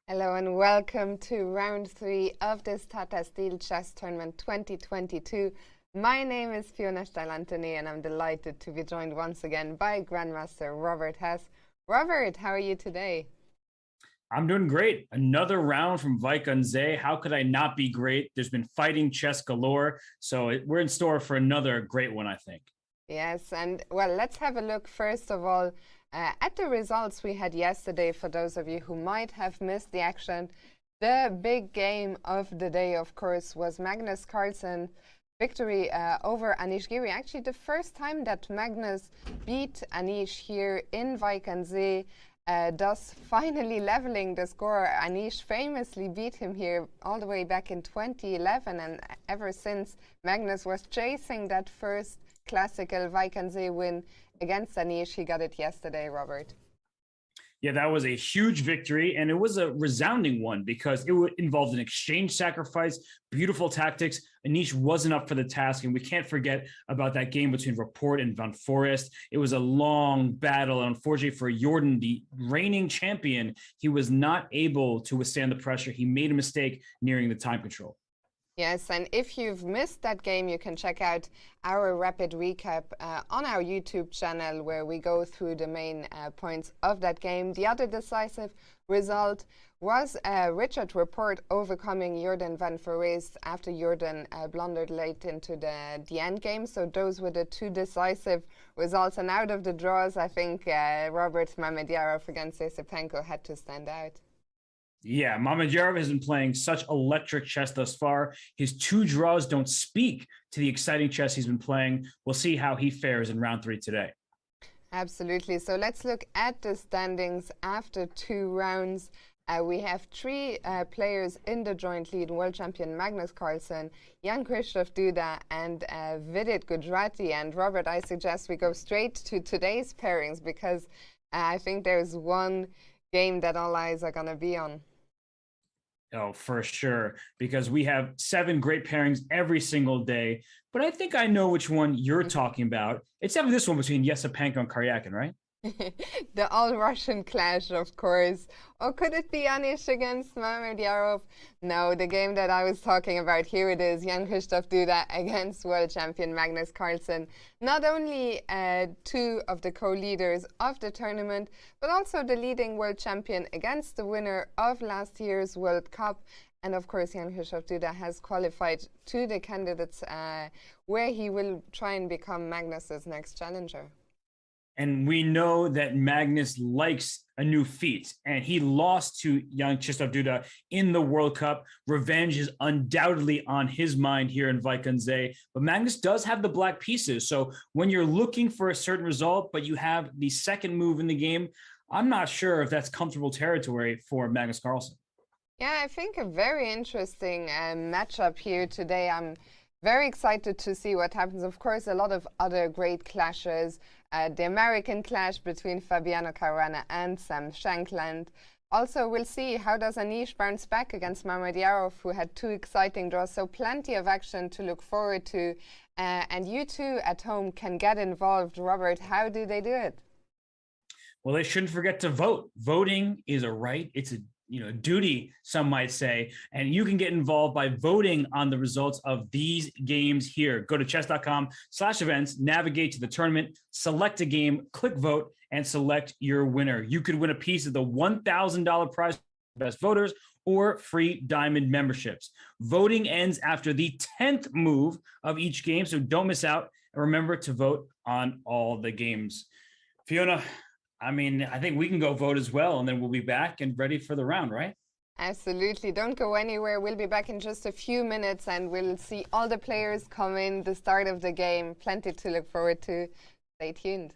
Hello and welcome to round 3 of this Tata Steel Chess Tournament 2022. My name is Fiona Steil-Antoni and I'm delighted to be joined once again by Grandmaster Robert Hess. Robert, how are you today? I'm doing great. Another round from Wijk. How could I not be great? There's been fighting chess galore, so we're in store for another great one, I think. Yes, and well, let's have a look first of all at the results we had yesterday for those of you who might have missed the action. The big game of the day, of course, was Magnus Carlsen victory over Anish Giri. Actually, the first time that Magnus beat Anish here in Wijk, thus finally leveling the score. Anish famously beat him here all the way back in 2011, and ever since, Magnus was chasing that first classical Wijk win against Anish. He got it yesterday, Robert. Yeah, that was a huge victory, and it was a resounding one because it involved an exchange sacrifice, beautiful tactics. Anish wasn't up for the task, and we can't forget about that game between Rapport and Van Foreest. It was a long battle, and unfortunately for Jorden, the reigning champion, he was not able to withstand the pressure. He made a mistake nearing the time control. Yes, and if you've missed that game, you can check out our rapid recap on our YouTube channel where we go through the main points of that game. The other decisive result was Richard Rapport overcoming Jorden van Foreest after Jorden blundered late into the end game. So those were the two decisive results. And out of the draws, I think Robert Mamedyarov against Yesipenko had to stand out. Yeah, Mamedyarov has been playing such electric chess thus far. His two draws don't speak to the exciting chess he's been playing. We'll see how he fares in round 3 today. Absolutely. So let's look at the standings after 2 rounds. We have 3 players in the joint lead: world champion Magnus Carlsen, Jan-Krzysztof Duda, and Vidit Gujrati. And Robert, I suggest we go straight to today's pairings because I think there's one game that all eyes are going to be on. Oh, for sure, because we have 7 great pairings every single day. But I think I know which one you're talking about. It's having this one between Yesipenko and Karyakin, right? The all-Russian clash, of course. Or could it be Anish against Mamedyarov? No, the game that I was talking about, here it is, Jan-Krzysztof Duda against world champion Magnus Carlsen. Not only 2 of the co-leaders of the tournament, but also the leading world champion against the winner of last year's World Cup. And of course, Jan-Krzysztof Duda has qualified to the candidates where he will try and become Magnus's next challenger. And we know that Magnus likes a new feat, and he lost to Jan-Krzysztof Duda in the World Cup. Revenge is undoubtedly on his mind here in Wijk, but Magnus does have the black pieces. So when you're looking for a certain result, but you have the second move in the game, I'm not sure if that's comfortable territory for Magnus Carlsen. Yeah, I think a very interesting matchup here today. I'm very excited to see what happens. Of course, a lot of other great clashes. The American clash between Fabiano Caruana and Shankland. Also, we'll see how does Anish bounce back against Mamedyarov, who had 2 exciting draws. So plenty of action to look forward to. And you too at home can get involved. Robert, how do they do it? Well, they shouldn't forget to vote. Voting is a right. It's a duty, some might say, and you can get involved by voting on the results of these games here. Go to chess.com/events, navigate to the tournament, select a game, click vote, and select your winner. You could win a piece of the $1,000 prize for best voters or free diamond memberships. Voting ends after the 10th move of each game, so don't miss out. And remember to vote on all the games. Fiona, I think we can go vote as well, and then we'll be back and ready for the round, right? Absolutely. Don't go anywhere. We'll be back in just a few minutes, and we'll see all the players come in, the start of the game. Plenty to look forward to. Stay tuned.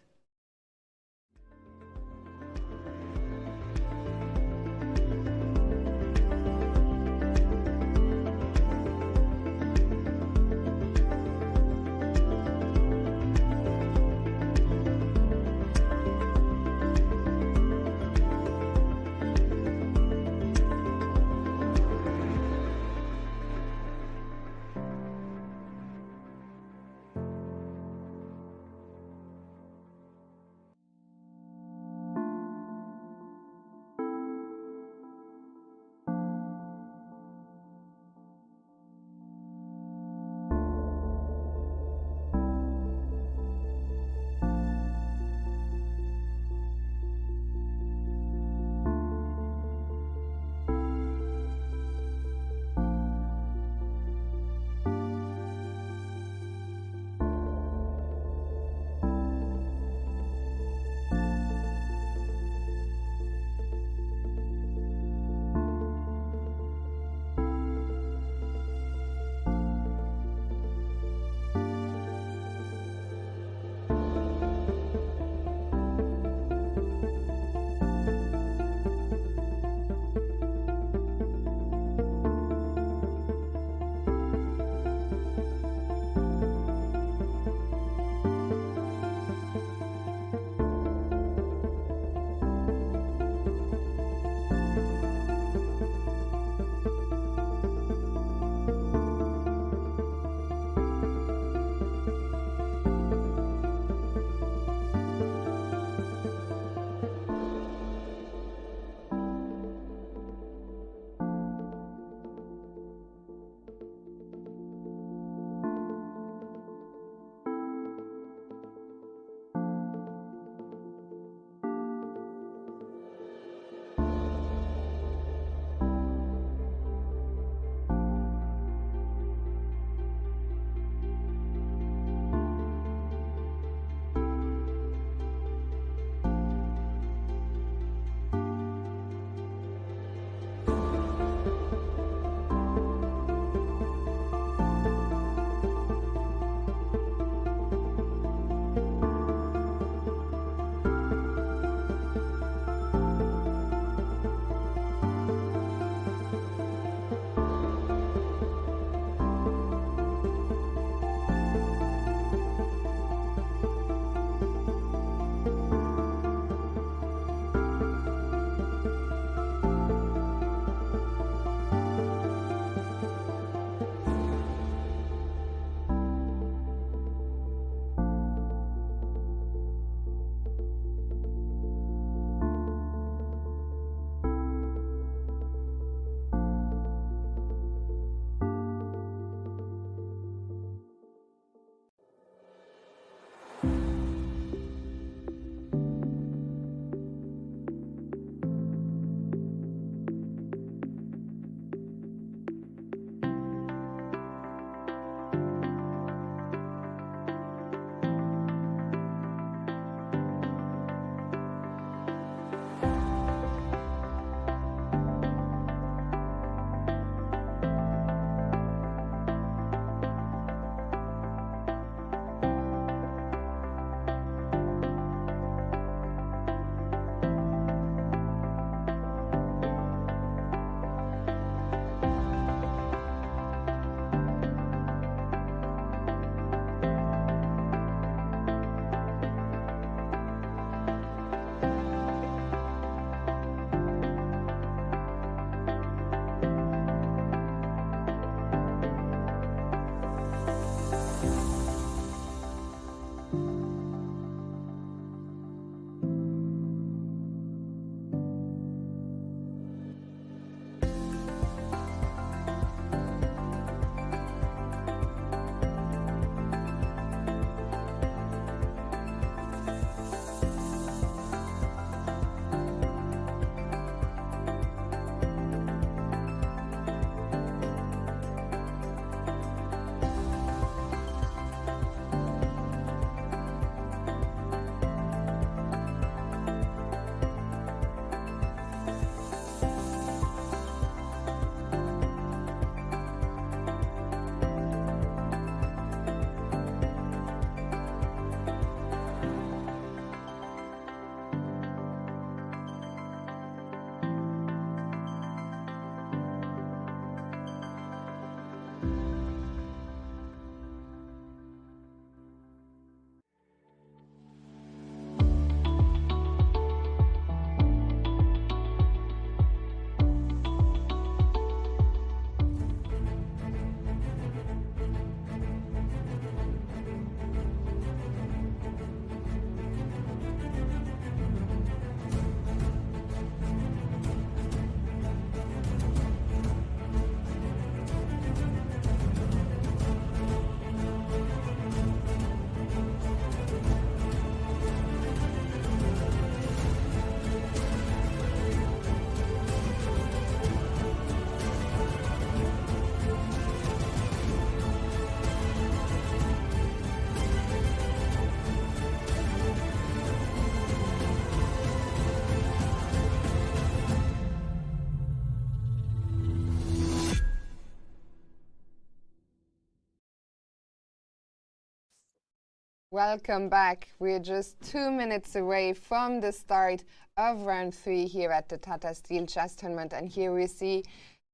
Welcome back. We're just 2 minutes away from the start of round 3 here at the Tata Steel Chess Tournament. And here we see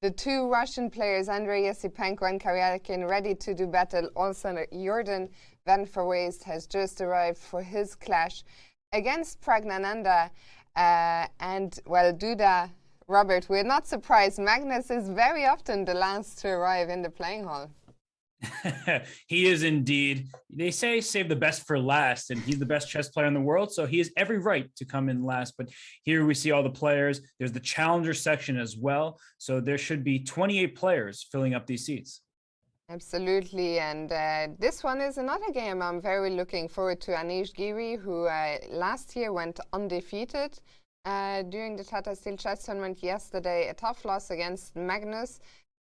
the two Russian players, Andrei Yesipenko and Karyakin, ready to do battle. Also, Jorden van Foreest has just arrived for his clash against Pragnananda. And, well, Duda, Robert, we're not surprised. Magnus is very often the last to arrive in the playing hall. He is indeed. They say save the best for last, and he's the best chess player in the world, so he has every right to come in last. But here we see all the players. There's the challenger section as well, so there should be 28 players filling up these seats. Absolutely, and this one is another game I'm very looking forward to. Anish Giri, who last year went undefeated during the Tata Steel Chess Tournament yesterday, a tough loss against Magnus.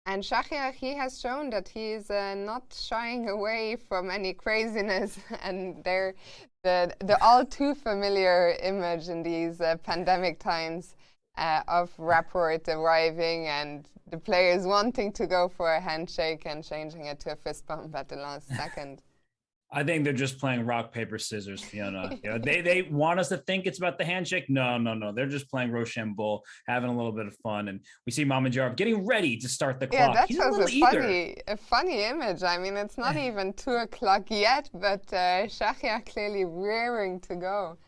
And Shachar, he has shown that he is not shying away from any craziness, and they're the all too familiar image in these pandemic times of Rapport arriving and the players wanting to go for a handshake and changing it to a fist bump at the last second. I think they're just playing rock, paper, scissors, Fiona. You know, they want us to think it's about the handshake. No. They're just playing Rochambeau, having a little bit of fun. And we see Mamedyarov getting ready to start the clock. Yeah, that He's was a funny image. I mean, it's not even 2 o'clock yet, but Shachar clearly rearing to go.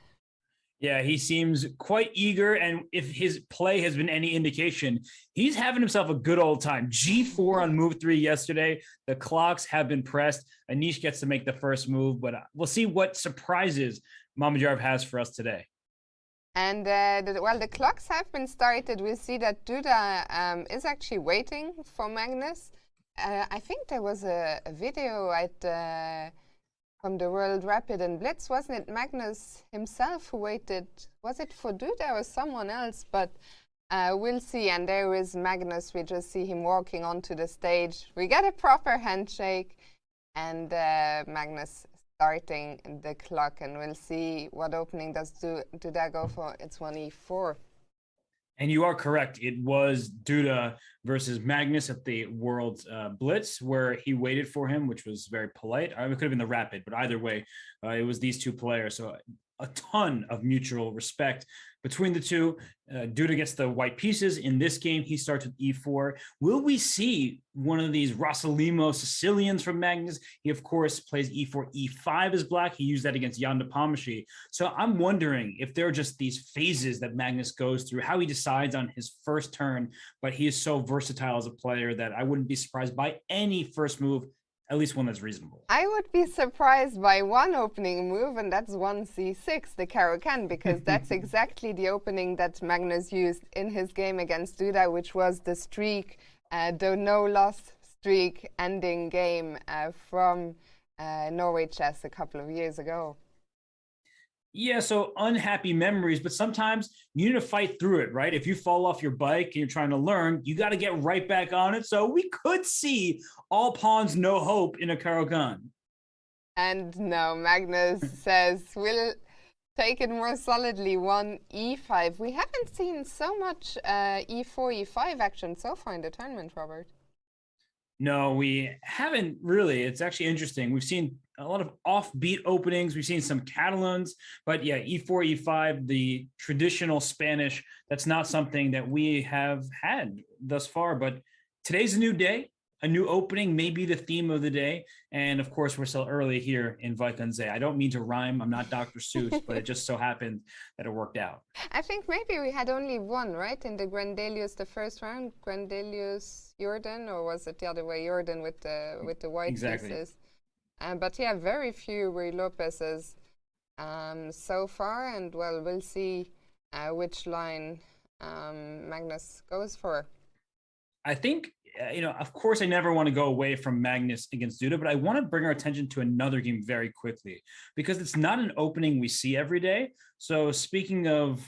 Yeah, he seems quite eager, and if his play has been any indication, he's having himself a good old time. G4 on move 3 yesterday. The clocks have been pressed. Anish gets to make the first move, but we'll see what surprises Mamedyarov has for us today. And, the clocks have been started. We see that Duda is actually waiting for Magnus. I think there was a video from the World Rapid and Blitz, wasn't it Magnus himself who waited? Was it for Duda or someone else? But we'll see. And there is Magnus. We just see him walking onto the stage. We get a proper handshake, and Magnus starting the clock. And we'll see what opening does Duda go for. It's 1e4. And you are correct. It was Duda versus Magnus at the World Blitz, where he waited for him, which was very polite. It could have been the Rapid, but either way, it was these two players. So a ton of mutual respect between the two. Duda gets the white pieces. In this game, he starts with e4. Will we see one of these Rossolimo Sicilians from Magnus? He, of course, plays e4, e5 as black. He used that against Jan Nepomniachtchi. So I'm wondering if there are just these phases that Magnus goes through, how he decides on his first turn, but he is so versatile as a player that I wouldn't be surprised by any first move, at least one that's reasonable. I would be surprised by one opening move, and that's 1c6, the Caro-Kann, because that's exactly the opening that Magnus used in his game against Duda, which was the streak, the no-loss streak ending game from Norway Chess a couple of years ago. Yeah, so unhappy memories, but sometimes you need to fight through it, right? If you fall off your bike and you're trying to learn, you got to get right back on it. So we could see all pawns, no hope in a Caro-Kann. And no, Magnus says we'll take it more solidly, 1e5. We haven't seen so much e4, e5 action so far in the tournament, Robert. No, we haven't really. It's actually interesting. We've seen a lot of offbeat openings. We've seen some Catalans, but yeah, e4, e5, the traditional Spanish, that's not something that we have had thus far. But today's a new day, a new opening, may be the theme of the day. And of course, we're still early here in Wijk. I don't mean to rhyme. I'm not Dr. Seuss, but it just so happened that it worked out. I think maybe we had only one, right? In the Grandelius, the first round, Grandelius Jorden, or was it the other way, Jorden with the white pieces? But yeah, very few Ruy Lopez's so far, and well, we'll see which line Magnus goes for. I think, of course, I never want to go away from Magnus against Duda, but I want to bring our attention to another game very quickly, because it's not an opening we see every day. So speaking of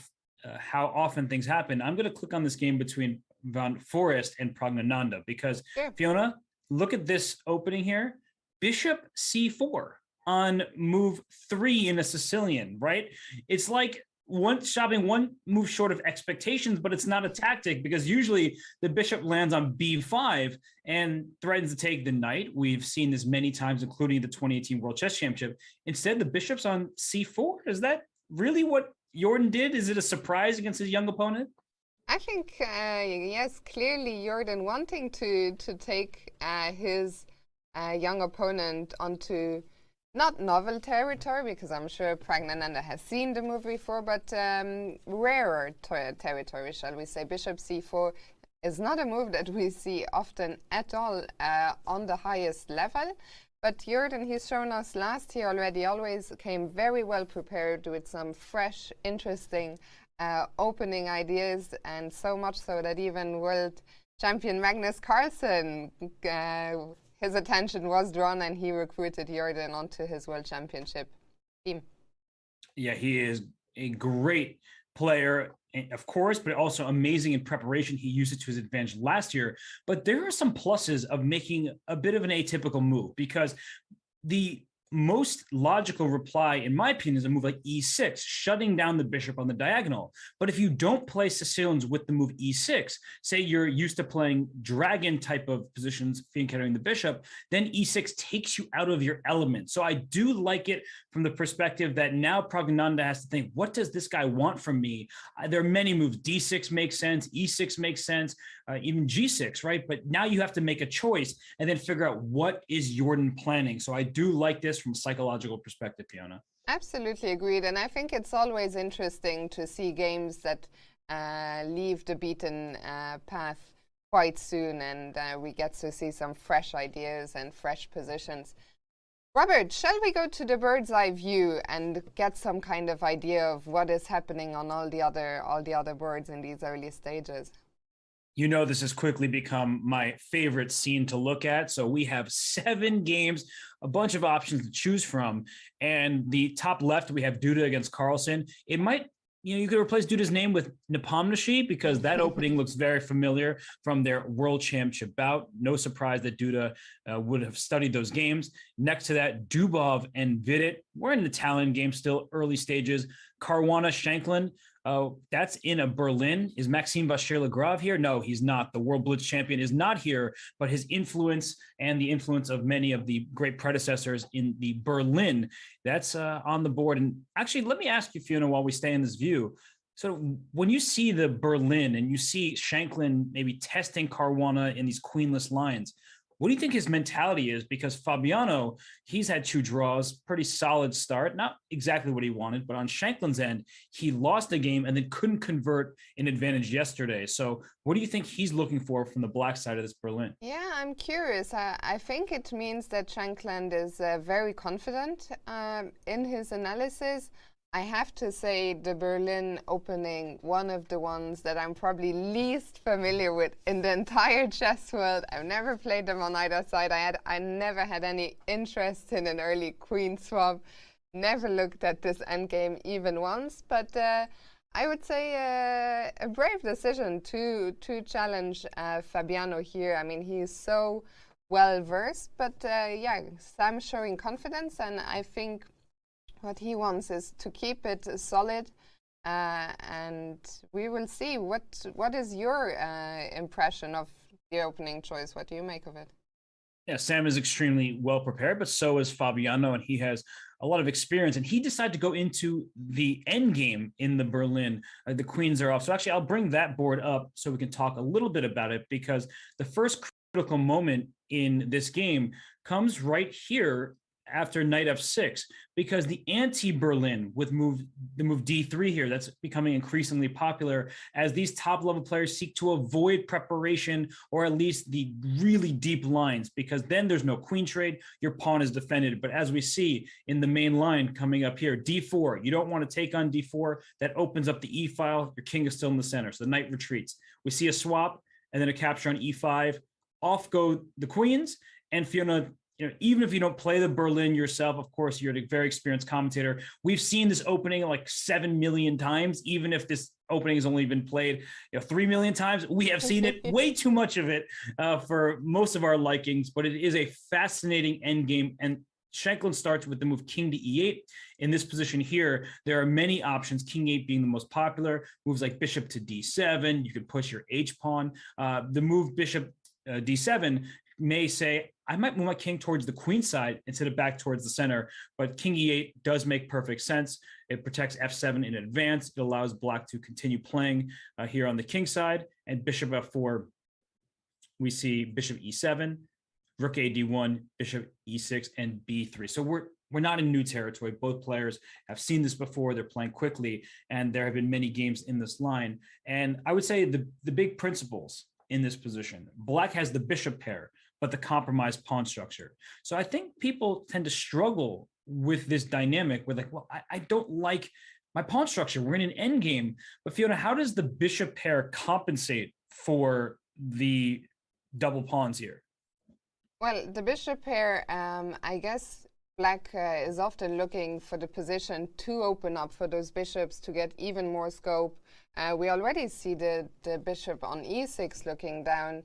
how often things happen, I'm going to click on this game between Van Foreest and Pragnananda, because Fiona, look at this opening here. Bishop c4 on move 3 in a Sicilian, right? It's like one move short of expectations, but it's not a tactic because usually the bishop lands on b5 and threatens to take the knight. We've seen this many times, including the 2018 World Chess Championship. Instead, the bishop's on c4. Is that really what Jorden did? Is it a surprise against his young opponent? I think, yes, clearly Jorden wanting to take his young opponent onto not novel territory, because I'm sure Pragnananda has seen the move before, but rarer territory, shall we say. Bishop c4 is not a move that we see often at all on the highest level. But Jorden, he's shown us last year already, always came very well prepared with some fresh, interesting opening ideas, and so much so that even world champion Magnus Carlsen, his attention was drawn and he recruited Jorden onto his world championship team. Yeah, he is a great player, of course, but also amazing in preparation. He used it to his advantage last year. But there are some pluses of making a bit of an atypical move, because the most logical reply, in my opinion, is a move like e6, shutting down the bishop on the diagonal. But if you don't play Sicilians with the move e6, say you're used to playing dragon type of positions, carrying the bishop, then e6 takes you out of your element. So I do like it from the perspective that now Pragnananda has to think, what does this guy want from me? There are many moves. d6 makes sense, e6 makes sense, even g6, right? But now you have to make a choice and then figure out what is Jorden planning. So I do like this from a psychological perspective, Fiona. Absolutely agreed. And I think it's always interesting to see games that leave the beaten path quite soon, and we get to see some fresh ideas and fresh positions. Robert, shall we go to the bird's eye view and get some kind of idea of what is happening on all the other boards in these early stages? You know, this has quickly become my favorite scene to look at. So we have 7 games, a bunch of options to choose from. And the top left, we have Duda against Carlson. It might, you could replace Duda's name with Nepomniachtchi, because that opening looks very familiar from their World Championship bout. No surprise that Duda would have studied those games. Next to that, Dubov and Vidit. We're in an Italian game still, early stages. Caruana, Shankland. That's in a Berlin. Is Maxime Vachier-Lagrave here? No, he's not. The World Blitz champion is not here, but his influence and the influence of many of the great predecessors in the Berlin, that's on the board. And actually, let me ask you, Fiona, while we stay in this view. So when you see the Berlin and you see Shankland maybe testing Caruana in these queenless lines, what do you think his mentality is? Because Fabiano, he's had 2 draws, pretty solid start, not exactly what he wanted, but on Shankland's end, he lost the game and then couldn't convert an advantage yesterday. So what do you think he's looking for from the black side of this Berlin? Yeah, I'm curious. I think it means that Shankland is very confident in his analysis. I have to say the Berlin opening, one of the ones that I'm probably least familiar with in the entire chess world. I've never played them on either side. I never had any interest in an early queen swap. Never looked at this endgame even once. But I would say a brave decision to challenge Fabiano here. I mean, he is so well versed. But yeah, Sam showing confidence, and I think what he wants is to keep it solid, and we will see. What is your impression of the opening choice? What do you make of it? Yeah, Sam is extremely well prepared, but so is Fabiano, and he has a lot of experience. And he decided to go into the end game in the Berlin. The queens are off. So actually, I'll bring that board up so we can talk a little bit about it, because the first critical moment in this game comes right here after knight f6, because the anti-Berlin with the move d3 here, that's becoming increasingly popular as these top level players seek to avoid preparation, or at least the really deep lines, because then there's no queen trade, your pawn is defended. But as we see in the main line coming up here, d4, you don't want to take on d4, that opens up the e file, your king is still in the center, so the knight retreats. We see a swap and then a capture on e5, off go the queens. And Fiona, even if you don't play the Berlin yourself, of course, you're a very experienced commentator. We've seen this opening like 7 million times, even if this opening has only been played 3 million times. We have seen it, way too much of it for most of our likings, but it is a fascinating endgame. And Shankland starts with the move king to e8. In this position here, there are many options, king 8 being the most popular. Moves like bishop to d7. You can push your h-pawn. The move bishop d7 may say, I might move my king towards the queen side instead of back towards the center, but king e8 does make perfect sense. It protects f7 in advance. It allows black to continue playing here on the king side, and bishop f4, we see bishop e7, rook a d1, bishop e6, and b3. So we're not in new territory. Both players have seen this before. They're playing quickly, and there have been many games in this line. And I would say the big principles in this position, black has the bishop pair, but the compromised pawn structure. So I think people tend to struggle with this dynamic where like, well, I don't like my pawn structure. We're in an end game. But Fiona, how does the bishop pair compensate for the double pawns here? Well, the bishop pair, I guess black is often looking for the position to open up for those bishops to get even more scope. We already see the bishop on e6 looking down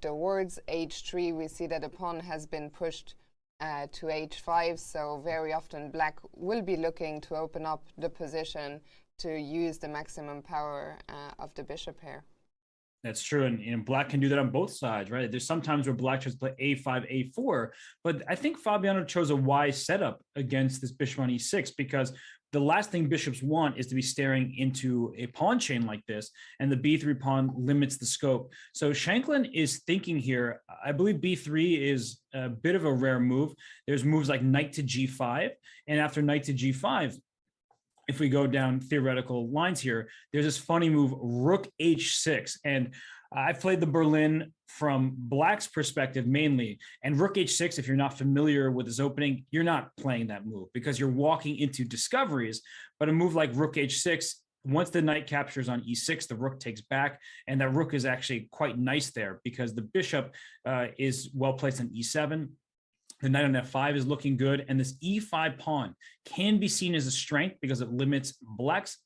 towards h3. We see that the pawn has been pushed to h5, so very often black will be looking to open up the position to use the maximum power of the bishop pair. That's true, and black can do that on both sides, right? There's sometimes where black just play a5, a4, but I think Fabiano chose a wise setup against this bishop on e6 because the last thing bishops want is to be staring into a pawn chain like this, and the b3 pawn limits the scope. So Shankland is thinking here, I believe b3 is a bit of a rare move. There's moves like knight to g5, and after knight to g5, if we go down theoretical lines here, there's this funny move, rook h6. And I've played the Berlin from black's perspective mainly. And rook h6, if you're not familiar with this opening, you're not playing that move because you're walking into discoveries. But a move like rook h6, once the knight captures on e6, the rook takes back. And that rook is actually quite nice there because the bishop is well placed on e7. The knight on f5 is looking good, and this e5 pawn can be seen as a strength because it limits black's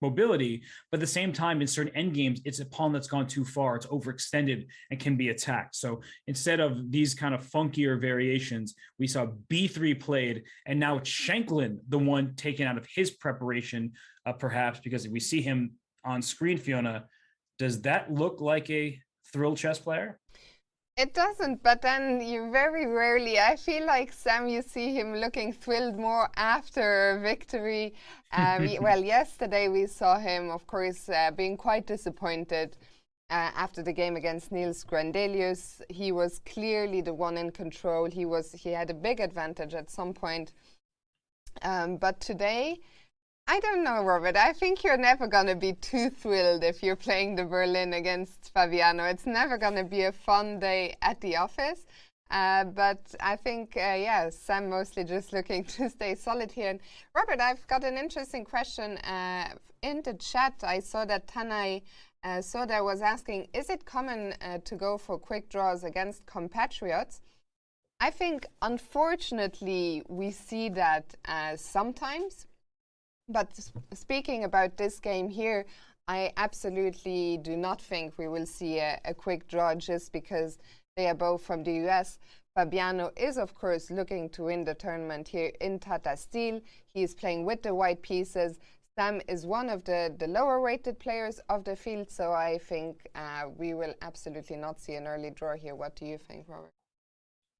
mobility, but at the same time, in certain endgames, it's a pawn that's gone too far, it's overextended and can be attacked. So instead of these kind of funkier variations, we saw b3 played, and now it's Shankland, the one taken out of his preparation, perhaps, because if we see him on screen, Fiona, does that look like a thrilled chess player? It doesn't, but then you very rarely, I feel like Sam, you see him looking thrilled more after victory. Well, yesterday we saw him, of course, being quite disappointed after the game against Niels Grandelius. He was clearly the one in control. He had a big advantage at some point. But today, I don't know, Robert. I think you're never going to be too thrilled if you're playing the Berlin against Fabiano. It's never going to be a fun day at the office. But I think, yeah, Sam mostly just looking to stay solid here. And Robert, I've got an interesting question in the chat. I saw that Tanay Soda was asking, is it common to go for quick draws against compatriots? I think, unfortunately, we see that sometimes. But speaking about this game here, I absolutely do not think we will see a quick draw just because they are both from the US. Fabiano is, of course, looking to win the tournament here in Tata Steel. He is playing with the white pieces. Sam is one of the lower-rated players of the field, so I think we will absolutely not see an early draw here. What do you think, Robert?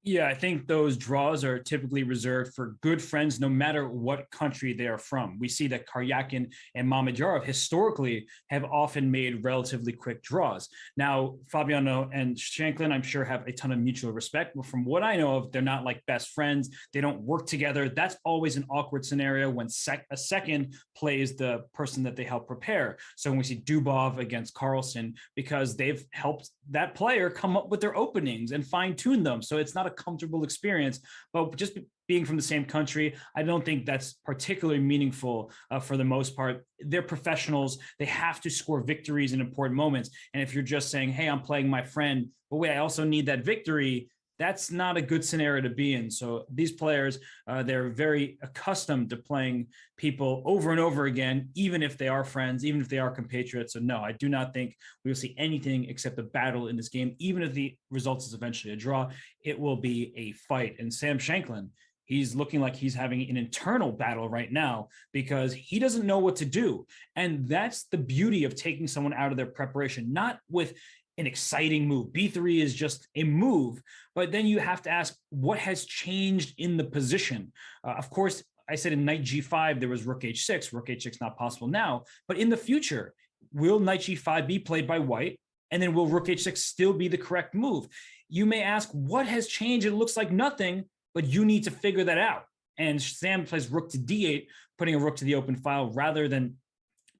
Yeah, I think those draws are typically reserved for good friends, no matter what country they are from. We see that Karyakin and Mamedyarov historically have often made relatively quick draws. Now, Fabiano and Shankland, I'm sure, have a ton of mutual respect. But from what I know of, they're not like best friends. They don't work together. That's always an awkward scenario when a second plays the person that they help prepare. So when we see Dubov against Carlson, because they've helped that player come up with their openings and fine-tune them. So it's not a comfortable experience, but just being from the same country, I don't think that's particularly meaningful for the most part. They're professionals. They have to score victories in important moments. And if you're just saying, hey, I'm playing my friend, but wait, I also need that victory, that's not a good scenario to be in. So these players, they're very accustomed to playing people over and over again, even if they are friends, even if they are compatriots. So no, I do not think we will see anything except a battle in this game. Even if the result is eventually a draw, it will be a fight. And Sam Shankland he's looking like he's having an internal battle right now because he doesn't know what to do. And that's the beauty of taking someone out of their preparation, not with an exciting move. B3 is just a move, but then you have to ask what has changed in the position. Of course, I said in knight G5, there was rook H6, rook H6 not possible now, but in the future, will knight G5 be played by white? And then will rook H6 still be the correct move? You may ask, what has changed? It looks like nothing, but you need to figure that out. And Sam plays rook to D8, putting a rook to the open file rather than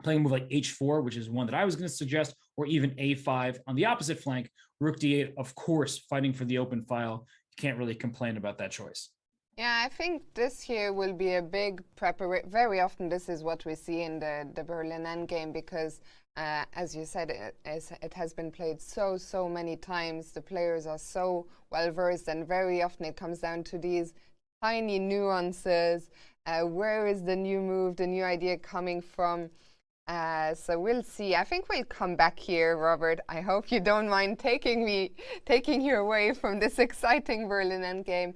playing a move like H4, which is one that I was going to suggest, or even A5 on the opposite flank. Rook D8, of course, fighting for the open file. You can't really complain about that choice. Yeah, I think this here will be a big preparation. Very often this is what we see in the Berlin endgame because, as you said, it has been played so many times. The players are so well-versed, and very often it comes down to these tiny nuances. Where is the new move, the new idea coming from? So we'll see. I think we'll come back here, Robert. I hope you don't mind taking you away from this exciting Berlin endgame.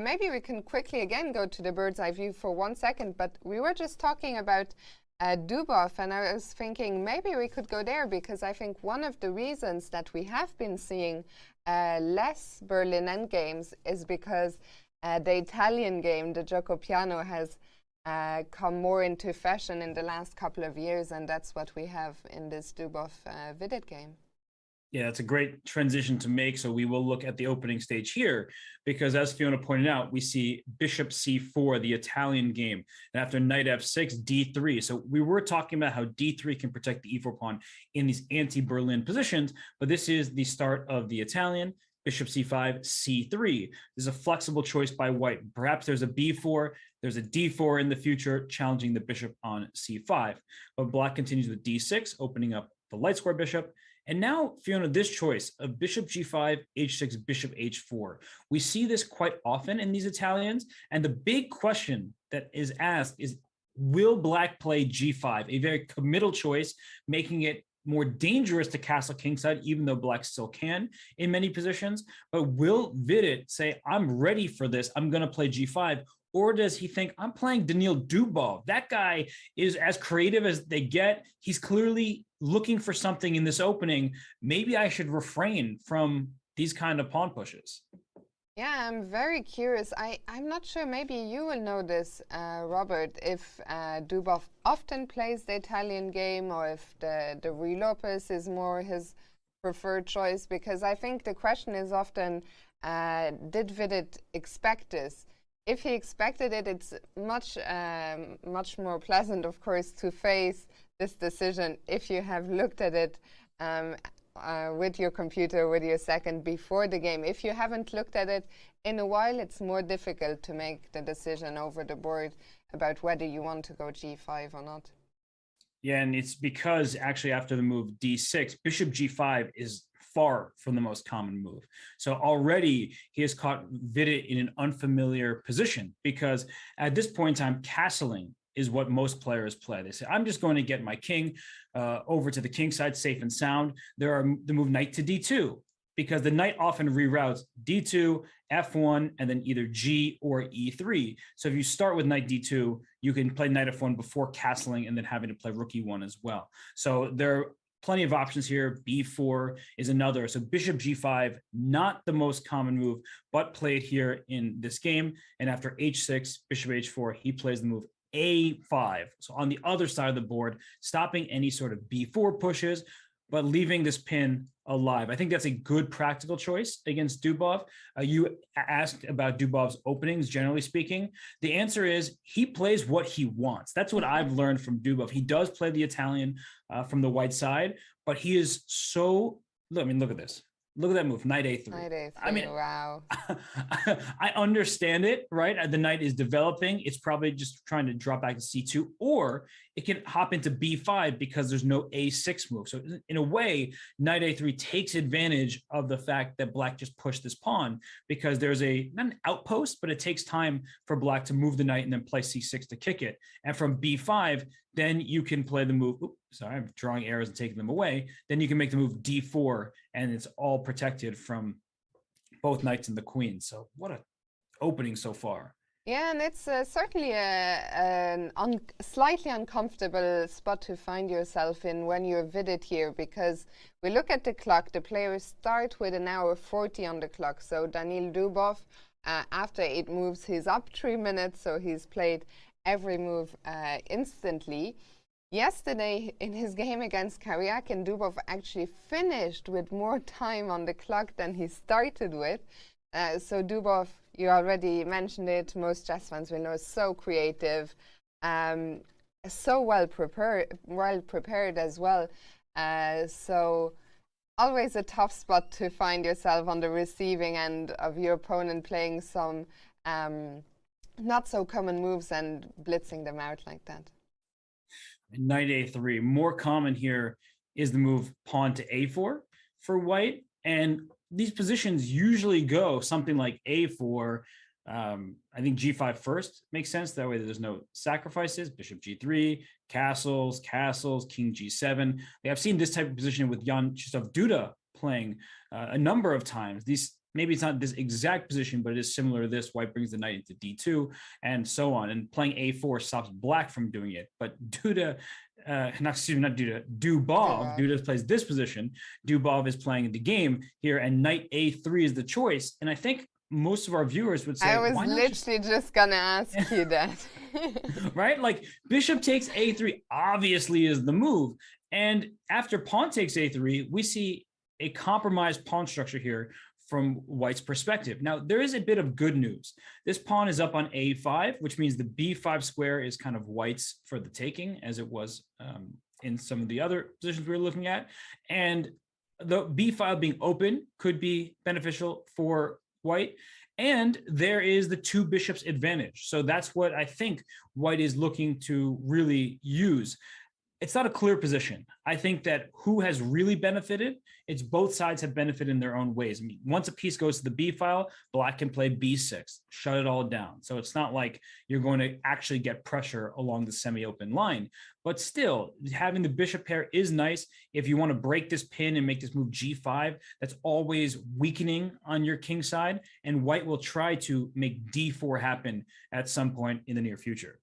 Maybe we can quickly again go to the bird's eye view for 1 second, but we were just talking about Dubov, and I was thinking maybe we could go there because I think one of the reasons that we have been seeing less Berlin endgames is because the Italian game, the gioco piano, has come more into fashion in the last couple of years, and that's what we have in this Dubov-Vidit game. Yeah, it's a great transition to make. So we will look at the opening stage here because, as Fiona pointed out, we see bishop c4, the Italian game. And after knight f6, d3. So we were talking about how d3 can protect the e4 pawn in these anti-Berlin positions, but this is the start of the Italian. Bishop c5, c3. This is a flexible choice by white. Perhaps there's a b4, there's a d4 in the future, challenging the bishop on c5. But black continues with d6, opening up the light square bishop. And now, Fiona, this choice of bishop g5, h6, bishop h4. We see this quite often in these Italians. And the big question that is asked is, will black play g5? A very committal choice, making it more dangerous to castle kingside, even though black still can in many positions. But will Vidit say, I'm ready for this, I'm going to play g5? Or does he think, I'm playing Daniil Dubov? That guy is as creative as they get. He's clearly looking for something in this opening. Maybe I should refrain from these kind of pawn pushes. Yeah, I'm very curious. I'm not sure, maybe you will know this, Robert, if Dubov often plays the Italian game or if the Ruy Lopez is more his preferred choice, because I think the question is often, did Vidit expect this? If he expected it, it's much more pleasant, of course, to face this decision if you have looked at it with your computer, with your second before the game. If you haven't looked at it in a while, it's more difficult to make the decision over the board about whether you want to go g5 or not. Yeah, and it's because actually after the move d6, bishop g5 is far from the most common move. So already he has caught Vidit in an unfamiliar position because at this point in time, castling is what most players play. They say, I'm just going to get my king over to the king side, safe and sound. There are the move knight to d2, because the knight often reroutes d2, f1, and then either g or e3. So if you start with knight d2, you can play knight f1 before castling and then having to play rook e1 as well. So there are plenty of options here. b4 is another. So bishop g5, not the most common move, but played here in this game. And after h6, bishop h4, he plays the move a5. So on the other side of the board, stopping any sort of b4 pushes, but leaving this pin alive. I think that's a good practical choice against Dubov. You asked about Dubov's openings, generally speaking. The answer is he plays what he wants. That's what I've learned from Dubov. He does play the Italian from the white side, but he is so, I mean, look at this. Look at that move, knight a3. Knight a3, I mean, wow. I understand it, right? The knight is developing. It's probably just trying to drop back to c2, or it can hop into b5 because there's no a6 move. So in a way, knight a3 takes advantage of the fact that black just pushed this pawn because there's not an outpost, but it takes time for black to move the knight and then play c6 to kick it. And from b5, then you can play the move. Oops, sorry, I'm drawing arrows and taking them away. Then you can make the move d4, and it's all protected from both knights and the queen. So what a opening so far. Yeah, and it's certainly an slightly uncomfortable spot to find yourself in when you're Vidit here, because we look at the clock, the players start with an hour 40 on the clock. So Daniil Dubov, after 8 moves, he's up 3 minutes, so he's played every move instantly. Yesterday, in his game against Karyakin, Dubov actually finished with more time on the clock than he started with. So Dubov, you already mentioned it, most chess fans will know, is so creative, so well prepared as well. So always a tough spot to find yourself on the receiving end of your opponent playing some not so common moves and blitzing them out like that. Knight a3. More common here is the move pawn to a4 for white. And these positions usually go something like a4. I think g5 first makes sense. That way there's no sacrifices. Bishop g3, castles, king g7. I've seen this type of position with Jan-Krzysztof Duda playing a number of times. Maybe it's not this exact position, but it is similar to this. White brings the knight into d2 and so on. And playing a4 stops black from doing it. But Duda, Dubov. Duda plays this position. Dubov is playing the game here, and knight a3 is the choice. And I think most of our viewers would say, I was literally just gonna ask you that. Right? Like bishop takes a3 obviously is the move. And after pawn takes a3, we see a compromised pawn structure here from White's perspective. Now, there is a bit of good news. This pawn is up on a5, which means the b5 square is kind of White's for the taking, as it was in some of the other positions we were looking at. And the b file being open could be beneficial for White. And there is the 2 bishops advantage. So that's what I think White is looking to really use. It's not a clear position. I think that who has really benefited, it's both sides have benefited in their own ways. I mean, once a piece goes to the b file, black can play b6, shut it all down. So it's not like you're going to actually get pressure along the semi-open line. But still, having the bishop pair is nice. If you want to break this pin and make this move g5, that's always weakening on your king side. And White will try to make d4 happen at some point in the near future.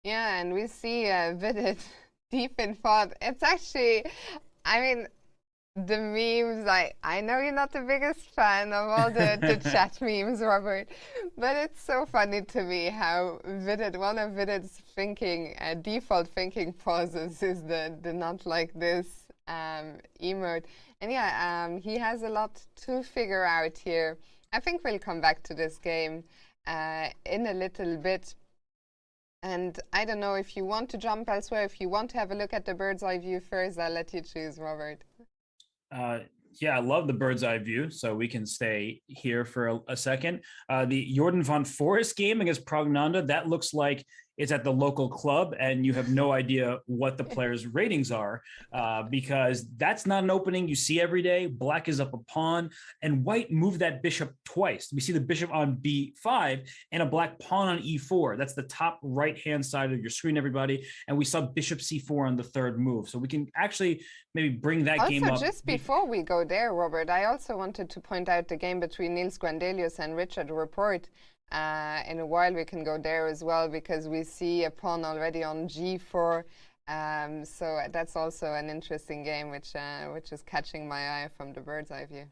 Yeah, and we see Vidit deep in thought. It's actually, I mean, the memes, I know you're not the biggest fan of all the chat memes, Robert, but it's so funny to me how Vidit, one of Vidit's thinking, default thinking pauses is the not like this emote. And yeah, he has a lot to figure out here. I think we'll come back to this game in a little bit. And I don't know if you want to jump elsewhere, if you want to have a look at the bird's eye view first, I'll let you choose, Robert. Yeah, I love the bird's eye view, so we can stay here for a second. The Jorden van Foreest game against Pragnanda, that looks like it's at the local club and you have no idea what the players' ratings are because that's not an opening you see every day. Black is up a pawn and White moved that bishop twice. We see the bishop on b5 and a black pawn on e4. That's the top right-hand side of your screen, everybody. And we saw bishop c4 on the third move. So we can actually maybe bring that game up. Also, just before we go there, Robert, I also wanted to point out the game between Niels Grandelius and Richard Rapport. In a while we can go there as well because we see a pawn already on g4. So that's also an interesting game which is catching my eye from the bird's eye view.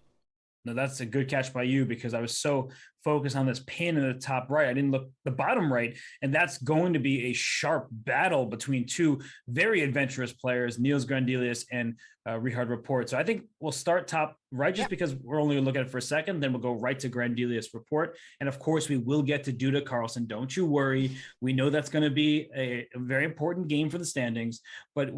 No, that's a good catch by you because I was so focused on this pin in the top right. I didn't look the bottom right. And that's going to be a sharp battle between two very adventurous players, Niels Grandelius and Richard Rapport. So I think we'll start top right just because we're only going to look at it for a second. Then we'll go right to Grandelius Rapport. And of course, we will get to Duda Carlson. Don't you worry. We know that's going to be a very important game for the standings. But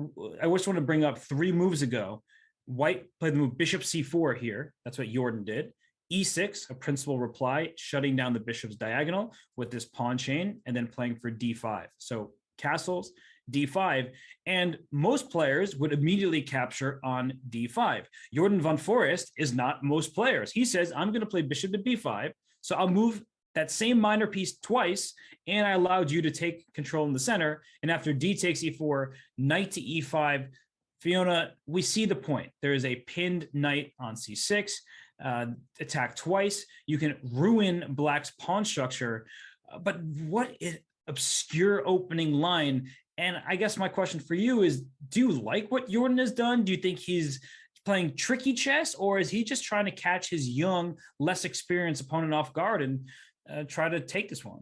I just want to bring up 3 moves ago. White played the move bishop c4 here. That's what Jorden did. e6, a principal reply, shutting down the bishop's diagonal with this pawn chain, and then playing for d5. So castles, d5, and most players would immediately capture on d5. Jorden van Foreest is not most players. He says, I'm going to play bishop to b5, so I'll move that same minor piece twice, and I allowed you to take control in the center, and after d takes e4, knight to e5, Fiona, we see the point. There is a pinned knight on c6, attack twice. You can ruin black's pawn structure But what is obscure opening line? And I guess my question for you is, do you like what Jorden has done? Do you think he's playing tricky chess, or is he just trying to catch his young, less experienced opponent off guard and try to take this one?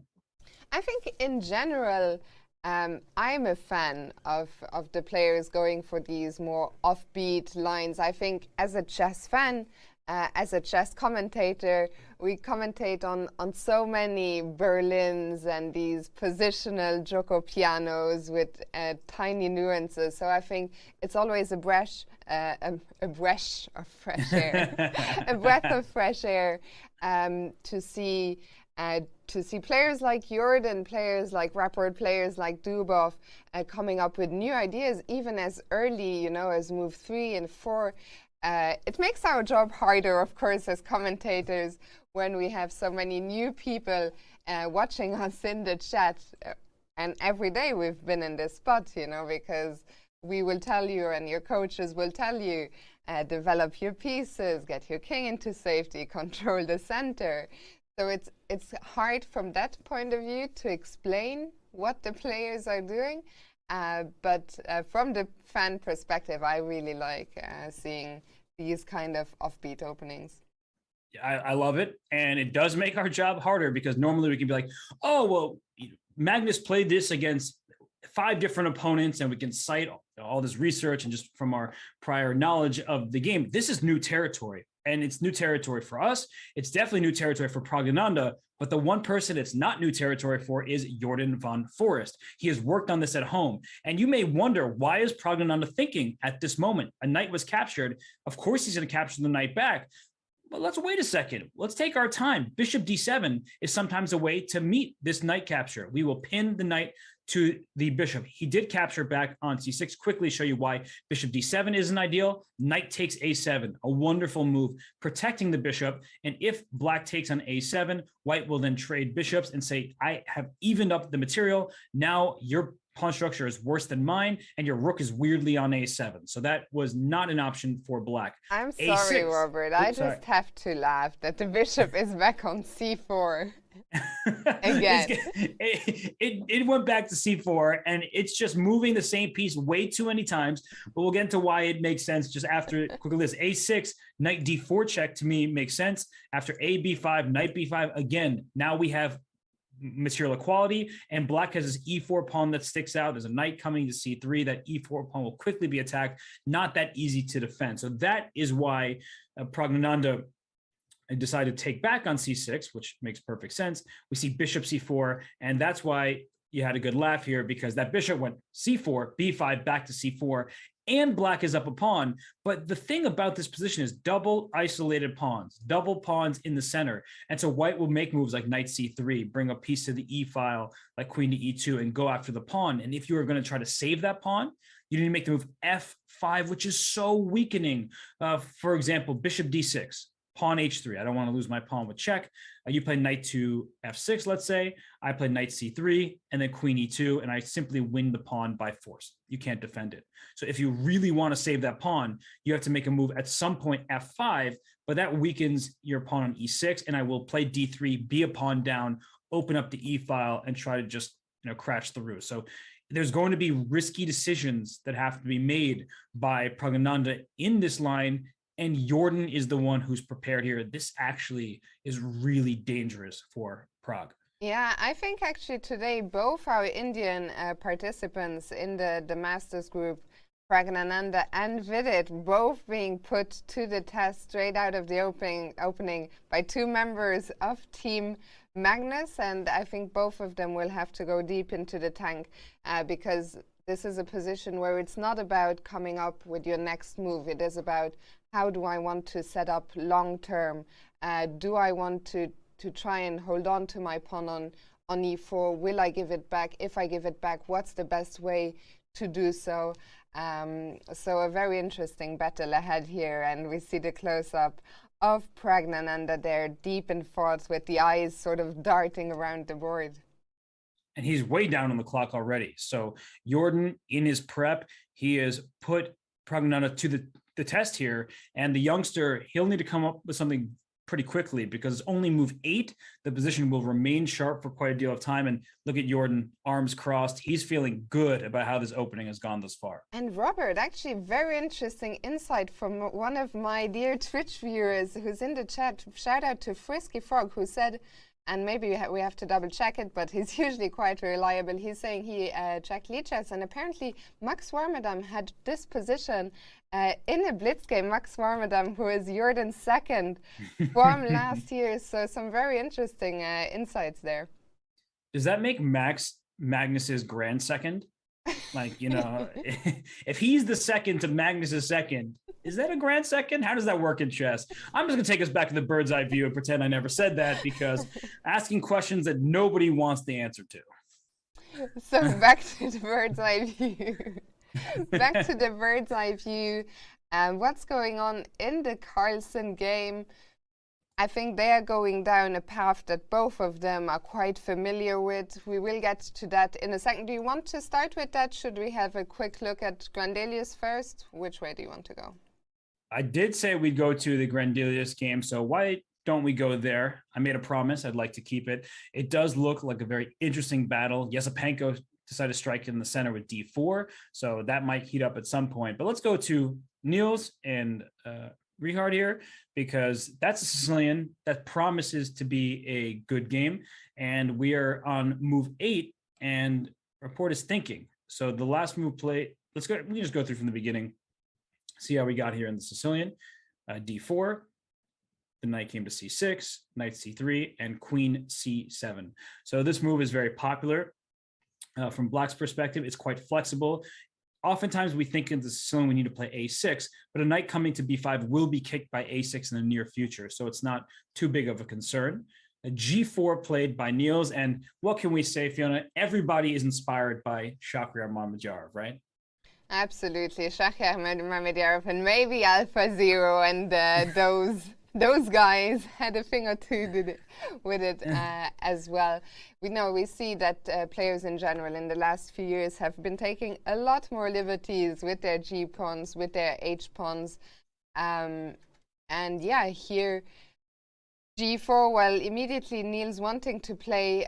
I think in general, I'm a fan of the players going for these more offbeat lines. I think as a chess fan, as a chess commentator, we commentate on so many Berlins and these positional Joko pianos with tiny nuances. So I think it's always a breath of fresh air, a breath of fresh air to see players like Jorden, players like Rapport, players like Dubov coming up with new ideas, even as early, as move 3 and 4. It makes our job harder, of course, as commentators when we have so many new people watching us in the chat. And every day we've been in this spot, because we will tell you and your coaches will tell you, develop your pieces, get your king into safety, control the center. So it's hard from that point of view to explain what the players are doing. But from the fan perspective, I really like seeing these kind of offbeat openings. I love it. And it does make our job harder, because normally we can be like, oh, well, Magnus played this against 5 different opponents, and we can cite all this research and just from our prior knowledge of the game. This is new territory, and it's new territory for us. It's definitely new territory for Praggnanandhaa, but the one person it's not new territory for is Jorden van Foreest. He has worked on this at home. And you may wonder, why is Praggnanandhaa thinking at this moment? A knight was captured. Of course, he's going to capture the knight back. But let's wait a second. Let's take our time. Bishop d7 is sometimes a way to meet this knight capture. We will pin the knight to the bishop. He did capture back on c6. Quickly show you why bishop d7 isn't ideal. Knight takes a7, a wonderful move, protecting the bishop. And if black takes on a7, white will then trade bishops and say, I have evened up the material. Now your pawn structure is worse than mine, and your rook is weirdly on a7. So that was not an option for black. I'm sorry, A6. Robert. I just have to laugh that the bishop is back on c4 again. It went back to c4, and it's just moving the same piece way too many times. But we'll get into why it makes sense just after quickly. This a6, knight d4 check to me makes sense. After a b5, knight b5 again. Now we have material equality, and black has this e4 pawn that sticks out. There's a knight coming to c3. That e4 pawn will quickly be attacked. Not that easy to defend. So that is why Praggnanandhaa decided to take back on c6, which makes perfect sense. We see bishop c4, and that's why you had a good laugh here, because that bishop went c4, b5, back to c4, and black is up a pawn. But the thing about this position is double isolated pawns, double pawns in the center. And so white will make moves like knight c3, bring a piece to the e file like queen to e2, and go after the pawn. And if you were going to try to save that pawn, you need to make the move f5, which is so weakening. For example, bishop d6. Pawn h3. I don't want to lose my pawn with check. You play knight to f6, let's say. I play knight c3, and then queen e2, and I simply win the pawn by force. You can't defend it. So if you really want to save that pawn, you have to make a move at some point f5, but that weakens your pawn on e6, and I will play d3, be a pawn down, open up the e file, and try to just crash through. So there's going to be risky decisions that have to be made by Praggnanandhaa in this line. And Jorden is the one who's prepared here. This actually is really dangerous for Prague. Yeah, I think actually today both our Indian participants in the Masters group, Praggnanandhaa and Vidit, both being put to the test straight out of the opening by 2 members of Team Magnus. And I think both of them will have to go deep into the tank because this is a position where it's not about coming up with your next move. It is about, how do I want to set up long term? Do I want to try and hold on to my pawn on e4? Will I give it back? If I give it back, what's the best way to do so? So a very interesting battle ahead here, and we see the close-up of Praggnanandhaa there, deep in thoughts with the eyes sort of darting around the board. And he's way down on the clock already. So Jorden, in his prep, he has put Praggnanandhaa to the test here. And the youngster, he'll need to come up with something pretty quickly because it's only move 8. The position will remain sharp for quite a deal of time. And look at Jorden, arms crossed. He's feeling good about how this opening has gone thus far. And Robert, actually very interesting insight from one of my dear Twitch viewers who's in the chat. Shout out to Frisky Frog, who said, and maybe we have to double check it, but he's usually quite reliable. He's saying he checked Lichess, and apparently Max Varbardon had this position in a blitz game. Max Varbardon, who is Jordan's second from last year. So some very interesting insights there. Does that make Magnus's grand second? Like, you know, if he's the second to Magnus's second, is that a grand second? How does that work in chess? I'm just going to take us back to the bird's eye view and pretend I never said that, because asking questions that nobody wants the answer to. So back to the bird's eye view. Back to the bird's eye view. What's going on in the Carlsen game? I think they are going down a path that both of them are quite familiar with. We will get to that in a second. Do you want to start with that? Should we have a quick look at Grandelius first? Which way do you want to go? I did say we'd go to the Grandelius game, so why don't we go there? I made a promise. I'd like to keep it. It does look like a very interesting battle. Yesipenko decided to strike in the center with d4, so that might heat up at some point. But let's go to Niels and Richard here, because that's a Sicilian that promises to be a good game. And we are on move 8, and Report is thinking. So the last move play, we can just go through from the beginning, see how we got here in the Sicilian. d4, the knight came to c6, knight c3, and queen c7. So this move is very popular. From Black's perspective, it's quite flexible. Oftentimes we think in the Sicilian we need to play a6, but a knight coming to b5 will be kicked by a6 in the near future, so it's not too big of a concern. A g4 played by Niels, and what can we say, Fiona? Everybody is inspired by Giri Mamedyarov, right? Absolutely, Giri Mamedyarov, and maybe Alpha Zero, and those guys had a thing or two with it as well. We see that players in general in the last few years have been taking a lot more liberties with their G pawns, with their H pawns. And yeah, here G4, well, immediately Niels wanting to play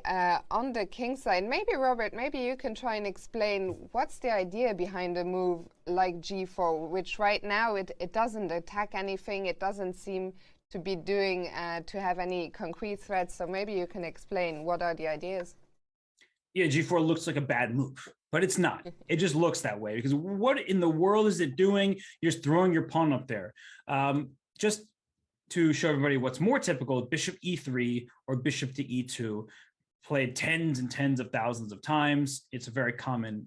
on the king side. Maybe, Robert, maybe you can try and explain what's the idea behind a move like G4, which right now it doesn't attack anything. It doesn't seem to be doing, to have any concrete threats. So maybe you can explain what are the ideas. Yeah, G4 looks like a bad move, but it's not. It just looks that way, because what in the world is it doing? You're just throwing your pawn up there. Just to show everybody what's more typical, bishop e3 or bishop to e2, played tens and tens of thousands of times. It's a very common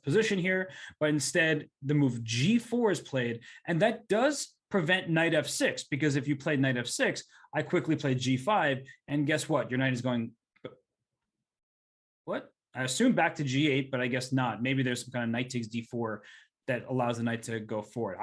position here, but instead the move G4 is played, and that does prevent knight f6, because if you played knight f6, I quickly played g5, and guess what? Your knight is going, what? I assume back to g8, but I guess not. Maybe there's some kind of knight takes d4 that allows the knight to go forward.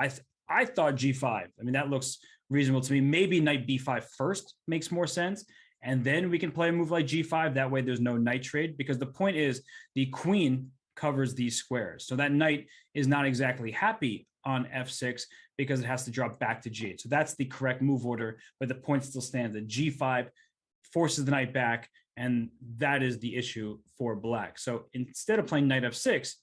I thought g5. I mean, that looks reasonable to me. Maybe knight b5 first makes more sense, and then we can play a move like g5. That way there's no knight trade, because the point is the queen covers these squares. So that knight is not exactly happy on f6 because it has to drop back to g8. So that's the correct move order, but the point still stands that g5 forces the knight back, and that is the issue for Black. So instead of playing knight f6,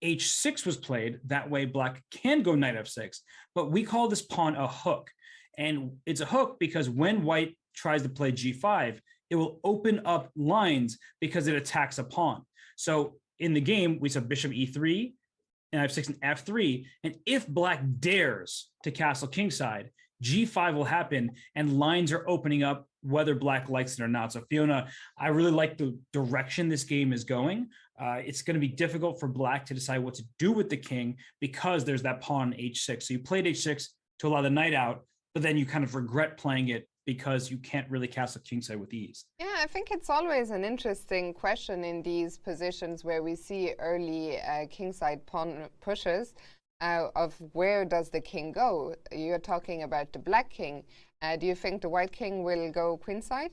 h6 was played. That way Black can go knight f6, but we call this pawn a hook. And it's a hook because when White tries to play g5, it will open up lines because it attacks a pawn. So in the game, we saw bishop e3, and f6 and f3. And if Black dares to castle kingside, g5 will happen, and lines are opening up whether Black likes it or not. So Fiona, I really like the direction this game is going. It's going to be difficult for Black to decide what to do with the king because there's that pawn h6. So you played h6 to allow the knight out, but then you kind of regret playing it because you can't really castle kingside with ease. Yeah, I think it's always an interesting question in these positions where we see early kingside pawn pushes of where does the king go? You're talking about the Black king. Do you think the White king will go queenside?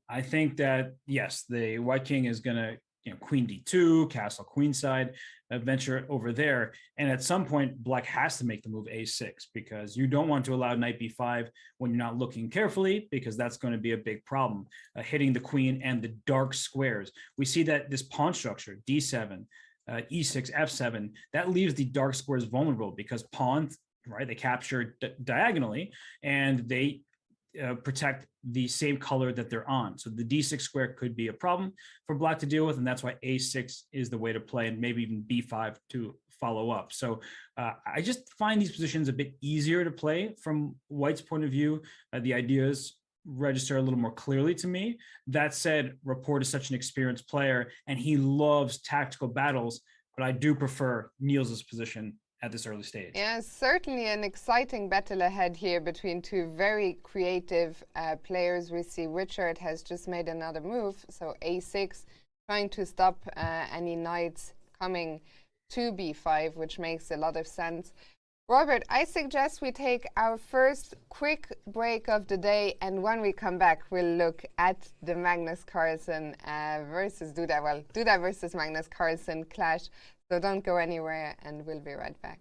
I think that, yes, the White king is going to queen d2, castle queenside, venture over there. And at some point, black has to make the move a6, because you don't want to allow knight b5 when you're not looking carefully, because that's going to be a big problem, hitting the queen and the dark squares. We see that this pawn structure, d7, e6, f7, that leaves the dark squares vulnerable, because pawns, right, they capture diagonally, and they protect the same color that they're on. So the d6 square could be a problem for black to deal with, and that's why a6 is the way to play, and maybe even b5 to follow up. So I just find these positions a bit easier to play from white's point of view. The ideas register a little more clearly to me. That said, Rapport is such an experienced player, and he loves tactical battles, but I do prefer Niels's position at this early stage. Yeah, certainly an exciting battle ahead here between two very creative players. We see Richard has just made another move, so a6, trying to stop any knights coming to b5, which makes a lot of sense. Robert, I suggest we take our first quick break of the day, and when we come back, we'll look at the Magnus Carlsen versus Duda, well, Duda versus Magnus Carlsen clash. So don't go anywhere, and we'll be right back.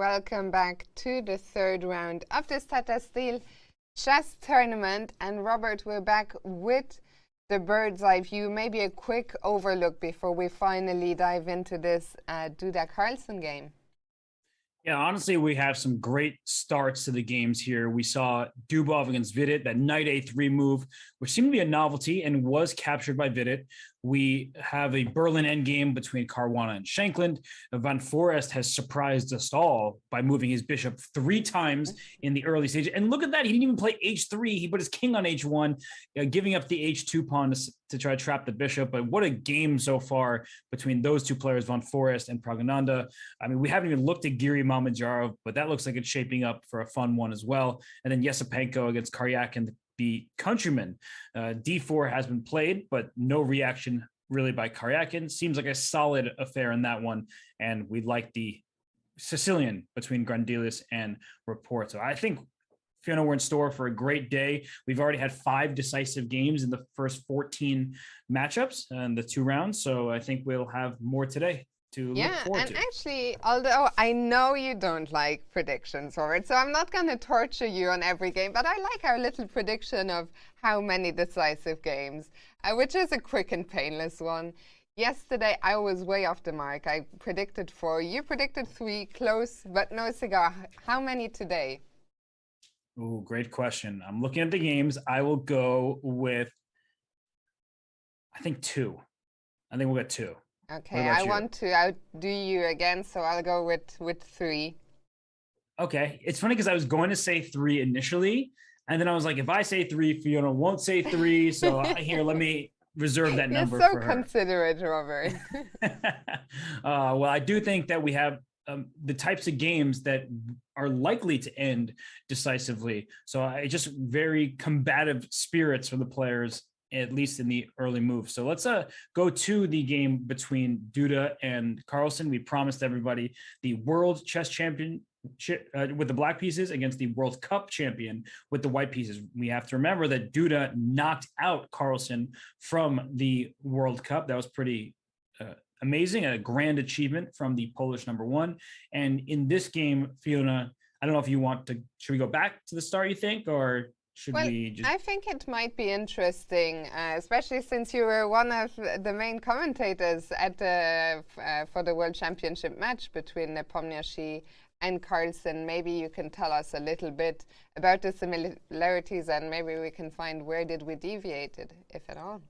welcome back to the third round of this Tata Steel Chess Tournament. And Robert, we're back with the bird's eye view. Maybe a quick overlook before we finally dive into this Duda Carlson game. Yeah, honestly, we have some great starts to the games here. We saw Dubov against Vidit, that knight a3 move, which seemed to be a novelty and was captured by Vidit. We have a Berlin endgame between Caruana and Shankland. Van Foreest has surprised us all by moving his bishop 3 times in the early stage. And look at that. He didn't even play h3. He put his king on h1, giving up the h2 pawn to try to trap the bishop. But what a game so far between those two players, Van Foreest and Pragananda. I mean, we haven't even looked at Giri Mamedyarov, but that looks like it's shaping up for a fun one as well. And then Yesipenko against Karyakin, the countryman. d4 has been played, but no reaction really by Karyakin. Seems like a solid affair in that one. And we like the Sicilian between Grandilis and Rapport. So I think, Fiona, we're in store for a great day. We've already had 5 decisive games in the first 14 matchups and the 2 rounds. So I think we'll have more today to look forward to. Actually, although I know you don't like predictions, Robert, so I'm not going to torture you on every game, but I like our little prediction of how many decisive games, which is a quick and painless one. Yesterday, I was way off the mark. I predicted 4. You predicted 3, close, but no cigar. How many today? Oh, great question. I'm looking at the games. I will go with, I think 2. I think we'll get 2. Okay, I want to outdo you again, so I'll go with 3. Okay, it's funny because I was going to say 3 initially, and then I was like, if I say 3, Fiona won't say 3. So here, let me reserve that number for her. You're so considerate, Robert. Well, I do think that we have the types of games that are likely to end decisively. So I just very combative spirits from the players, at least in the early move. So let's go to the game between Duda and Carlson. We promised everybody the World Chess Champion with the black pieces against the World Cup champion with the white pieces. We have to remember that Duda knocked out Carlson from the World Cup. That was pretty amazing, a grand achievement from the Polish #1. And in this game, Fiona, I don't know if you want to, should we go back to the start, you think, or should we just... I think it might be interesting, especially since you were one of the main commentators at the for the World Championship match between Nepomniachtchi and Carlsen. Maybe you can tell us a little bit about the similarities, and maybe we can find where did we deviated, if at all.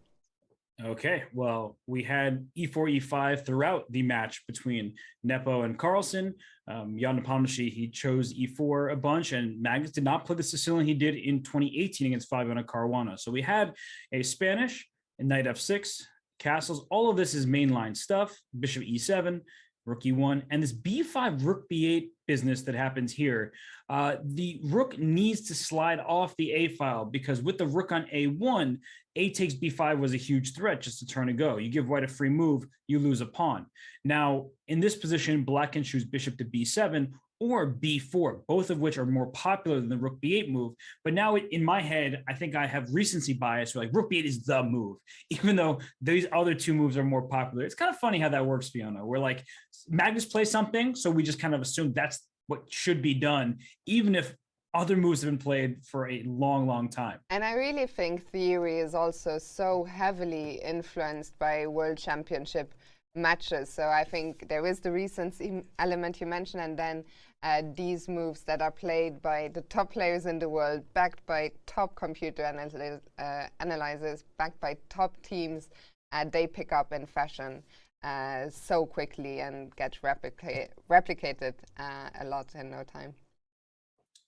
Okay, well, we had e4, e5 throughout the match between Nepo and Carlsen. Jan Nepomniachtchi, he chose e4 a bunch, and Magnus did not play the Sicilian he did in 2018 against Fabiano Caruana. So we had a Spanish, a knight f6, castles. All of this is mainline stuff. Bishop e7, rook e1, and this b5, rook b8 business that happens here. The rook needs to slide off the a file because with the rook on a1, a takes b5 was a huge threat just a turn ago. You give white a free move, you lose a pawn. Now, in this position, black can choose bishop to b7 or b4, both of which are more popular than the rook b8 move. But now in my head, I think I have recency bias where like rook b8 is the move, even though these other 2 moves are more popular. It's kind of funny how that works, Fiona. We're like, Magnus plays something, so we just kind of assume that's what should be done, even if other moves have been played for a long, long time. And I really think theory is also so heavily influenced by World Championship matches. So I think there is the recency element you mentioned, and then these moves that are played by the top players in the world, backed by top computer analyzers, backed by top teams, they pick up in fashion so quickly and get replicated a lot in no time.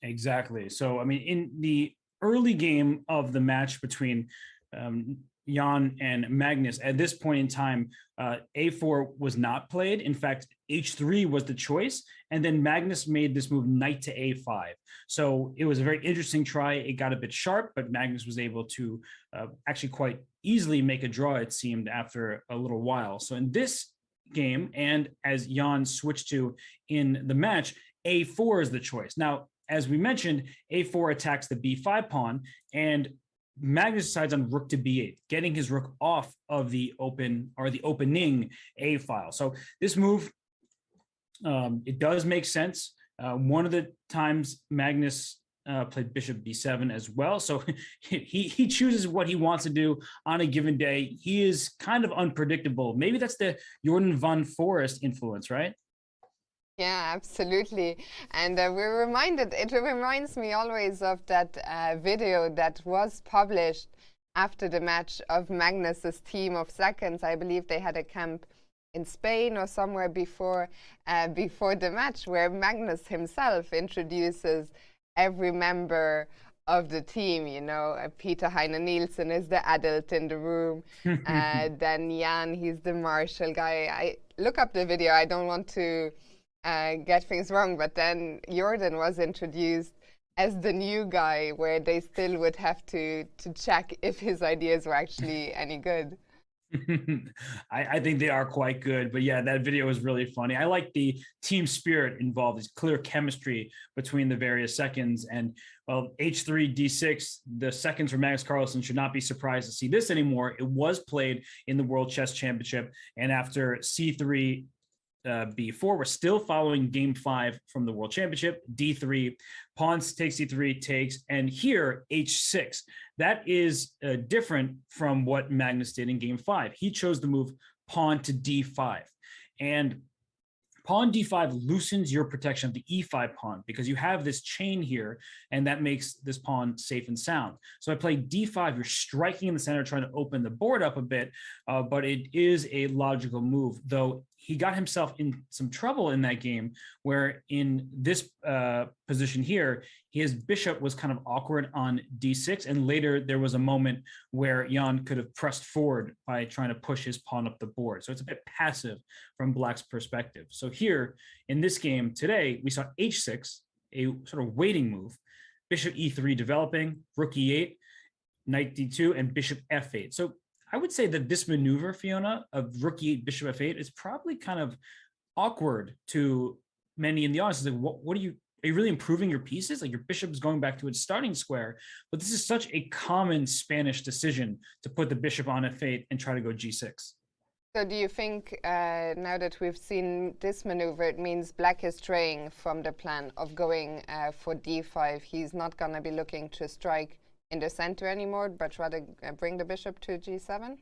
Exactly. So, I mean, in the early game of the match between Jan and Magnus, at this point in time, a4 was not played. In fact, h3 was the choice. And then Magnus made this move knight to a5. So it was a very interesting try. It got a bit sharp, but Magnus was able to actually quite easily make a draw, it seemed, after a little while. So in this game, and as Jan switched to in the match, a4 is the choice. Now, as we mentioned, a4 attacks the b5 pawn, and Magnus decides on rook to b8, getting his rook off of the open or the opening a file. So this move, it does make sense. One of the times Magnus played bishop b7 as well. So he chooses what he wants to do on a given day. He is kind of unpredictable. Maybe that's the Jorden van Foreest influence, right? Yeah, absolutely. And it reminds me always of that video that was published after the match of Magnus's team of seconds. I believe they had a camp in Spain or somewhere before the match, where Magnus himself introduces every member of the team. You know, Peter Heine Nielsen is the adult in the room. Then Jan, he's the martial guy. I look up the video. I don't want to get things wrong, but then Jorden was introduced as the new guy, where they still would have to check if his ideas were actually any good. I think they are quite good, but yeah, that video was really funny. I like the team spirit involved. There's clear chemistry between the various seconds, and well, h3 d6, the seconds for Magnus Carlsen should not be surprised to see this anymore. It was played in the World Chess Championship, and after c3 b4, we're still following game 5 from the World Championship. d3, pawns takes c3, takes, and here h6. That is different from what Magnus did in game 5. He chose to move pawn to d5, and pawn d5 loosens your protection of the e5 pawn, because you have this chain here, and that makes this pawn safe and sound. So I play d5, you're striking in the center, trying to open the board up a bit, but it is a logical move, though he got himself in some trouble in that game, where in this position here, his bishop was kind of awkward on d6, and later there was a moment where Jan could have pressed forward by trying to push his pawn up the board. So it's a bit passive from Black's perspective. So here in this game today, we saw h6, a sort of waiting move, bishop e3 developing, rook e8, knight d2, and bishop f8. So I would say that this maneuver, Fiona, of rook e8, bishop f8 is probably kind of awkward to many in the audience. It's like, what are you really improving your pieces? Like, your bishop is going back to its starting square, but this is such a common Spanish decision to put the bishop on f8 and try to go g6. So do you think now that we've seen this maneuver, it means Black is straying from the plan of going for d5? He's not going to be looking to strike in the center anymore, but rather bring the bishop to g7?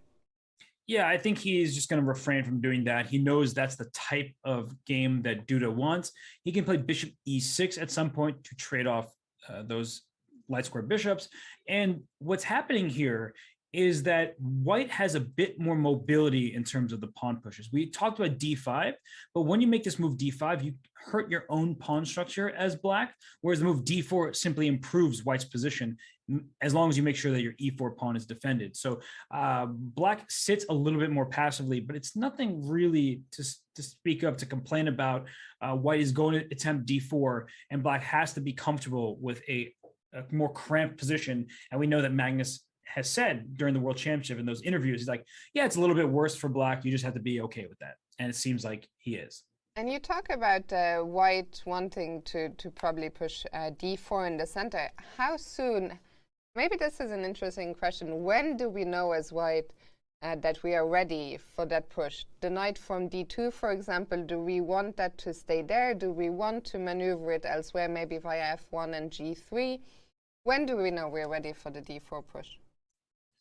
Yeah, I think he's just going to refrain from doing that. He knows that's the type of game that Duda wants. He can play bishop e6 at some point to trade off those light square bishops. And what's happening here is that White has a bit more mobility in terms of the pawn pushes. We talked about d5, but when you make this move d5, you hurt your own pawn structure as Black, whereas the move d4 simply improves White's position, as long as you make sure that your e4 pawn is defended. So Black sits a little bit more passively, but it's nothing really to speak of, to complain about. White is going to attempt d4, and Black has to be comfortable with a more cramped position. And we know that Magnus has said during the World Championship in those interviews, he's like, yeah, it's a little bit worse for Black. You just have to be okay with that. And it seems like he is. And you talk about White wanting to probably push d4 in the center. How soon, maybe this is an interesting question, when do we know as White that we are ready for that push? The knight from d2, for example, do we want that to stay there? Do we want to maneuver it elsewhere, maybe via f1 and g3? When do we know we're ready for the d4 push?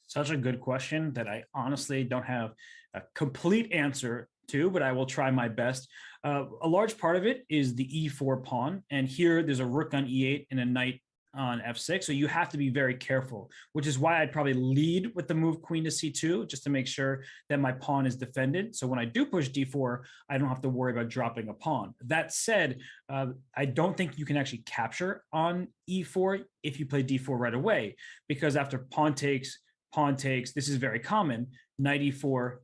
Such a good question that I honestly don't have a complete answer to, but I will try my best. A large part of it is the e4 pawn. And here there's a rook on e8 and a knight on f6. So you have to be very careful, which is why I'd probably lead with the move queen to c2, just to make sure that my pawn is defended. So when I do push d4, I don't have to worry about dropping a pawn. That said, I don't think you can actually capture on e4 if you play d4 right away, because after pawn takes, this is very common. Knight e4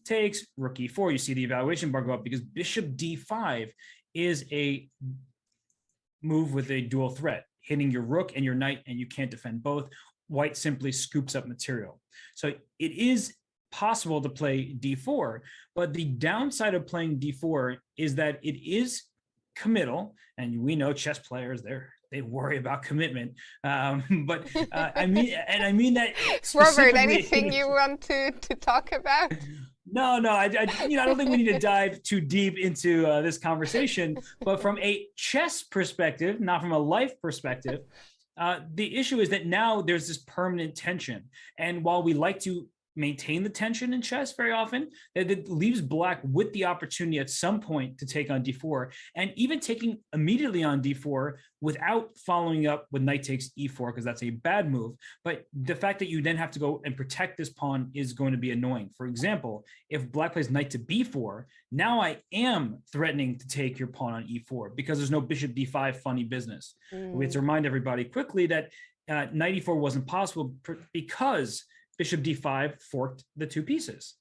takes, rook e4. You see the evaluation bar go up because bishop d5 is a move with a dual threat, hitting your rook and your knight, and you can't defend both. White simply scoops up material. So it is possible to play d4, but the downside of playing d4 is that it is committal, and we know chess players, they worry about commitment. But I mean that. Robert, anything you want to talk about? No, I don't think we need to dive too deep into this conversation. But from a chess perspective, not from a life perspective, the issue is that now there's this permanent tension. And while we like to maintain the tension in chess very often, it leaves black with the opportunity at some point to take on d4, and even taking immediately on d4 without following up with knight takes e4, because that's a bad move. But the fact that you then have to go and protect this pawn is going to be annoying. For example, if black plays knight to b4, now I am threatening to take your pawn on e4 because there's no bishop d5 funny business. We have to remind everybody quickly that knight e4 wasn't possible because bishop d5 forked the two pieces.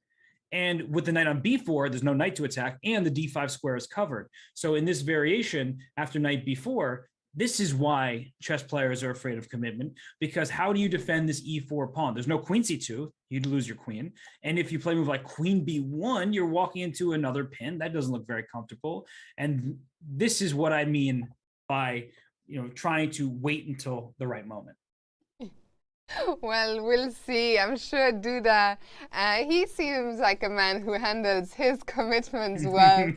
And with the knight on b4, there's no knight to attack, and the d5 square is covered. So in this variation, after knight b4, this is why chess players are afraid of commitment, because how do you defend this e4 pawn? There's no queen c2, you'd lose your queen. And if you play a move like queen b1, you're walking into another pin. That doesn't look very comfortable. And this is what I mean by trying to wait until the right moment. Well, we'll see. I'm sure Duda, he seems like a man who handles his commitments well.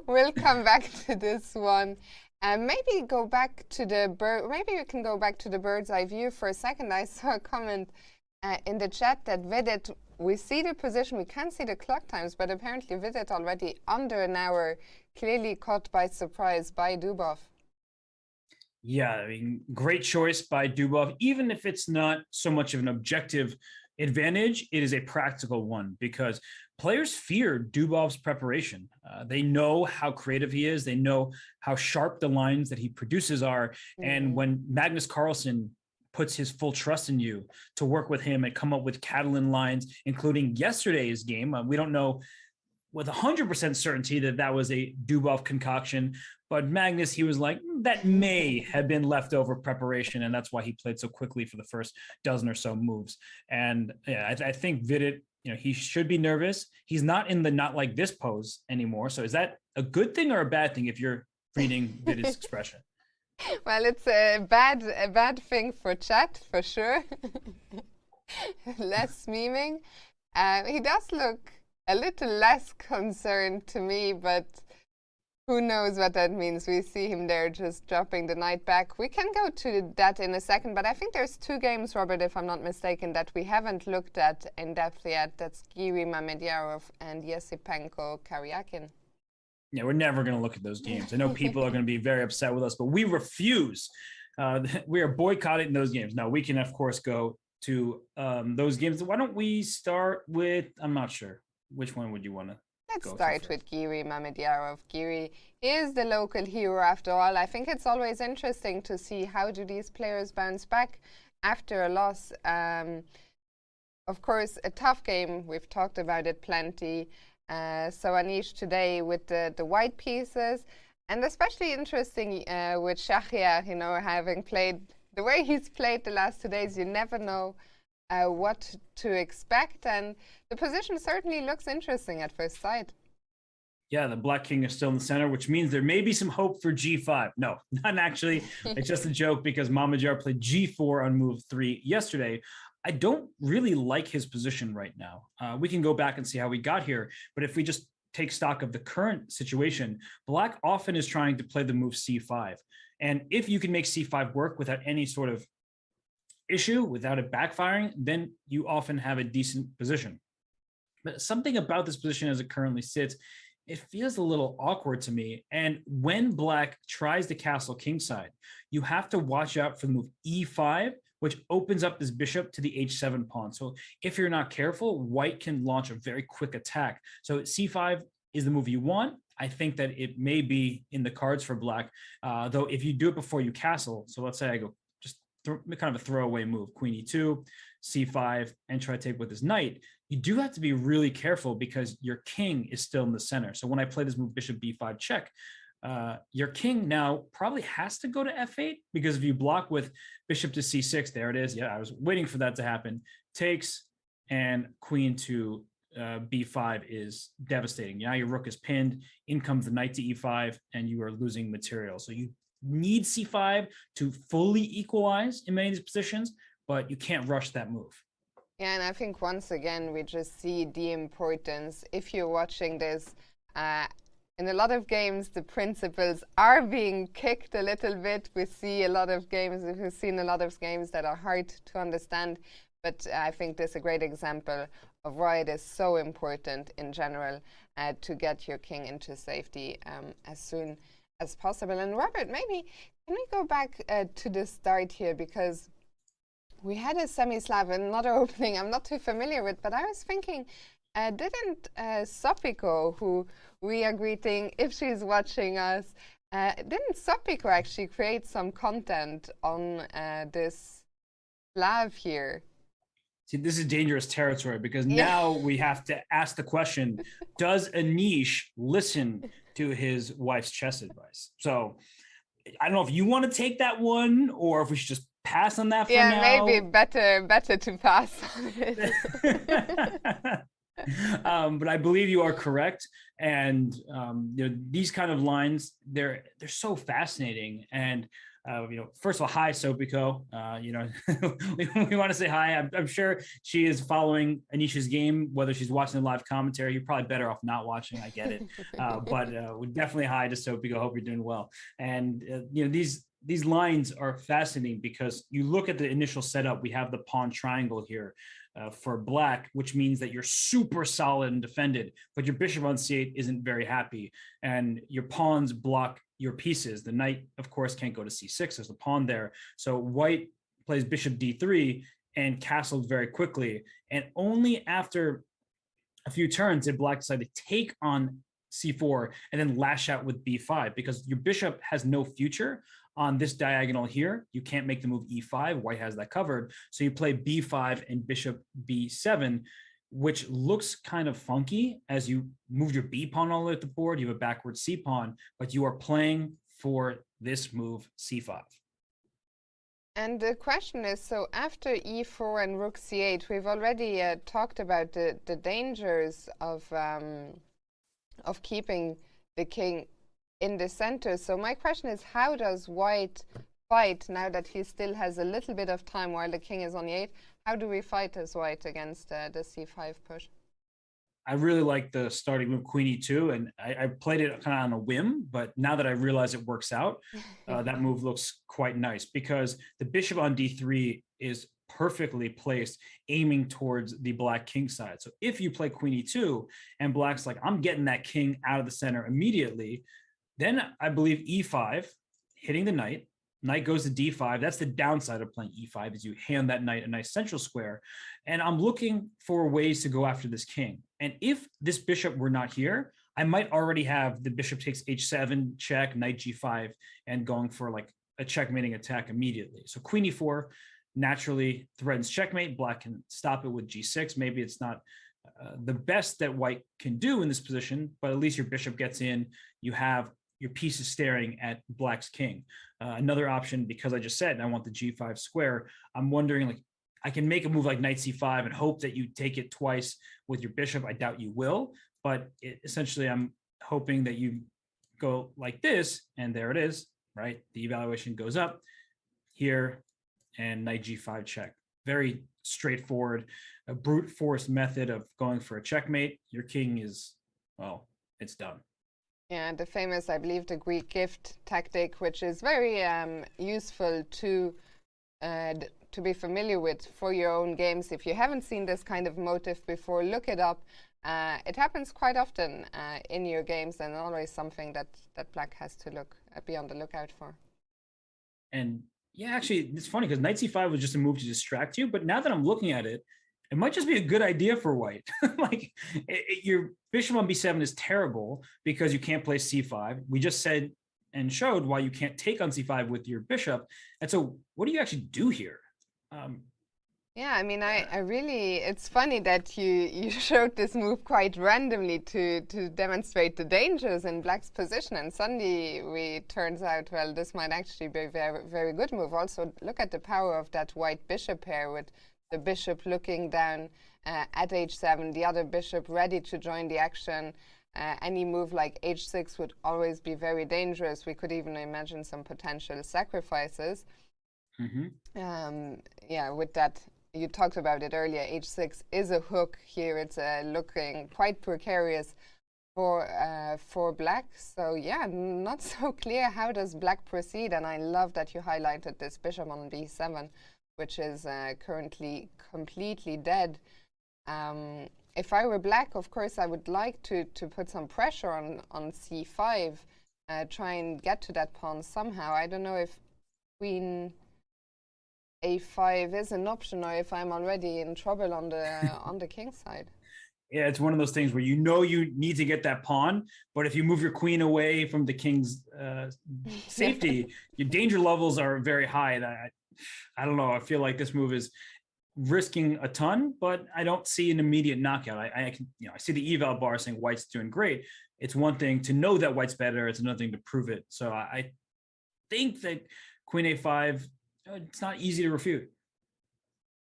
We'll come back to this one. Maybe go back to the maybe we can go back to the bird's eye view for a second. I saw a comment in the chat that Vidit, we see the position, we can't see the clock times, but apparently Vidit already under an hour, clearly caught by surprise by Dubov. Yeah, I mean, great choice by Dubov. Even if it's not so much of an objective advantage, it is a practical one because players fear Dubov's preparation. They know how creative he is. They know how sharp the lines that he produces are. And when Magnus Carlsen puts his full trust in you to work with him and come up with Catalan lines, including yesterday's game, we don't know with 100% certainty that was a Dubov concoction. But Magnus, he was like, that may have been leftover preparation, and that's why he played so quickly for the first dozen or so moves. And yeah, I think Vidit, he should be nervous. He's not in the not like this pose anymore. So is that a good thing or a bad thing if you're reading Vidit's expression? Well, it's a bad thing for chat, for sure. Less memeing. He does look a little less concerned to me, but who knows what that means. We see him there just dropping the knight back. We can go to that in a second, but I think there's two games, Robert, if I'm not mistaken, that we haven't looked at in depth yet. That's Giri Mamedyarov and Yesipenko Karyakin. Yeah, we're never going to look at those games. I know people are going to be very upset with us, but we refuse. We are boycotting those games. Now, we can, of course, go to those games. Why don't we start with, I'm not sure. Which one would you want to Let's start with Giri Mamedyarov. Giri is the local hero after all. I think it's always interesting to see how do these players bounce back after a loss. Of course, a tough game. We've talked about it plenty. So Anish today with the white pieces, and especially interesting with Shahriar, having played the way he's played the last 2 days, you never know what to expect, and the position certainly looks interesting at first sight. Yeah, the Black King is still in the center, which means there may be some hope for G5. No, not actually. It's just a joke because Mamedyarov played G4 on move 3 yesterday. I don't really like his position right now. We can go back and see how we got here, but if we just take stock of the current situation, Black often is trying to play the move C5. And if you can make C5 work without any sort of issue, without it backfiring, then you often have a decent position. But something about this position as it currently sits, it feels a little awkward to me. And when Black tries to castle kingside, you have to watch out for the move E5, which opens up this bishop to the H7 pawn. So if you're not careful, White can launch a very quick attack. So C5 is the move you want. I think that it may be in the cards for Black, though if you do it before you castle, so let's say I go kind of a throwaway move, Queen E2, C5, and try to take with his knight, you do have to be really careful because your king is still in the center. So when I play this move, Bishop B5 check, your king now probably has to go to F8 because if you block with Bishop to C6, there it is. Yeah, I was waiting for that to happen. Takes, and Queen to B5 is devastating. Now your rook is pinned, in comes the knight to E5, and you are losing material. So you need C5 to fully equalize in many of these positions, but you can't rush that move. Yeah, and I think once again we just see the importance. If you're watching this, in a lot of games, the principles are being kicked a little bit. We see a lot of games, we've seen a lot of games that are hard to understand, but I think this is a great example of why it is so important in general to get your king into safety as soon as possible. And Robert, maybe can we go back to the start here, because we had a semi-Slav, another opening I'm not too familiar with, but I was thinking, didn't Sopiko, who we are greeting if she's watching us, didn't Sopiko actually create some content on this Slav here? See, this is dangerous territory, because now we have to ask the question, does Anish listen to his wife's chess advice? So I don't know if you want to take that one or if we should just pass on that for now. Yeah, maybe better to pass on it. But I believe you are correct. And these kind of lines, they're so fascinating. And first of all, hi, Sopiko. We want to say hi. I'm sure she is following Anish's game, whether she's watching the live commentary. You're probably better off not watching. I get it. But we definitely hi to Sopiko. Hope you're doing well. And, these lines are fascinating because you look at the initial setup. We have the pawn triangle here for black, which means that you're super solid and defended, but your bishop on c8 isn't very happy. And your pawns block your pieces. The knight, of course, can't go to c6. There's a pawn there. So white plays bishop d3 and castled very quickly. And only after a few turns did black decide to take on c4 and then lash out with b5, because your bishop has no future on this diagonal here. You can't make the move e5. White has that covered. So you play b5 and bishop b7, which looks kind of funky as you move your b pawn all the way up the board. You have a backward c pawn, but you are playing for this move c5. And the question is, so after e4 and rook c8, we've already talked about the dangers of keeping the king in the center. So my question is, how does white fight now that he still has a little bit of time while the king is on e8? How do we fight as white against the c5 push? I really like the starting move queen e2, and I played it kind of on a whim, but now that I realize it works out, that move looks quite nice, because the bishop on d3 is perfectly placed, aiming towards the black king side. So if you play queen e2 and black's like, I'm getting that king out of the center immediately, then I believe e5, hitting the knight goes to d5. That's the downside of playing e5, is you hand that knight a nice central square. And I'm looking for ways to go after this king. And if this bishop were not here, I might already have the bishop takes h7, check, knight g5, and going for like a checkmating attack immediately. So queen e4 naturally threatens checkmate. Black can stop it with g6. Maybe it's not the best that white can do in this position, but at least your bishop gets in. You have your piece is staring at black's king. Another option, because I just said I want the g5 square, I'm wondering, like, I can make a move like knight c5 and hope that you take it twice with your bishop. I doubt you will, but essentially I'm hoping that you go like this, and there it is, right? The evaluation goes up here, and knight g5 check. Very straightforward, a brute force method of going for a checkmate. Your king is, well, it's done. Yeah, the famous, I believe, the Greek gift tactic, which is very useful to be familiar with for your own games. If you haven't seen this kind of motive before, look it up. It happens quite often in your games, and always something that black has to be on the lookout for. And yeah, actually, it's funny because knight c5 was just a move to distract you, but now that I'm looking at it, it might just be a good idea for white. Like your bishop on b7 is terrible because you can't play c5. We just said and showed why you can't take on c5 with your bishop. And so what do you actually do here? Yeah, I mean, I really, it's funny that you showed this move quite randomly to demonstrate the dangers in black's position, and suddenly we turns out, well, this might actually be a very, very good move. Also, look at the power of that white bishop pair, with the bishop looking down at h7, the other bishop ready to join the action. Any move like h6 would always be very dangerous. We could even imagine some potential sacrifices. Yeah, with that you talked about it earlier, h6 is a hook here. It's looking quite precarious for black. So yeah, not so clear how does black proceed. And I love that you highlighted this bishop on b7, which is currently completely dead. If I were black, of course, I would like to put some pressure on c5, try and get to that pawn somehow. I don't know if queen a5 is an option, or if I'm already in trouble on the king side. Yeah, it's one of those things where you know you need to get that pawn, but if you move your queen away from the king's safety, your danger levels are very high. And I don't know. I feel like this move is risking a ton, but I don't see an immediate knockout. I can, I see the eval bar saying White's doing great. It's one thing to know that White's better. It's another thing to prove it. So I think that queen a5, it's not easy to refute.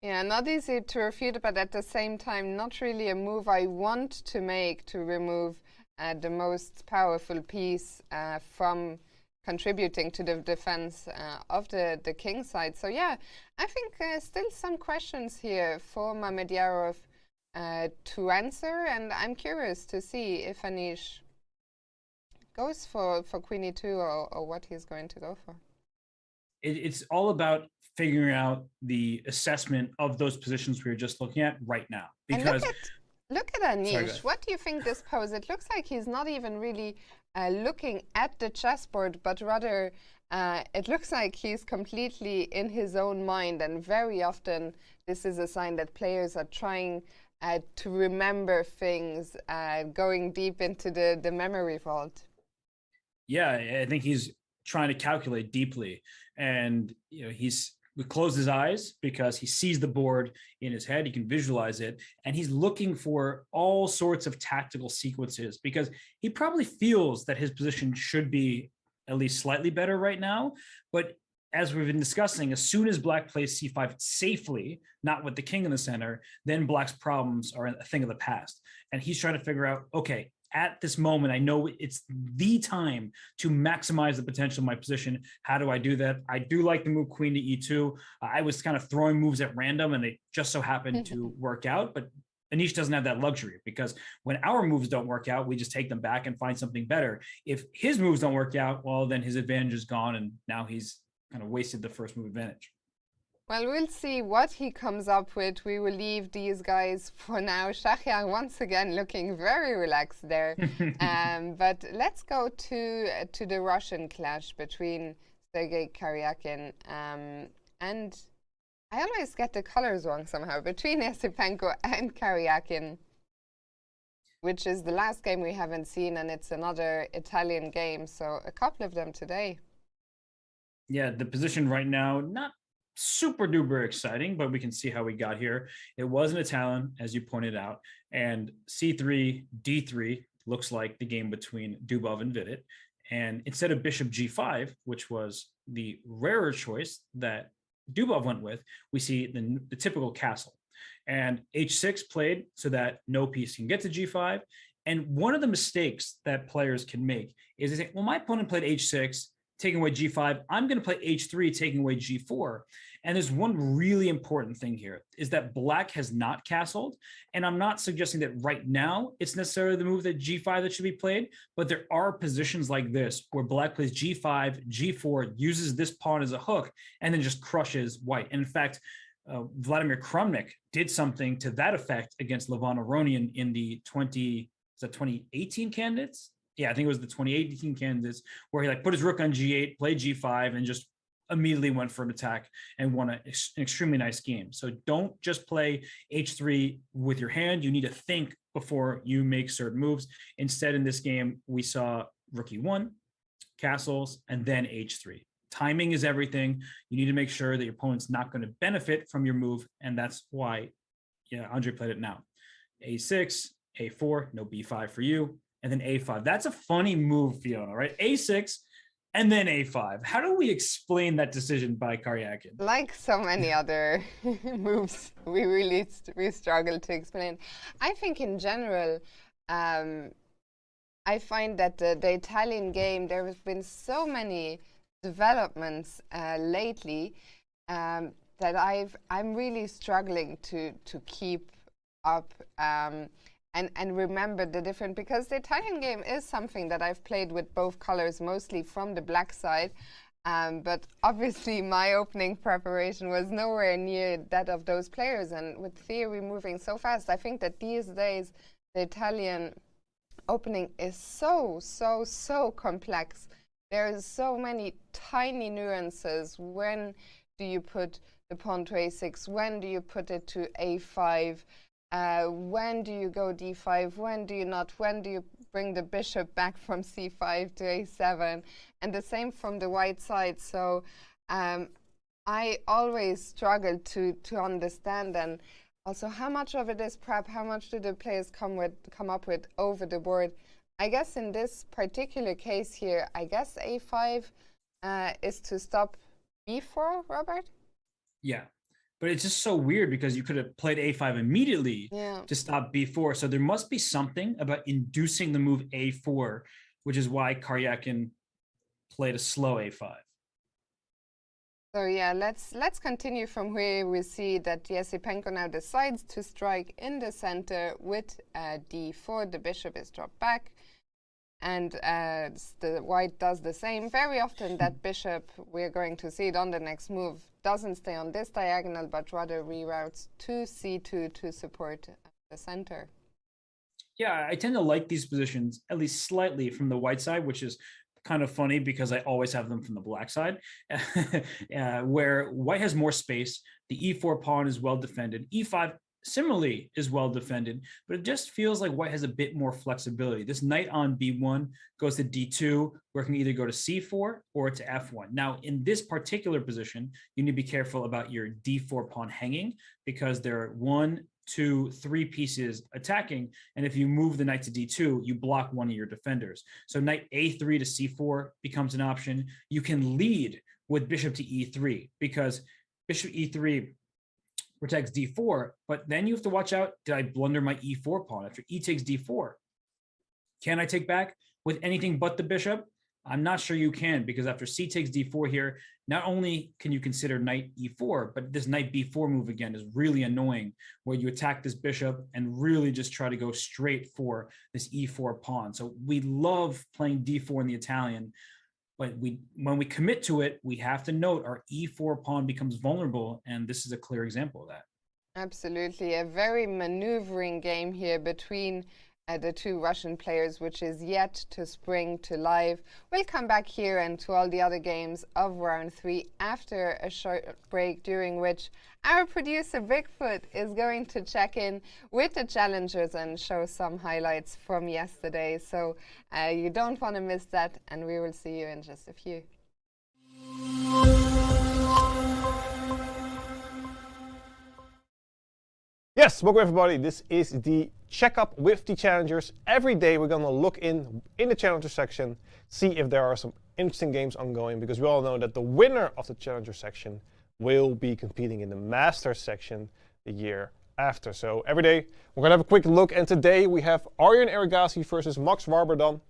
Yeah, not easy to refute, but at the same time, not really a move I want to make to remove the most powerful piece from contributing to the defense of the king side. So yeah, I think still some questions here for Mamedyarov to answer, and I'm curious to see if Anish goes for queen e2 or what he's going to go for. It's all about figuring out the assessment of those positions we were just looking at right now. Because look at Anish. What do you think this pose? It looks like he's not even really looking at the chessboard, but rather it looks like he's completely in his own mind. And very often this is a sign that players are trying to remember things, going deep into the memory vault. Yeah, I think he's trying to calculate deeply, and he's closed his eyes because he sees the board in his head. He can visualize it, and he's looking for all sorts of tactical sequences because he probably feels that his position should be at least slightly better right now. But as we've been discussing, as soon as black plays c5 safely, not with the king in the center, then black's problems are a thing of the past. And he's trying to figure out, okay, at this moment, I know it's the time to maximize the potential of my position. How do I do that? I do like the move queen to e2. I was kind of throwing moves at random, and they just so happened to work out. But Anish doesn't have that luxury, because when our moves don't work out, we just take them back and find something better. If his moves don't work out, well, then his advantage is gone, and now he's kind of wasted the first move advantage. Well, we'll see what he comes up with. We will leave these guys for now. Shahriar once again looking very relaxed there. But let's go to the Russian clash between Sergei Karyakin and I always get the colors wrong somehow, between Esipenko and Karyakin, which is the last game we haven't seen, and it's another Italian game. So a couple of them today. Yeah, the position right now, not super duper exciting, but we can see how we got here. It was an Italian, as you pointed out, and c3, d3 looks like the game between Dubov and Vidit. And instead of bishop g5, which was the rarer choice that Dubov went with, we see the typical castle. And h6 played so that no piece can get to g5. And one of the mistakes that players can make is they say, well, my opponent played h6, taking away g5, I'm going to play h3, taking away g4. And there's one really important thing here, is that black has not castled. And I'm not suggesting that right now it's necessarily the move that g5 that should be played, but there are positions like this where black plays g5, g4, uses this pawn as a hook, and then just crushes white. And in fact, Vladimir Krumnik did something to that effect against Levon Aronian in the 2018 candidates? Yeah, I think it was the 2018 candidates, where he put his rook on g8, played g5, and just immediately went for an attack and won an extremely nice game. So don't just play h3 with your hand. You need to think before you make certain moves. Instead, in this game, we saw rook e1, castles, and then h3. Timing is everything. You need to make sure that your opponent's not going to benefit from your move, and that's why, Andre played it now. a6, a4, no b5 for you, and then a5. That's a funny move, Fiona, right? a6, and then a5. How do we explain that decision by Karyakin? Like so many other moves, we struggle to explain. I think in general, I find that the Italian game, there have been so many developments lately. that I'm really struggling to keep up and remember the different, because the Italian game is something that I've played with both colors, mostly from the black side. But obviously my opening preparation was nowhere near that of those players, and with theory moving so fast, I think that these days the Italian opening is so complex. There's so many tiny nuances. When do you put the pawn to a6? When do you put it to a5? When do you go d5? When do you not? When do you bring the bishop back from c5 to a7? And the same from the white side. So I always struggle to understand, and also how much of it is prep, how much do the players come up with over the board. I guess in this particular case here, I guess a5 is to stop b4, Robert? Yeah. But it's just so weird because you could have played a5 immediately to stop b4. So there must be something about inducing the move a4, which is why Karyakin played a slow a5. So yeah, let's continue from where we see that Yesipenko now decides to strike in the center with d4. The bishop is dropped back, and the white does the same. Very often that bishop, we're going to see it on the next move, doesn't stay on this diagonal, but rather reroutes to c2 to support the center. Yeah, I tend to like these positions, at least slightly, from the white side, which is kind of funny because I always have them from the black side, where white has more space. The e4 pawn is well defended. e5 similarly is well defended, but it just feels like white has a bit more flexibility. This knight on b1 goes to d2, where it can either go to c4 or to f1. Now, in this particular position, you need to be careful about your d4 pawn hanging, because there are 1, 2, 3 pieces attacking, and if you move the knight to d2, you block one of your defenders. So knight a3 to c4 becomes an option. You can lead with bishop to e3, because bishop e3 protects d4, but then you have to watch out, did I blunder my e4 pawn after e takes d4? Can I take back with anything but the bishop? I'm not sure you can, because after c takes d4 here, not only can you consider knight e4, but this knight b4 move again is really annoying, where you attack this bishop and really just try to go straight for this e4 pawn. So we love playing d4 in the Italian, but when we commit to it, we have to note our e4 pawn becomes vulnerable, and this is a clear example of that. Absolutely, a very maneuvering game here between the two Russian players, which is yet to spring to life. We'll come back here and to all the other games of round 3 after a short break, during which our producer Bigfoot is going to check in with the challengers and show some highlights from yesterday. So you don't want to miss that, and we will see you in just a few. Yes, welcome everybody. This is the checkup with the challengers. Every day we're going to look in the challenger section, see if there are some interesting games ongoing, because we all know that the winner of the challenger section will be competing in the master section the year after. So every day we're going to have a quick look, and today we have Aryan Aragaski versus Max Varbardon.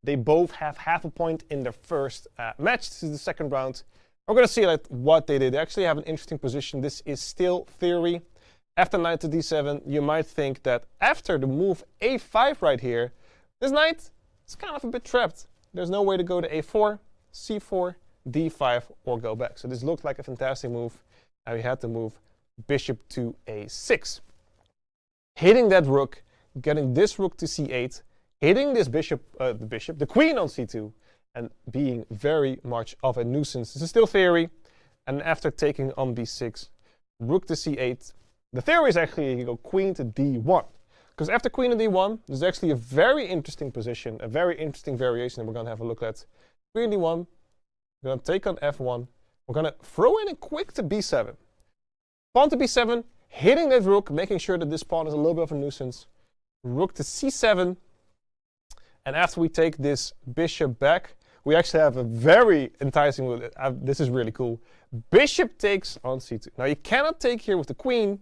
They both have half a point in their first match. This is the second round. We're going to see what they did. They actually have an interesting position. This is still theory. After knight to d7, you might think that after the move a5 right here, this knight is kind of a bit trapped. There's no way to go to a4, c4, d5, or go back. So this looked like a fantastic move. Now we had to move bishop to a6. Hitting that rook, getting this rook to c8, hitting this the queen on c2, and being very much of a nuisance. This is still theory. And after taking on b6, rook to c8, the theory is actually you go queen to d1. Because after queen to d1, there's actually a very interesting position, a very interesting variation that we're going to have a look at. Queen to d1, we're going to take on f1. We're going to throw in a quick to b7. Pawn to b7, hitting that rook, making sure that this pawn is a little bit of a nuisance. Rook to c7. And after we take this bishop back, we actually have a very enticing move. This is really cool. Bishop takes on c2. Now you cannot take here with the queen,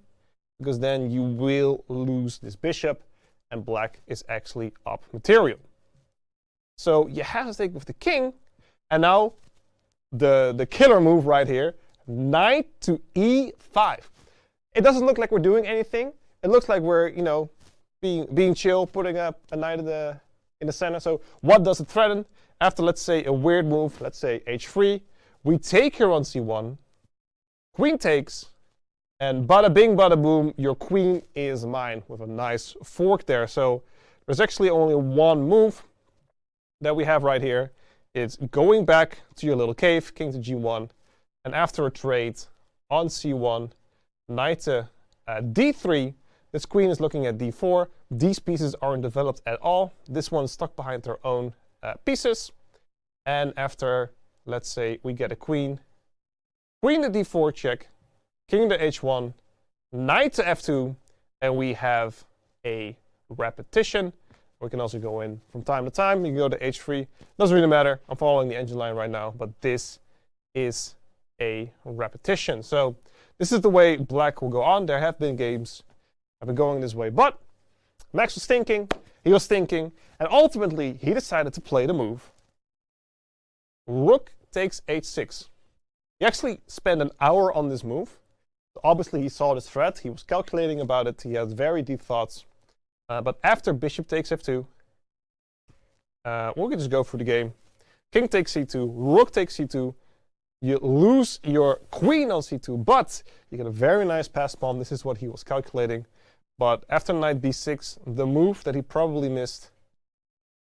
because then you will lose this bishop, and black is actually up material. So you have to take with the king, and now the killer move right here, knight to e5. It doesn't look like we're doing anything. It looks like we're, being chill, putting up a knight in the center. So what does it threaten? After, let's say, a weird move, let's say h3, we take here on c1, queen takes, and bada bing, bada boom, your queen is mine with a nice fork there. So there's actually only one move that we have right here. It's going back to your little cave, king to g1, and after a trade on c1, knight to d3, this queen is looking at d4. These pieces aren't developed at all. This one's stuck behind their own pieces. And after, let's say, we get a queen to d4 check, king to h1, knight to f2, and we have a repetition. We can also go in from time to time. You can go to h3. Doesn't really matter. I'm following the engine line right now, but this is a repetition. So this is the way black will go on. There have been games that have been going this way, but Max was thinking, and ultimately he decided to play the move. Rook takes h6. He actually spent an hour on this move. So obviously he saw this threat. He was calculating about it. He had very deep thoughts. But after bishop takes f2, we can just go through the game. King takes c2, rook takes c2. You lose your queen on c2, but you get a very nice pass pawn. This is what he was calculating. But after knight b6, the move that he probably missed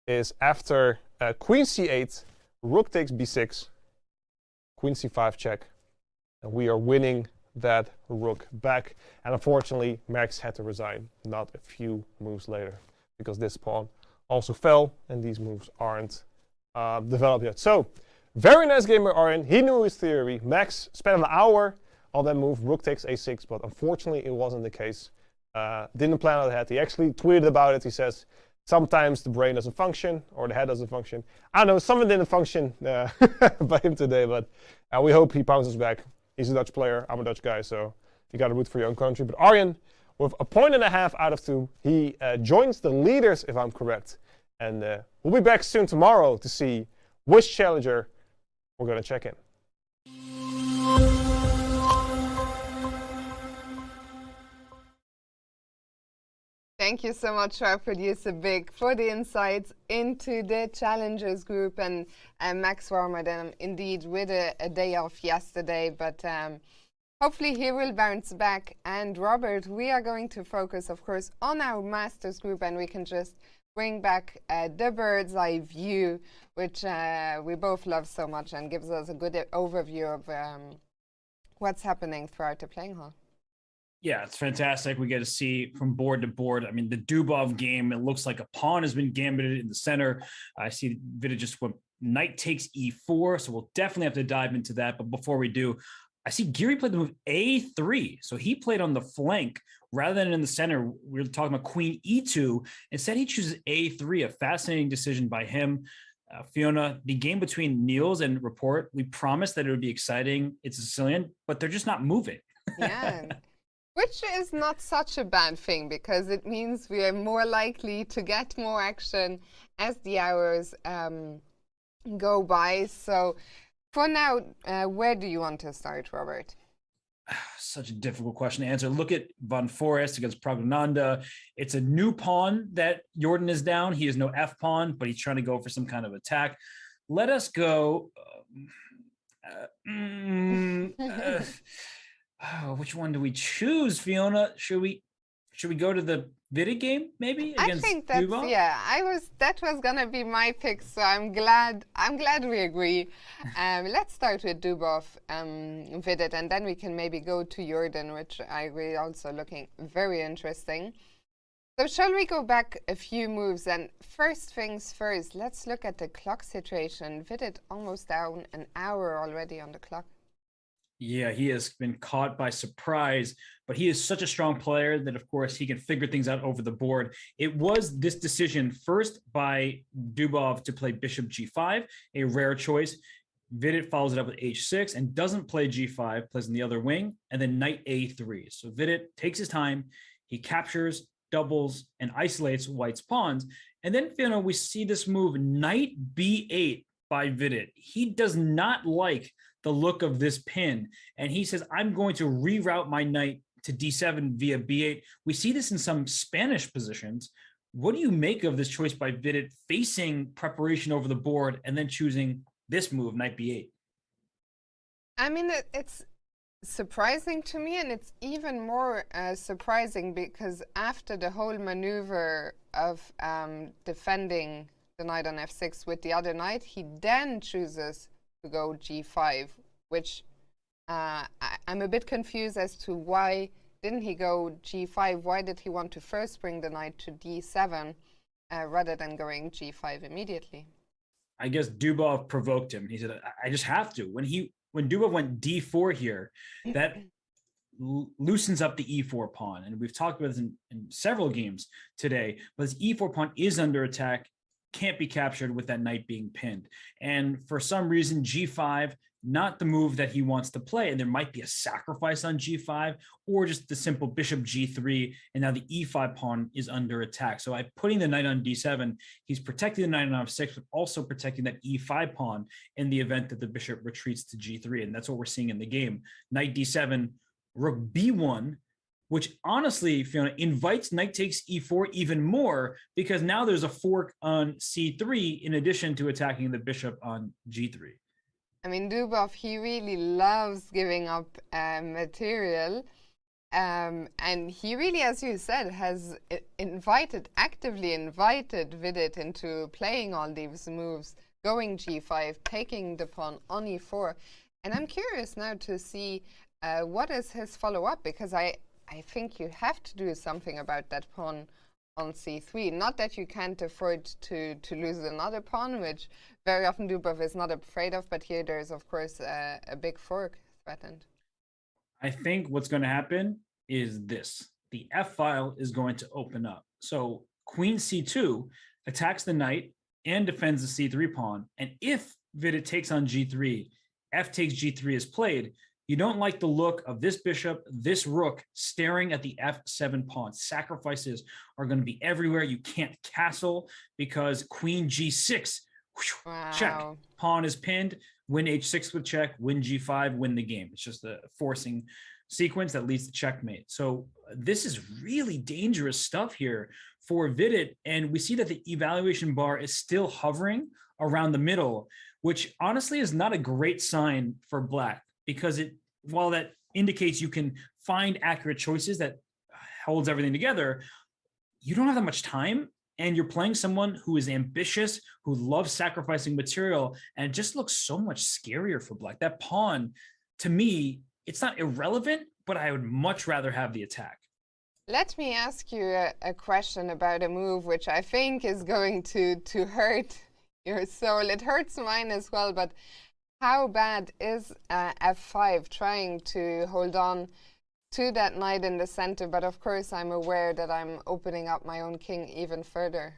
is after queen c8, rook takes b6, queen c5 check, and we are winning that rook back. And unfortunately, Max had to resign not a few moves later because this pawn also fell, and these moves aren't developed yet. So, very nice game by Aryan. He knew his theory. Max spent an hour on that move, rook takes a6, but unfortunately it wasn't the case. Didn't plan out ahead. He actually tweeted about it. He says, sometimes the brain doesn't function, or the head doesn't function. I don't know, something didn't function by him today, but we hope he bounces back. He's a Dutch player. I'm a Dutch guy, so you got to root for your own country. But Aryan, with a point and a half out of 2, he joins the leaders, if I'm correct. And we'll be back soon tomorrow to see which challenger we're going to check in. Thank you so much, our producer Big, for the insights into the challengers group, and Max Varbardon indeed with a day off yesterday, but hopefully he will bounce back. And Robert, we are going to focus, of course, on our masters group, and we can just bring back the bird's eye view, which we both love so much and gives us a good overview of what's happening throughout the playing hall. Yeah, it's fantastic. We get to see from board to board. I mean, the Dubov game, it looks like a pawn has been gambited in the center. I see Vida just went knight takes e4, so we'll definitely have to dive into that. But before we do, I see Giri played the move a3. So he played on the flank rather than in the center. We were talking about queen e2. Instead, he chooses a3, a fascinating decision by him. Fiona, the game between Niels and Rapport, we promised that it would be exciting. It's Sicilian, but they're just not moving. Yeah. Which is not such a bad thing, because it means we are more likely to get more action as the hours go by. So for now, where do you want to start, Robert? Such a difficult question to answer. Look at Van Foreest against Pragnanda. It's a new pawn that Jorden is down. He has no F pawn, but he's trying to go for some kind of attack. Let us go. Which one do we choose, Fiona? Should we go to the Vida game maybe against I think that's Dubov? Yeah. That was gonna be my pick, so I'm glad we agree. Let's start with Dubov, Vidit, and then we can maybe go to Jorden, which I agree also looking very interesting. So shall we go back a few moves? And first things first, let's look at the clock situation. Vidit almost down an hour already on the clock. Yeah, he has been caught by surprise, but he is such a strong player that, of course, he can figure things out over the board. It was this decision first by Dubov to play bishop g5, a rare choice. Vidit follows it up with h6 and doesn't play g5, plays in the other wing, and then knight a3. So Vidit takes his time. He captures, doubles, and isolates White's pawns. And then, you know, we see this move, knight b8 by Vidit. He does not like the look of this pin. And he says, I'm going to reroute my knight to d7 via b8. We see this in some Spanish positions. What do you make of this choice by Vidit facing preparation over the board and then choosing this move, knight b8? I mean, it's surprising to me, and it's even more surprising because after the whole maneuver of defending the knight on f6 with the other knight, he then chooses to go g5, which I'm a bit confused as to why didn't he go g5? Why did he want to first bring the knight to d7 rather than going g5 immediately? I guess Dubov provoked him. He said, I just have to. When Dubov went d4 here, that loosens up the e4 pawn. And we've talked about this in several games today, but this e4 pawn is under attack, can't be captured with that knight being pinned. And for some reason, g5, not the move that he wants to play. And there might be a sacrifice on g5 or just the simple bishop g3. And now the e5 pawn is under attack. So by putting the knight on d7, he's protecting the knight on f6, but also protecting that e5 pawn in the event that the bishop retreats to g3. And that's what we're seeing in the game. Knight d7, rook b1, which honestly, Fiona, invites knight takes e4 even more because now there's a fork on c3 in addition to attacking the bishop on g3. I mean, Dubov, he really loves giving up material. And he really, as you said, has actively invited Vidit into playing all these moves, going g5, taking the pawn on e4. And I'm curious now to see what is his follow-up, because I think you have to do something about that pawn on c3. Not that you can't afford to lose another pawn, which very often Dubov is not afraid of, but here there's, of course, a big fork threatened. I think what's going to happen is this. The f-file is going to open up. So queen c2 attacks the knight and defends the c3 pawn. And if Vidit takes on g3, f takes g3 is played, you don't like the look of this bishop, this rook staring at the f7 pawn. Sacrifices are going to be everywhere. You can't castle because queen g6, Wow. check. Pawn is pinned, win h6 with check, win g5, win the game. It's just a forcing sequence that leads to checkmate. So this is really dangerous stuff here for Vidit. And we see that the evaluation bar is still hovering around the middle, which honestly is not a great sign for Black. Because while that indicates you can find accurate choices that holds everything together, you don't have that much time, and you're playing someone who is ambitious, who loves sacrificing material, and it just looks so much scarier for Black. That pawn, to me, it's not irrelevant, but I would much rather have the attack. Let me ask you a question about a move which I think is going to hurt your soul. It hurts mine as well, but how bad is f5 trying to hold on to that knight in the center? But of course, I'm aware that I'm opening up my own king even further.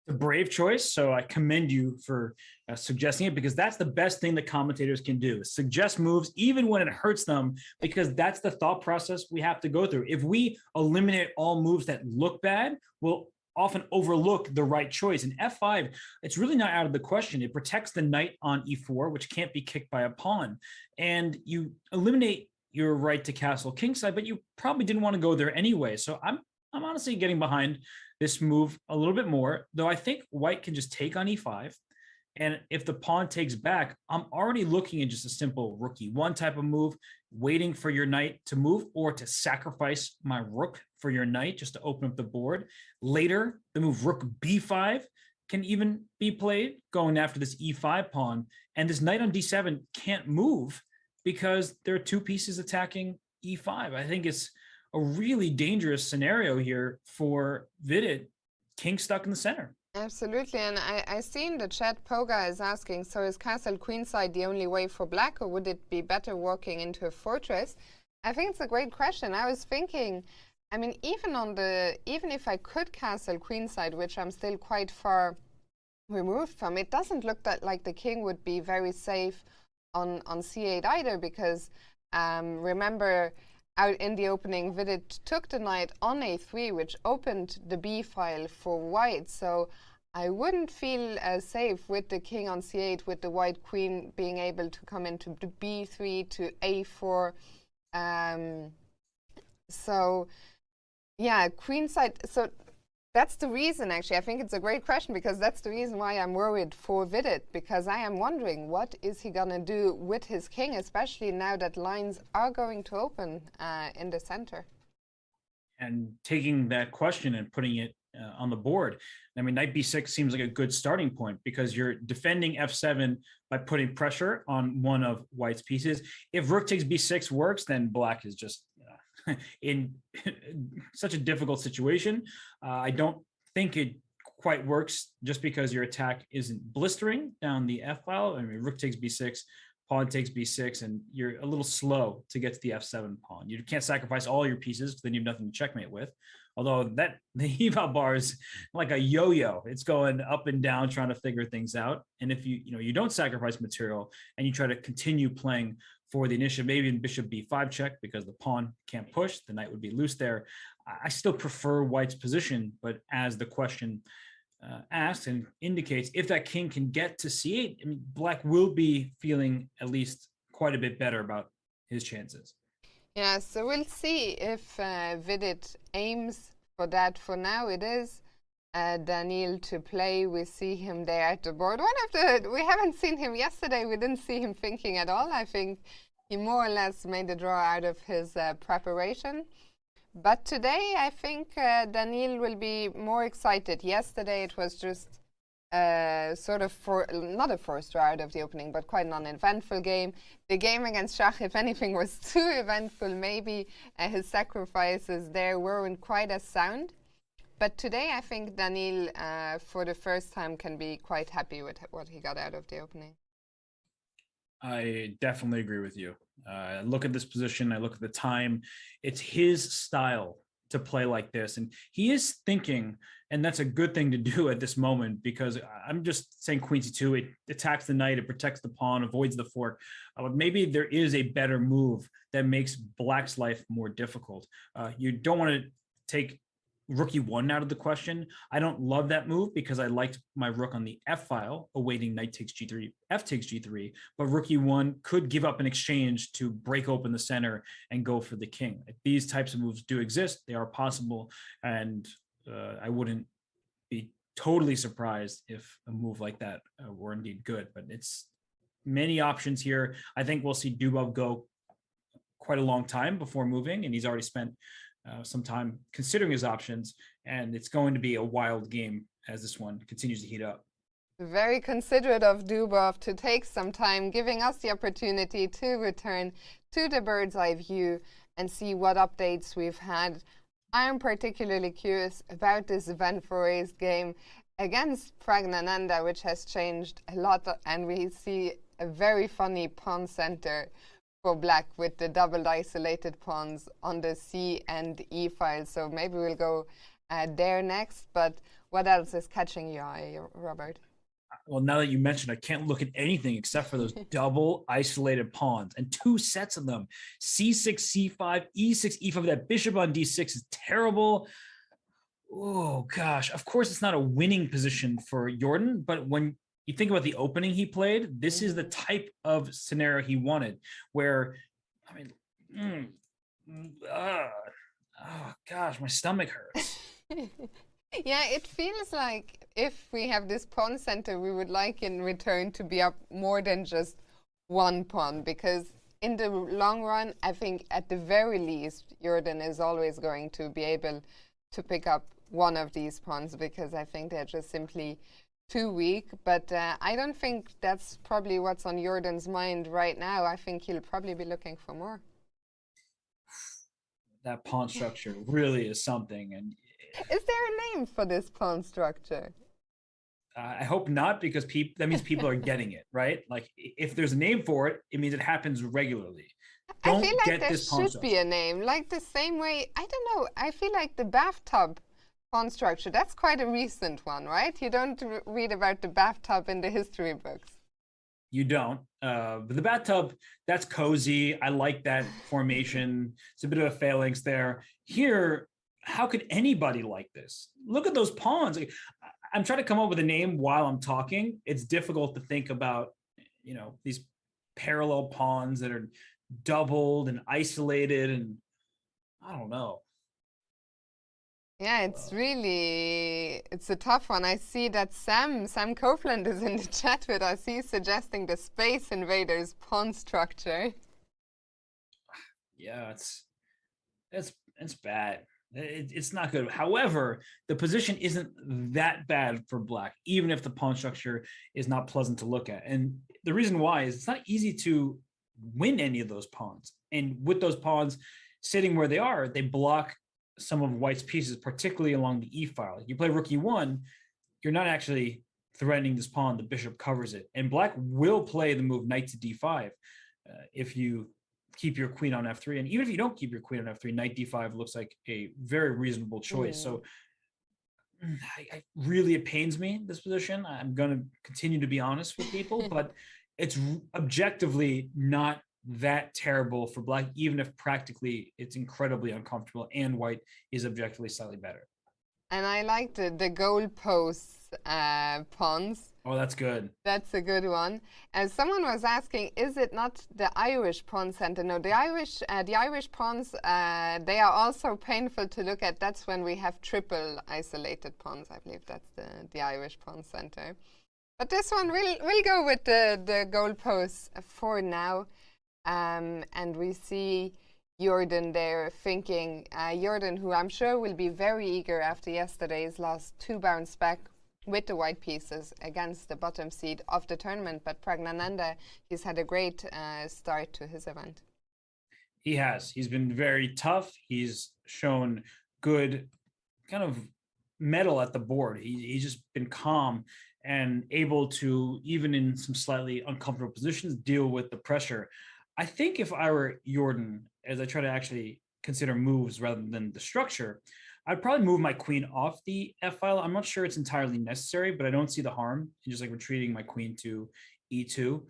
A brave choice, so I commend you for suggesting it, because that's the best thing that commentators can do, suggest moves even when it hurts them, because that's the thought process we have to go through. If we eliminate all moves that look bad, we'll often overlook the right choice. And f5, it's really not out of the question. It protects the knight on e4, which can't be kicked by a pawn. And you eliminate your right to castle kingside, but you probably didn't want to go there anyway. So I'm honestly getting behind this move a little bit more, though I think White can just take on e5. And if the pawn takes back, I'm already looking at just a simple rook e1 type of move, waiting for your knight to move or to sacrifice my rook for your knight just to open up the board. Later, the move rook b5 can even be played, going after this e5 pawn. And this knight on d7 can't move because there are two pieces attacking e5. I think it's a really dangerous scenario here for Vidit, king stuck in the center. Absolutely, and I see in the chat, Poga is asking, so is castle queenside the only way for Black, or would it be better walking into a fortress? I think it's a great question. I was thinking, I mean, even if I could castle queenside, which I'm still quite far removed from, it doesn't look like the king would be very safe on c8 either, because remember, out in the opening, Vidit took the knight on a3, which opened the b file for White. So I wouldn't feel safe with the king on c8, with the white queen being able to come into the b3 to a4. So yeah, queenside. So that's the reason, actually. I think it's a great question, because that's the reason why I'm worried for Vidit, because I am wondering what is he going to do with his king, especially now that lines are going to open in the center. And taking that question and putting it on the board. I mean, knight b6 seems like a good starting point, because you're defending f7 by putting pressure on one of white's pieces. If rook takes b6 works, then black is just in such a difficult situation. I don't think it quite works, just because your attack isn't blistering down the f file. I mean, rook takes b6, pawn takes b6, and you're a little slow to get to the f7 pawn. You can't sacrifice all your pieces, because then you have nothing to checkmate with. Although the eval bar is like a yo-yo. It's going up and down, trying to figure things out. And if you don't sacrifice material and you try to continue playing for the initiative, maybe in bishop b5 check, because the pawn can't push, the knight would be loose there. I still prefer white's position, but as the question asks and indicates, if that king can get to c8, I mean, black will be feeling at least quite a bit better about his chances. Yeah, so we'll see if Vidit aims for that. For now, it is Daniil to play. We see him there at the board. We haven't seen him yesterday. We didn't see him thinking at all. I think he more or less made a draw out of his preparation. But today, I think Daniil will be more excited. Yesterday, it was just sort of not a forced draw out of the opening, but quite an uneventful game. The game against Schach, if anything, was too eventful. Maybe his sacrifices there weren't quite as sound. But today, I think Daniil, for the first time, can be quite happy with what he got out of the opening. I definitely agree with you. I look at this position, I look at the time. It's his style to play like this, and he is thinking, and that's a good thing to do at this moment, because I'm just saying queen c2, it attacks the knight, it protects the pawn, avoids the fork. Maybe there is a better move that makes black's life more difficult. You don't want to take rook e1 out of the question. I don't love that move, because I liked my rook on the f file awaiting knight takes g3, f takes g3, but rook e1 could give up an exchange to break open the center and go for the king. These types of moves do exist, they are possible, and I wouldn't be totally surprised if a move like that were indeed good. But it's many options here. I think we'll see Dubov go quite a long time before moving, and he's already spent some time considering his options, and it's going to be a wild game as this one continues to heat up. Very considerate of Dubov to take some time, giving us the opportunity to return to the bird's eye view and see what updates we've had. I'm particularly curious about this Van Foreest game against Pragnananda, which has changed a lot, and we see a very funny pawn center for black with the double isolated pawns on the C and E file. So maybe we'll go there next. But what else is catching your eye, Robert? Well, now that you mentioned, I can't look at anything except for those double isolated pawns, and two sets of them. C6, C5, E6, E5. That bishop on D6 is terrible. Oh, gosh. Of course, it's not a winning position for Jorden, but when you think about the opening he played, this is the type of scenario he wanted, where, I mean, oh gosh, my stomach hurts. Yeah, it feels like if we have this pawn center, we would like in return to be up more than just one pawn, because in the long run, I think at the very least, Jorden is always going to be able to pick up one of these pawns, because I think they're just simply too weak. But I don't think that's probably what's on Jordan's mind right now. I think he'll probably be looking for more. That pawn structure really is something. And is there a name for this pawn structure? I hope not, because that means people are getting it, right? Like, if there's a name for it, it means it happens regularly. I feel like there should be a name, like the same way, I don't know, I feel like the bathtub pawn structure, that's quite a recent one, right? You don't read about the bathtub in the history books. You don't. But the bathtub, that's cozy. I like that formation. It's a bit of a phalanx there. Here, how could anybody like this? Look at those pawns. Like, I'm trying to come up with a name while I'm talking. It's difficult to think about, these parallel pawns that are doubled and isolated, and I don't know. Yeah, it's a tough one. I see that Sam Copeland is in the chat with us. He's suggesting the Space Invaders pawn structure. Yeah, it's bad. It's not good. However, the position isn't that bad for black, even if the pawn structure is not pleasant to look at. And the reason why is it's not easy to win any of those pawns. And with those pawns sitting where they are, they block some of white's pieces, particularly along the e file. You play rook e1, you're not actually threatening this pawn. The bishop covers it. And black will play the move knight to d5 if you keep your queen on f3. And even if you don't keep your queen on f3, knight d5 looks like a very reasonable choice. So really, it pains me, this position. I'm going to continue to be honest with people, but it's objectively not that terrible for black, even if practically it's incredibly uncomfortable and white is objectively slightly better. And I like the goalposts pawns. Oh, that's good. That's a good one. Someone was asking, is it not the Irish pawn center? No, the Irish pawns, they are also painful to look at. That's when we have triple isolated pawns. I believe that's the Irish pawn center. But this one, we'll go with the goalposts for now. And we see Jorden there thinking, Jorden, who I'm sure will be very eager after yesterday's last 2 bounce back with the white pieces against the bottom seed of the tournament. But Praggnanandhaa, he's had a great start to his event. He has. He's been very tough. He's shown good kind of mettle at the board. He's just been calm and able to, even in some slightly uncomfortable positions, deal with the pressure. I think if I were Jorden, as I try to actually consider moves rather than the structure, I'd probably move my queen off the f-file. I'm not sure it's entirely necessary, but I don't see the harm in just like retreating my queen to e2.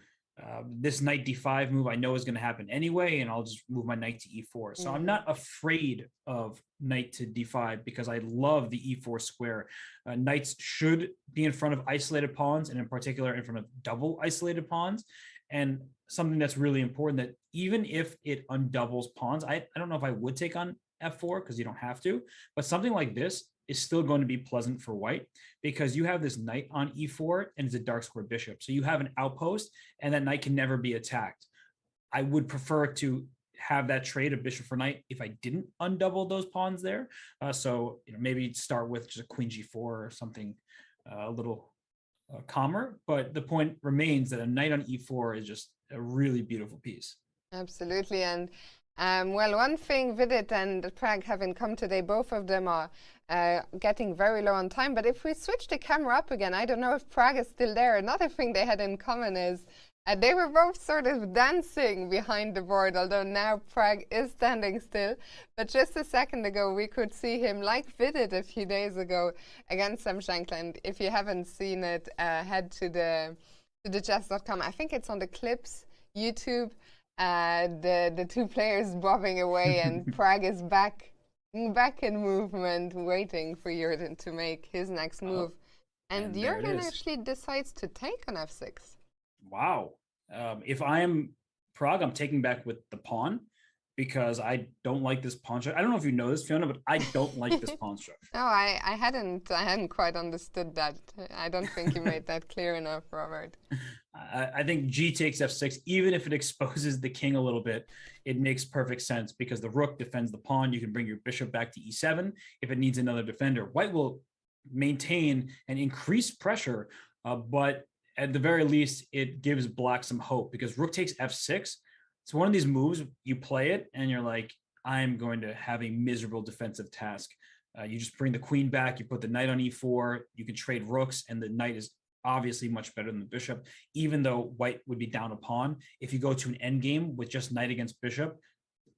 This knight d5 move I know is going to happen anyway, and I'll just move my knight to e4. So I'm not afraid of knight to d5 because I love the e4 square. Knights should be in front of isolated pawns, and in particular in front of double isolated pawns. And something that's really important, that even if it undoubles pawns, I don't know if I would take on f4 because you don't have to, but something like this is still going to be pleasant for white because you have this knight on e4 and it's a dark square bishop. So you have an outpost and that knight can never be attacked. I would prefer to have that trade of bishop for knight if I didn't undouble those pawns there. So maybe start with just a queen g4 or something a little calmer. But the point remains that a knight on e4 is just a really beautiful piece. Absolutely. And well, one thing Vidit and Prag haven't come today, both of them are getting very low on time. But if we switch the camera up again, I don't know if Prag is still there. Another thing they had in common is they were both sort of dancing behind the board, although now Prag is standing still. But just a second ago, we could see him, like Vidit a few days ago, against Sam Shankland. If you haven't seen it, head to the Chess.com. I think it's on the clips, YouTube. The two players bobbing away, and Prag is back in movement, waiting for Jorden to make his next move. And Jorden actually decides to take on f6. Wow. If I am Prag, I'm taking back with the pawn because I don't like this pawn structure. I don't know if you know this, Fiona, but I don't like this pawn structure. No, I hadn't quite understood that. I don't think you made that clear enough, Robert. I think g takes f6, even if it exposes the king a little bit, it makes perfect sense because the rook defends the pawn. You can bring your bishop back to e7 if it needs another defender. White will maintain and increase pressure, but at the very least, it gives black some hope because rook takes f6. It's one of these moves, you play it and you're like, I'm going to have a miserable defensive task. You just bring the queen back, you put the knight on e4, you can trade rooks, and the knight is obviously much better than the bishop, even though white would be down a pawn. If you go to an endgame with just knight against bishop,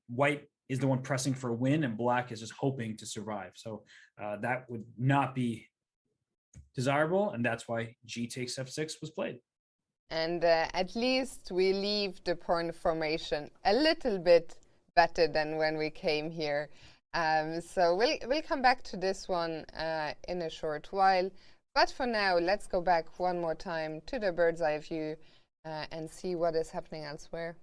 white is the one pressing for a win and black is just hoping to survive. So that would not be desirable, and that's why g takes f6 was played. And at least we leave the pawn formation a little bit better than when we came here. So we'll come back to this one in a short while. But for now, let's go back one more time to the bird's eye view and see what is happening elsewhere.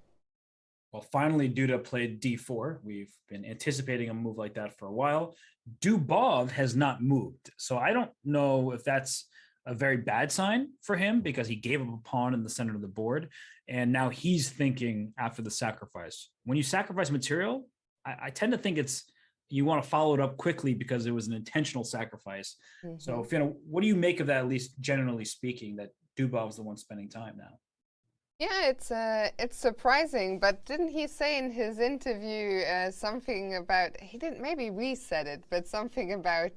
Well, finally, Duda played d4. We've been anticipating a move like that for a while. Dubov has not moved. So I don't know if that's a very bad sign for him because he gave up a pawn in the center of the board. And now he's thinking after the sacrifice. When you sacrifice material, I tend to think you want to follow it up quickly because it was an intentional sacrifice. Mm-hmm. So, Fiona, what do you make of that, at least generally speaking, that Dubov's the one spending time now? Yeah, it's surprising, but didn't he say in his interview something about, he didn't, maybe we said it, but something about,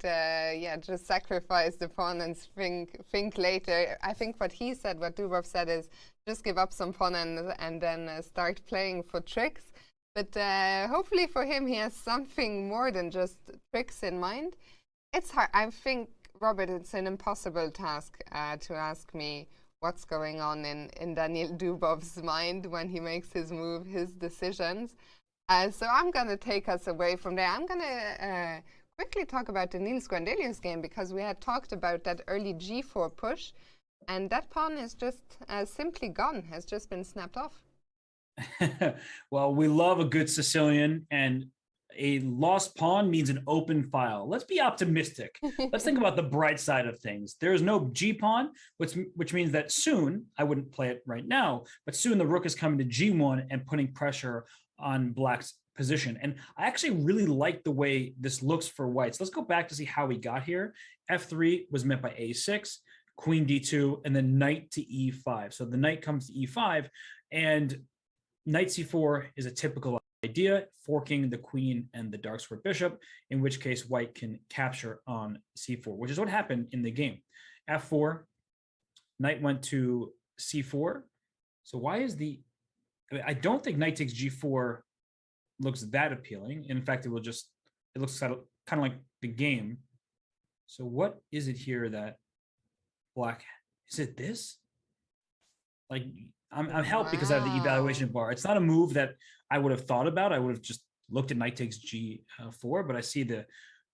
just sacrifice the pawn and think later. I think what he said, what Dubov said is just give up some pawn and then start playing for tricks. But hopefully for him, he has something more than just tricks in mind. It's hard. I think, Robert, it's an impossible task to ask me what's going on in Daniel Dubov's mind when he makes his move, his decisions. So I'm going to take us away from there. I'm going to quickly talk about the Niels Grandelius game because we had talked about that early g4 push, and that pawn is just simply gone, has just been snapped off. Well, we love a good Sicilian, and a lost pawn means an open file. Let's be optimistic. Let's think about the bright side of things. There is no G pawn, which means that soon, I wouldn't play it right now, but soon the rook is coming to G1 and putting pressure on Black's position. And I actually really like the way this looks for White. So let's go back to see how we got here. F3 was met by A6, Queen D2, and then Knight to E5. So the Knight comes to E5, and Knight C4 is a typical idea, forking the queen and the dark square bishop, in which case White can capture on C4, which is what happened in the game. F4, Knight went to C4. So why is I don't think Knight takes G4 looks that appealing. In fact, it looks kind of like the game. So what is it here that Black, is it this? Like, I'm helped because I have the evaluation bar. It's not a move that I would have thought about. I would have just looked at Knight takes G4, but I see the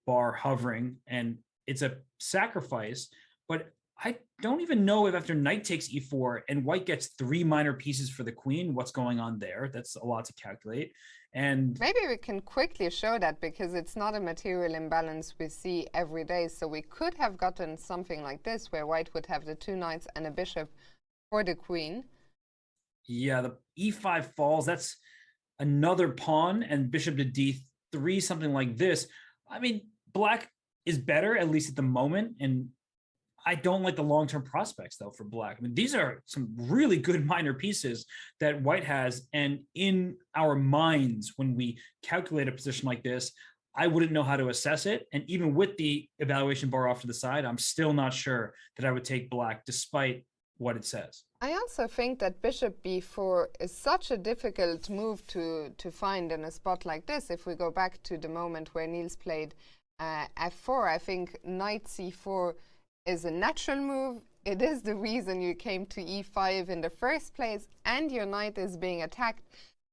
bar hovering and it's a sacrifice. But I don't even know if after Knight takes E4 and White gets 3 minor pieces for the queen, what's going on there. That's a lot to calculate. And maybe we can quickly show that because it's not a material imbalance we see every day. So we could have gotten something like this where White would have the 2 knights and a bishop for the queen. Yeah, the E5 falls. That's another pawn and bishop to D3, something like this. I mean, Black is better, at least at the moment. And I don't like the long-term prospects, though, for Black. I mean, these are some really good minor pieces that White has. And in our minds, when we calculate a position like this, I wouldn't know how to assess it. And even with the evaluation bar off to the side, I'm still not sure that I would take Black, despite what it says. I also think that bishop b4 is such a difficult move to find in a spot like this. If we go back to the moment where Niels played f4, I think knight c4 is a natural move. It is the reason you came to e5 in the first place, and your knight is being attacked.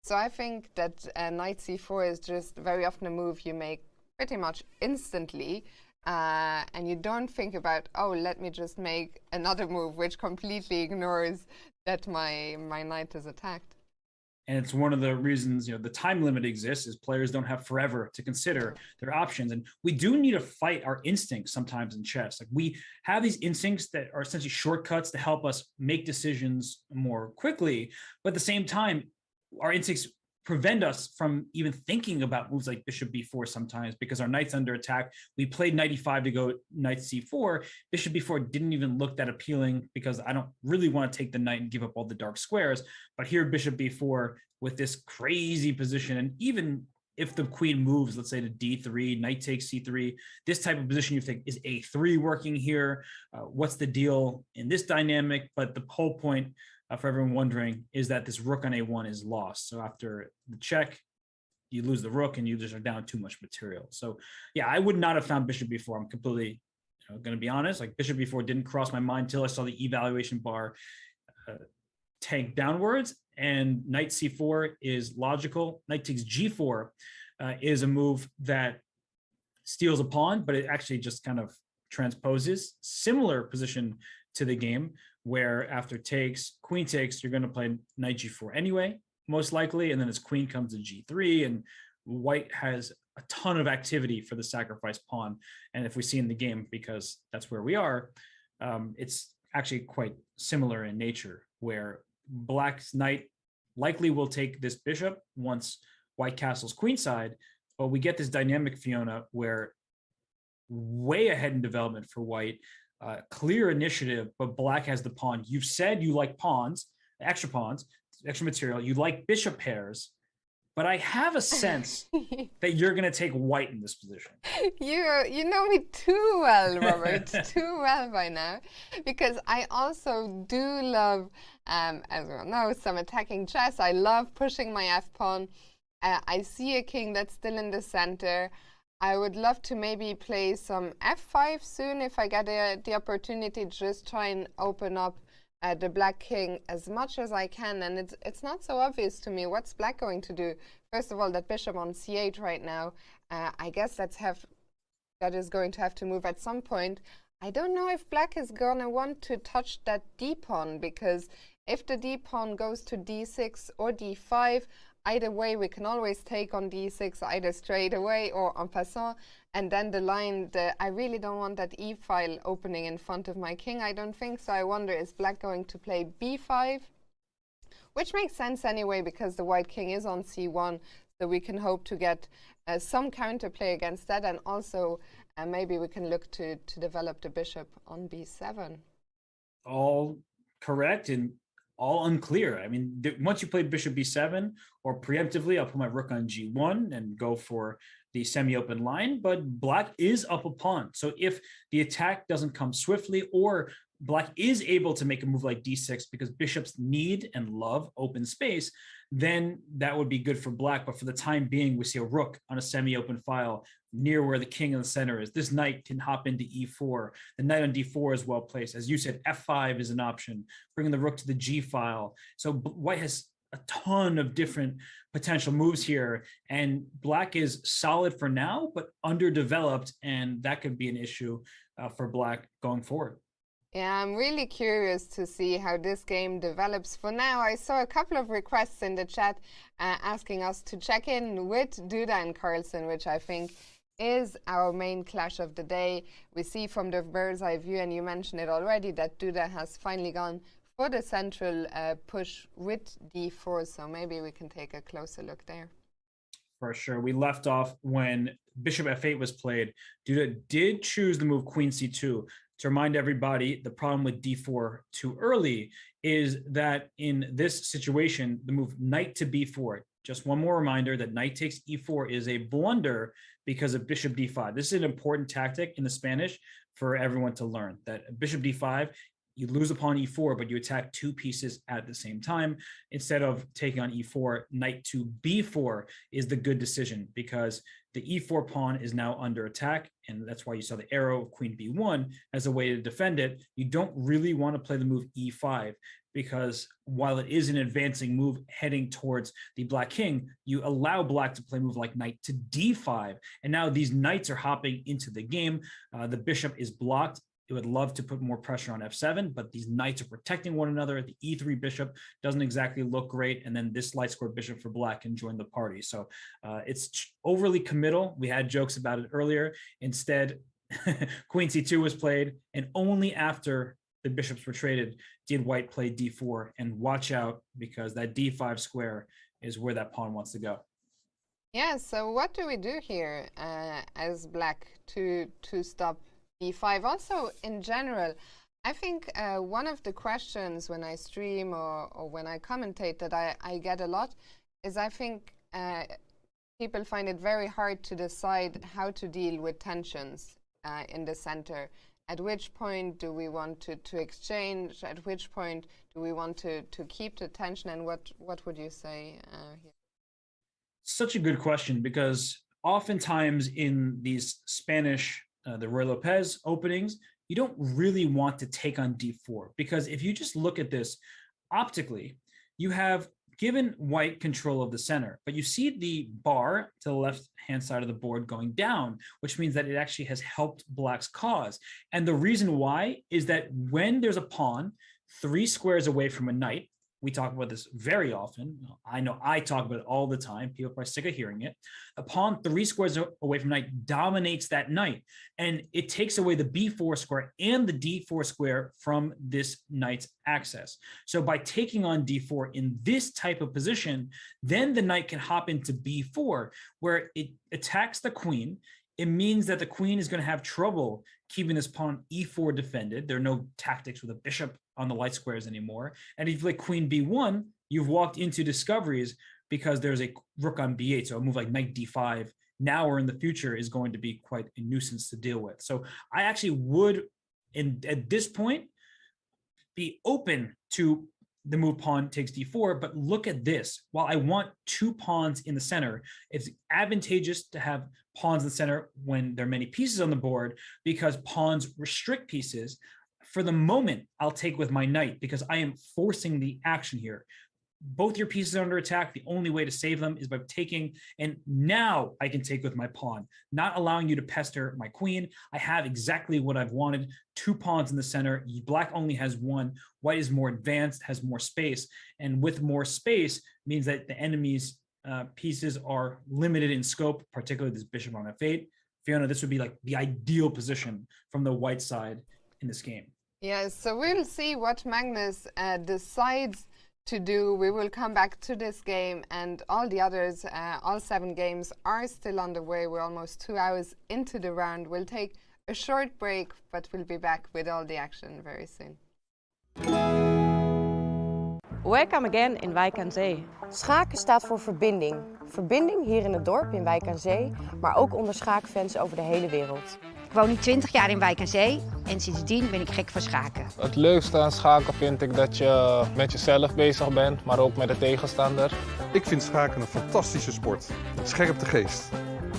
So I think that knight c4 is just very often a move you make pretty much instantly. And you don't think about, oh, let me just make another move which completely ignores that my knight is attacked. And it's one of the reasons, the time limit exists is players don't have forever to consider their options. And we do need to fight our instincts sometimes in chess. Like, we have these instincts that are essentially shortcuts to help us make decisions more quickly. But at the same time, our instincts prevent us from even thinking about moves like bishop b4 sometimes because our knight's under attack. We played knight e5 to go knight c4. Bishop b4 didn't even look that appealing because I don't really want to take the knight and give up all the dark squares. But here, bishop b4 with this crazy position, and even if the queen moves, let's say to d3, knight takes c3, this type of position you think, is a3 working here? What's the deal in this dynamic? But the whole point for everyone wondering is that this rook on a1 is lost. So after the check, you lose the rook and you just are down too much material. So yeah, I would not have found bishop b4. I'm completely going to be honest. Like, bishop b4 didn't cross my mind until I saw the evaluation bar tank downwards, and knight c4 is logical. Knight takes g4 is a move that steals a pawn, but it actually just kind of transposes, similar position to the game, where after takes, queen takes, you're going to play knight g4 anyway, most likely, and then as queen comes to g3, and white has a ton of activity for the sacrifice pawn. And if we see in the game, because that's where we are, it's actually quite similar in nature, where black's knight likely will take this bishop once white castles queenside, but we get this dynamic, Fiona, where way ahead in development for white, clear initiative, but black has the pawn. You've said you like pawns, extra material, you like bishop pairs, but I have a sense that you're going to take white in this position. You know me too well, Robert, too well by now, because I also do love, as we all know, some attacking chess. I love pushing my f-pawn. I see a king that's still in the center. I would love to maybe play some f5 soon if I get the opportunity to just try and open up the black king as much as I can. And it's not so obvious to me what's black going to do. First of all, that bishop on c8 right now, I guess that is going to have to move at some point. I don't know if black is going to want to touch that d-pawn, because if the d-pawn goes to d6 or d5, either way, we can always take on d6, either straight away or en passant. And then the line, I really don't want that e-file opening in front of my king, I don't think. So I wonder, is black going to play b5? Which makes sense anyway, because the white king is on c1. So we can hope to get some counterplay against that. And also, maybe we can look to develop the bishop on b7. All correct and all unclear. I mean, once you play bishop b7, or preemptively, I'll put my rook on g1 and go for the semi-open line, but black is up a pawn. So if the attack doesn't come swiftly, or black is able to make a move like d6 because bishops need and love open space, then that would be good for black. But for the time being, we see a rook on a semi-open file near where the king in the center is. This knight can hop into e4. The knight on d4 is well placed. As you said, f5 is an option, bringing the rook to the g file. So white has a ton of different potential moves here, and black is solid for now, but underdeveloped, and that could be an issue for black going forward. Yeah, I'm really curious to see how this game develops. For now, I saw a couple of requests in the chat asking us to check in with Duda and Carlson, which I think is our main clash of the day. We see from the bird's eye view, and you mentioned it already, that Duda has finally gone for the central push with d4, so maybe we can take a closer look there. For sure. We left off when bishop f8 was played. Duda did choose the move queen c2. To remind everybody, the problem with d4 too early is that in this situation, the move knight to b4, just one more reminder that knight takes e4 is a blunder because of bishop d5. This is an important tactic in the Spanish for everyone to learn, that bishop d5, you lose a pawn e4, but you attack two pieces at the same time. Instead of taking on e4, knight to b4 is the good decision, because the e4 pawn is now under attack, and that's why you saw the arrow of queen b1 as a way to defend it. You don't really want to play the move e5, because while it is an advancing move heading towards the black king, you allow black to play a move like knight to d5, and now these knights are hopping into the game. The bishop is blocked. It would love to put more pressure on f7, but these knights are protecting one another. The e3 bishop doesn't exactly look great, and then this light square bishop for black can join the party. So it's overly committal. We had jokes about it earlier. Instead, queen c2 was played, and only after the bishops were traded did white play d4. And watch out, because that d5 square is where that pawn wants to go. Yeah, so what do we do here as black to stop d5? Also, in general, I think one of the questions when I stream or when I commentate that I get a lot is, I think people find it very hard to decide how to deal with tensions in the center. At which point do we want to exchange? At which point do we want to keep the tension? And what would you say here? Such a good question, because oftentimes in these Spanish, the Roy Lopez openings, you don't really want to take on d4, because if you just look at this optically, you have given white control of the center. But you see the bar to the left-hand side of the board going down, which means that it actually has helped black's cause. And the reason why is that when there's a pawn 3 squares away from a knight, we talk about this very often. I know I talk about it all the time. People are probably sick of hearing it. A pawn 3 squares away from knight dominates that knight, and it takes away the b4 square and the d4 square from this knight's access. So by taking on d4 in this type of position, then the knight can hop into b4, where it attacks the queen. It means that the queen is going to have trouble keeping this pawn e4 defended. There are no tactics with a bishop on the light squares anymore. And if you play queen b1, you've walked into discoveries because there's a rook on b8. So a move like knight d5 now or in the future is going to be quite a nuisance to deal with. So I actually would, at this point, be open to the move pawn takes d4, but look at this. While I want 2 pawns in the center, it's advantageous to have pawns in the center when there are many pieces on the board because pawns restrict pieces. For the moment, I'll take with my knight because I am forcing the action here. Both your pieces are under attack. The only way to save them is by taking, and now I can take with my pawn, not allowing you to pester my queen. I have exactly what I've wanted, 2 pawns in the center. Black only has 1. White is more advanced, has more space, and with more space means that the enemy's pieces are limited in scope, particularly this bishop on f8. Fiona, this would be like the ideal position from the white side in this game. Yes, so we'll see what Magnus decides to do. We will come back to this game and all the others. All 7 games are still underway. We're almost 2 hours into the round. We'll take a short break, but we'll be back with all the action very soon. Welcome again in Wijk aan Zee. Schaken staat voor verbinding. Verbinding hier in het dorp in Wijk aan Zee, maar ook onder schaakfans over de hele wereld. Ik woon nu 20 jaar in Wijk aan Zee en sindsdien ben ik gek van schaken. Het leukste aan schaken vind ik dat je met jezelf bezig bent, maar ook met de tegenstander. Ik vind schaken een fantastische sport. Het scherpt de geest.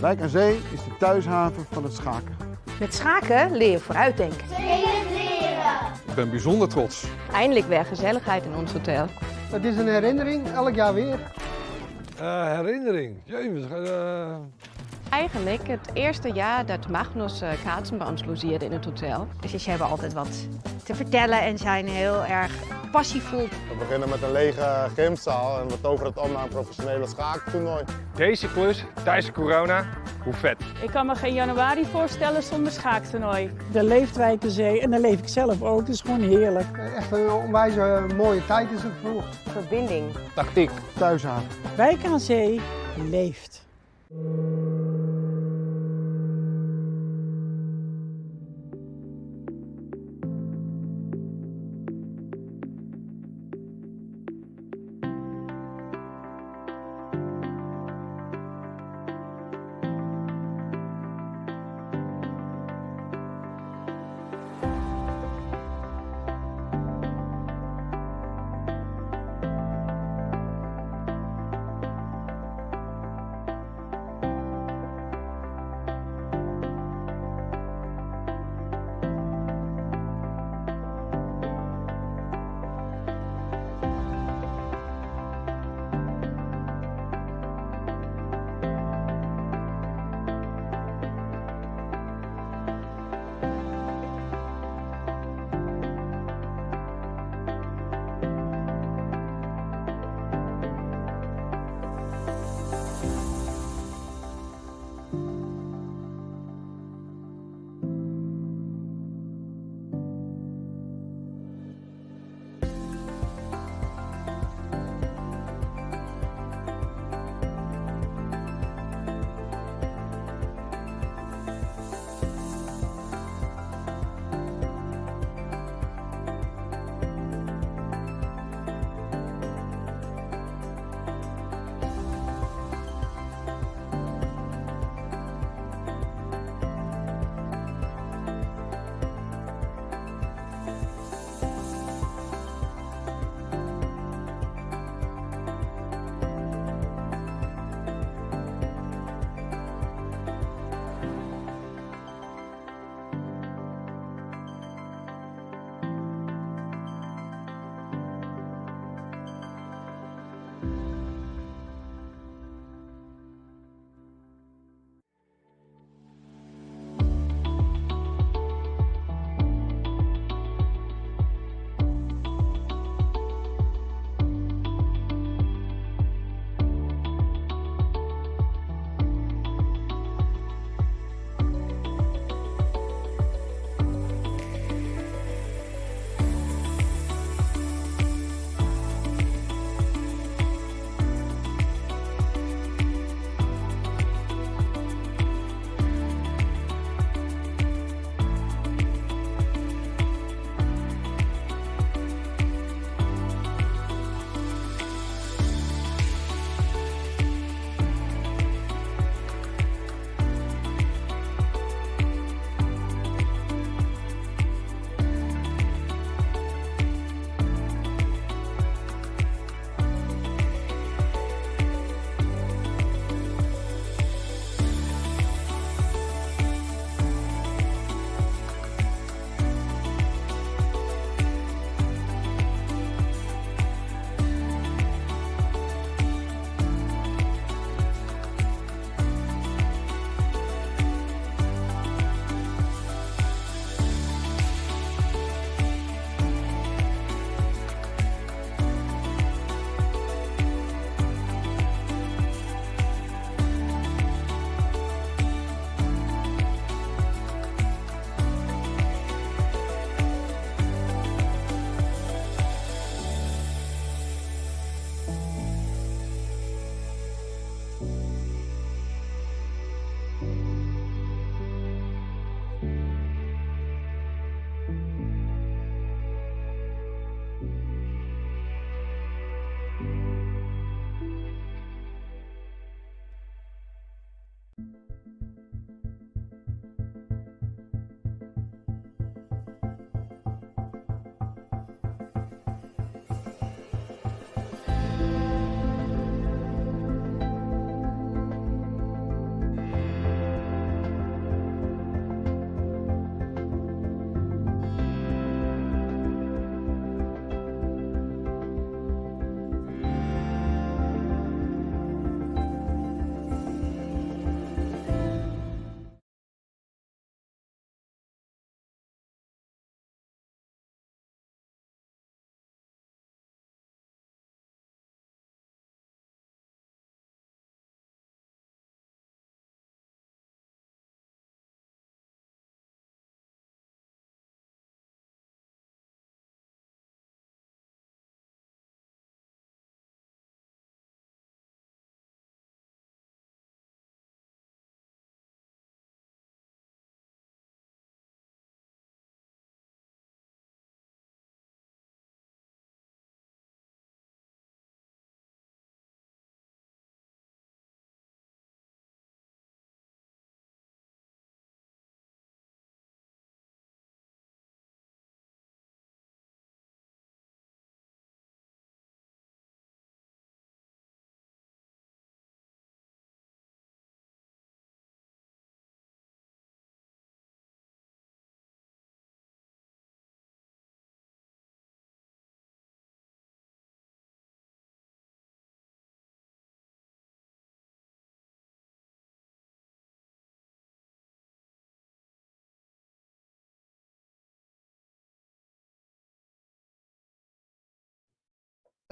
Wijk aan Zee is de thuishaven van het schaken. Met schaken leer je vooruitdenken. Ik ben bijzonder trots. Eindelijk weer gezelligheid in ons hotel. Het is een herinnering, elk jaar weer. Herinnering? Eigenlijk het eerste jaar dat Magnus Carlsen bij ons logeerde in het hotel. Dus ze hebben altijd wat te vertellen en zijn heel erg passievol. We beginnen met een lege gymzaal en we toveren het om naar een professionele schaaktoernooi. Deze klus tijdens corona, hoe vet. Ik kan me geen januari voorstellen zonder schaaktoernooi. Er leeft Wijk aan Zee en daar leef ik zelf ook. Het is gewoon heerlijk. Echt een onwijs mooie tijd is het voor. Verbinding. Tactiek. Thuishaven. Wijk aan Zee leeft.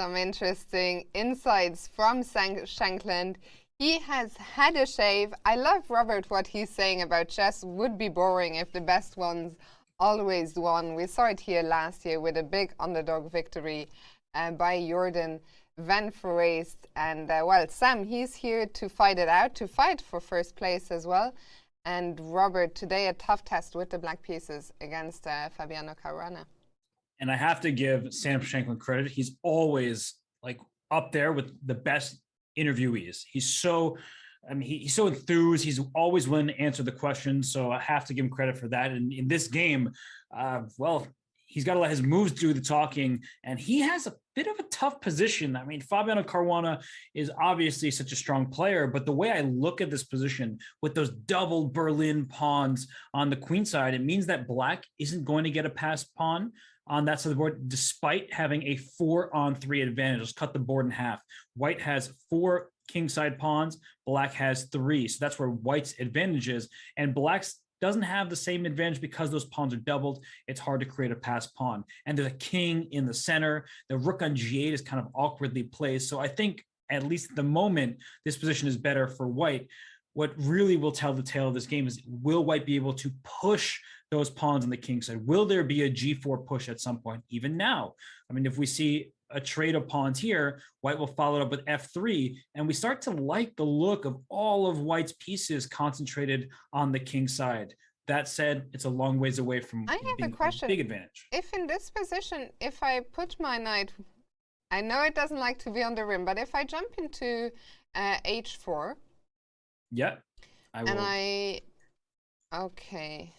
Some interesting insights from Shankland. He has had a shave. I love Robert, what he's saying about chess would be boring if the best ones always won. We saw it here last year with a big underdog victory by Jorden van Foreest. And well, Sam, he's here to fight it out, to fight for first place as well. And Robert, today a tough test with the black pieces against Fabiano Caruana. And I have to give Sam Shankland credit. He's always like up there with the best interviewees. He's so, I mean, he's so enthused. He's always willing to answer the questions. So I have to give him credit for that. And in this game, well, he's got to let his moves do the talking. And he has a bit of a tough position. I mean, Fabiano Caruana is obviously such a strong player, but the way I look at this position with those double Berlin pawns on the queen side, it means that black isn't going to get a passed pawn on that side of the board, despite having a 4-on-3 advantage. Let's cut the board in half. White has 4 kingside pawns, black has 3. So that's where white's advantage is. And black's doesn't have the same advantage because those pawns are doubled. It's hard to create a passed pawn. And there's a king in the center. The rook on g8 is kind of awkwardly placed. So I think, at least at the moment, this position is better for white. What really will tell the tale of this game is, will white be able to push those pawns on the king side? Will there be a g4 push at some point? Even now, I mean, if we see a trade of pawns here, white will follow it up with f3, and we start to like the look of all of white's pieces concentrated on the king side. That said, it's a long ways away from I have a question. Big advantage. If in this position, if I put my knight, I know it doesn't like to be on the rim, but if I jump into h4, yeah, I will. And okay.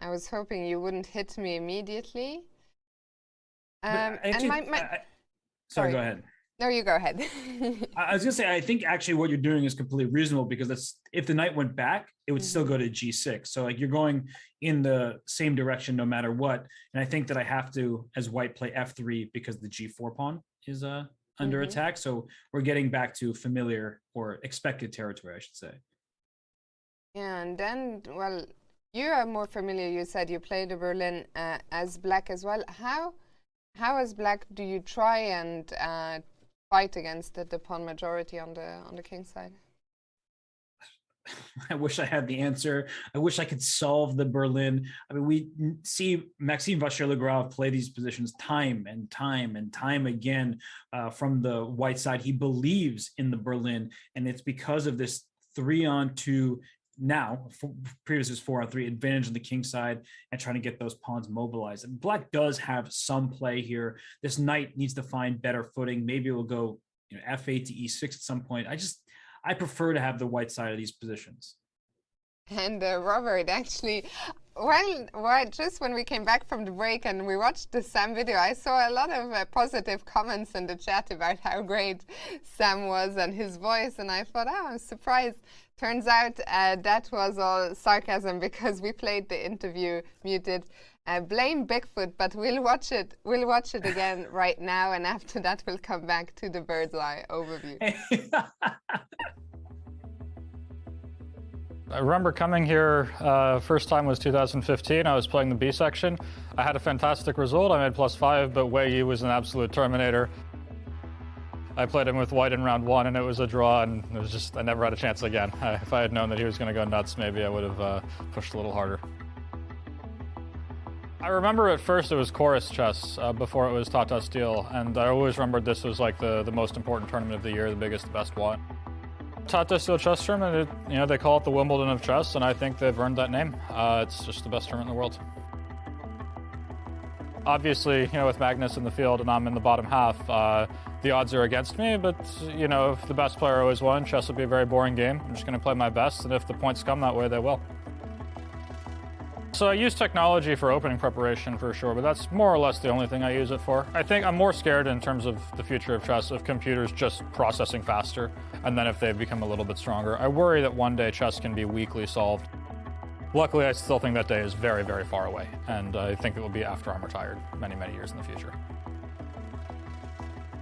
I was hoping you wouldn't hit me immediately. Actually, sorry, go ahead. No, you go ahead. I was gonna say, I think actually what you're doing is completely reasonable, because that's, if the knight went back, it would still go to g6. So like, you're going in the same direction no matter what. And I think that I have to, as white, play f3 because the g4 pawn is under attack. So we're getting back to familiar or expected territory, I should say. Yeah, and then, well, you are more familiar. You said you played the Berlin as black as well. How as black do you try and fight against the pawn majority on the king side? I wish I had the answer. I wish I could solve the Berlin. I mean, we see Maxime Vachier-Lagrave play these positions time and time and time again from the white side. He believes in the Berlin, and it's because of this 3-on-2, now previous is 4-on-3 advantage on the king side, and trying to get those pawns mobilized. And black does have some play here. This knight needs to find better footing. Maybe it will go, f8 to e6 at some point. I prefer to have the white side of these positions. And Robert, actually, just when we came back from the break and we watched the Sam video, I saw a lot of positive comments in the chat about how great Sam was and his voice, and I thought, I'm surprised. Turns out that was all sarcasm because we played the interview muted. Blame Bigfoot, but we'll watch it. We'll watch it again right now, and after that, we'll come back to the bird's eye overview. I remember coming here, first time was 2015. I was playing the B section. I had a fantastic result. I made +5, but Wijk was an absolute terminator. I played him with white in round 1, and it was a draw, and it was just, I never had a chance again. If I had known that he was going to go nuts, maybe I would have pushed a little harder. I remember at first it was chorus chess before it was Tata Steel, and I always remembered this was like the most important tournament of the year, the biggest, the best one. Tata Steel Chess Tournament, they call it the Wimbledon of chess, and I think they've earned that name. It's just the best tournament in the world. Obviously, with Magnus in the field and I'm in the bottom half, the odds are against me, but, if the best player always won, chess would be a very boring game. I'm just going to play my best, and if the points come that way, they will. So I use technology for opening preparation for sure, but that's more or less the only thing I use it for. I think I'm more scared in terms of the future of chess of computers just processing faster, and then if they become a little bit stronger. I worry that one day chess can be weakly solved. Luckily, I still think that day is very, very far away, and I think it will be after I'm retired many, many years in the future.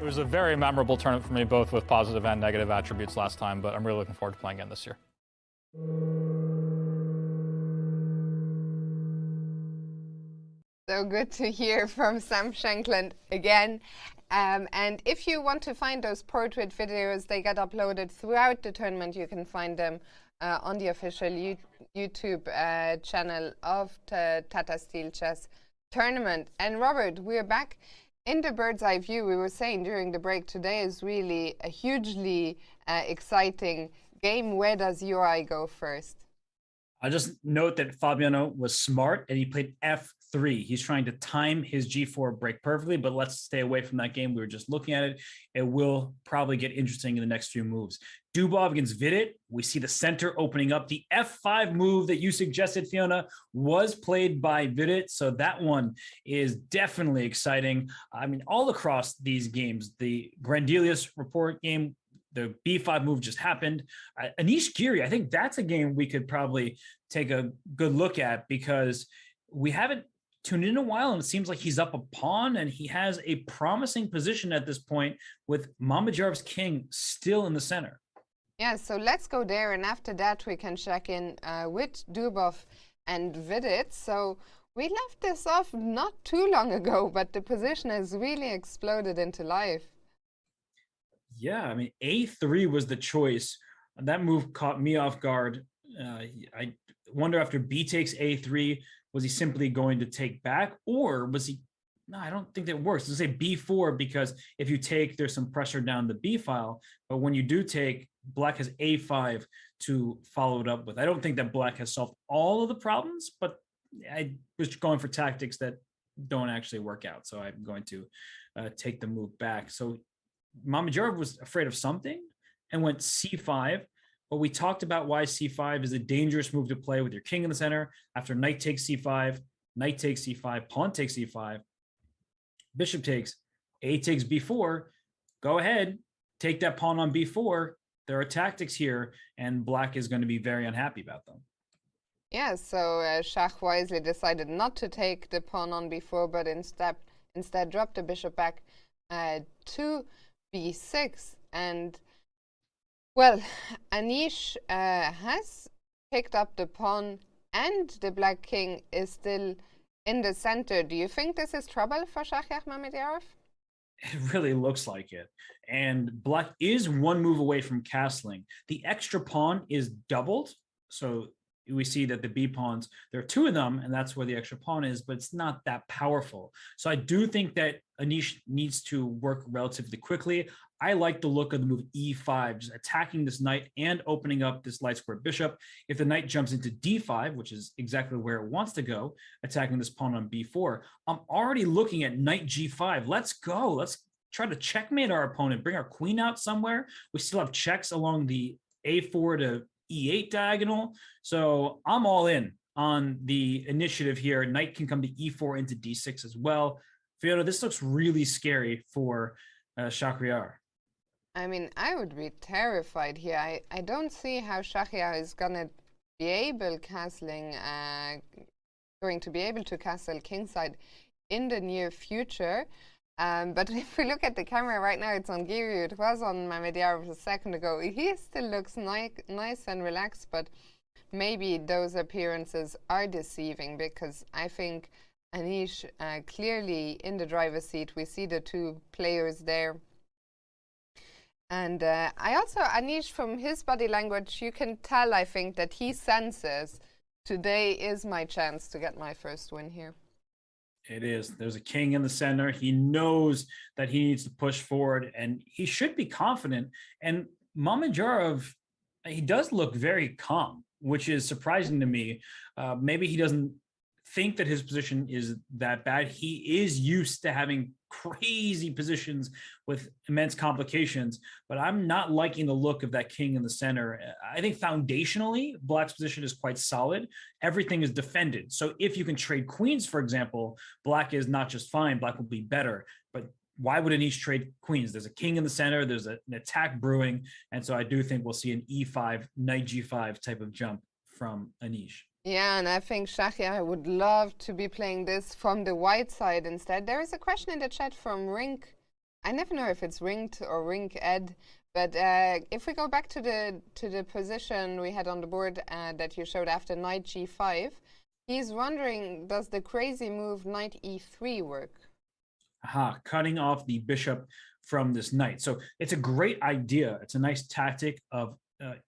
It was a very memorable tournament for me, both with positive and negative attributes last time, but I'm really looking forward to playing again this year. So good to hear from Sam Shankland again. And if you want to find those portrait videos, they get uploaded throughout the tournament. You can find them on the official YouTube channel of the Tata Steel Chess Tournament. And Robert, we're back in the bird's eye view. We were saying during the break, today is really a hugely exciting game. Where does your eye go first? I just note that Fabiano was smart and he played F3. He's trying to time his G4 break perfectly, but let's stay away from that game. We were just looking at it. It will probably get interesting in the next few moves. Dubov against Vidit. We see the center opening up. The F5 move that you suggested, Fiona, was played by Vidit, so that one is definitely exciting. I mean, all across these games, the Grandelius report game, the B5 move just happened. Anish Giri, I think that's a game we could probably take a good look at because we haven't tuned in a while, and it seems like he's up a pawn, and he has a promising position at this point with Mamedyarov's king still in the center. Yeah, so let's go there, and after that we can check in with Dubov and Vidit. So we left this off not too long ago, but the position has really exploded into life. Yeah, I mean, A3 was the choice. That move caught me off guard. I wonder after B takes A3, was he simply going to take back, or was he? No, I don't think that works. Let's say B4, because if you take, there's some pressure down the B file. But when you do take, Black has A5 to follow it up with. I don't think that Black has solved all of the problems, but I was going for tactics that don't actually work out. So I'm going to take the move back. So Mamedyarov was afraid of something and went C5, but we talked about why C5 is a dangerous move to play with your king in the center. After knight takes C5, knight takes C5, pawn takes C5, bishop takes, A takes B4, go ahead, take that pawn on B4. There are tactics here, and Black is going to be very unhappy about them. Yeah, so Schach wisely decided not to take the pawn on B4, but instead dropped the bishop back to B6, and well, Anish has picked up the pawn, and the Black king is still in the center. Do you think this is trouble for Shankland Mamedyarov? It really looks like it, and Black is one move away from castling. The extra pawn is doubled, so we see that the B pawns, there are two of them, and that's where the extra pawn is, but it's not that powerful. So I do think that Anish needs to work relatively quickly. I like the look of the move E5, just attacking this knight and opening up this light square bishop. If the knight jumps into D5, which is exactly where it wants to go, attacking this pawn on B4, I'm already looking at knight G5. Let's go. Let's try to checkmate our opponent, bring our queen out somewhere. We still have checks along the a4 to e8 diagonal. So I'm all in on the initiative here. Knight can come to e4 into d6 as well. Fiona, this looks really scary for Shahryar. I mean, I would be terrified here. I don't see how Shahryar is gonna be able going to be able to castle kingside in the near future. But if we look at the camera right now, it's on Giri. It was on Mamedyarov a second ago. He still looks nice and relaxed, but maybe those appearances are deceiving, because I think Anish clearly in the driver's seat. We see the two players there. And I also, Anish, from his body language, you can tell, I think, that he senses today is my chance to get my first win here. It is. There's a king in the center. He knows that he needs to push forward, and he should be confident. And Mamedyarov, he does look very calm, which is surprising to me. Maybe he doesn't think that his position is that bad. He is used to having crazy positions with immense complications, but I'm not liking the look of that king in the center. I think foundationally, Black's position is quite solid. Everything is defended. So if you can trade queens, for example, Black is not just fine, Black will be better. But why would Anish trade queens? There's a king in the center, there's an attack brewing, and so I do think we'll see an e5, knight g5 type of jump from Anish. Yeah, and I think Shahryar would love to be playing this from the white side instead. There is a question in the chat from Rink. I never know if it's Rinked or Rink Ed, but if we go back to the position we had on the board that you showed after knight g5, he's wondering, does the crazy move knight e3 work? Aha, cutting off the bishop from this knight. So it's a great idea. It's a nice tactic of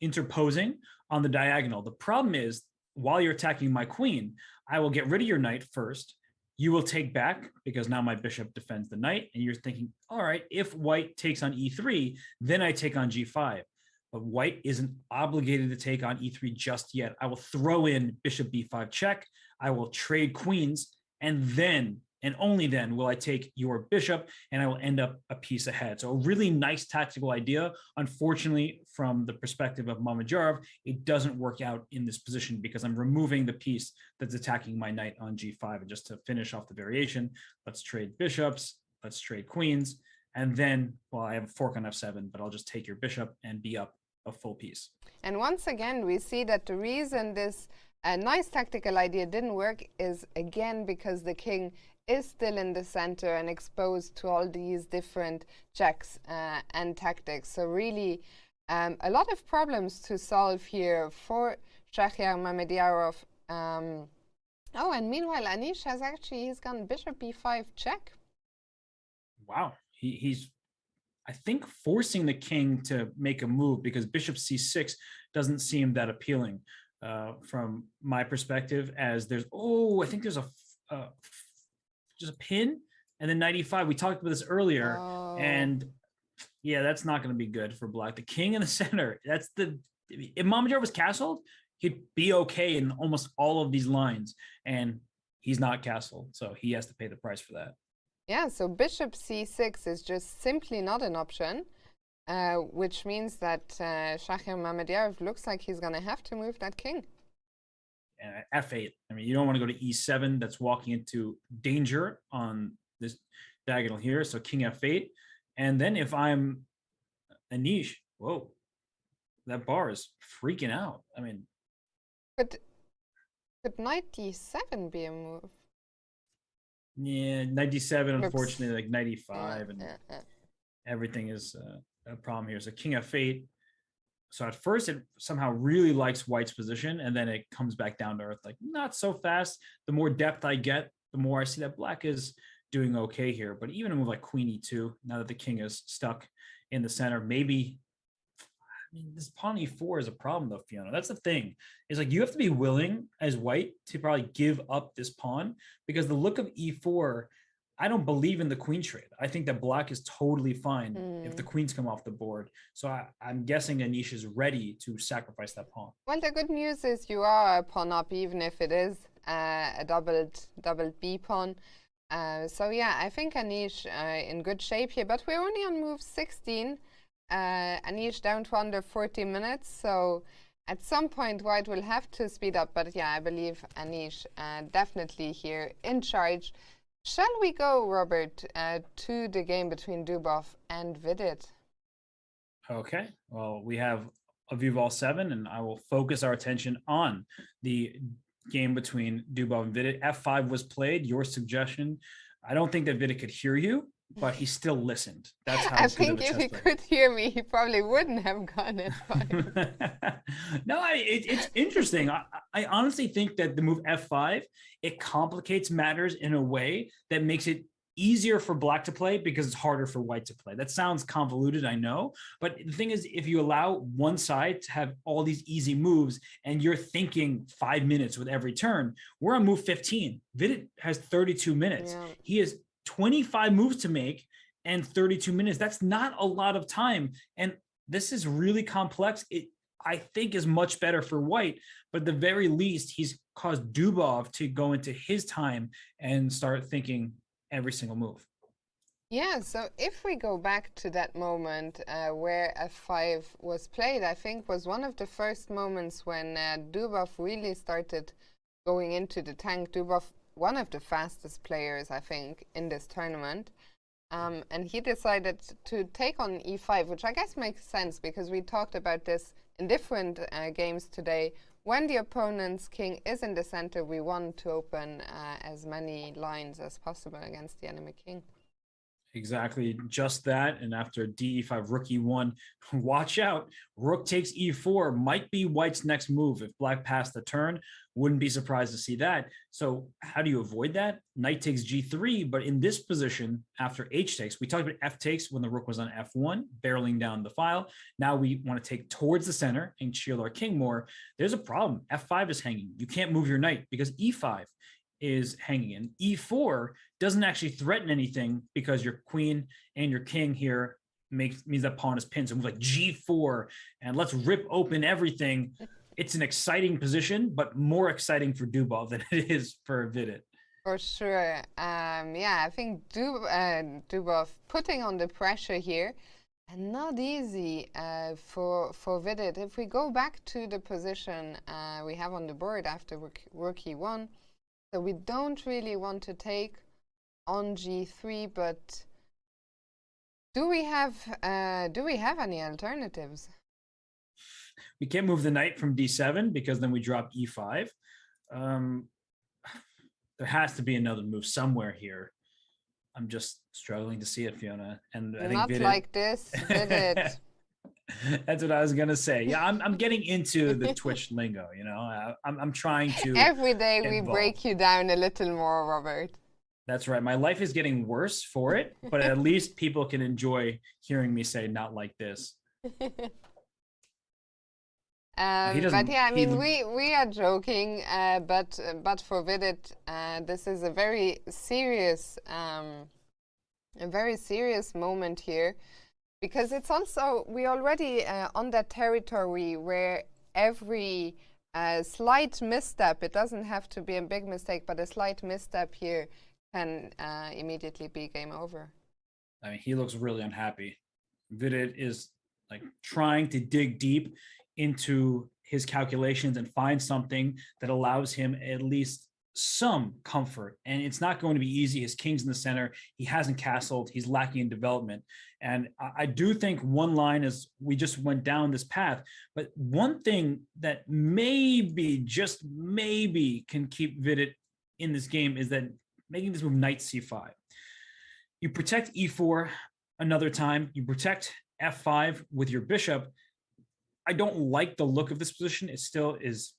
interposing on the diagonal. The problem is, while you're attacking my queen, I will get rid of your knight first. You will take back because now my bishop defends the knight. And you're thinking, all right, if white takes on e3, then I take on g5. But white isn't obligated to take on e3 just yet. I will throw in bishop b5 check. I will trade queens, and then and only then will I take your bishop, and I will end up a piece ahead. So a really nice tactical idea. Unfortunately, from the perspective of Mamedyarov, it doesn't work out in this position because I'm removing the piece that's attacking my knight on g5. And just to finish off the variation, let's trade bishops, let's trade queens, and then, well, I have a fork on f7, but I'll just take your bishop and be up a full piece. And once again, we see that the reason this nice tactical idea didn't work is, again, because the king is still in the center and exposed to all these different checks and tactics. So really a lot of problems to solve here for Shahryar Mamedyarov. Oh, and meanwhile, Anish has he's gone bishop b5 check. Wow, he's, I think, forcing the king to make a move because bishop c6 doesn't seem that appealing from my perspective, as there's, I think there's just a pin and then knight e5. We talked about this earlier, and yeah, that's not going to be good for Black. The king in the center, that's if Mamedyarov was castled, he'd be okay in almost all of these lines, and he's not castled, so he has to pay the price for that. Yeah, so bishop c6 is just simply not an option, which means that Shahryar Mamedyarov looks like he's going to have to move that king. F8. I mean, you don't want to go to e7. That's walking into danger on this diagonal here. So king f8. And then if I'm Anish, whoa, that bar is freaking out. I mean, could knight d7 be a move? Yeah, knight d7, unfortunately, like knight e5, and everything is a problem here. So king f8. So at first, it somehow really likes white's position, and then it comes back down to earth, like not so fast. The more depth I get, the more I see that Black is doing okay here. But even a move like queen e2, now that the king is stuck in the center, maybe, I mean, this pawn e4 is a problem though, Fiona. That's the thing. Is like you have to be willing as white to probably give up this pawn, because the look of e4, I don't believe in the queen trade. I think that Black is totally fine if the queens come off the board. So I'm guessing Anish is ready to sacrifice that pawn. Well, the good news is you are a pawn up, even if it is a doubled B pawn. So yeah, I think Anish in good shape here, but we're only on move 16. Anish down to under 40 minutes, so at some point White will have to speed up, but yeah, I believe Anish definitely here in charge. Shall we go, Robert, to the game between Dubov and Vidit? Okay, well, we have a view of all 7, and I will focus our attention on the game between Dubov and Vidit. F5 was played, your suggestion. I don't think that Vidit could hear you, but he still listened. That's how I think if he could hear me, he probably wouldn't have gone F5. No, it's interesting. I honestly think that the move F5, it complicates matters in a way that makes it easier for Black to play because it's harder for White to play. That sounds convoluted, I know. But the thing is, if you allow one side to have all these easy moves and you're thinking 5 minutes with every turn, we're on move 15. Vidit has 32 minutes. Yeah. He has 25 moves to make and 32 minutes. That's not a lot of time. And this is really complex. It, I think, is much better for White, but at the very least, he's caused Dubov to go into his time and start thinking every single move. Yeah, so if we go back to that moment where F5 was played, I think was one of the first moments when Dubov really started going into the tank. Dubov, one of the fastest players, I think, in this tournament. And he decided to take on E5, which I guess makes sense because we talked about this in different games today. When the opponent's king is in the center, we want to open as many lines as possible against the enemy king. Exactly, just that. And after D5, rook E1, watch out. Rook takes E4 might be White's next move. If Black passed the turn, wouldn't be surprised to see that. So how do you avoid that? Knight takes G3, but in this position, after H takes, we talked about F takes when the rook was on F1, barreling down the file. Now we want to take towards the center and shield our king more. There's a problem. F5 is hanging. You can't move your knight because E5 is hanging in. E4 doesn't actually threaten anything because your queen and your king here means that pawn is pinned. So move like G4 and let's rip open everything. It's an exciting position, but more exciting for Dubov than it is for Vidit. For sure. Yeah, I think Dubov putting on the pressure here, and not easy for Vidit. If we go back to the position we have on the board after rook E1, so we don't really want to take on G3, but do we have any alternatives? We can't move the knight from D7 because then we drop E5. There has to be another move somewhere here. I'm just struggling to see it, Fiona. And I think not like this, Vidit. That's what I was gonna say. Yeah, I'm getting into the Twitch lingo. You know, I'm trying to. Every day we break you down a little more, Robert. That's right. My life is getting worse for it, but at least people can enjoy hearing me say "not like this." But yeah, I mean, we are joking. But for Vidit, this is a very serious moment here. Because it's also, we already on that territory where every slight misstep, it doesn't have to be a big mistake, but a slight misstep here can immediately be game over. I mean, he looks really unhappy. Vidit is like trying to dig deep into his calculations and find something that allows him at least some comfort, and it's not going to be easy. His king's in the center. He hasn't castled. He's lacking in development. And I do think one line is we just went down this path, but one thing that maybe, just maybe, can keep Vidit in this game is that making this move knight C5. You protect E4 another time. You protect F5 with your bishop. I don't like the look of this position. It still is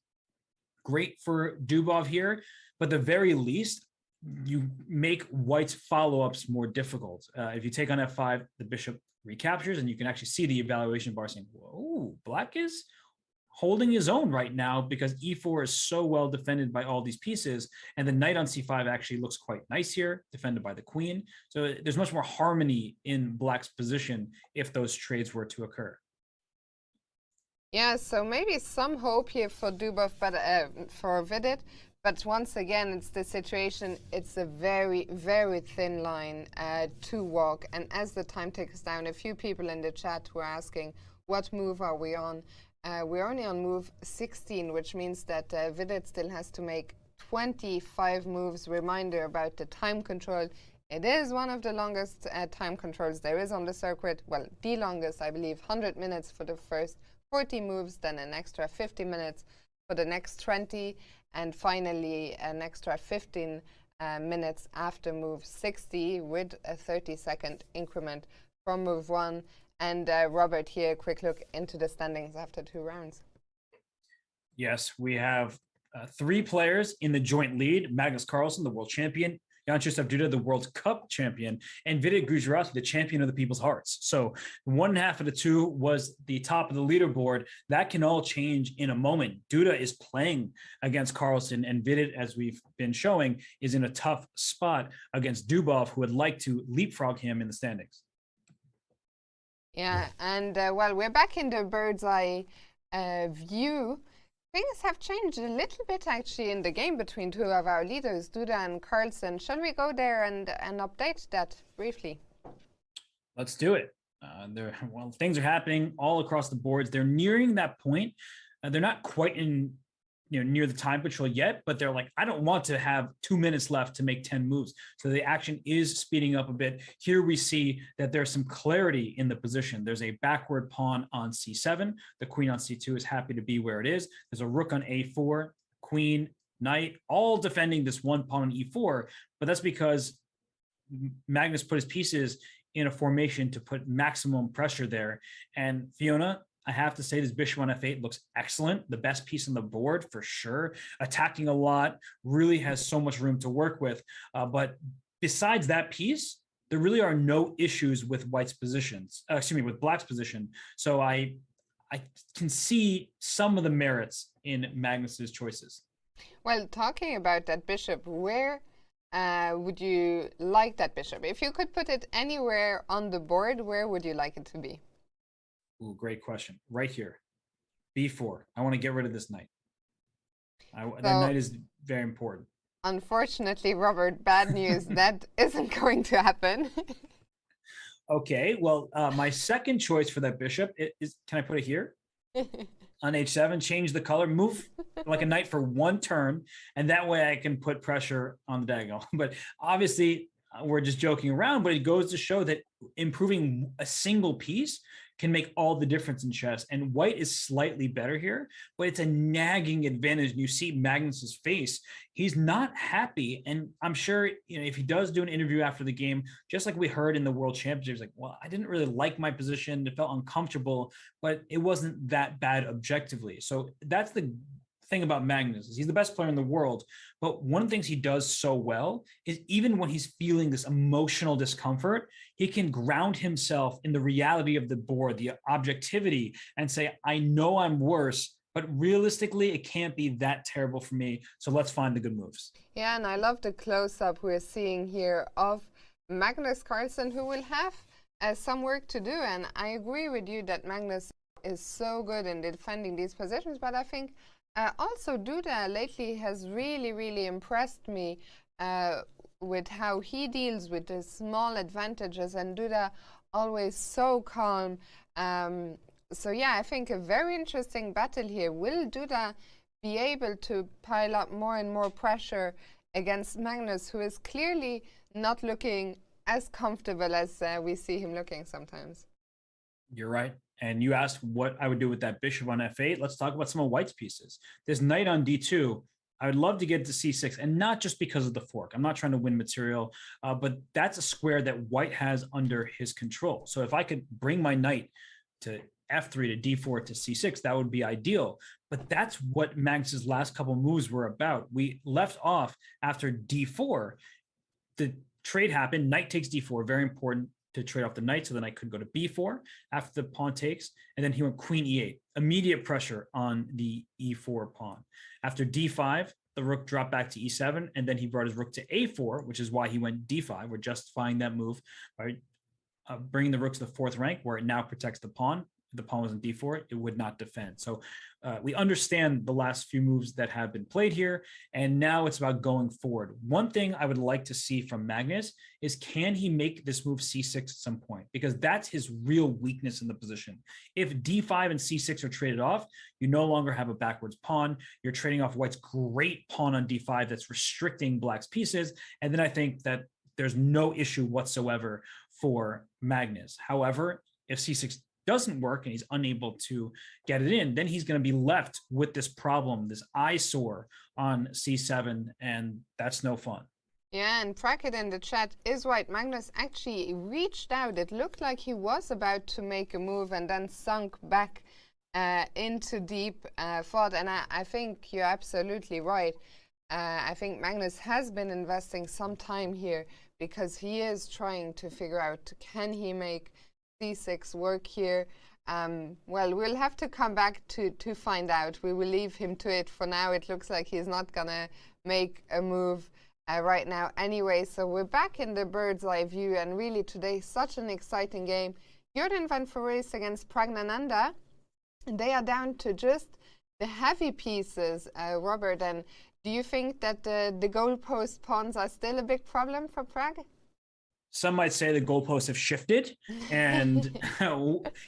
great for Dubov here, but at the very least, you make White's follow-ups more difficult. If you take on F5, the bishop recaptures, and you can actually see the evaluation bar saying, whoa, Black is holding his own right now because E4 is so well defended by all these pieces, and the knight on C5 actually looks quite nice here, defended by the queen. So there's much more harmony in Black's position if those trades were to occur. Yeah, so maybe some hope here for Dubov, but for Vidit. But once again, it's the situation, it's a very, very thin line to walk. And as the time ticks down, a few people in the chat were asking, what move are we on? We're only on move 16, which means that Vidit still has to make 25 moves. Reminder about the time control. It is one of the longest time controls there is on the circuit. Well, the longest, I believe, 100 minutes for the first 40 moves, then an extra 50 minutes for the next 20, and finally an extra 15 minutes after move 60 with a 30-second increment from move 1. And Robert, here, a quick look into the standings after 2 rounds. Yes, we have 3 players in the joint lead: Magnus Carlsen, the world champion; Jan-Krzysztof Duda, the World Cup champion; and Vidit Gujarati, the champion of the people's hearts. So 1.5 of the 2 was the top of the leaderboard. That can all change in a moment. Duda is playing against Carlsen, and Vidit, as we've been showing, is in a tough spot against Dubov, who would like to leapfrog him in the standings. Yeah, and well, we're back in the bird's eye view. Things have changed a little bit actually in the game between 2 of our leaders, Duda and Carlson. Shall we go there and update that briefly? Let's do it. Well, things are happening all across the boards. They're nearing that point. They're not quite in, near the time control yet, but they're like, I don't want to have 2 minutes left to make 10 moves. So the action is speeding up a bit. Here we see that there's some clarity in the position. There's a backward pawn on c7. The queen on c2 is happy to be where it is. There's a rook on a4, queen, knight, all defending this one pawn on e4. But that's because Magnus put his pieces in a formation to put maximum pressure there. And Fiona, I have to say this bishop on f8 looks excellent. The best piece on the board for sure. Attacking a lot, really has so much room to work with. But besides that piece, there really are no issues with White's positions. With Black's position. So I can see some of the merits in Magnus's choices. Well, talking about that bishop, where would you like that bishop? If you could put it anywhere on the board, where would you like it to be? Ooh, great question. Right here, b4. I want to get rid of this knight. That knight is very important. Unfortunately, Robert, bad news. That isn't going to happen. Okay, well, my second choice for that bishop is, can I put it here? On h7, change the color, move like a knight for 1 turn, and that way I can put pressure on the diagonal. But obviously, we're just joking around, but it goes to show that improving a single piece can make all the difference in chess. And White is slightly better here, but it's a nagging advantage. And you see Magnus's face. He's not happy. And I'm sure, if he does do an interview after the game, just like we heard in the World Championship, he's like, well, I didn't really like my position. It felt uncomfortable, but it wasn't that bad objectively. So that's the thing about Magnus, is he's the best player in the world. But one of the things he does so well is even when he's feeling this emotional discomfort, he can ground himself in the reality of the board, the objectivity, and say, I know I'm worse, but realistically, it can't be that terrible for me. So let's find the good moves. Yeah, and I love the close-up we're seeing here of Magnus Carlsen, who will have some work to do. And I agree with you that Magnus is so good in defending these positions, but I think also Duda lately has really, really impressed me with how he deals with the small advantages, and Duda always so calm. So yeah, I think a very interesting battle here. Will Duda be able to pile up more and more pressure against Magnus, who is clearly not looking as comfortable as we see him looking sometimes? You're right. And you asked what I would do with that bishop on f8. Let's talk about some of White's pieces. This knight on d2, I would love to get to c6, and not just because of the fork. I'm not trying to win material, but that's a square that White has under his control. So if I could bring my knight to f3 to d4 to c6, that would be ideal. But that's what Magnus's last couple moves were about. We left off after d4. The trade happened. Knight takes d4, very important to trade off the knight, so the knight could go to b4 after the pawn takes, and then he went queen e8. Immediate pressure on the e4 pawn. After d5, the rook dropped back to e7, and then he brought his rook to a4, which is why he went d5. We're justifying that move by bringing the rook to the 4th rank, where it now protects the pawn. the pawn was on d4, it would not defend. So we understand the last few moves that have been played here, and now it's about going forward. One thing I would like to see from Magnus is, can he make this move c6 at some point? Because that's his real weakness in the position. If d5 and c6 are traded off, you no longer have a backwards pawn. You're trading off White's great pawn on d5 that's restricting Black's pieces. And then I think that there's no issue whatsoever for Magnus. However, if c6 doesn't work and he's unable to get it in, then he's going to be left with this problem, this eyesore on c7, and that's no fun. Yeah, and Bracket in the chat, is White Magnus actually reached out? It looked like he was about to make a move and then sunk back into deep thought. And I think you're absolutely right. I think Magnus has been investing some time here because he is trying to figure out, can he make c6 work here? Well, we'll have to come back to find out. We will leave him to it for now. It looks like he's not gonna make a move right now anyway. So we're back in the bird's eye view, and really today such an exciting game. Jorden van Foreest against Praggnanandhaa, and they are down to just the heavy pieces, Robert. And do you think that the goalpost pawns are still a big problem for Pragg? Some might say the goalposts have shifted, and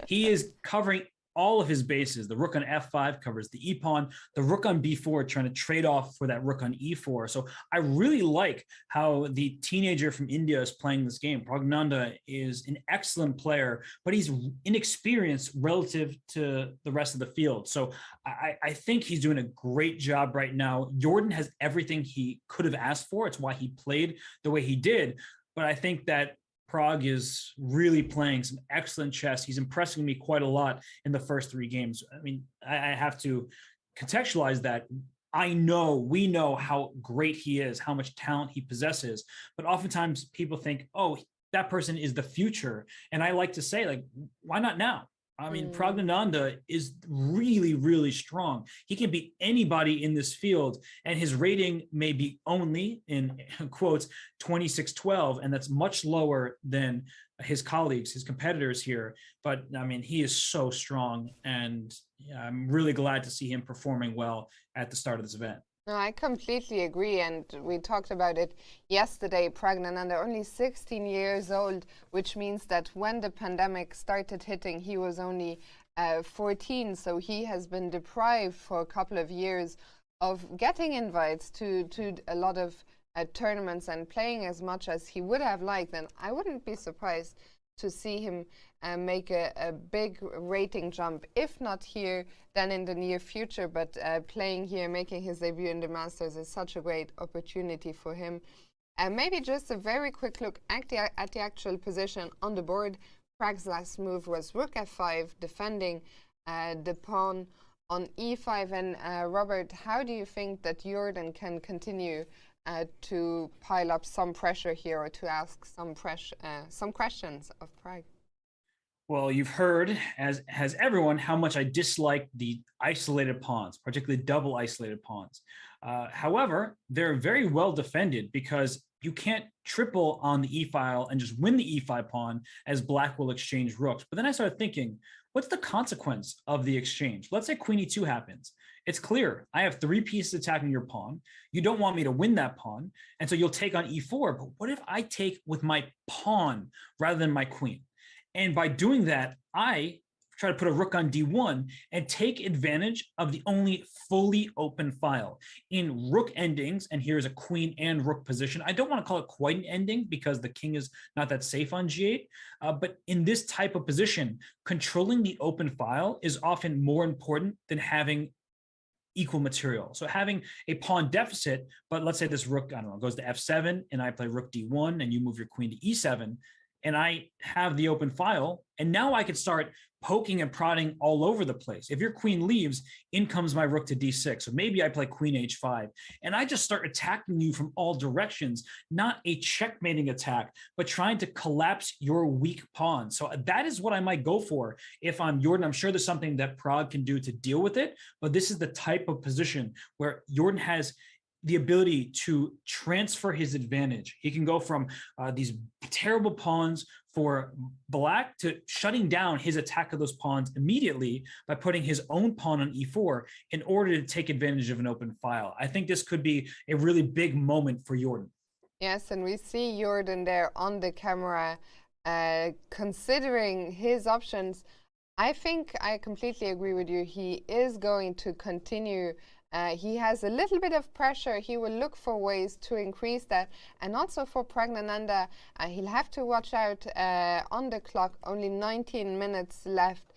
he is covering all of his bases. The rook on f5 covers the e-pawn, the rook on b4 trying to trade off for that rook on e4. So I really like how the teenager from India is playing this game. Praggnanandhaa is an excellent player, but he's inexperienced relative to the rest of the field. So I think he's doing a great job right now. Jorden has everything he could have asked for. It's why he played the way he did. But I think that Pragg is really playing some excellent chess. He's impressing me quite a lot in the first 3 games. I mean, I have to contextualize that. We know how great he is, how much talent he possesses. But oftentimes people think, oh, that person is the future. And I like to say, like, why not now? I mean, Praggnanandhaa is really, really strong. He can beat anybody in this field, and his rating may be only, in quotes, 26-12, and that's much lower than his colleagues, his competitors here. But I mean, he is so strong, and I'm really glad to see him performing well at the start of this event. No, I completely agree, and we talked about it yesterday. Praggnanandhaa, only 16 years old, which means that when the pandemic started hitting, he was only 14, so he has been deprived for a couple of years of getting invites to a lot of tournaments and playing as much as he would have liked. And I wouldn't be surprised to see him make a big rating jump, if not here, then in the near future. But playing here, making his debut in the Masters is such a great opportunity for him. Maybe just a very quick look at the actual position on the board. Pragg's last move was rook f5, defending the pawn on e5. And Robert, how do you think that Jorden can continue to pile up some pressure here, or to ask some questions of Pragg? Well, you've heard, as has everyone, how much I dislike the isolated pawns, particularly double isolated pawns. However, they're very well defended because you can't triple on the e-file and just win the e5 pawn, as Black will exchange rooks. But then I started thinking, what's the consequence of the exchange? Let's say queen e2 happens. It's clear. I have 3 pieces attacking your pawn. You don't want me to win that pawn, and so you'll take on e4. But what if I take with my pawn rather than my queen? And by doing that, I try to put a rook on d1 and take advantage of the only fully open file. In rook endings, and here's a queen and rook position, I don't want to call it quite an ending because the king is not that safe on g8, but in this type of position, controlling the open file is often more important than having equal material. So having a pawn deficit, but let's say this rook, I don't know, goes to f7, and I play rook d1, and you move your queen to e7, and I have the open file, and now I could start poking and prodding all over the place. If your queen leaves, in comes my rook to d6. So maybe I play queen h5, and I just start attacking you from all directions, not a checkmating attack, but trying to collapse your weak pawn. So that is what I might go for if I'm Jorden. I'm sure there's something that Pragg can do to deal with it, but this is the type of position where Jorden has the ability to transfer his advantage. He can go from these terrible pawns for black to shutting down his attack of those pawns immediately by putting his own pawn on e4 in order to take advantage of an open file. I think this could be a really big moment for Jorden. Yes, and we see Jorden there on the camera considering his options. I think I completely agree with you. He is going to continue. He has a little bit of pressure. He will look for ways to increase that. And also for Praggnanandhaa, he'll have to watch out on the clock. Only 19 minutes left,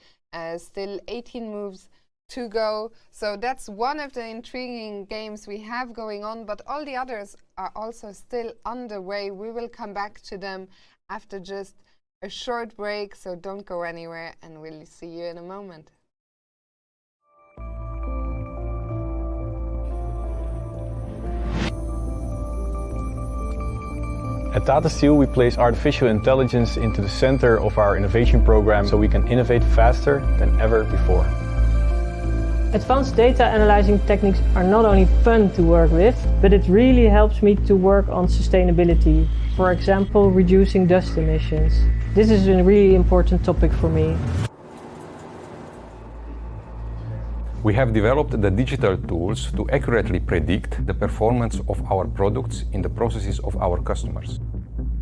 still 18 moves to go. So that's one of the intriguing games we have going on, but all the others are also still underway. We will come back to them after just a short break, so don't go anywhere, and we'll see you in a moment. At Tata Steel, we place artificial intelligence into the center of our innovation program so we can innovate faster than ever before. Advanced data analyzing techniques are not only fun to work with, but it really helps me to work on sustainability. For example, reducing dust emissions. This is a really important topic for me. We have developed the digital tools to accurately predict the performance of our products in the processes of our customers.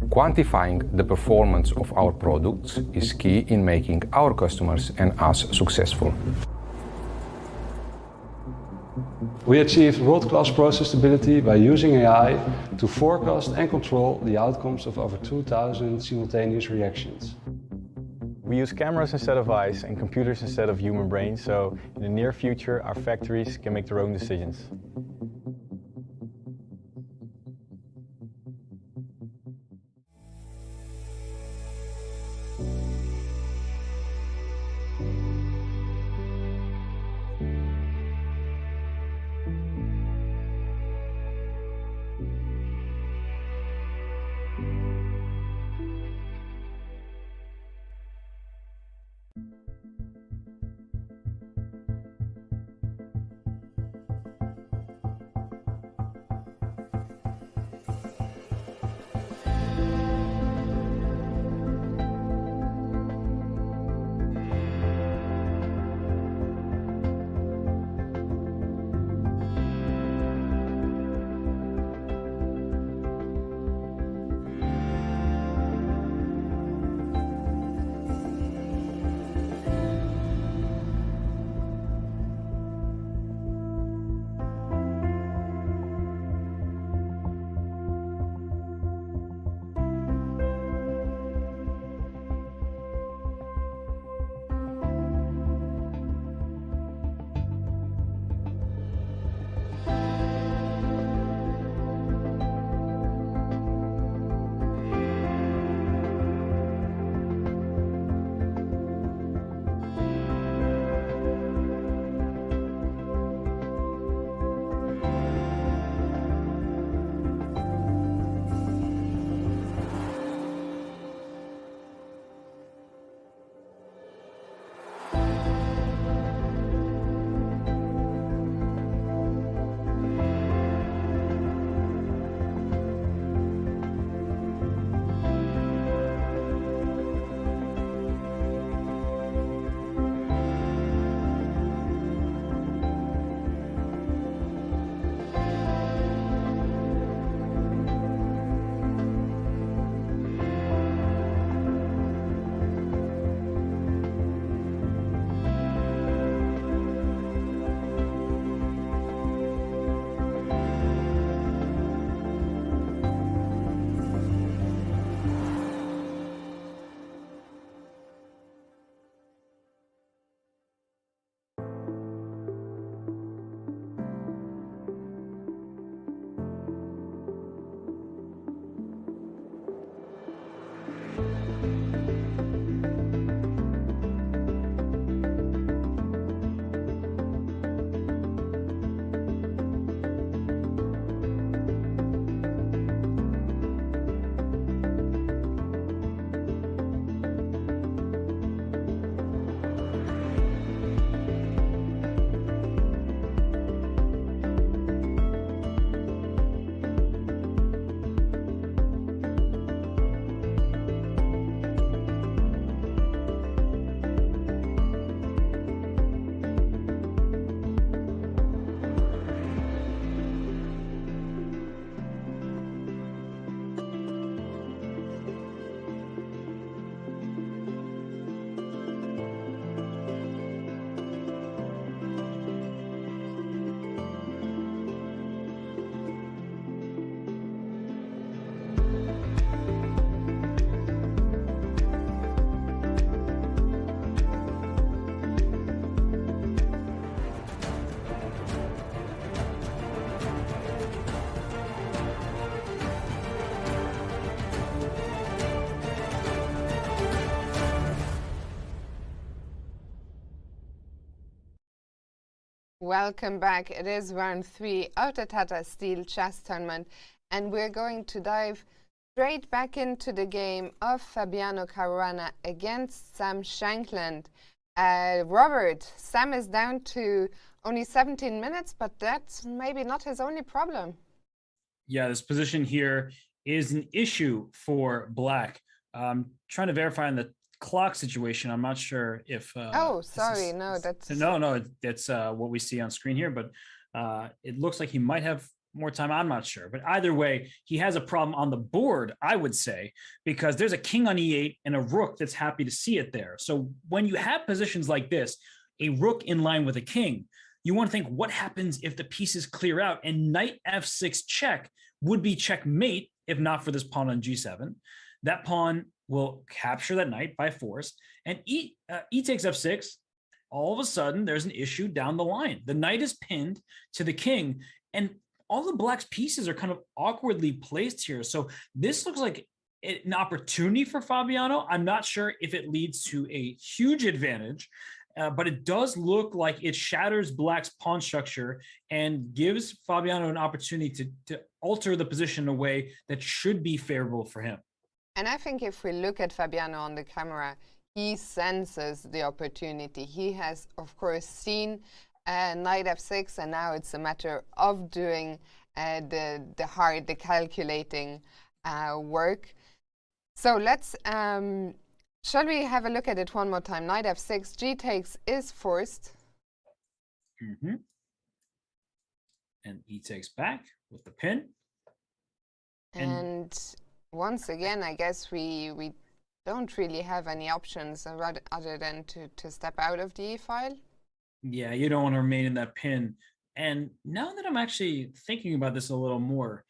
Quantifying the performance of our products is key in making our customers and us successful. We achieved world-class process stability by using AI to forecast and control the outcomes of over 2,000 simultaneous reactions. We use cameras instead of eyes and computers instead of human brains, so in the near future our factories can make their own decisions. Welcome back. It is round 3 of the Tata Steel Chess Tournament, and we're going to dive straight back into the game of Fabiano Caruana against Sam Shankland. Robert, Sam is down to only 17 minutes, but that's maybe not his only problem. Yeah, this position here is an issue for Black. Trying to verify on the clock situation. I'm not sure if oh, sorry, no, that's that's what we see on screen here, but it looks like he might have more time. I'm not sure, but either way, he has a problem on the board, I would say, because there's a king on e8 and a rook that's happy to see it there. So when you have positions like this, a rook in line with a king, you want to think, what happens if the pieces clear out? And knight f6 check would be checkmate if not for this pawn on g7. That pawn will capture that knight by force, and e takes f6. All of a sudden, there's an issue down the line. The knight is pinned to the king, and all the Black's pieces are kind of awkwardly placed here. So this looks like an opportunity for Fabiano. I'm not sure if it leads to a huge advantage, but it does look like it shatters Black's pawn structure and gives Fabiano an opportunity to alter the position in a way that should be favorable for him. And I think if we look at Fabiano on the camera, he senses the opportunity. He has, of course, seen knight f6, and now it's a matter of doing the hard, the calculating work. So let's, shall we have a look at it one more time? Knight f6, g takes is forced. And e takes back with the pin. And once again, I guess we don't really have any options other than to step out of the e file. Yeah, you don't want to remain in that pin. And now that I'm actually thinking about this a little more,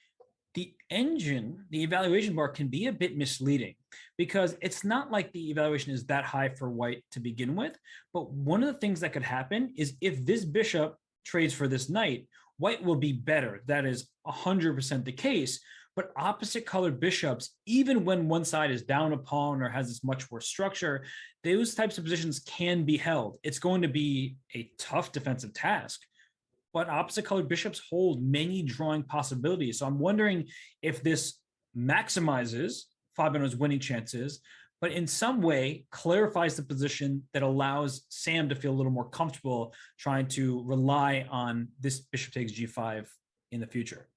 the engine, the evaluation bar can be a bit misleading because it's not like the evaluation is that high for white to begin with. But one of the things that could happen is if this bishop trades for this knight, white will be better. That is 100% the case. But opposite colored bishops, even when one side is down a pawn or has this much worse structure, those types of positions can be held. It's going to be a tough defensive task, but opposite colored bishops hold many drawing possibilities. So I'm wondering if this maximizes Fabiano's winning chances, but in some way clarifies the position that allows Sam to feel a little more comfortable trying to rely on this bishop takes g5 in the future.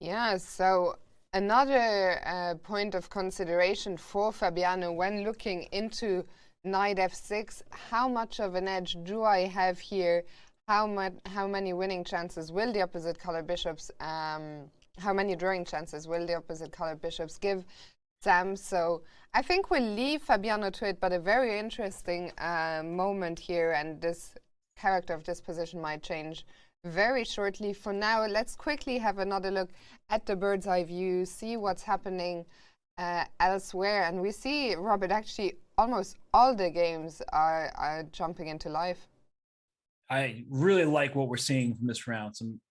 Yeah, so another point of consideration for Fabiano when looking into knight f6, how much of an edge do I have here? How many winning chances will the opposite color bishops, how many drawing chances will the opposite color bishops give Sam? So I think we'll leave Fabiano to it, but a very interesting moment here, and this character of this position might change very shortly. For now, let's quickly have another look at the bird's eye view, see what's happening elsewhere. And we see, Robert, actually almost all the games are jumping into live. I really like what we're seeing from this round. Some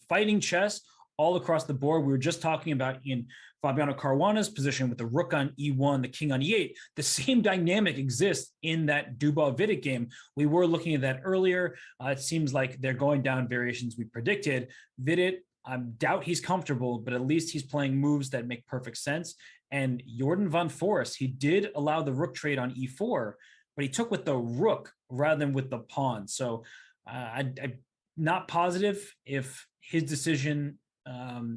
fighting chess all across the board. We were just talking about in Fabiano Caruana's position with the rook on e1, the king on e8. The same dynamic exists in that Dubov-Vidic game. We were looking at that earlier. It seems like they're going down variations we predicted. Vidic, I doubt he's comfortable, but at least he's playing moves that make perfect sense. And Jorden van Foreest, he did allow the rook trade on e4, but he took with the rook rather than with the pawn. So I'm not positive if his decision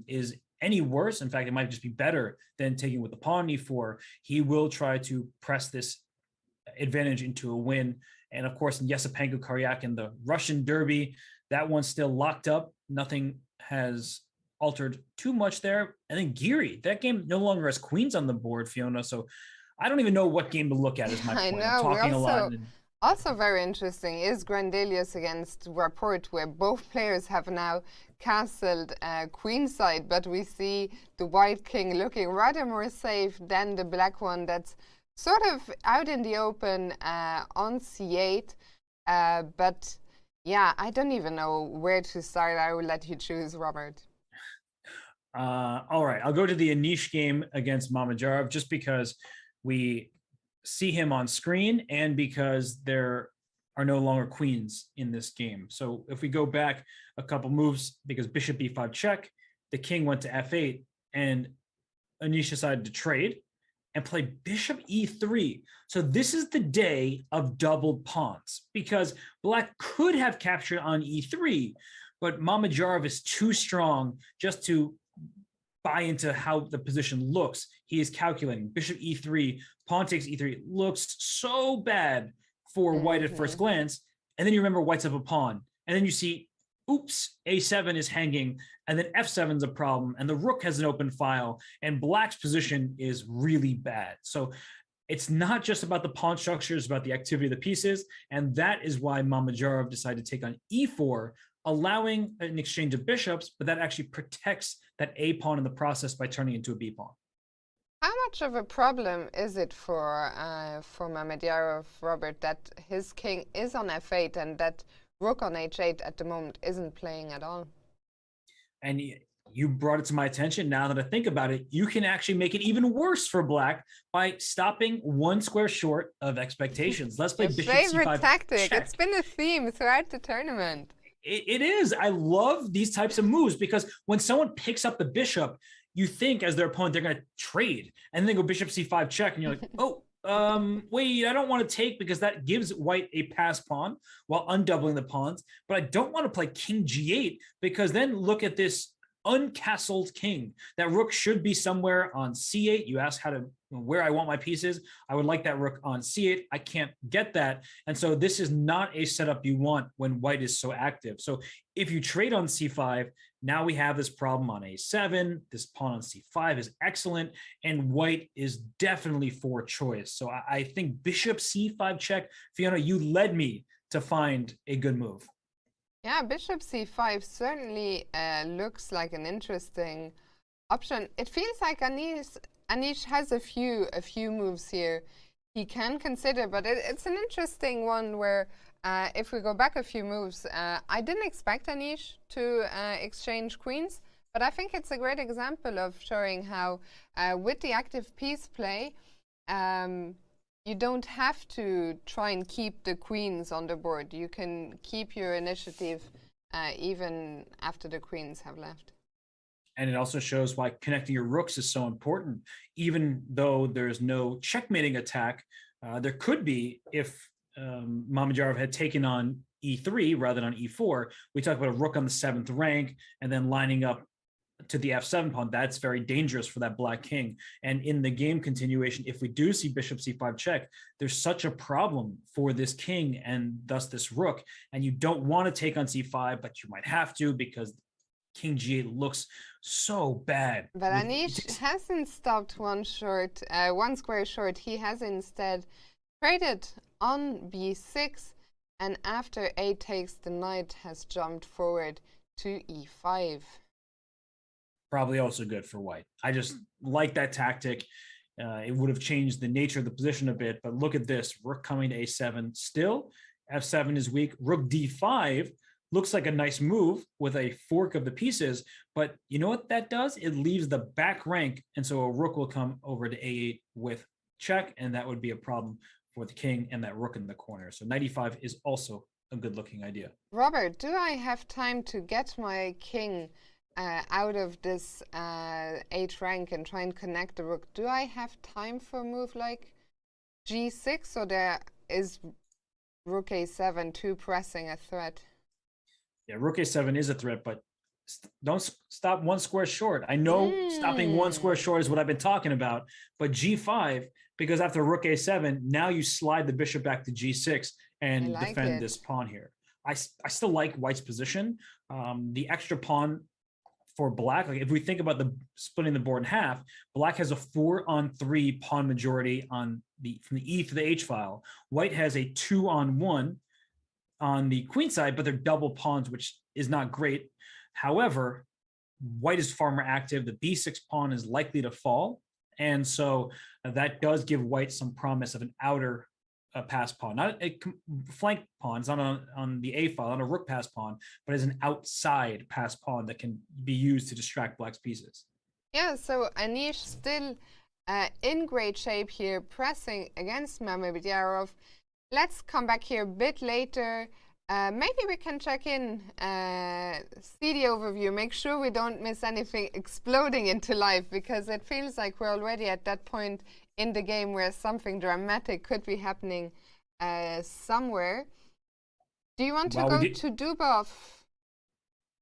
is any worse. In fact, it might just be better than taking with the pawn e4. He will try to press this advantage into a win. And of course, in Yesipenko Karyak in the Russian Derby, that one's still locked up. Nothing has altered too much there. And then Giri, that game no longer has queens on the board, Fiona. So I don't even know what game to look at is my point. I know. I'm talking a lot. Also very interesting is Grandelius against Rapport, where both players have now castled queenside, but we see the white king looking rather more safe than the black one that's sort of out in the open on c8. But yeah, I don't even know where to start. I will let you choose, Robert. All right, I'll go to the Anish game against Mamedyarov just because we see him on screen and because there are no longer queens in this game. So if we go back a couple moves, because bishop b5 check, the king went to f8, and Anish decided to trade and play bishop e3. So this is the day of doubled pawns, because black could have captured on e3, but Mamedyarov is too strong just to buy into how the position looks. He is calculating bishop e3, pawn takes e3. It looks so bad for white at first glance. And then you remember white's up a pawn. And then you see, oops, a7 is hanging, and then f7 is a problem, and the rook has an open file, and black's position is really bad. So it's not just about the pawn structure, it's about the activity of the pieces, and that is why Mamedyarov decided to take on e4, allowing an exchange of bishops, but that actually protects that a pawn in the process by turning into a b pawn. How much of a problem is it for Mamedyarov, Robert, that his king is on f8 and that rook on h8 at the moment isn't playing at all? And you brought it to my attention. Now that I think about it, you can actually make it even worse for black by stopping one square short of expectations. Let's play bishop c5 favorite tactic. check. It's been a theme throughout the tournament. It is. I love these types of moves, because when someone picks up the bishop, you think as their opponent they're going to trade, and then they go bishop c5 check, and you're like, oh, wait, I don't want to take, because that gives white a pass pawn while undoubling the pawns. But I don't want to play king g8, because then look at this uncastled king. That rook should be somewhere on c8. You ask where I want my pieces. I would like that rook on c8. I can't get that. And so this is not a setup you want when white is so active. So if you trade on c5, now we have this problem on a7. This pawn on c5 is excellent, and white is definitely for choice. So I think bishop c5 check, Fiona, you led me to find a good move. Yeah, bishop c5 certainly looks like an interesting option. It feels like Anish has a few moves here he can consider, but it's an interesting one where if we go back a few moves, I didn't expect Anish to exchange queens, but I think it's a great example of showing how with the active piece play, you don't have to try and keep the queens on the board. You can keep your initiative even after the queens have left. And it also shows why connecting your rooks is so important. Even though there's no checkmating attack, there could be if Mamedyarov had taken on e3 rather than on e4. We talked about a rook on the 7th rank and then lining up to the f7 pawn. That's very dangerous for that black king. And in the game continuation, if we do see bishop c5 check, there's such a problem for this king and thus this rook. And you don't want to take on c5, but you might have to, because king g8 looks so bad. But Anish hasn't stopped one square short. He has instead traded on b6, and after a takes, the knight has jumped forward to e5. Probably also good for white. I just like that tactic. It would have changed the nature of the position a bit, but look at this. Rook coming to a7 still. f7 is weak. Rook d5 looks like a nice move with a fork of the pieces, but you know what that does? It leaves the back rank, and so a rook will come over to a8 with check, and that would be a problem for the king and that rook in the corner. So knight e5 is also a good-looking idea. Robert, do I have time to get my king out of this 8 rank and try and connect the rook? Do I have time for a move like g6, or there is rook a7 too pressing a threat? Yeah, rook a7 is a threat, but don't stop one square short. I know stopping one square short is what I've been talking about, but g5, because after rook a7, now you slide the bishop back to g6 and defend this pawn here. I still like white's position. The extra pawn for black, like if we think about the splitting the board in half, black has a 4-on-3 pawn majority on from the E to the H file. White has a 2-on-1 on the queen side, but they're double pawns, which is not great. However, white is far more active. The b6 pawn is likely to fall, and so that does give white some promise of an outer pass pawn, not a flank pawn. It's not on the A file, not a rook pass pawn, but as an outside pass pawn that can be used to distract black's pieces. Yeah, so Anish still in great shape here, pressing against Mamedyarov. let's come back here a bit later. Maybe we can check in, see the overview, make sure we don't miss anything exploding into life, because it feels like we're already at that point in the game where something dramatic could be happening somewhere. Do you want to go to Dubov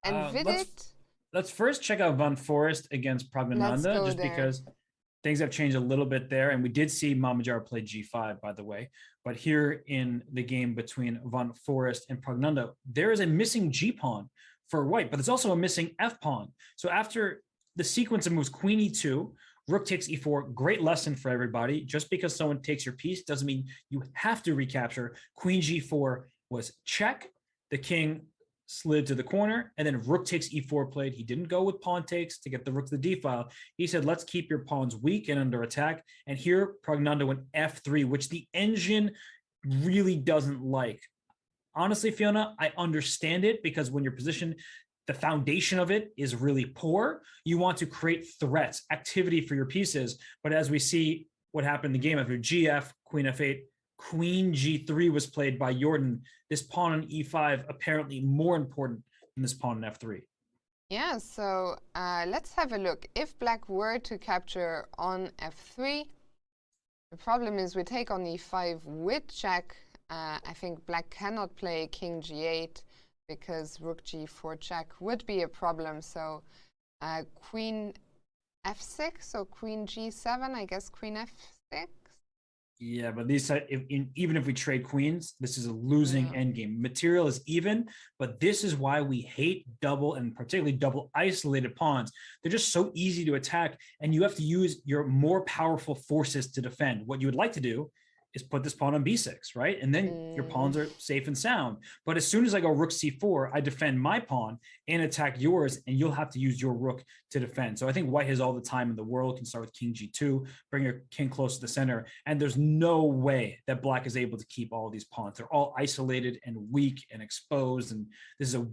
and Vidit? Let's first check out Van Foreest against Pragnananda, just because things have changed a little bit there. And we did see Mamedyarov play G5, by the way. But here in the game between Van Foreest and Pragnananda, there is a missing G pawn for white, but there's also a missing F pawn. So after the sequence of moves, Queen E2, Rook takes E4, great lesson for everybody. Just because someone takes your piece doesn't mean you have to recapture. Queen G4 was check. The king slid to the corner, and then Rook takes E4 played. He didn't go with pawn takes to get the rook to the D file. He said, let's keep your pawns weak and under attack. And here Pragnananda went F3, which the engine really doesn't like. Honestly, Fiona, I understand it, because when you're positioned, the foundation of it is really poor. You want to create threats, activity for your pieces. But as we see what happened in the game after GF, Queen F8, Queen G3 was played by Jorden. This pawn on E5 apparently more important than this pawn on F3. Yeah, so let's have a look. If black were to capture on F3, the problem is we take on E5 with check. I think black cannot play King G8 because Rook G4 check would be a problem. So Queen F6 or Queen G7, I guess Queen F6. Yeah, but these even if we trade queens, this is a losing endgame. Material is even, but this is why we hate double and particularly double isolated pawns. They're just so easy to attack, and you have to use your more powerful forces to defend. What you would like to do is put this pawn on B6, right? And then your pawns are safe and sound. But as soon as I go Rook C4, I defend my pawn and attack yours, and you'll have to use your rook to defend. So I think white has all the time in the world, can start with King G2, bring your king close to the center, and there's no way that black is able to keep all of these pawns. They're all isolated and weak and exposed, and this is a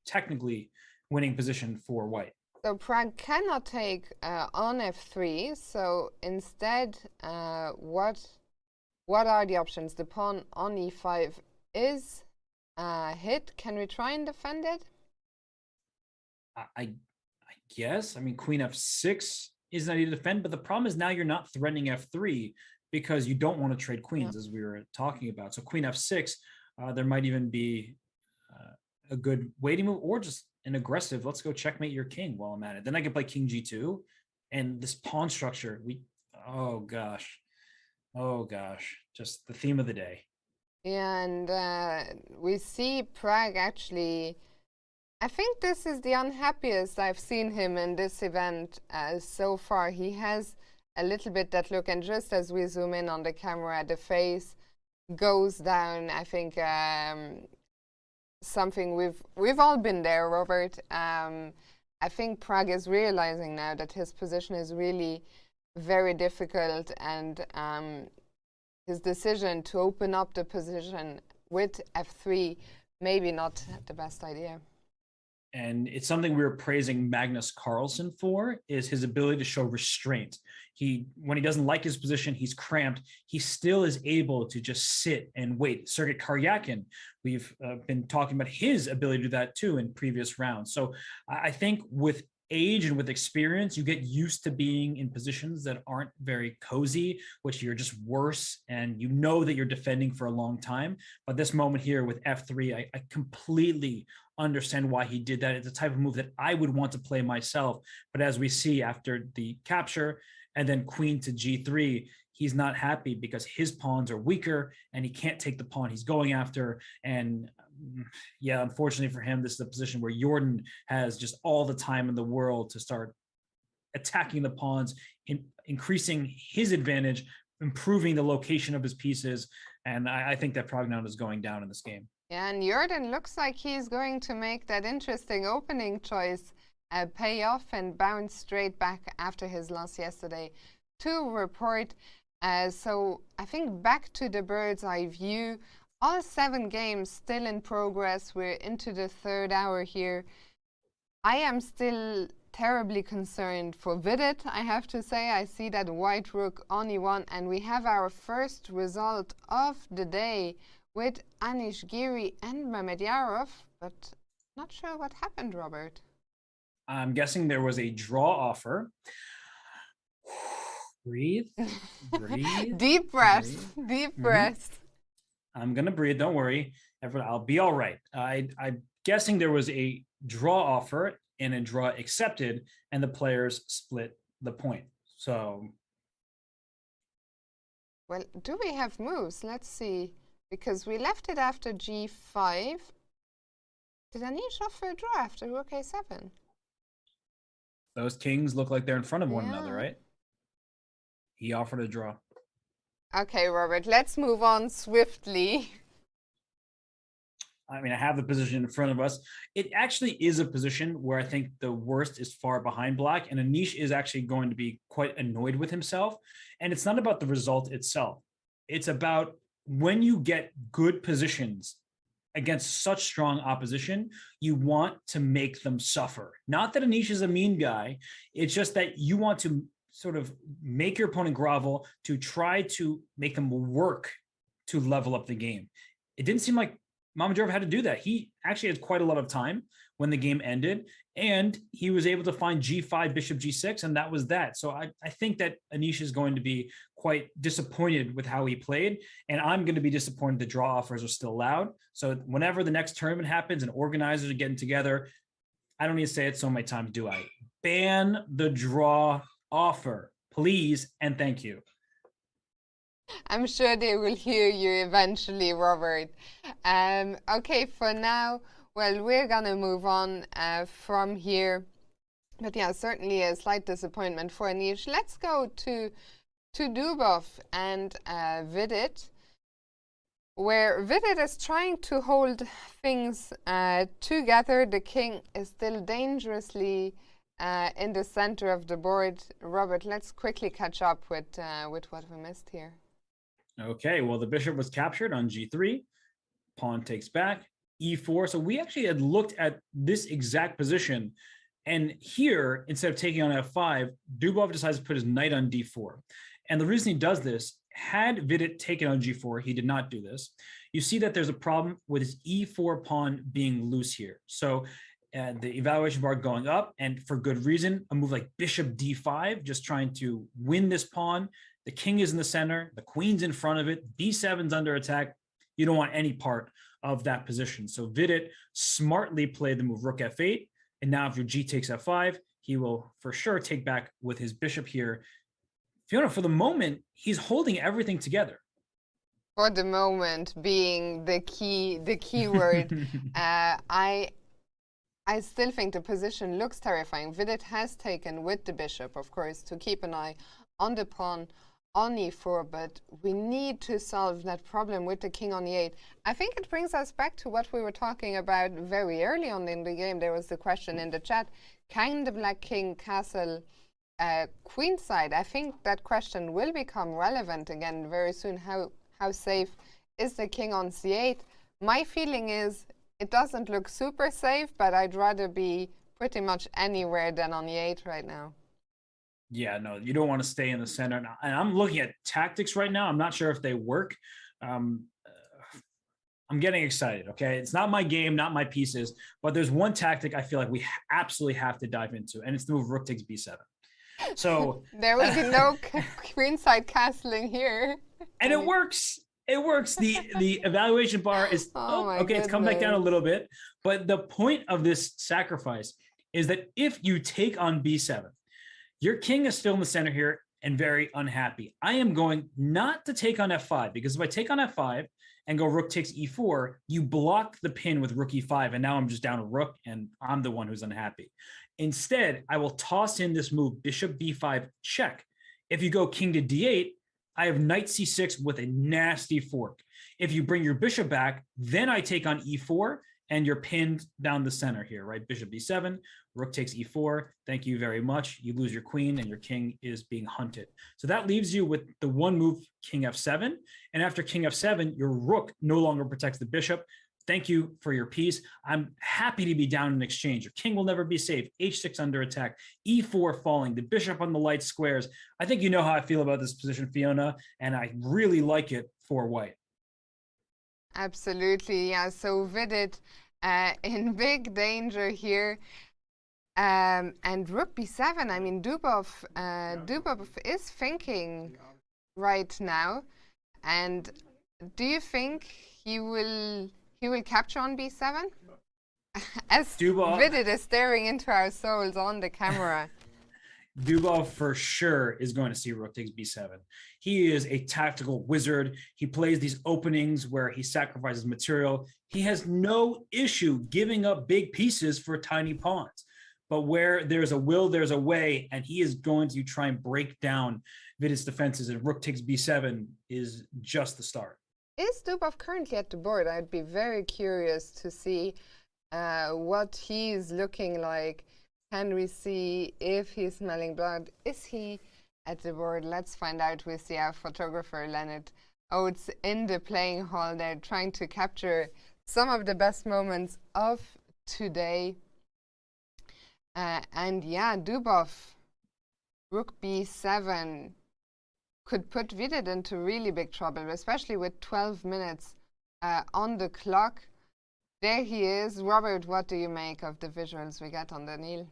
technically winning position for white. So Prag cannot take on F3, so instead, what are the options? The pawn on E5 is hit. Can we try and defend it? I guess. I mean, Queen F6 is not easy to defend, but the problem is now you're not threatening F3 because you don't want to trade queens, as we were talking about. So Queen F6, there might even be a good waiting move, or just an aggressive, let's go checkmate your king while I'm at it. Then I can play King G2, and this pawn structure, oh gosh, just the theme of the day. Yeah, and we see Prag actually, I think this is the unhappiest I've seen him in this event so far. He has a little bit that look, and just as we zoom in on the camera, the face goes down. I think something we've all been there, Robert. I think Prag is realizing now that his position is really very difficult, and his decision to open up the position with F3 maybe not the best idea. And it's something we were praising Magnus Carlsen for, is his ability to show restraint. When he doesn't like his position, he's cramped, he still is able to just sit and wait. Sergei Karyakin, we've been talking about his ability to do that too in previous rounds. So I think with age and with experience, you get used to being in positions that aren't very cozy, which you're just worse, and you know that you're defending for a long time. But this moment here with F3, I completely understand why he did that. It's a type of move that I would want to play myself. But as we see after the capture and then queen to G3, he's not happy because his pawns are weaker and he can't take the pawn he's going after. And yeah, unfortunately for him, this is a position where Jorden has just all the time in the world to start attacking the pawns, increasing his advantage, improving the location of his pieces. And I think that Pragnananda is going down in this game. Yeah, and Jorden looks like he's going to make that interesting opening choice, pay off and bounce straight back after his loss yesterday to report. So I think back to the bird's eye view, all 7 games still in progress. We're into the 3rd hour here. I am still terribly concerned for Vidit, I have to say. I see that white rook on e1, and we have our first result of the day with Anish Giri and Mamedyarov, but not sure what happened, Robert. I'm guessing there was a draw offer. Breathe. Breathe. Deep breaths. Breathe. Deep breaths. I'm going to breathe. Don't worry. I'll be all right. I'm guessing there was a draw offer and a draw accepted, and the players split the point. So. Well, do we have moves? Let's see. Because we left it after g5. Did Anish offer a draw after rook a7? Those kings look like they're in front of one another, right? He offered a draw. Okay, Robert, let's move on swiftly. I mean, I have the position in front of us. It actually is a position where I think the worst is far behind black, and Anish is actually going to be quite annoyed with himself. And it's not about the result itself. It's about when you get good positions against such strong opposition, you want to make them suffer. Not that Anish is a mean guy. It's just that you want to sort of make your opponent grovel to try to make them work to level up the game. It didn't seem like Mamedyarov had to do that. He actually had quite a lot of time when the game ended, and he was able to find g5, bishop g6, and that was that. So I think that Anish is going to be quite disappointed with how he played, and I'm going to be disappointed the draw offers are still allowed. So whenever the next tournament happens and organizers are getting together, I don't need to say it so many times, do I? Ban the draw offer, please, and thank you. I'm sure they will hear you eventually, Robert. Okay, for now, well, we're gonna move on from here. But yeah, certainly a slight disappointment for Anish. Let's go to Dubov and Vidit, where Vidit is trying to hold things together. The king is still dangerously in the center of the board. Robert, let's quickly catch up with what we missed here. Okay, well, the bishop was captured on g3. Pawn takes back, e4. So we actually had looked at this exact position. And here, instead of taking on f5, Dubov decides to put his knight on d4. And the reason he does this, had Vidit taken on g4, he did not do this. You see that there's a problem with his e4 pawn being loose here. So the evaluation bar going up, and for good reason, a move like bishop d5, just trying to win this pawn. The king is in the center, the queen's in front of it, b7's under attack. You don't want any part of that position. So Vidit smartly played the move rook f8, and now if your g takes f5, he will for sure take back with his bishop here. Fiona, for the moment, he's holding everything together. For the moment being the key word. I still think the position looks terrifying. Vidit has taken with the bishop, of course, to keep an eye on the pawn on e4, but we need to solve that problem with the king on e8. I think it brings us back to what we were talking about very early on in the game. There was the question in the chat, can the black king castle queenside? I think that question will become relevant again very soon. How safe is the king on c8? My feeling is it doesn't look super safe, but I'd rather be pretty much anywhere than on e8 right now. Yeah, no, you don't want to stay in the center. And I'm looking at tactics right now. I'm not sure if they work. I'm getting excited, okay? It's not my game, not my pieces, but there's one tactic I feel like we absolutely have to dive into, and it's the move rook takes b7. So there will be no queenside castling here. And it works. It works. The evaluation bar is, okay, it's come back down a little bit. But the point of this sacrifice is that if you take on b7, your king is still in the center here and very unhappy. I am going not to take on f5, because if I take on f5 and go rook takes e4, you block the pin with rook e5, and now I'm just down a rook, and I'm the one who's unhappy. Instead, I will toss in this move, bishop b5 check. If you go king to d8, I have knight c6 with a nasty fork. If you bring your bishop back, then I take on e4, and you're pinned down the center here, right? Bishop b7, rook takes e4. Thank you very much. You lose your queen, and your king is being hunted. So that leaves you with the one move, king f7. And after king f7, your rook no longer protects the bishop. thank you for your piece. I'm happy to be down in exchange. Your king will never be safe. H6 under attack. E4 falling. The bishop on the light squares. I think you know how I feel about this position, Fiona, and I really like it for white. Absolutely, yeah. So Vidit in big danger here. And rook b7, I mean, Dubov is thinking right now. And do you think he will capture on b7? As Vidit is staring into our souls on the camera. Dubov for sure is going to see rook takes b7. He is a tactical wizard. He plays these openings where he sacrifices material. He has no issue giving up big pieces for tiny pawns. But where there's a will, there's a way, and he is going to try and break down Vidit's defenses, and rook takes b7 is just the start. Is Dubov currently at the board? I'd be very curious to see what he's looking like. Can we see if he's smelling blood? Is he at the board? Let's find out with our photographer, Leonard Oates, in the playing hall there, trying to capture some of the best moments of today. And yeah, Dubov, rook b7 could put Vidit into really big trouble, especially with 12 minutes on the clock. There he is. Robert, what do you make of the visuals we get on the Nil?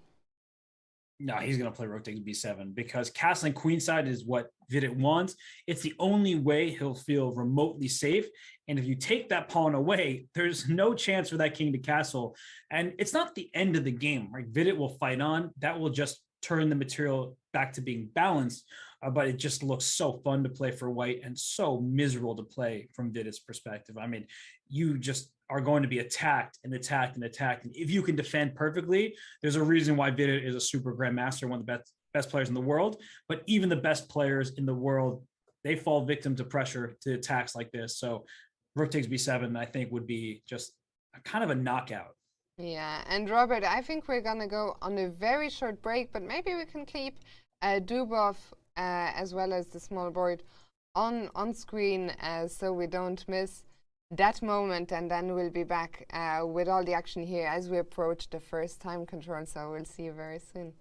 No, he's going to play rook takes b7 because castling queenside is what Vidit wants. It's the only way he'll feel remotely safe. And if you take that pawn away, there's no chance for that king to castle. And it's not the end of the game, right? Vidit will fight on. That will just turn the material back to being balanced. But it just looks so fun to play for white and so miserable to play from Vidit's perspective. I mean, you just are going to be attacked and attacked and attacked. And if you can defend perfectly, there's a reason why Vidit is a super grandmaster, one of the best players in the world. But even the best players in the world, they fall victim to pressure to attacks like this. So rook takes b7, I think, would be just kind of a knockout. Yeah, and Robert, I think we're going to go on a very short break, but maybe we can keep Dubov as well as the small board on screen so we don't miss that moment, and then we'll be back with all the action here as we approach the first time control. So we'll see you very soon.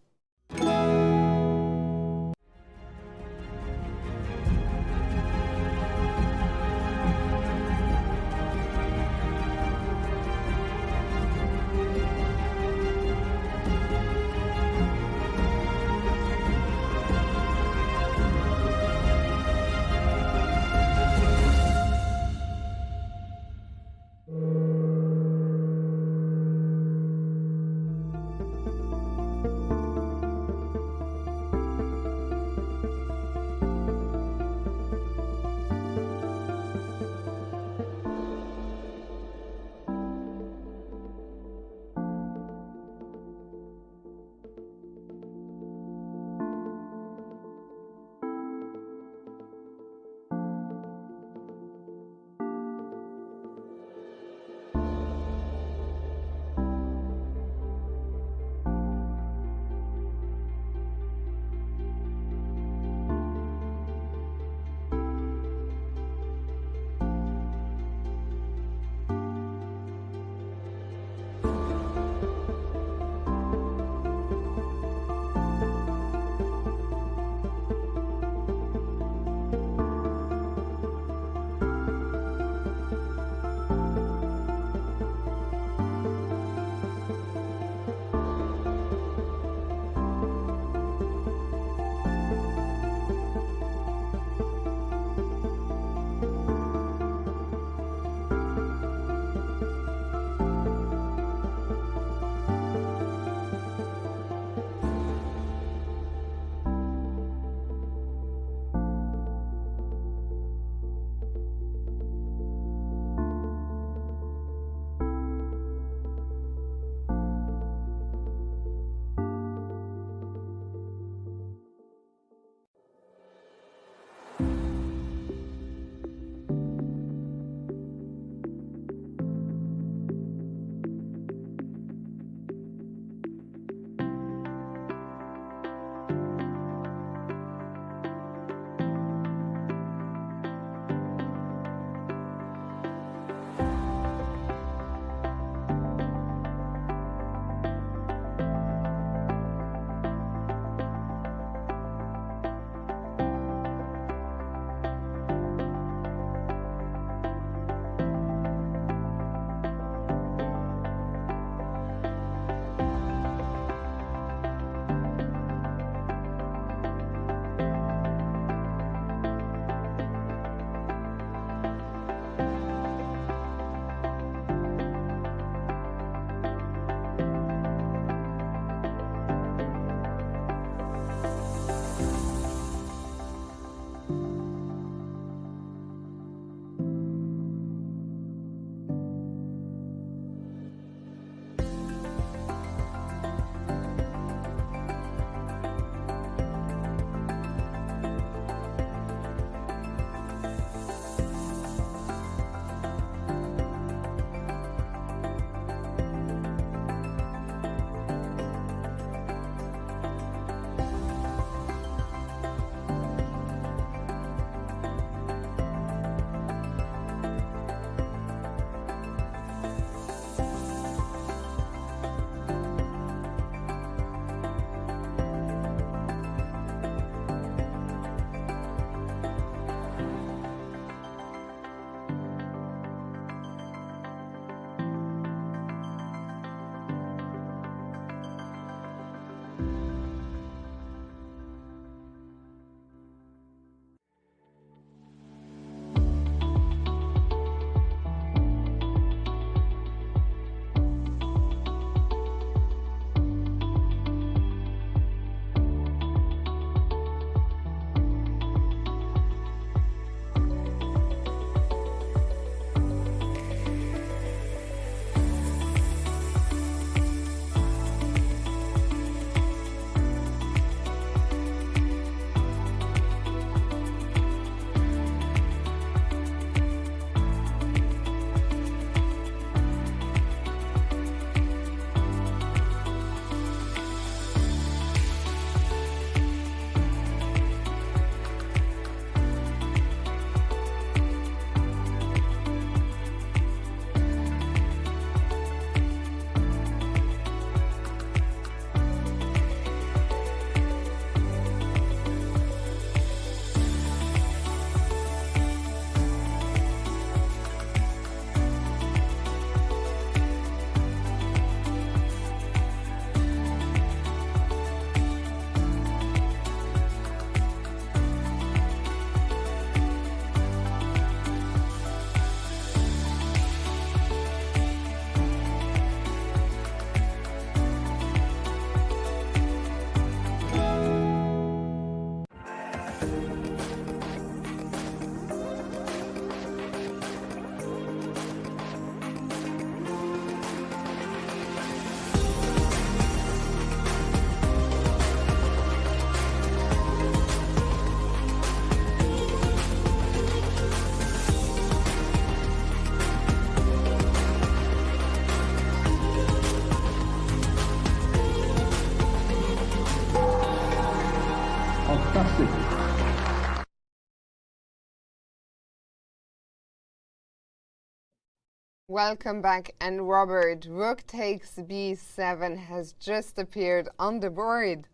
Welcome back. And Robert, rook takes b7 has just appeared on the board.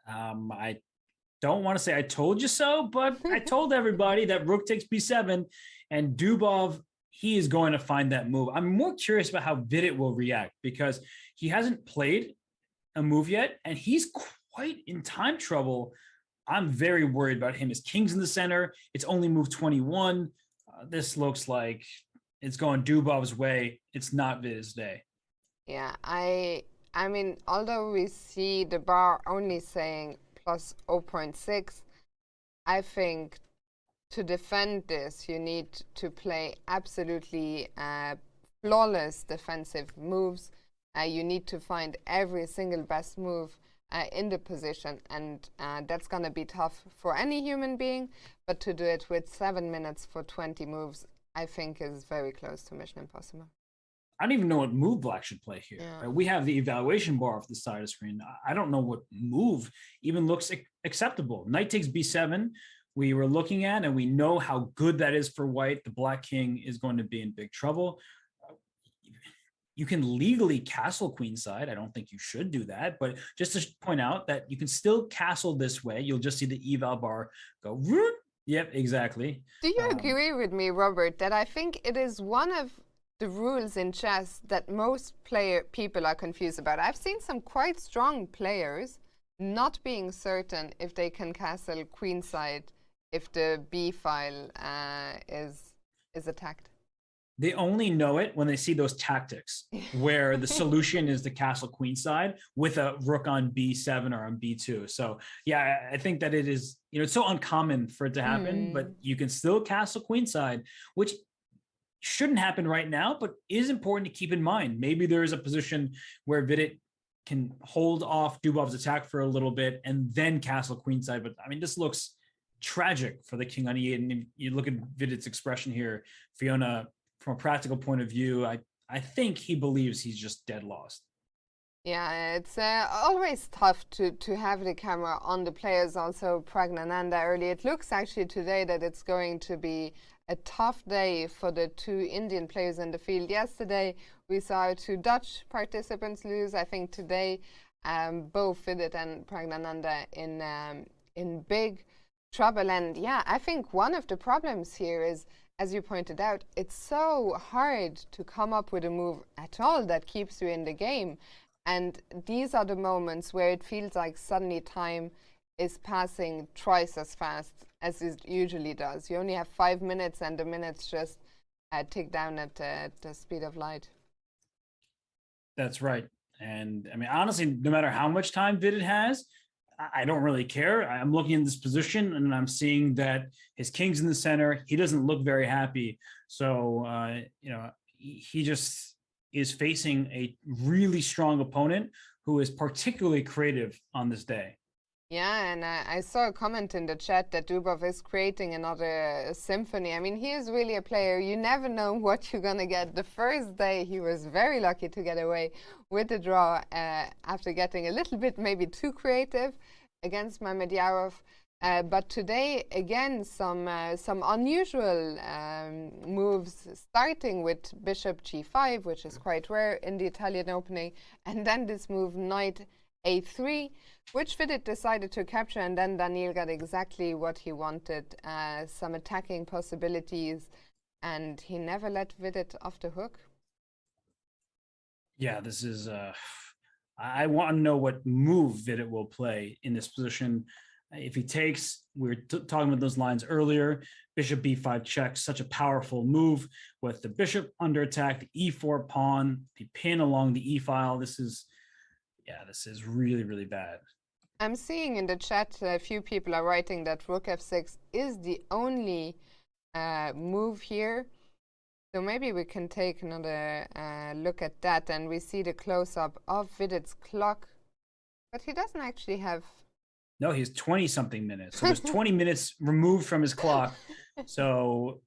I don't want to say I told you so, but I told everybody that rook takes b7, and Dubov, he is going to find that move. I'm more curious about how Vidit will react because he hasn't played a move yet, and he's quite in time trouble. I'm very worried about him. His king's in the center. It's only move 21. This looks like it's going Dubov's way. It's not Vidit's day. Yeah, I mean, although we see the bar only saying plus 0.6, I think to defend this, you need to play absolutely flawless defensive moves. You need to find every single best move in the position, and that's going to be tough for any human being, but to do it with 7 minutes for 20 moves, I think is very close to mission impossible. I don't even know what move Black should play here. Yeah. Right? We have the evaluation bar off the side of the screen. I don't know what move even looks acceptable. Knight takes b7. We were looking at, and we know how good that is for white. The Black king is going to be in big trouble. You can legally castle queenside. I don't think you should do that, but just to point out that you can still castle this way. You'll just see the eval bar go. Yep, exactly. Do you agree with me, Robert, that I think it is one of the rules in chess that most people are confused about? I've seen some quite strong players not being certain if they can castle queenside if the b file is attacked. They only know it when they see those tactics where the solution is the castle queenside with a rook on b7 or on b2. So yeah, I think that it is, it's so uncommon for it to happen, but you can still castle queenside, which shouldn't happen right now, but is important to keep in mind. Maybe there is a position where Vidit can hold off Dubov's attack for a little bit and then castle queenside. But I mean, this looks tragic for the king on e8. And if you look at Vidit's expression here, Fiona, from a practical point of view, I think he believes he's just dead lost. Yeah, it's always tough to have the camera on the players. Also, Pragnananda early. It looks actually today that it's going to be a tough day for the two Indian players in the field. Yesterday, we saw two Dutch participants lose. I think today, both Vidit and Pragnananda in big trouble. And yeah, I think one of the problems here is, as you pointed out, it's so hard to come up with a move at all that keeps you in the game. And these are the moments where it feels like suddenly time is passing twice as fast as it usually does. You only have 5 minutes, and the minutes just tick down at the speed of light. That's right. And I mean, honestly, no matter how much time Vidit has, I don't really care. I'm looking in this position and I'm seeing that his king's in the center. He doesn't look very happy. So, he just is facing a really strong opponent who is particularly creative on this day. Yeah, and I saw a comment in the chat that Dubov is creating another symphony. I mean, he is really a player. You never know what you're going to get. The first day, he was very lucky to get away with the draw after getting a little bit maybe too creative against Mamedyarov. But today, again, some unusual moves, starting with bishop g5, which is quite rare in the Italian opening, and then this move knight a3, which Vidit decided to capture, and then Daniil got exactly what he wanted, some attacking possibilities, and he never let Vidit off the hook. Yeah, this is, I want to know what move Vidit will play in this position. If he takes, we were talking about those lines earlier, bishop b5 check, such a powerful move with the bishop under attack, the e4 pawn, the pin along the e-file. This is really, really bad. I'm seeing in the chat a few people are writing that rook f6 is the only move here. So maybe we can take another look at that, and we see the close-up of Vidit's clock. But he doesn't actually have... No, he's 20-something minutes. So there's 20 minutes removed from his clock. So,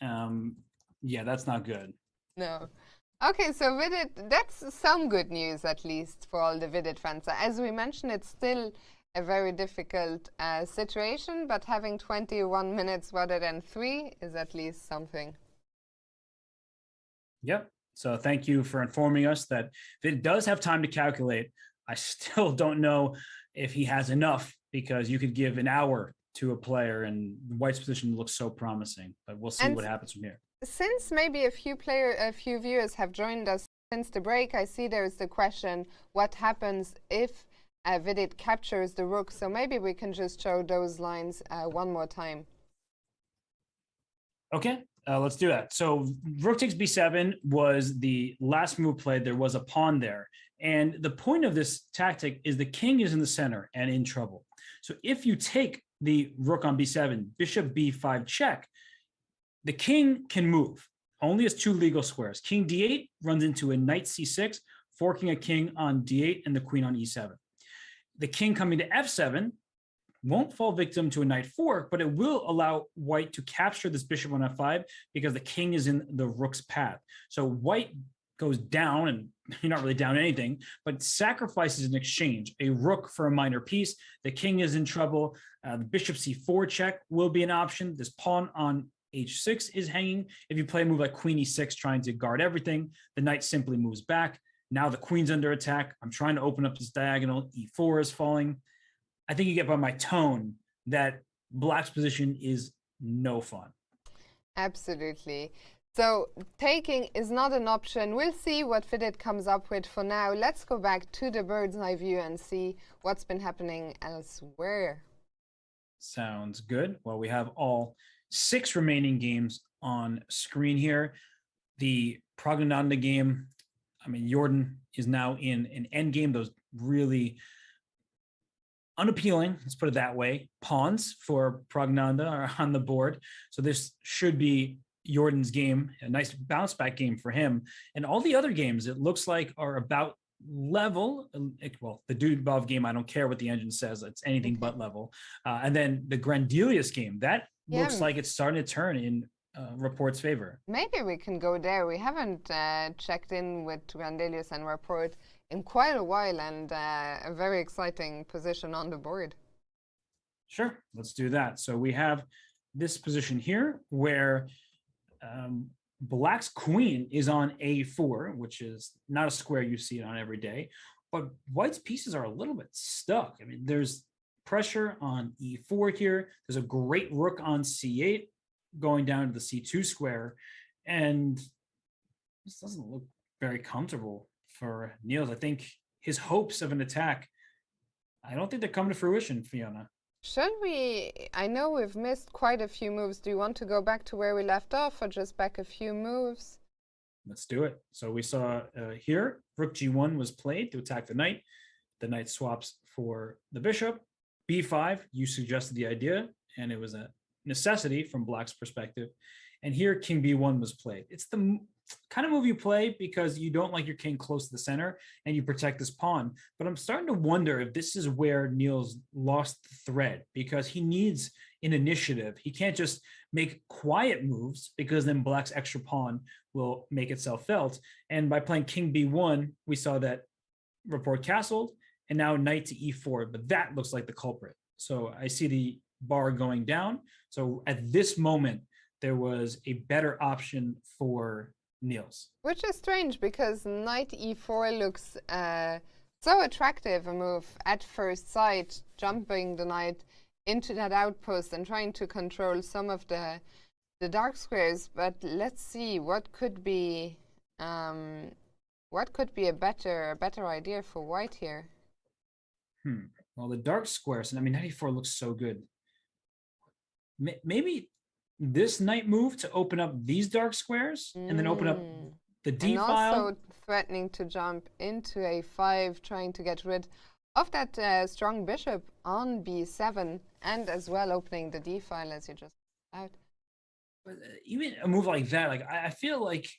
yeah, that's not good. No. Okay, so Vidit, that's some good news, at least, for all the Vidit fans. As we mentioned, it's still a very difficult situation, but having 21 minutes rather than 3 is at least something. Yep. So thank you for informing us that if it does have time to calculate, I still don't know if he has enough, because you could give an hour to a player and White's position looks so promising, but we'll see what happens from here. Since maybe a few viewers have joined us since the break, I see there is the question, what happens if Vidit captures the rook? So maybe we can just show those lines one more time. Okay, let's do that. So rook takes b7 was the last move played. There was a pawn there. And the point of this tactic is the king is in the center and in trouble. So if you take the rook on b7, bishop b5 check, the king can move. Only has 2 legal squares. King d8 runs into a knight c6, forking a king on d8 and the queen on e7. The king coming to f7 won't fall victim to a knight fork, but it will allow White to capture this bishop on f5 because the king is in the rook's path. So White goes down, and you're not really down anything, but sacrifices in exchange a rook for a minor piece. The king is in trouble. The bishop c4 check will be an option. This pawn on h6 is hanging. If you play a move like queen e6 trying to guard everything, the knight simply moves back. Now the queen's under attack. I'm trying to open up this diagonal. e4 is falling. I think you get by my tone that Black's position is no fun. Absolutely. So taking is not an option. We'll see what Vidit comes up with. For now, let's go back to the bird's eye view and see what's been happening elsewhere. Sounds good. Well, we have all 6 remaining games on screen here. The Pragnananda game, I mean, Jorden is now in an end game. Those really unappealing, let's put it that way, pawns for Pragnananda are on the board. So this should be Jordan's game, a nice bounce back game for him. And all the other games, it looks like, are about level. Well, the Dubov game, I don't care what the engine says, it's anything but level. And then the Grandelius game, that looks like it's starting to turn in Rapport's favor. Maybe we can go there. We haven't checked in with Grandelius and Rapport in quite a while, and a very exciting position on the board. Sure, let's do that. So we have this position here where Black's queen is on a4, which is not a square you see it on every day, but White's pieces are a little bit stuck. I mean, there's pressure on e4 here. There's a great rook on c8 going down to the c2 square, and this doesn't look very comfortable for Niels. I think his hopes of an attack, I don't think they're coming to fruition, Fiona. Should we, I know we've missed quite a few moves. Do you want to go back to where we left off, or just back a few moves? Let's do it. So we saw here, rook g1 was played to attack the knight. The knight swaps for the bishop. b5, you suggested the idea, and it was a necessity from Black's perspective. And here, king b1 was played. It's the kind of move you play because you don't like your king close to the center and you protect this pawn. But I'm starting to wonder if this is where Niels lost the thread, because he needs an initiative. He can't just make quiet moves, because then Black's extra pawn will make itself felt. And by playing king b1, we saw that Rapport castled, and now knight to e4, but that looks like the culprit. So I see the bar going down. So at this moment, there was a better option for Niels. Which is strange, because knight e4 looks so attractive a move at first sight, jumping the knight into that outpost and trying to control some of the dark squares. But let's see what could be a better idea for White here. Well, the dark squares, and I mean, knight e4 looks so good. Maybe this knight move to open up these dark squares and then open up the d and file. Also threatening to jump into a5, trying to get rid of that strong bishop on b7, and as well opening the d file, as you just out. But even a move like that, like I feel like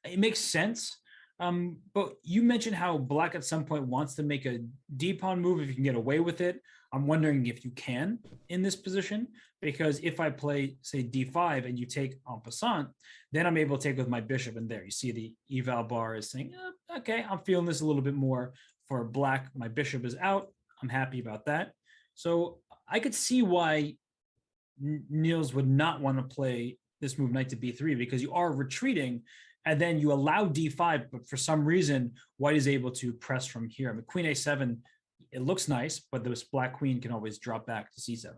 it makes sense. But you mentioned how Black at some point wants to make a d-pawn move if you can get away with it. I'm wondering if you can in this position, because if I play, say, d5 and you take en passant, then I'm able to take with my bishop, and there you see the eval bar is saying, okay, I'm feeling this a little bit more for Black. My bishop is out. I'm happy about that. So I could see why Niels would not want to play this move knight to b3, because you are retreating and then you allow d5, but for some reason, white is able to press from here. I mean, queen a7, it looks nice, but this black queen can always drop back to c7.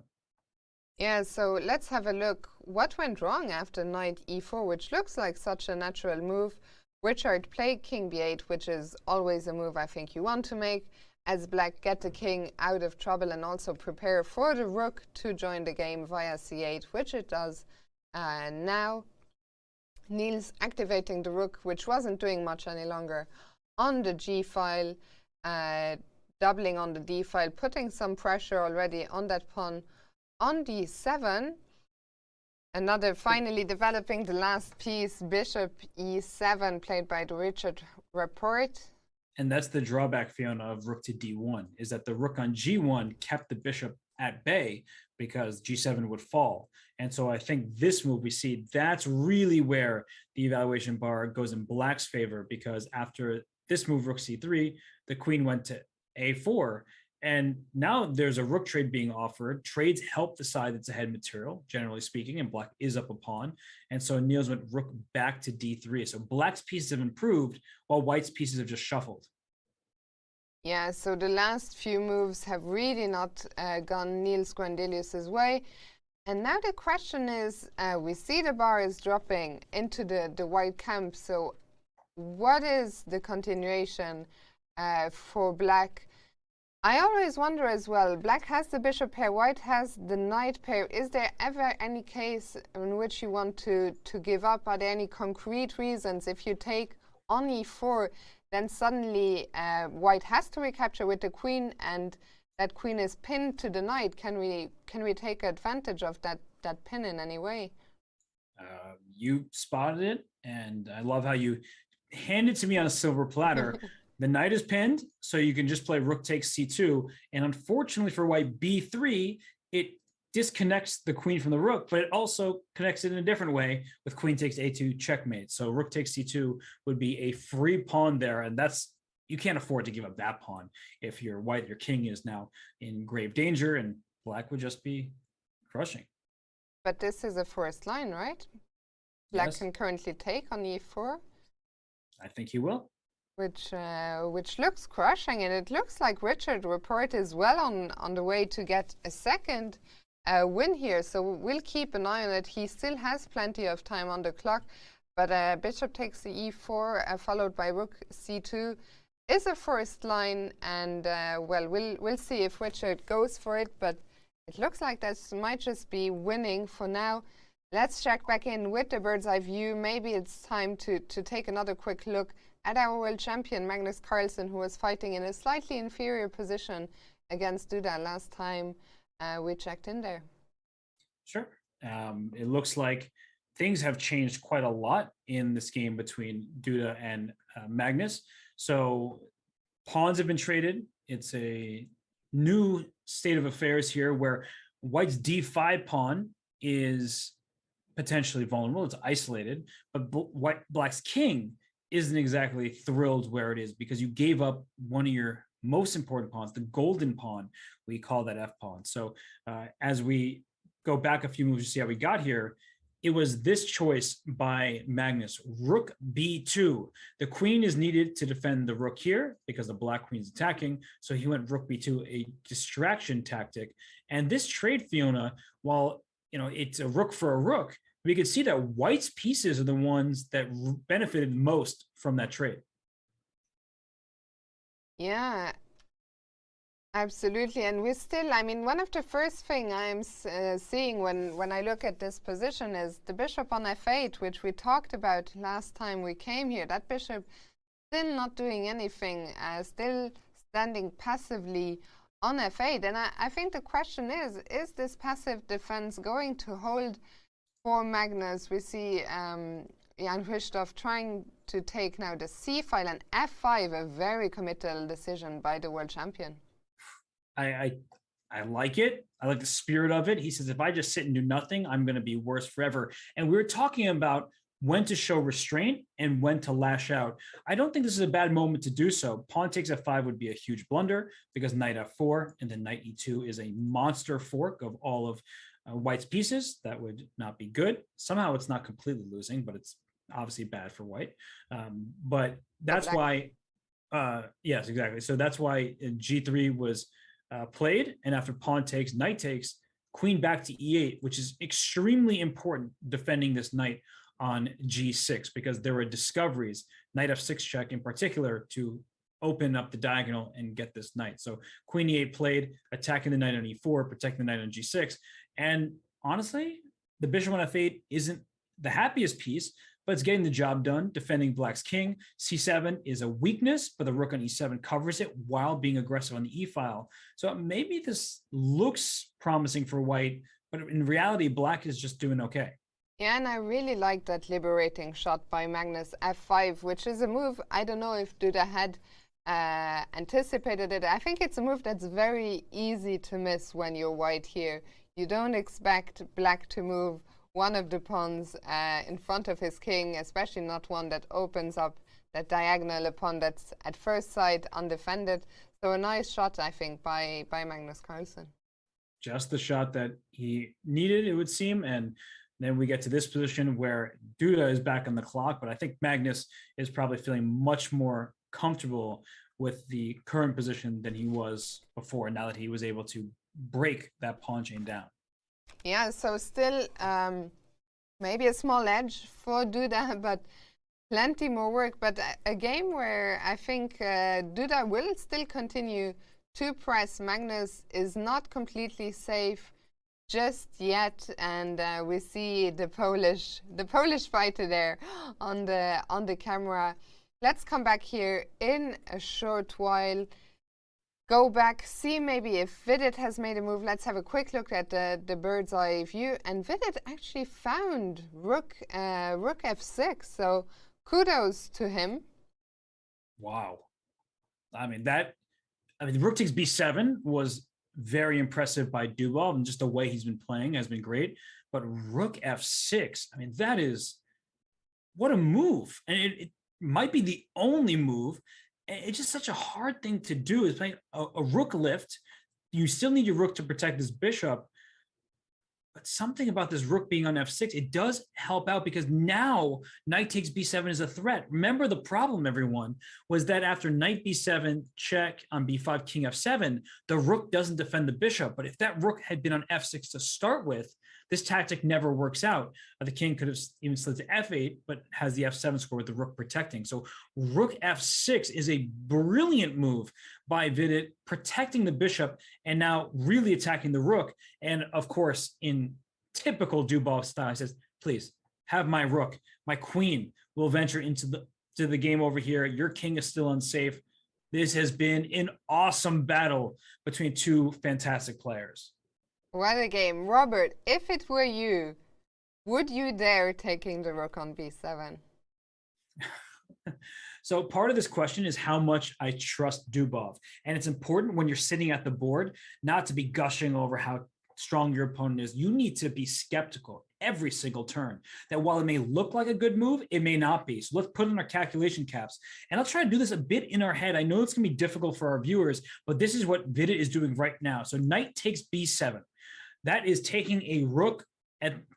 Yeah, so let's have a look. What went wrong after knight e4, which looks like such a natural move? Richard played king b8, which is always a move I think you want to make, as black get the king out of trouble and also prepare for the rook to join the game via c8, which it does now. Niels activating the rook, which wasn't doing much any longer, on the g file, doubling on the d file, putting some pressure already on that pawn. On d7, another finally developing the last piece, bishop e7, played by the Richard report. And that's the drawback, Fiona, of rook to d1, is that the rook on g1 kept the bishop at bay because g7 would fall. And so I think this move we see, that's really where the evaluation bar goes in black's favor, because after this move, rook c3, the queen went to a4. And now there's a rook trade being offered. Trades help the side that's ahead material, generally speaking, and black is up a pawn. And so Niels went rook back to d3. So black's pieces have improved while white's pieces have just shuffled. Yeah, so the last few moves have really not gone Niels Grandelius's way. And now the question is, we see the bar is dropping into the white camp. So what is the continuation for black? I always wonder as well, black has the bishop pair, white has the knight pair. Is there ever any case in which you want to give up? Are there any concrete reasons? If you take on e4, then suddenly white has to recapture with the queen, and that queen is pinned to the knight. Can we take advantage of that pin in any way? You spotted it, and I love how you hand it to me on a silver platter. The knight is pinned, so you can just play rook takes c2. And unfortunately for white, b3, it disconnects the queen from the rook, but it also connects it in a different way with queen takes a2 checkmate. So rook takes c2 would be a free pawn there, and that's, you can't afford to give up that pawn. If you're white, your king is now in grave danger, and black would just be crushing. But this is a first line, right? Black Yes. can currently take on e4. I think he will. Which looks crushing, and it looks like Richard report is well on the way to get a second win here. So we'll keep an eye on it. He still has plenty of time on the clock, but bishop takes the e4, followed by rook c2, is a first line, and well, we'll see if Richard goes for it. But it looks like this might just be winning for now. Let's check back in with the bird's eye view. Maybe it's time to take another quick look at our world champion, Magnus Carlsen, who was fighting in a slightly inferior position against Duda last time we checked in there. Sure. It looks like things have changed quite a lot in this game between Duda and Magnus. So pawns have been traded. It's a new state of affairs here where white's d5 pawn is potentially vulnerable. It's isolated, but black's king isn't exactly thrilled where it is, because you gave up one of your most important pawns, the golden pawn. We call that F pawn. So as we go back a few moves to see how we got here, it was this choice by Magnus, rook b2. The queen is needed to defend the rook here because the black queen's attacking. So he went rook b2, a distraction tactic. And this trade, Fiona, while it's a rook for a rook, we could see that white's pieces are the ones that benefited most from that trade. Yeah, absolutely. And we still, I mean, one of the first thing I'm seeing when I look at this position is the bishop on f8, which we talked about last time we came here. That bishop still not doing anything, still standing passively on f8. And I think the question is this passive defense going to hold for Magnus? We see Jan Gustav trying to take now the c file, and f5, a very committal decision by the world champion. I like it. I like the spirit of it. He says, if I just sit and do nothing, I'm going to be worse forever. And we were talking about when to show restraint and when to lash out. I don't think this is a bad moment to do so. Pawn takes f5 would be a huge blunder because knight f4 and then knight e2 is a monster fork of all of white's pieces. That would not be good. Somehow it's not completely losing, but it's obviously bad for white. But that's why, yes, exactly. So that's why G3 was played, and after pawn takes, knight takes, queen back to E8, which is extremely important defending this knight on G6, because there were discoveries, knight F6 check in particular, to open up the diagonal and get this knight. So queen E8 played, attacking the knight on E4, protecting the knight on G6. And honestly, the bishop on F8 isn't the happiest piece, but it's getting the job done, defending black's king. C7 is a weakness, but the rook on E7 covers it while being aggressive on the E file. So maybe this looks promising for white, but in reality, black is just doing okay. Yeah, and I really like that liberating shot by Magnus F5, which is a move, I don't know if Duda had anticipated it. I think it's a move that's very easy to miss when you're white here. You don't expect black to move one of the pawns in front of his king, especially not one that opens up that diagonal, a pawn that's at first sight undefended. So a nice shot, I think, by Magnus Carlsen. Just the shot that he needed, it would seem. And then we get to this position where Duda is back on the clock, but I think Magnus is probably feeling much more comfortable with the current position than he was before, now that he was able to break that pawn chain down. Yeah, so still maybe a small edge for Duda, but plenty more work. But a game where I think Duda will still continue to press. Magnus is not completely safe just yet, and we see the Polish fighter there on the camera. Let's come back here in a short while. Go back, see maybe if Vidit has made a move. Let's have a quick look at the bird's eye view. And Vidit actually found rook F6. So kudos to him. Wow. I mean, rook takes B7 was very impressive by Dubov, and just the way he's been playing has been great. But rook F6, I mean, that is, what a move. And it might be the only move. It's just such a hard thing to do, is playing a rook lift. You still need your rook to protect this bishop. But something about this rook being on F6, it does help out, because now knight takes B7 is a threat. Remember, the problem, everyone, was that after knight B7 check on B5, king F7, the rook doesn't defend the bishop. But if that rook had been on F6 to start with, this tactic never works out. The king could have even slid to F8, but has the F7 score with the rook protecting. So rook F6 is a brilliant move by Vidit, protecting the bishop and now really attacking the rook. And of course, in typical Dubov style, he says, please have my rook. My queen will venture into the game over here. Your king is still unsafe. This has been an awesome battle between two fantastic players. What a game. Robert, if it were you, would you dare taking the rook on B7? So part of this question is how much I trust Dubov. And it's important when you're sitting at the board not to be gushing over how strong your opponent is. You need to be skeptical every single turn, that while it may look like a good move, it may not be. So let's put in our calculation caps. And I'll try to do this a bit in our head. I know it's going to be difficult for our viewers, but this is what Vidit is doing right now. So knight takes B7. That is taking a rook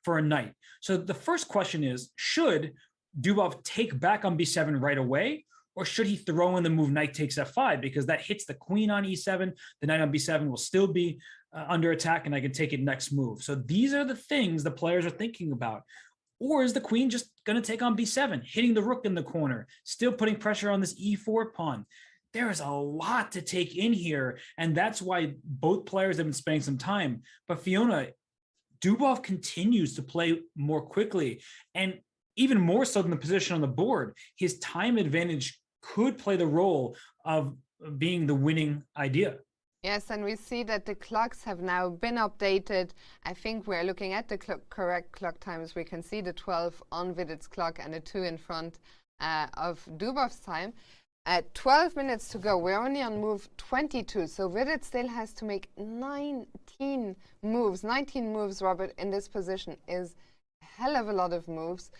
for a knight. So the first question is, should Dubov take back on B7 right away, or should he throw in the move knight takes F5, because that hits the queen on E7, the knight on B7 will still be under attack, and I can take it next move. So these are the things the players are thinking about. Or is the queen just going to take on B7, hitting the rook in the corner, still putting pressure on this E4 pawn? There is a lot to take in here, and that's why both players have been spending some time. But Fiona, Dubov continues to play more quickly, and even more so than the position on the board. His time advantage could play the role of being the winning idea. Yes, and we see that the clocks have now been updated. I think we're looking at the correct clock times. We can see the 12 on Vidit's clock and the 2 in front of Dubov's time. At 12 minutes to go, we're only on move 22, so Vidit still has to make 19 moves. 19 moves, Robert, in this position is a hell of a lot of moves.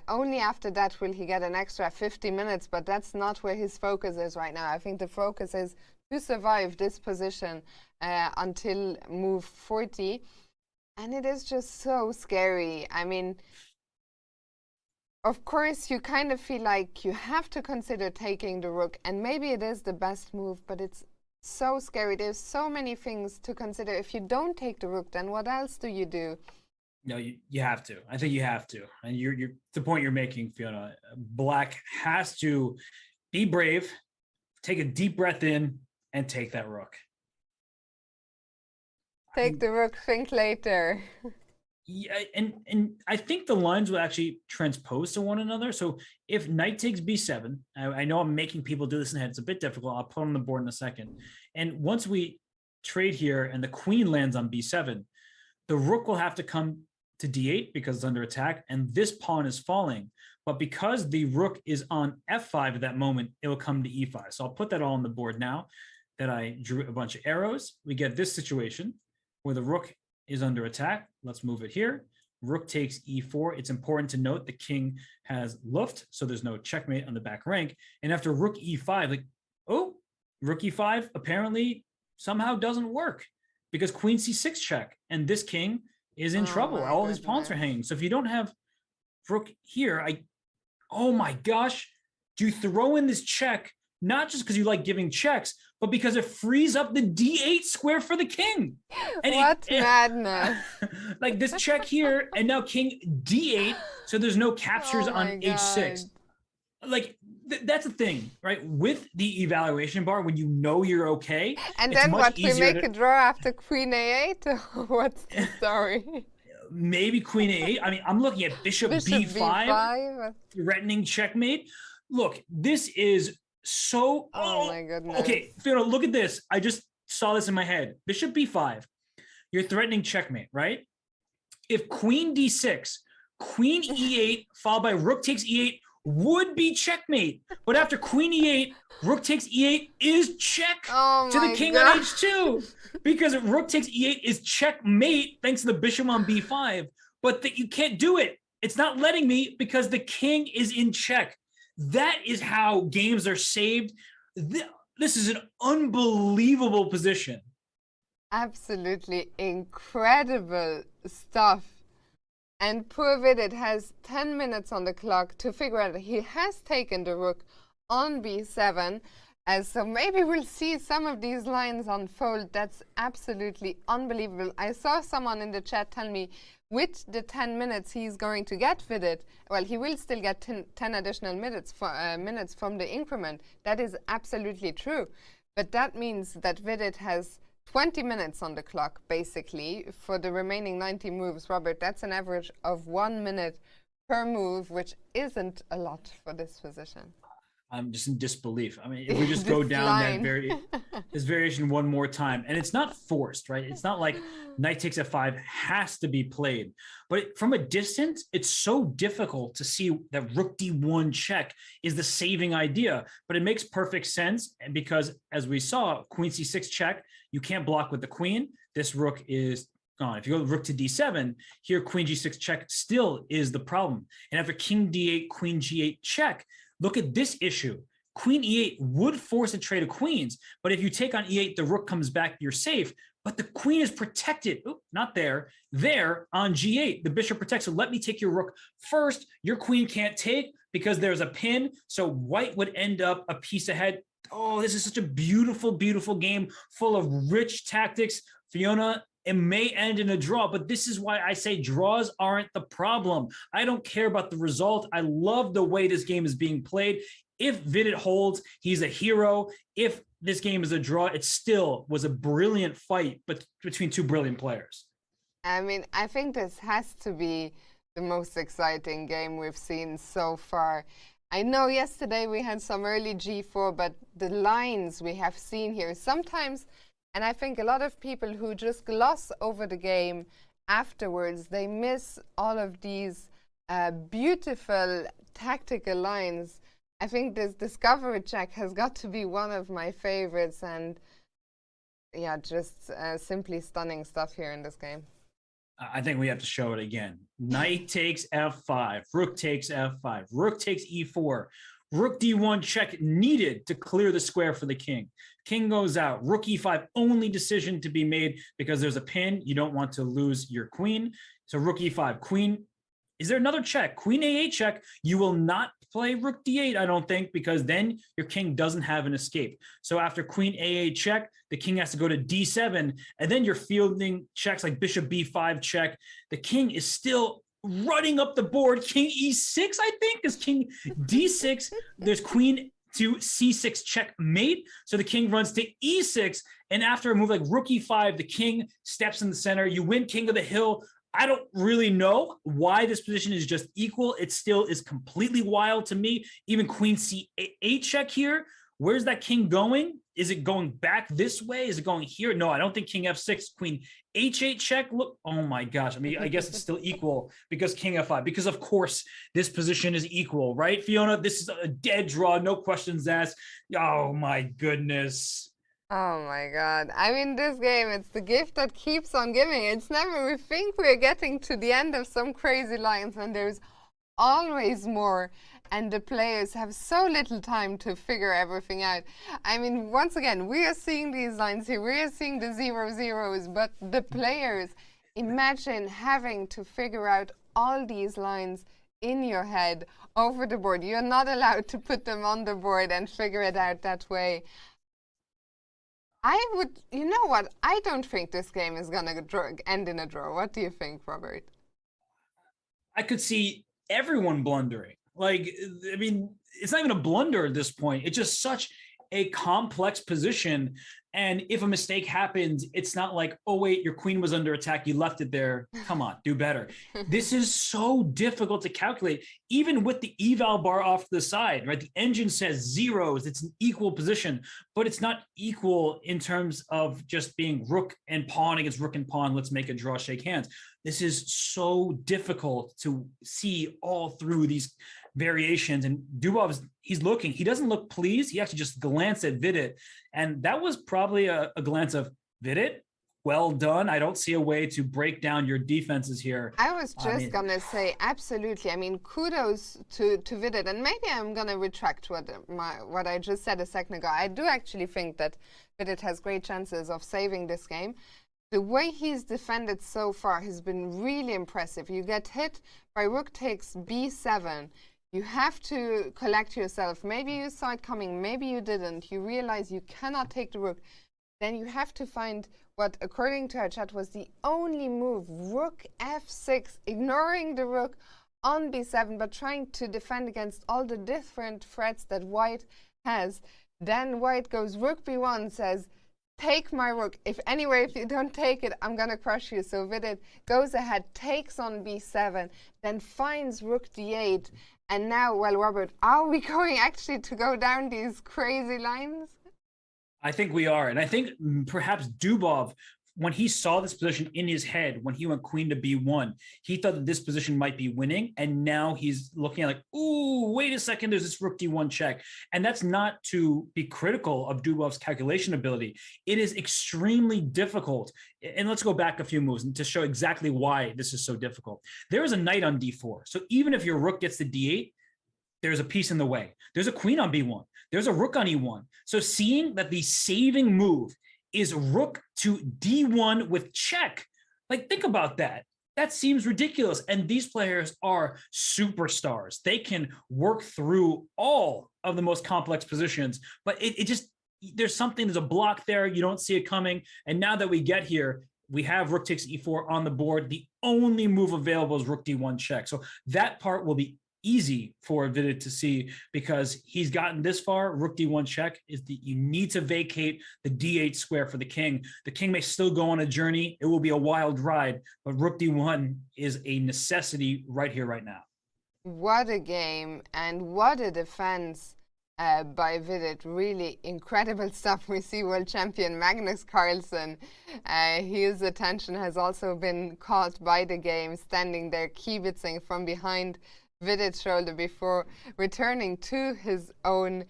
Only after that will he get an extra 50 minutes, but that's not where his focus is right now. I think the focus is to survive this position until move 40. And it is just so scary. I mean, of course, you kind of feel like you have to consider taking the rook, and maybe it is the best move, but it's so scary. There's so many things to consider. If you don't take the rook, then what else do you do? No, you have to. I think you have to. And you're the point you're making, Fiona. Black has to be brave, take a deep breath in, and take that rook. Take the rook, think later. Yeah, and I think the lines will actually transpose to one another. So if knight takes b7, I know I'm making people do this in the head. It's a bit difficult. I'll put on the board in a second. And once we trade here and the queen lands on b7, the rook will have to come to d8 because it's under attack, and this pawn is falling. But because the rook is on f5 at that moment, it will come to e5. So I'll put that all on the board now that I drew a bunch of arrows. We get this situation where the rook is under attack. Let's move it here. Rook takes e4. It's important to note the king has luft, so there's no checkmate on the back rank. And after rook e5, like, oh, rook e5 apparently somehow doesn't work because queen c6 check, and this king is in trouble. All his pawns are hanging. So if you don't have rook here, oh my gosh, do you throw in this check, not just because you like giving checks, but because it frees up the d8 square for the king. And what madness. Like this check here, and now king d8, so there's no captures on h6. Like, that's the thing, right? With the evaluation bar, when you know you're okay, and then what, we make a draw after queen a8? What's the story? Maybe queen a8. I mean, I'm looking at bishop b5, threatening checkmate. Look, this is so... Oh my goodness. Okay, Fiona, look at this. I just saw this in my head. Bishop b5. You're threatening checkmate, right? If queen d6, queen e8, followed by rook takes e8, would be checkmate. But after queen e8, rook takes e8 is check to the king on h2. Because rook takes e8 is checkmate thanks to the bishop on b5. But you can't do it. It's not letting me because the king is in check. That is how games are saved. This is an unbelievable position. Absolutely incredible stuff. And poor Vidit has 10 minutes on the clock to figure out that he has taken the rook on b7. So maybe we'll see some of these lines unfold. That's absolutely unbelievable. I saw someone in the chat tell me with the 10 minutes he's going to get Vidit, well, he will still get 10 additional minutes from the increment. That is absolutely true. But that means that Vidit has 20 minutes on the clock, basically, for the remaining 90 moves. Robert, that's an average of 1 minute per move, which isn't a lot for this position. I'm just in disbelief. I mean, if we just go down this variation one more time, and it's not forced, right? It's not like knight takes f5 has to be played, but from a distance, it's so difficult to see that rook d1 check is the saving idea, but it makes perfect sense. And because as we saw, queen c6 check, you can't block with the queen. This rook is gone. If you go rook to d7, here queen g6 check still is the problem. And after king d8, queen g8 check, look at this issue. Queen e8 would force a trade of queens, but if you take on e8, the rook comes back, you're safe. But the queen is protected. Oop, not there. There on g8, the bishop protects. So let me take your rook first. Your queen can't take because there's a pin. So white would end up a piece ahead. Oh, this is such a beautiful, beautiful game full of rich tactics. Fiona, it may end in a draw, but this is why I say draws aren't the problem. I don't care about the result. I love the way this game is being played. If Vidit holds, he's a hero. If this game is a draw, it still was a brilliant fight between two brilliant players. I mean, I think this has to be the most exciting game we've seen so far. I know yesterday we had some early g4, but the lines we have seen here sometimes, and I think a lot of people who just gloss over the game afterwards, they miss all of these beautiful tactical lines. I think this discovery check has got to be one of my favorites, and yeah, just simply stunning stuff here in this game. I think we have to show it again. Knight takes f5, rook takes f5, rook takes e4, rook d1 check needed to clear the square for the king. King goes out, rook e5, only decision to be made because there's a pin. You don't want to lose your queen. So rook e5, queen Is there another check? Queen A8 check. You will not play rook D8, I don't think, because then your king doesn't have an escape. So after queen A8 check, the king has to go to D7, and then you're fielding checks like bishop B5 check. The king is still running up the board. King E6, I think, is king D6. There's queen to C6 checkmate. So the king runs to E6, and after a move like rook E5, the king steps in the center. You win king of the hill. I don't really know why this position is just equal. It still is completely wild to me. Even queen C8 check here. Where's that king going? Is it going back this way? Is it going here? No, I don't think king F6, queen H8 check. Look, oh my gosh. I mean, I guess it's still equal because king F5, because of course this position is equal, right? Fiona, this is a dead draw. No questions asked. Oh my goodness. Oh my God. I mean, this game, it's the gift that keeps on giving. It's never, we think we're getting to the end of some crazy lines, and there's always more. And the players have so little time to figure everything out. I mean, once again, we are seeing these lines here. We are seeing the 0-0s, but the players, imagine having to figure out all these lines in your head over the board. You're not allowed to put them on the board and figure it out that way. I would, you know what? I don't think this game is going to end in a draw. What do you think, Robert? I could see everyone blundering. Like, I mean, it's not even a blunder at this point. It's just such a complex position. And if a mistake happens, it's not like, oh, wait, your queen was under attack. You left it there. Come on, do better. This is so difficult to calculate, even with the eval bar off to the side, right? The engine says zeros. It's an equal position, but it's not equal in terms of just being rook and pawn against rook and pawn. Let's make a draw, shake hands. This is so difficult to see all through these variations. And Dubov's, he's looking, he doesn't look pleased. He actually just glanced at Vidit. And that was probably a glance of, Vidit, well done. I don't see a way to break down your defenses here. I was just going to say, absolutely. I mean, kudos to Vidit. And maybe I'm going to retract what I just said a second ago. I do actually think that Vidit has great chances of saving this game. The way he's defended so far has been really impressive. You get hit by rook takes B7. You have to collect yourself. Maybe you saw it coming, maybe you didn't. You realize you cannot take the rook. Then you have to find what, according to our chat, was the only move, rook F6, ignoring the rook on B7, but trying to defend against all the different threats that white has. Then white goes rook B1, says, take my rook. If you don't take it, I'm going to crush you. So Vidit goes ahead, takes on B7, then finds rook D8. And now, well, Robert, are we going actually to go down these crazy lines? I think we are. And I think perhaps Dubov, when he saw this position in his head, when he went queen to B1, he thought that this position might be winning. And now he's looking at like, ooh, wait a second, there's this rook D1 check. And that's not to be critical of Dubov's calculation ability. It is extremely difficult. And let's go back a few moves to show exactly why this is so difficult. There is a knight on D4. So even if your rook gets to D8, there's a piece in the way. There's a queen on B1. There's a rook on E1. So seeing that the saving move is rook to D1 with check. Like, think about that. That seems ridiculous. And these players are superstars. They can work through all of the most complex positions, but it just, there's a block there. You don't see it coming. And now that we get here, we have rook takes E4 on the board. The only move available is rook D1 check. So that part will be easy for Vidit to see because he's gotten this far. Rook D1 check is you need to vacate the D8 square for the king. The king may still go on a journey. It will be a wild ride, but rook D1 is a necessity right here, right now. What a game and what a defense by Vidit. Really incredible stuff. We see world champion Magnus Carlsen. His attention has also been caught by the game, standing there kibitzing from behind Vidit's shoulder before returning to his own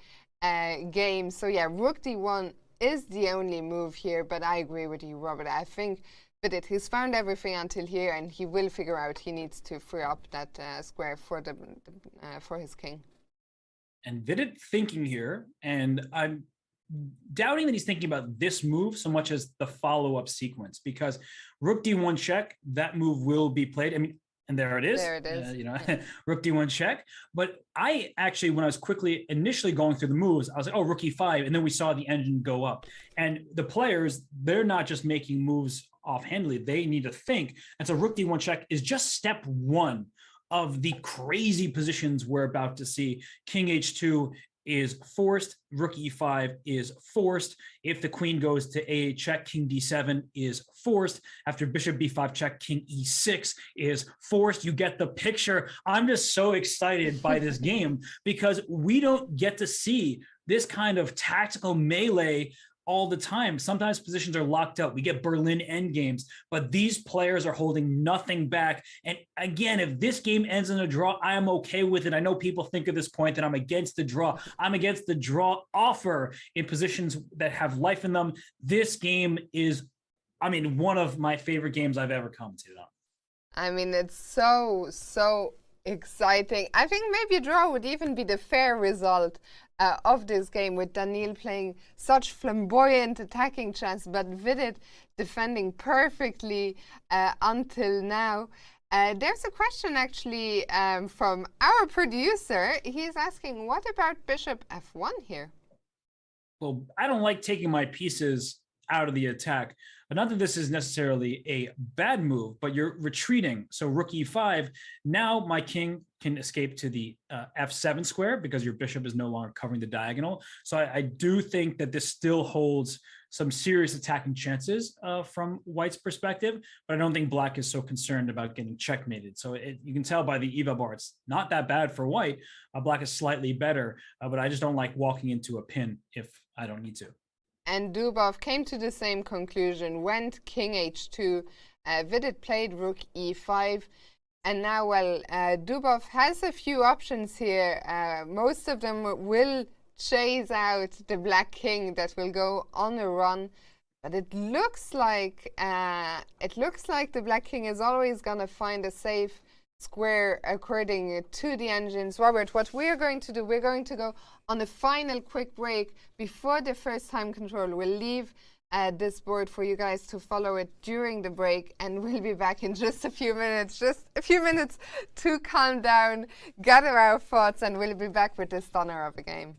game. So yeah, rook D1 is the only move here, but I agree with you, Robert. I think Vidit, he's found everything until here, and he will figure out he needs to free up that square for his king. And Vidit thinking here, and I'm doubting that he's thinking about this move so much as the follow-up sequence, because rook D1 check, that move will be played. I mean, And there it is. There it is. Rook d1 check. But I actually, when I was initially going through the moves, I was like, oh, rook e5. And then we saw the engine go up. And the players, they're not just making moves offhandedly. They need to think. And so rook d1 check is just step one of the crazy positions we're about to see. King h2 is forced, rook e5 is forced. If the queen goes to a8 check, king d7 is forced. After bishop b5 check, king e6 is forced. You get the picture. I'm just so excited by this game because we don't get to see this kind of tactical melee all the time. Sometimes positions are locked out. We get Berlin endgames, but these players are holding nothing back. And again, if this game ends in a draw, I am okay with it. I know people think at this point that I'm against the draw. I'm against the draw offer in positions that have life in them. This game is, one of my favorite games I've ever commented on. It's so exciting. I think maybe a draw would even be the fair result of this game, with Daniil playing such flamboyant attacking chess, but Vidit defending perfectly until now. There's a question actually from our producer. He's asking, what about bishop f1 here? Well, I don't like taking my pieces out of the attack. But not that this is necessarily a bad move, but you're retreating. So rook e5, now my king can escape to the f7 square because your bishop is no longer covering the diagonal. So I do think that this still holds some serious attacking chances from White's perspective, but I don't think Black is so concerned about getting checkmated. So you can tell by the EVA bar, it's not that bad for White. Black is slightly better, but I just don't like walking into a pin if I don't need to. And Dubov came to the same conclusion, went king h2, Vidit played rook e5, and now, Dubov has a few options here. Most of them will chase out the black king that will go on a run, but it looks like the black king is always going to find a safe square according to the engines. Robert, what we're going to do, we're going to go on a final quick break before the first time control. We'll leave this board for you guys to follow it during the break, and we'll be back in just a few minutes to calm down, gather our thoughts, and we'll be back with this stunner of a game.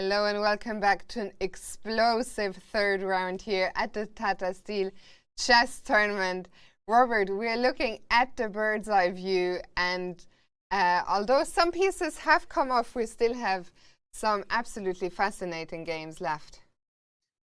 Hello and welcome back to an explosive third round here at the Tata Steel Chess Tournament. Robert, we're looking at the bird's eye view, and although some pieces have come off, we still have some absolutely fascinating games left.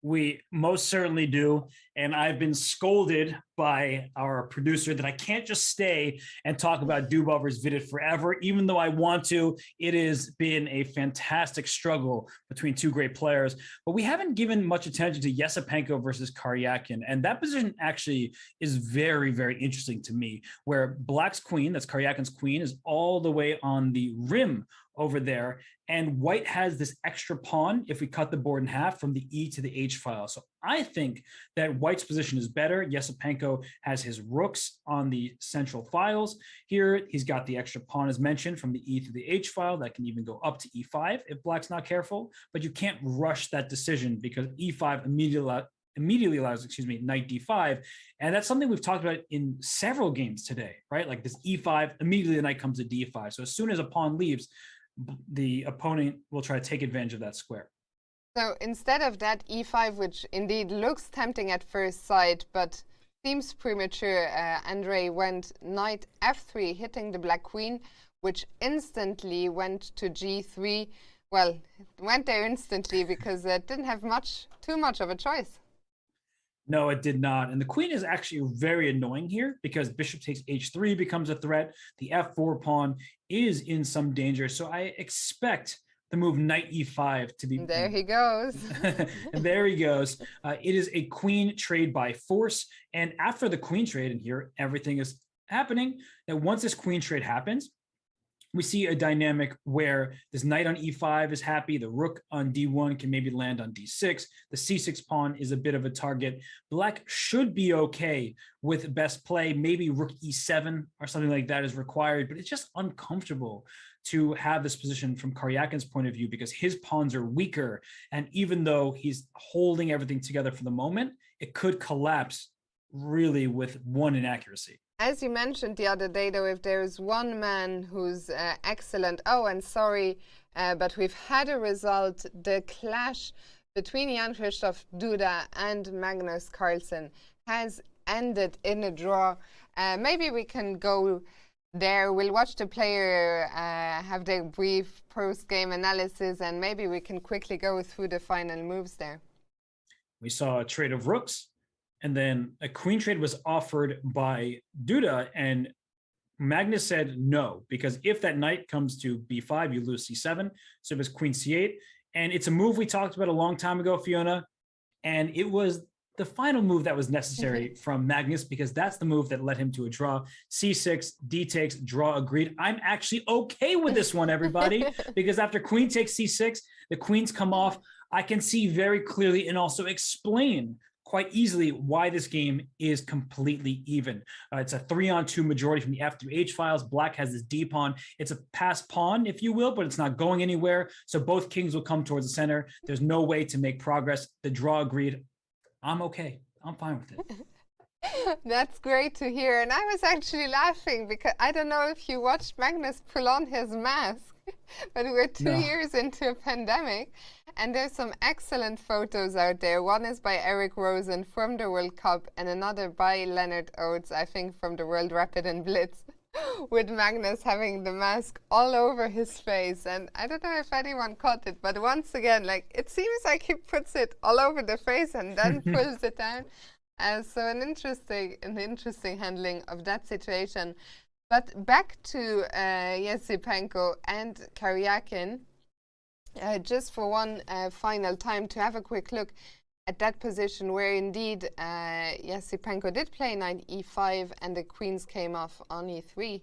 We most certainly do. And I've been scolded by our producer that I can't just stay and talk about Dubov versus Vidit forever, even though I want to. It has been a fantastic struggle between two great players, but we haven't given much attention to Yesipenko versus Karyakin. And that position actually is very, very interesting to me, where Black's queen, that's Karyakin's queen, is all the way on the rim over there. And White has this extra pawn if we cut the board in half from the E to the H file. So I think that White's position is better. Yesipenko has his rooks on the central files. Here, he's got the extra pawn, as mentioned, from the E to the H file. That can even go up to E5 if Black's not careful. But you can't rush that decision because E5 immediately allows, knight D5. And that's something we've talked about in several games today, right? Like this E5, immediately the knight comes to D5. So as soon as a pawn leaves, the opponent will try to take advantage of that square. So instead of that E5, which indeed looks tempting at first sight, but seems premature, Andrei went knight F3, hitting the black queen, which instantly went to G3. Well, it went there instantly because it didn't have too much of a choice. No, it did not. And the queen is actually very annoying here because bishop takes H3 becomes a threat. The F4 pawn is in some danger. So I expect the move knight E5 to be... There he goes. And there he goes. It is a queen trade by force. And after the queen trade, and here everything is happening, that once this queen trade happens, we see a dynamic where this knight on E5 is happy. The rook on D1 can maybe land on D6. The C6 pawn is a bit of a target. Black should be okay with best play. Maybe rook E7 or something like that is required, but it's just uncomfortable to have this position from Karyakin's point of view because his pawns are weaker. And even though he's holding everything together for the moment, it could collapse really with one inaccuracy. As you mentioned the other day, though, if there is one man who's excellent, but we've had a result, the clash between Jan-Christoph Duda and Magnus Carlsen has ended in a draw. Maybe we can go there. We'll watch the player have their brief post-game analysis, and maybe we can quickly go through the final moves there. We saw a trade of rooks. And then a queen trade was offered by Duda, and Magnus said no, because if that knight comes to B5, you lose C7. So it was queen C8. And it's a move we talked about a long time ago, Fiona. And it was the final move that was necessary from Magnus, because that's the move that led him to a draw. C6, D takes, draw agreed. I'm actually okay with this one, everybody, because after queen takes C6, the queens come off. I can see very clearly and also explain quite easily why this game is completely even. It's a 3-on-2 majority from the F through H files. Black has this D pawn. It's a passed pawn, if you will, but it's not going anywhere. So both kings will come towards the center. There's no way to make progress. The draw agreed. I'm okay. I'm fine with it. That's great to hear. And I was actually laughing because I don't know if you watched Magnus pull on his mask, but we're 2 years into a pandemic. And there's some excellent photos out there. One is by Eric Rosen from the World Cup, and another by Leonard Oates, I think from the World Rapid and Blitz, with Magnus having the mask all over his face. And I don't know if anyone caught it, but once again, like, it seems like he puts it all over the face and then pulls it down. So an interesting handling of that situation. But back to Yesipenko and Karyakin. Just for one final time to have a quick look at that position where indeed Yesipenko did play knight E5 and the queens came off on E3.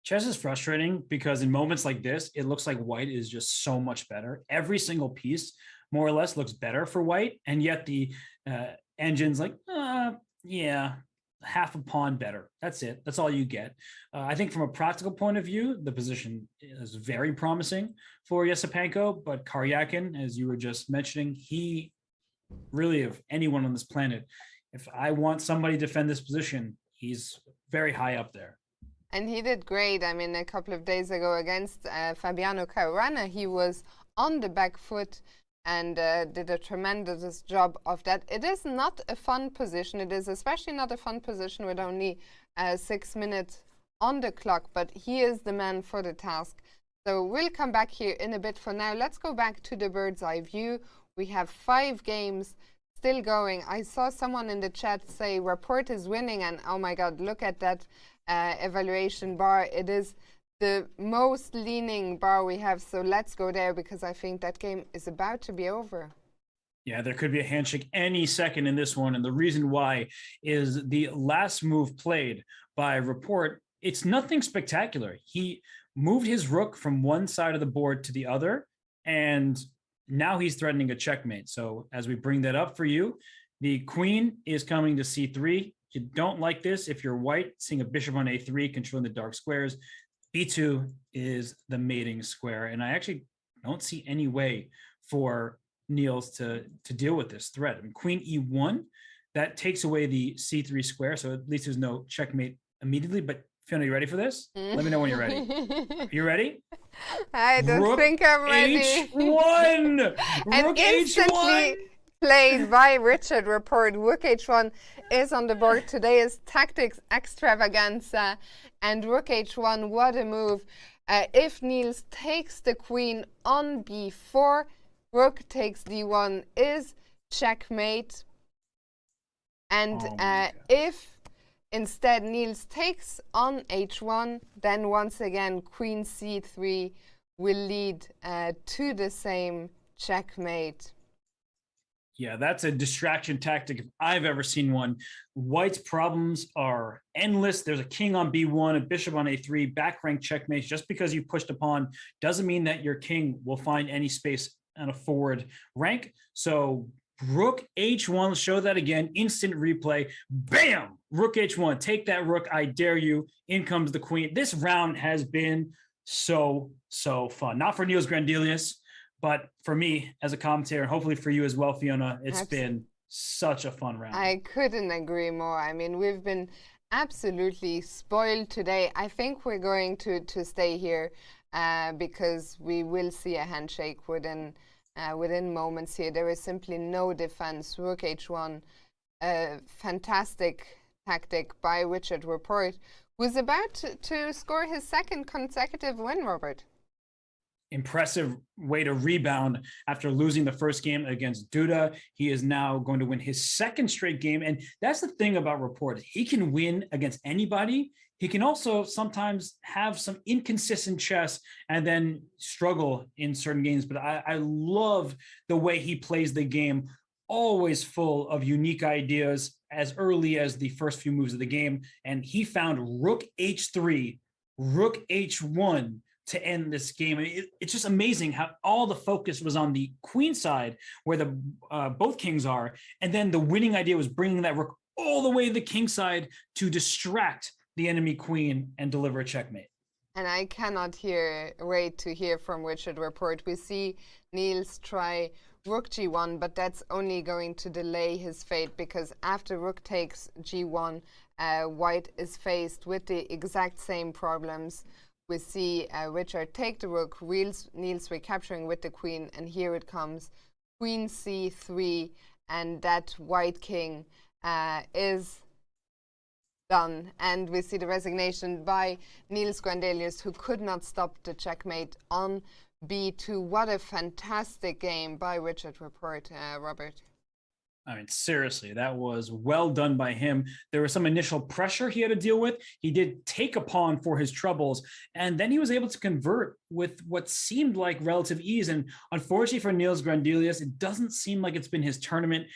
Chess is frustrating because in moments like this, it looks like White is just so much better. Every single piece more or less looks better for White, and yet the engine's like, yeah, half a pawn better. That's it. That's all you get. I think from a practical point of view, the position is very promising for Yesipenko, but Karyakin, as you were just mentioning, he really, of anyone on this planet, if I want somebody to defend this position, he's very high up there. And he did great. I mean, a couple of days ago against Fabiano Caruana, he was on the back foot and did a tremendous job of that. It is not a fun position. It is especially not a fun position with only 6 minutes on the clock, but he is the man for the task. So we'll come back here in a bit. For now, let's go back to the bird's eye view. We have 5 games still going. I saw someone in the chat say Rapport is winning, and oh my God, look at that evaluation bar. It is the most leaning bar we have. So let's go there, because I think that game is about to be over. Yeah, there could be a handshake any second in this one. And the reason why is the last move played by Rapport. It's nothing spectacular. He moved his rook from one side of the board to the other, and now he's threatening a checkmate. So as we bring that up for you, the queen is coming to c3. You don't like this if you're white, seeing a bishop on a3, controlling the dark squares. b2 is the mating square, and I actually don't see any way for Niels to deal with this threat. I mean, queen e1, that takes away the c3 square, so at least there's no checkmate immediately. But Fiona, you ready for this? Let me know when you're ready. You ready? I don't think I'm ready. H1! And Rook instantly H1! played by Richard Rapport. Rook H1 is on the board. Today is Tactics Extravaganza. And Rook H1, what a move. If Niels takes the queen on b4, Rook takes d1 is checkmate. And if instead Niels takes on h1, then once again queen c3 will lead to the same checkmate. Yeah, that's a distraction tactic if I've ever seen one. White's problems are endless. There's a king on b1, a bishop on a3, back rank checkmates. Just because you pushed a pawn doesn't mean that your king will find any space on a forward rank. So Rook H1, let's show that again. Instant replay. Bam! Rook H1. Take that rook. I dare you. In comes the queen. This round has been so fun. Not for Niels Grandelius, but for me as a commentator, and hopefully for you as well, Fiona. It's been such a fun round. I couldn't agree more. I mean, we've been absolutely spoiled today. I think we're going to stay here because we will see a handshake within moments here. There is simply no defense. Rook H1, a fantastic tactic by Richard Rapport, who's about to score his second consecutive win, Robert. Impressive way to rebound after losing the first game against Duda. He is now going to win his second straight game. And that's the thing about Rapport. He can win against anybody. He can also sometimes have some inconsistent chess and then struggle in certain games. But I love the way he plays the game, always full of unique ideas as early as the first few moves of the game. And he found Rook H3, Rook H1 to end this game. It's just amazing how all the focus was on the queen side where the both kings are. And then the winning idea was bringing that rook all the way to the king side to distract the enemy queen and deliver a checkmate. And I cannot wait to hear from Richard Rapport. We see Niels try rook g1, but that's only going to delay his fate, because after rook takes g1, white is faced with the exact same problems. We see Richard take the rook, Niels recapturing with the queen, and here it comes, queen c3, and that white king is done. And we see the resignation by Niels Grandelius, who could not stop the checkmate on b2. What a fantastic game by Richard Rapport, Robert. I mean, seriously, that was well done by him. There was some initial pressure he had to deal with. He did take a pawn for his troubles, and then he was able to convert with what seemed like relative ease. And unfortunately for Niels Grandelius, it doesn't seem like it's been his tournament.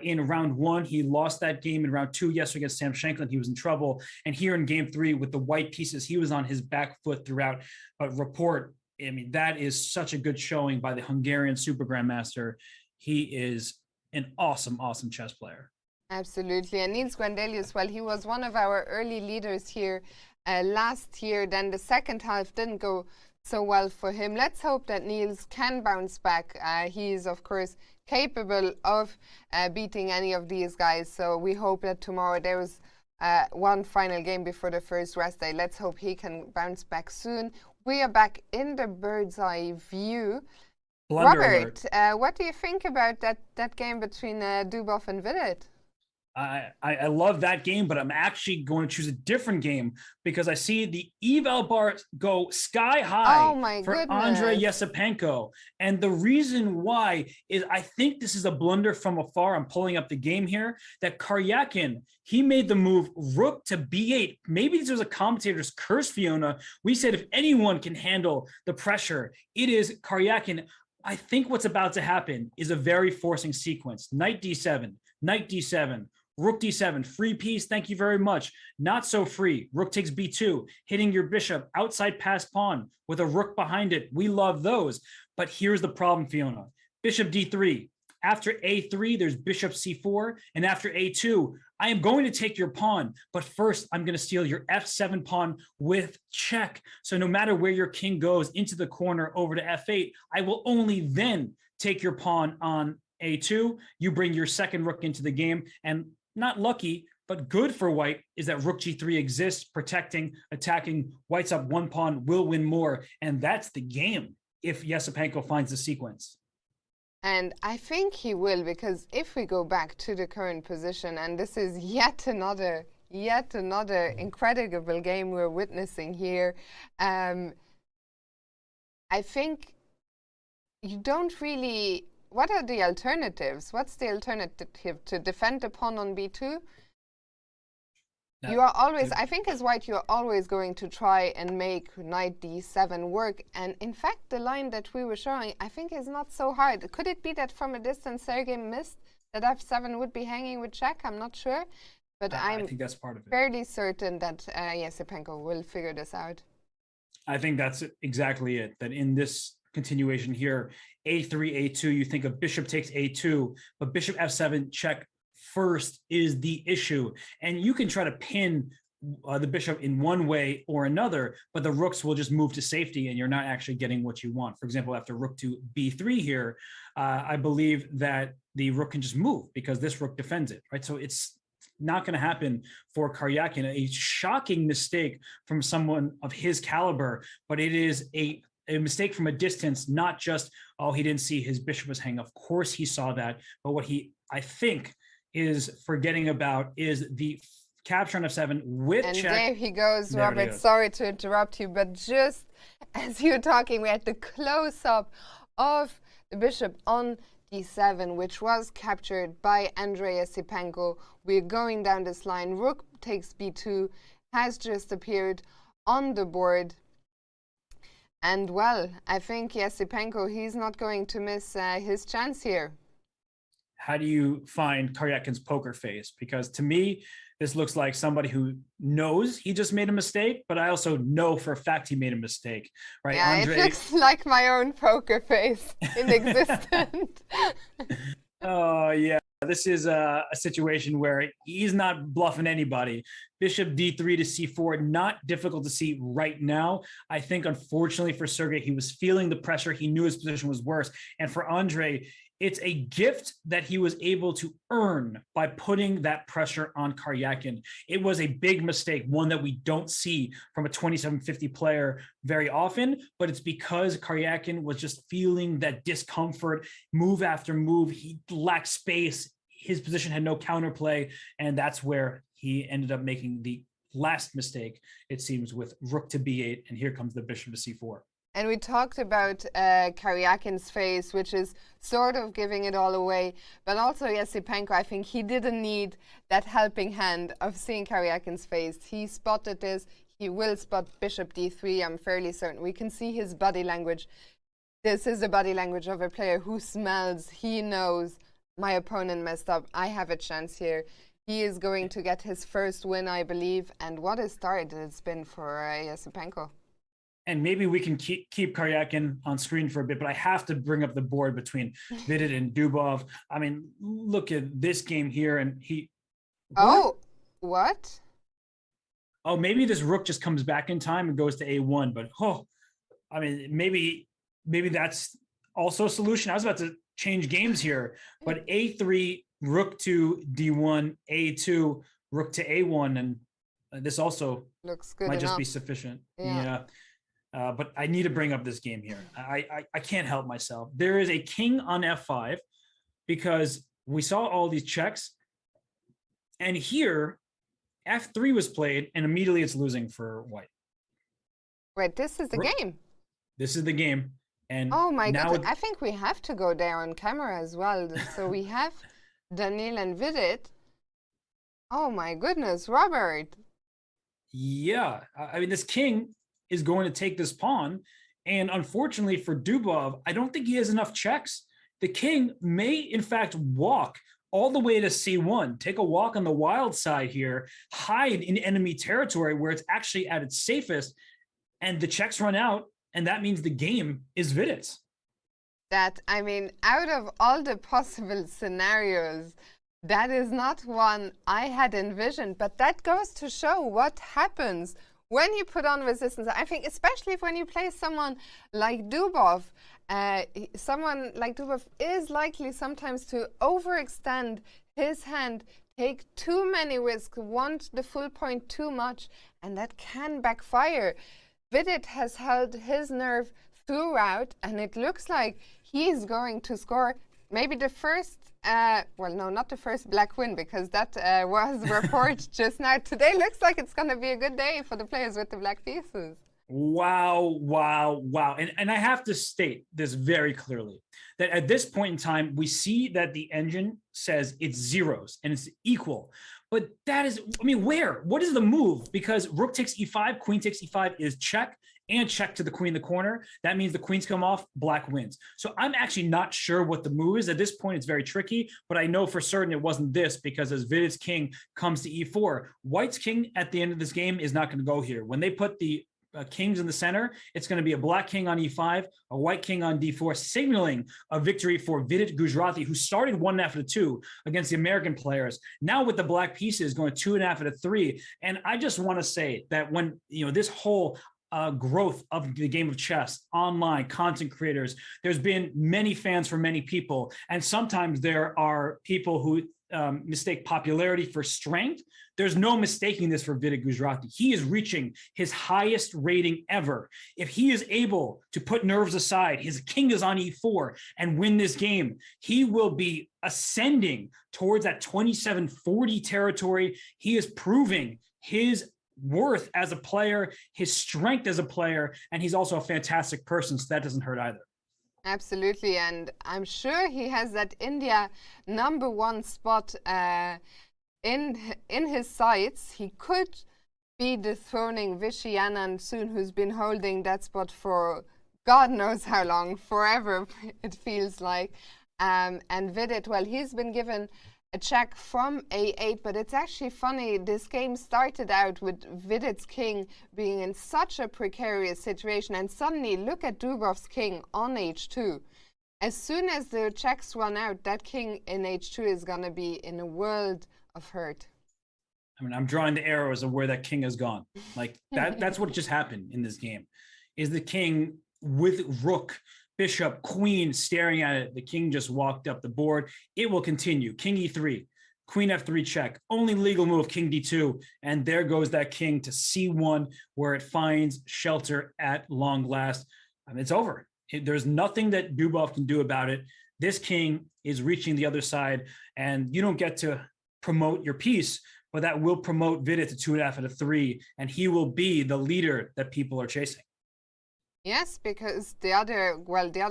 In round 1, he lost that game. In round 2, yesterday against Sam Shankland, he was in trouble. And here in game 3 with the white pieces, he was on his back foot throughout. But Rapport, I mean, that is such a good showing by the Hungarian Super Grandmaster. He is an awesome chess player. Absolutely. And Niels Grandelius, well, he was one of our early leaders here last year. Then the second half didn't go so well for him. Let's hope that Niels can bounce back. He is, of course, capable of beating any of these guys. So we hope that tomorrow there is one final game before the first rest day. Let's hope he can bounce back soon. We are back in the bird's eye view. Blunder Robert, alert. what do you think about that game between Dubov and Vidit? I love that game, but I'm actually going to choose a different game because I see the eval bar go sky high for Andrei Yesipenko. And the reason why is I think this is a blunder from afar. I'm pulling up the game here that Karyakin, he made the move rook to b8. Maybe this was a commentator's curse, Fiona. We said if anyone can handle the pressure, it is Karyakin. I think what's about to happen is a very forcing sequence. Knight d7, knight d7, rook d7, free piece, thank you very much. Not so free. Rook takes b2, hitting your bishop, outside pass pawn with a rook behind it. We love those. But here's the problem, Fiona. Bishop d3. After a3, there's bishop c4. And after a2, I am going to take your pawn. But first, I'm going to steal your f7 pawn with check. So no matter where your king goes into the corner over to f8, I will only then take your pawn on a2. You bring your second rook into the game. And not lucky, but good for white is that rook g3 exists, protecting, attacking. White's up one pawn, will win more. And that's the game if Yesipenko finds the sequence. And I think he will, because if we go back to the current position, and this is yet another incredible game we're witnessing here, I think you don't really... What are the alternatives? What's the alternative to defend the pawn on b2? No. You are always, I think as white, you're always going to try and make knight d7 work. And in fact, the line that we were showing, I think is not so hard. Could it be that from a distance Sergei missed that f7 would be hanging with check? I'm not sure. But I think that's part of it. Fairly certain that Yesipenko will figure this out. I think that's exactly it. That in this continuation here, a3, a2, you think of bishop takes a2, but bishop f7 check first is the issue. And you can try to pin the bishop in one way or another, but the rooks will just move to safety and you're not actually getting what you want. For example, after rook to b3 here, I believe that the rook can just move because this rook defends it, right? So it's not going to happen for Karyakin. A shocking mistake from someone of his caliber, but it is a mistake from a distance, not just, oh, he didn't see his bishop was hanging. Of course he saw that, but what he, I think, is forgetting about is the capture on f7 with and check. And there he goes, Robert. Sorry to interrupt you, but just as you're talking, we had the close-up of the bishop on d7, which was captured by Andrei Yesipenko. We're going down this line. Rook takes b2, has just appeared on the board. And well, I think Yesipenko, he's not going to miss his chance here. How do you find Karyakin's poker face? Because to me, this looks like somebody who knows he just made a mistake, but I also know for a fact he made a mistake, right? Yeah, Andre... it looks like my own poker face in existence. Oh, yeah. This is a situation where he's not bluffing anybody. Bishop d3 to c4, not difficult to see right now. I think, unfortunately for Sergei, he was feeling the pressure. He knew his position was worse. And for Andre, it's a gift that he was able to earn by putting that pressure on Karyakin. It was a big mistake, one that we don't see from a 2750 player very often, but it's because Karyakin was just feeling that discomfort, move after move. He lacked space. His position had no counterplay, and that's where he ended up making the last mistake, it seems, with rook to b8, and here comes the bishop to c4. And we talked about Karyakin's face, which is sort of giving it all away. But also Yesipenko, I think he didn't need that helping hand of seeing Karyakin's face. He spotted this. He will spot bishop d3, I'm fairly certain. We can see his body language. This is the body language of a player who smells. He knows my opponent messed up. I have a chance here. He is going to get his first win, I believe. And what a start it's been for Yesipenko. And maybe we can keep Karyakin on screen for a bit, but I have to bring up the board between Vidit and Dubov. I mean, look at this game here, and he... Oh, what? Oh, maybe this rook just comes back in time and goes to a1, but, oh, I mean, maybe that's also a solution. I was about to change games here, but a3, rook to d1, a2, rook to a1, and this also looks good might enough. Just be sufficient. Yeah. but I need to bring up this game here. I can't help myself. There is a king on f5 because we saw all these checks. And here, f3 was played, and immediately it's losing for white. Wait, this is the game. This is the game. And oh my now goodness, I think we have to go there on camera as well. So we have Daniil and Vidit. Oh my goodness, Robert. Yeah, I mean, this king is going to take this pawn. And unfortunately for Dubov, I don't think he has enough checks. The king may, in fact, walk all the way to c1, take a walk on the wild side here, hide in enemy territory where it's actually at its safest, and the checks run out, and that means the game is Vidit's. That, I mean, out of all the possible scenarios, that is not one I had envisioned, but that goes to show what happens when you put on resistance. I think especially if when you play someone like Dubov, someone like Dubov is likely sometimes to overextend his hand, take too many risks, want the full point too much, and that can backfire. Vidit has held his nerve throughout, and it looks like he is going to score maybe the first, well, no, not the first black win, because that was reported just now. Today looks like it's going to be a good day for the players with the black pieces. Wow, wow, wow. And I have to state this very clearly, that at this point in time, we see that the engine says it's zeros and it's equal. But that is, I mean, where? What is the move? Because rook takes e5, queen takes e5 is check, and check to the queen in the corner. That means the queens come off, black wins. So I'm actually not sure what the move is. At this point, it's very tricky, but I know for certain it wasn't this, because as Vidit's king comes to e4, white's king at the end of this game is not going to go here. When they put the kings in the center, it's going to be a black king on e5, a white king on d4, signaling a victory for Vidit Gujarati, who started 1.5-2 against the American players. Now with the black pieces going 2.5-3. And I just want to say that when, you know, this whole growth of the game of chess, online content creators, there's been many fans for many people. And sometimes there are people who mistake popularity for strength. There's no mistaking this for Vidit Gujarati. He is reaching his highest rating ever. If he is able to put nerves aside, his king is on e4 and win this game, he will be ascending towards that 27-40 territory. He is proving his worth as a player, his strength as a player, and he's also a fantastic person, so that doesn't hurt either. Absolutely, and I'm sure he has that India #1 spot in his sights. He could be dethroning Vishy Anand soon, who's been holding that spot for God knows how long, forever it feels like. And Vidit, well, he's been given a check from a8, but it's actually funny. This game started out with Vidit's king being in such a precarious situation, and suddenly look at Dubov's king on h2. As soon as the checks run out, that king in h2 is going to be in a world of hurt. I mean, I'm drawing the arrows of where that king has gone. Like that's what just happened in this game, is the king with rook, bishop, queen staring at it. The king just walked up the board. It will continue. King e3, queen f3 check, only legal move, king d2. And there goes that king to c1, where it finds shelter at long last. I mean, it's over. There's nothing that Dubov can do about it. This king is reaching the other side, and you don't get to promote your piece, but that will promote Vidit to 2.5-3, and he will be the leader that people are chasing. Yes, because the other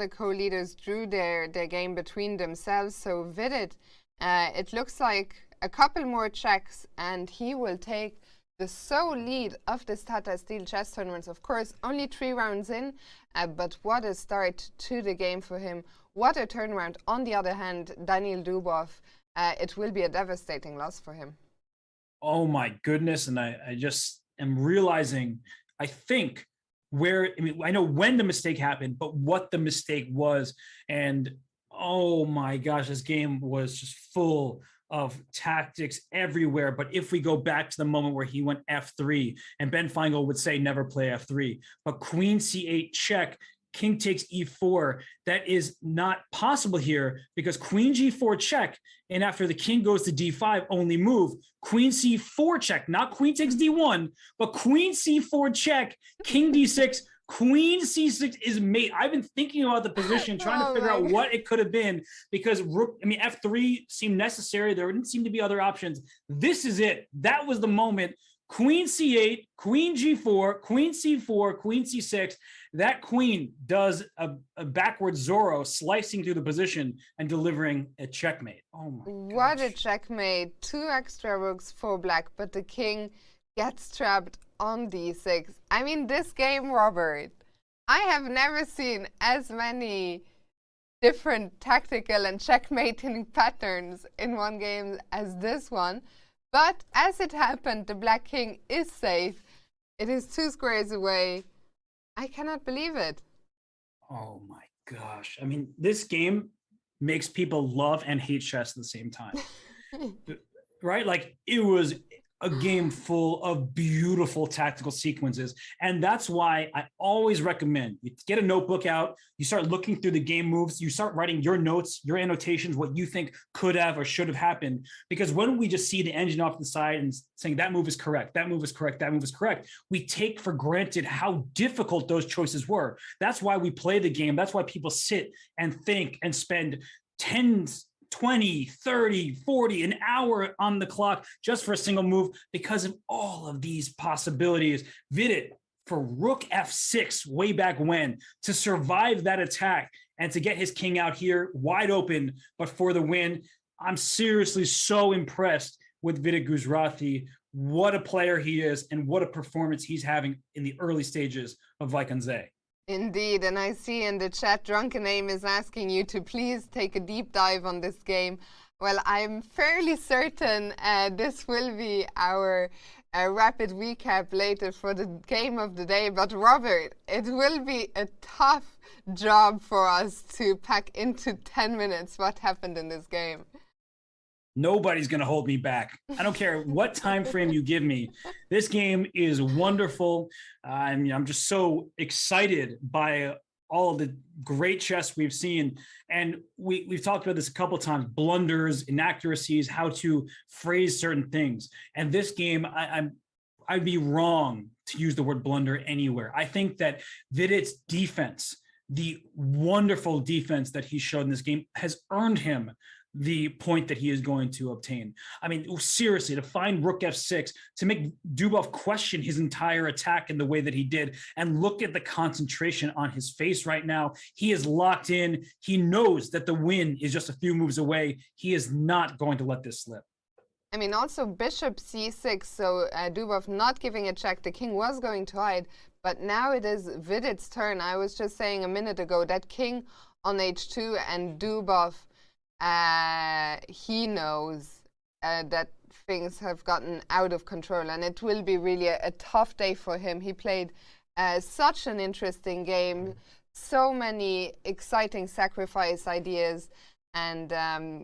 co-leaders drew their game between themselves. So Vidit, it looks like a couple more checks and he will take the sole lead of this Tata Steel Chess Tournament. Of course, only 3 rounds in, but what a start to the game for him. What a turnaround. On the other hand, Daniil Dubov, it will be a devastating loss for him. Oh my goodness. And I just am realizing, I think, I know when the mistake happened, but what the mistake was. And oh my gosh, this game was just full of tactics everywhere. But if we go back to the moment where he went f3, and Ben Feingold would say never play f3, but queen c8 check, king takes e4, that is not possible here, because queen g4 check, and after the king goes to d5, only move, queen c4 check, not queen takes d1, but queen c4 check, king d6, Queen c6 is mate. I've been thinking about the position, trying to figure out what it could have been, because f3 seemed necessary. There didn't seem to be other options. This is it. That was the moment. Queen c8, queen g4, queen c4, queen c6. That queen does a backward Zorro, slicing through the position and delivering a checkmate. Oh my god. What a checkmate. 2 extra rooks for black, but the king gets trapped on d6. I mean, this game, Robert, I have never seen as many different tactical and checkmating patterns in one game as this one. But as it happened, the black king is safe. It is 2 squares away. I cannot believe it. Oh my gosh. I mean, this game makes people love and hate chess at the same time. Right? Like, it was a game full of beautiful tactical sequences. And that's why I always recommend you get a notebook out, you start looking through the game moves, you start writing your notes, your annotations, what you think could have or should have happened. Because when we just see the engine off the side and saying that move is correct, that move is correct, that move is correct, we take for granted how difficult those choices were. That's why we play the game. That's why people sit and think and spend 20, 30, 40, an hour on the clock just for a single move, because of all of these possibilities. Vidit for rook f6 way back when, to survive that attack and to get his king out here wide open, but for the win. I'm seriously so impressed with Vidit Guzrathi. What a player he is, and what a performance he's having in the early stages of Wijk aan Zee. Indeed, and I see in the chat, Drunken Aim is asking you to please take a deep dive on this game. Well, I'm fairly certain this will be our rapid recap later for the game of the day. But Robert, it will be a tough job for us to pack into 10 minutes what happened in this game. Nobody's going to hold me back. I don't care what time frame you give me. This game is wonderful. I'm just so excited by all of the great chess we've seen. And we've talked about this a couple of times, blunders, inaccuracies, how to phrase certain things. And this game, I'd be wrong to use the word blunder anywhere. I think that Vidit's defense, the wonderful defense that he showed in this game, has earned him the point that he is going to obtain. I mean, seriously, to find rook f6, to make Dubov question his entire attack in the way that he did, and look at the concentration on his face right now. He is locked in. He knows that the win is just a few moves away. He is not going to let this slip. I mean, also bishop c6, so Dubov not giving a check. The king was going to hide, but now it is Vidit's turn. I was just saying a minute ago that king on h2, and Dubov, he knows that things have gotten out of control, and it will be really a tough day for him. He played such an interesting game, so many exciting sacrifice ideas, and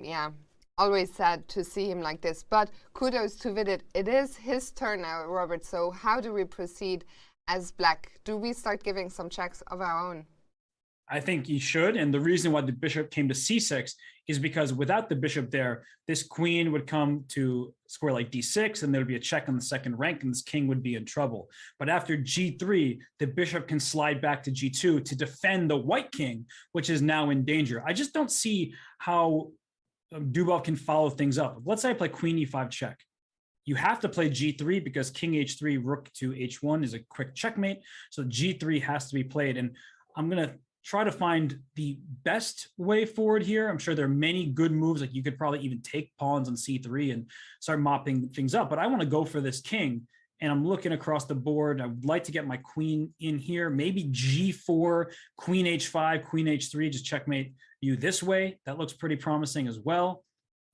yeah, always sad to see him like this. But kudos to Vidit. It is his turn now, Robert. So how do we proceed as black? Do we start giving some checks of our own? I think he should, and the reason why the bishop came to c6 is because without the bishop there, this queen would come to square like d6, and there would be a check on the second rank, and this king would be in trouble. But after g3, the bishop can slide back to g2 to defend the white king, which is now in danger. I just don't see how Dubov can follow things up. Let's say I play queen e5 check. You have to play g3 because king h3, rook to h1 is a quick checkmate, so g3 has to be played, and I'm going to try to find the best way forward here. I'm sure there are many good moves, like you could probably even take pawns on c3 and start mopping things up, but I want to go for this king, and I'm looking across the board. I would like to get my queen in here, maybe g4, queen h5, queen h3, just checkmate you this way. That looks pretty promising as well.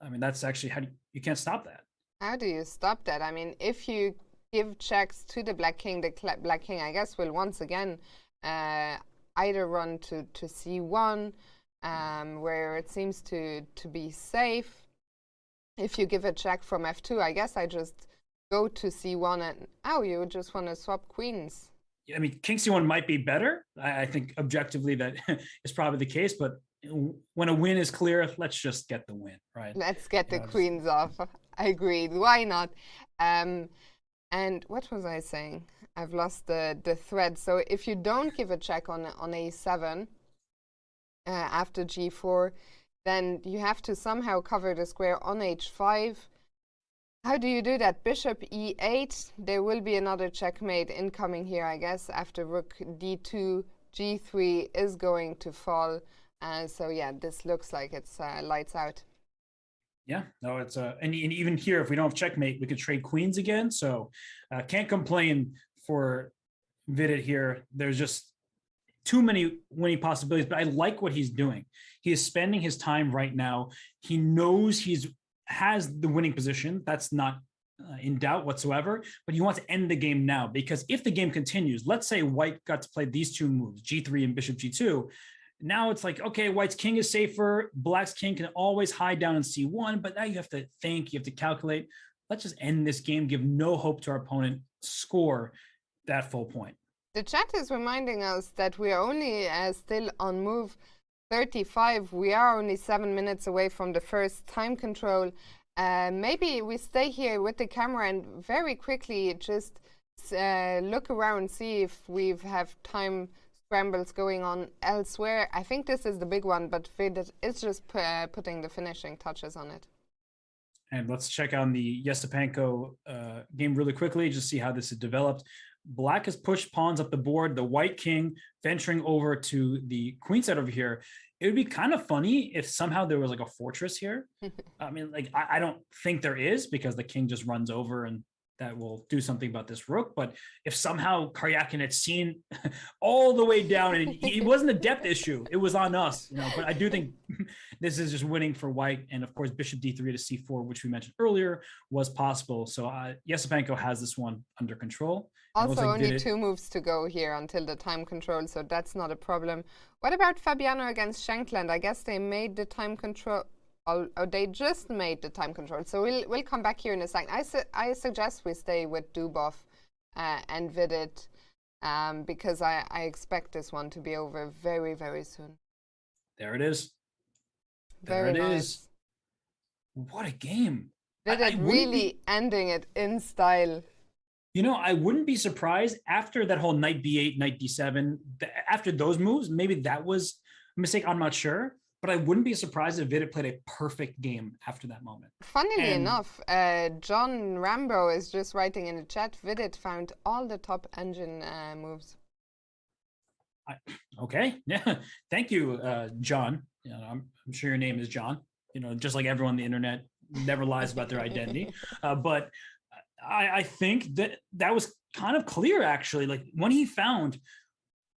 I mean, that's actually how you can't stop that. How do you stop that? I mean, if you give checks to the black king, black king, I guess, will once again either run to c1, where it seems to be safe. If you give a check from f2, I guess I just go to c1 and, oh, you just want to swap queens. I mean, king c1 might be better. I think objectively that is probably the case, but when a win is clear, let's just get the win, right? Let's get the queens off. I agreed. Why not? And what was I saying? I've lost the thread. So if you don't give a check on a7 after g4, then you have to somehow cover the square on h5. How do you do that? Bishop e8. There will be another checkmate incoming here, I guess, after rook d2. g3 is going to fall. So yeah, this looks like it's lights out. Yeah, no, it's and even here, if we don't have checkmate, we could trade queens again. So can't complain for Vidit here. There's just too many winning possibilities, but I like what he's doing. He is spending his time right now. He knows has the winning position. That's not in doubt whatsoever, but he wants to end the game now, because if the game continues, let's say White got to play these two moves, g3 and bishop g2. Now it's like, okay, White's king is safer. Black's king can always hide down in c1, but now you have to think, you have to calculate. Let's just end this game, give no hope to our opponent, score that full point. The chat is reminding us that we are only still on move 35. We are only 7 minutes away from the first time control. Maybe we stay here with the camera and very quickly just look around, see if we have time scrambles going on elsewhere. I think this is the big one, but Vidit is just putting the finishing touches on it. And let's check on the Yesepenko game really quickly, just see how this has developed. Black has pushed pawns up the board, the white king venturing over to the queen side over here. It would be kind of funny if somehow there was like a fortress here. I mean, like, I don't think there is, because the king just runs over and that will do something about this rook. But if somehow Karyakin had seen all the way down, and it wasn't a depth issue, it was on us, you know. But I do think this is just winning for White. And of course, bishop d3 to c4, which we mentioned earlier, was possible. So Yesepenko has this one under control. Also, only 2 moves to go here until the time control, so that's not a problem. What about Fabiano against Shankland? I guess they made the time control. Oh, they just made the time control. So we'll come back here in a second. I suggest we stay with Dubov and Vidit because I expect this one to be over very, very soon. There it is. Very there it nice. is. What a game. Vidit really ending it in style. You know, I wouldn't be surprised after that whole knight b8, knight d7, after those moves, maybe that was a mistake, I'm not sure. But I wouldn't be surprised if Vidit played a perfect game after that moment. Funnily enough, John Rambo is just writing in the chat, Vidit found all the top engine moves. Okay, yeah, thank you, John. You know, I'm sure your name is John. You know, just like everyone on the internet never lies about their identity. But I think that was kind of clear, actually. Like when he found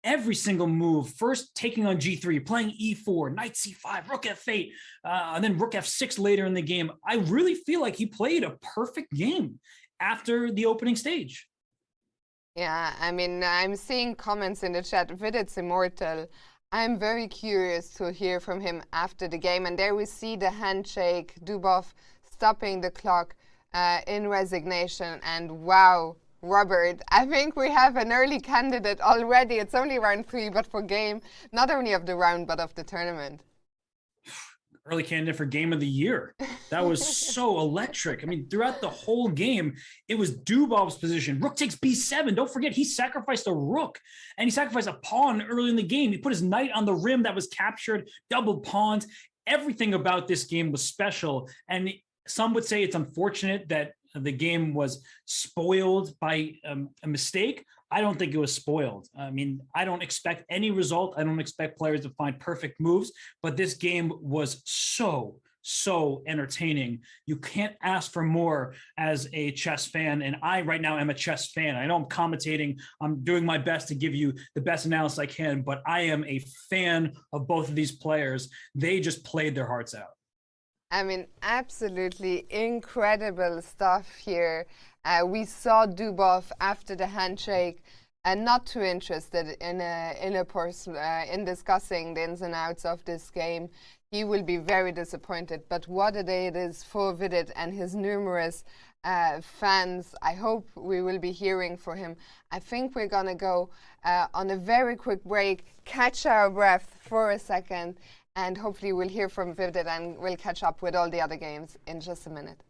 every single move, first taking on g3, playing e4, knight c5, rook f8, and then rook f6 later in the game. I really feel like he played a perfect game after the opening stage. Yeah, I mean, I'm seeing comments in the chat, Vidit's immortal. I'm very curious to hear from him after the game. And there we see the handshake, Dubov stopping the clock in resignation. And wow, Robert, I think we have an early candidate already. It's only round 3, but for game, not only of the round, but of the tournament. Early candidate for game of the year. That was so electric. I mean, throughout the whole game, it was Dubov's position. Rook takes b7. Don't forget, he sacrificed a rook, and he sacrificed a pawn early in the game. He put his knight on the rim that was captured, double pawns. Everything about this game was special. And some would say it's unfortunate that the game was spoiled by a mistake. I don't think it was spoiled. I mean, I don't expect any result. I don't expect players to find perfect moves, but this game was so entertaining. You can't ask for more as a chess fan. And I right now am a chess fan. I know I'm commentating. I'm doing my best to give you the best analysis I can, but I am a fan of both of these players. They just played their hearts out. I mean, absolutely incredible stuff here. We saw Dubov after the handshake, and not too interested in discussing the ins and outs of this game. He will be very disappointed. But what a day it is for Vidit and his numerous fans. I hope we will be hearing from him. I think we're gonna go on a very quick break, catch our breath for a second, and hopefully we'll hear from Vidit and we'll catch up with all the other games in just a minute.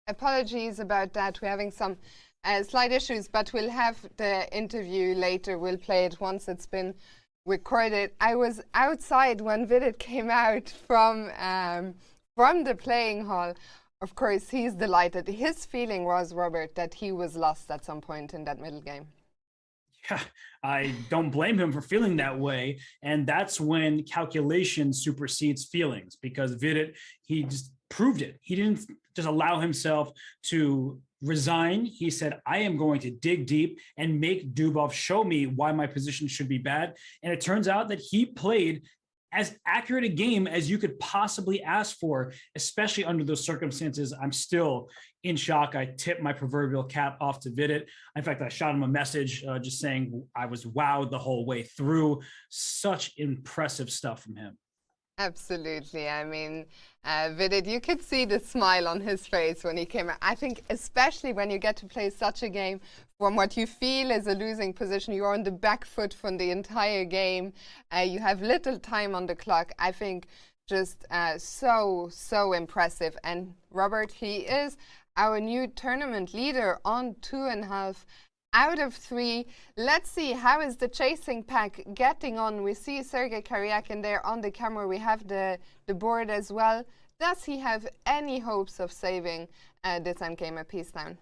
Apologies about that. We're having some slight issues, but we'll have the interview later. We'll play it once it's been recorded. I was outside when Vidit came out from the playing hall. Of course, he's delighted. His feeling was, Robert, that he was lost at some point in that middle game. Yeah, I don't blame him for feeling that way. And that's when calculation supersedes feelings, because Vidit, he just proved it. He didn't just allow himself to resign. He said, I am going to dig deep and make Dubov show me why my position should be bad. And it turns out that he played as accurate a game as you could possibly ask for, especially under those circumstances. I'm still in shock. I tipped my proverbial cap off to Vidit. In fact, I shot him a message just saying I was wowed the whole way through. Such impressive stuff from him. Absolutely. I mean, Vidit, you could see the smile on his face when he came out. I think especially when you get to play such a game from what you feel is a losing position, you're on the back foot from the entire game. You have little time on the clock. I think just so impressive. And Robert, he is our new tournament leader on 2.5 out of 3. Let's see, how is the chasing pack getting on? We see Sergei Karyakin there on the camera. We have the board as well. Does he have any hopes of saving this endgame a piece down?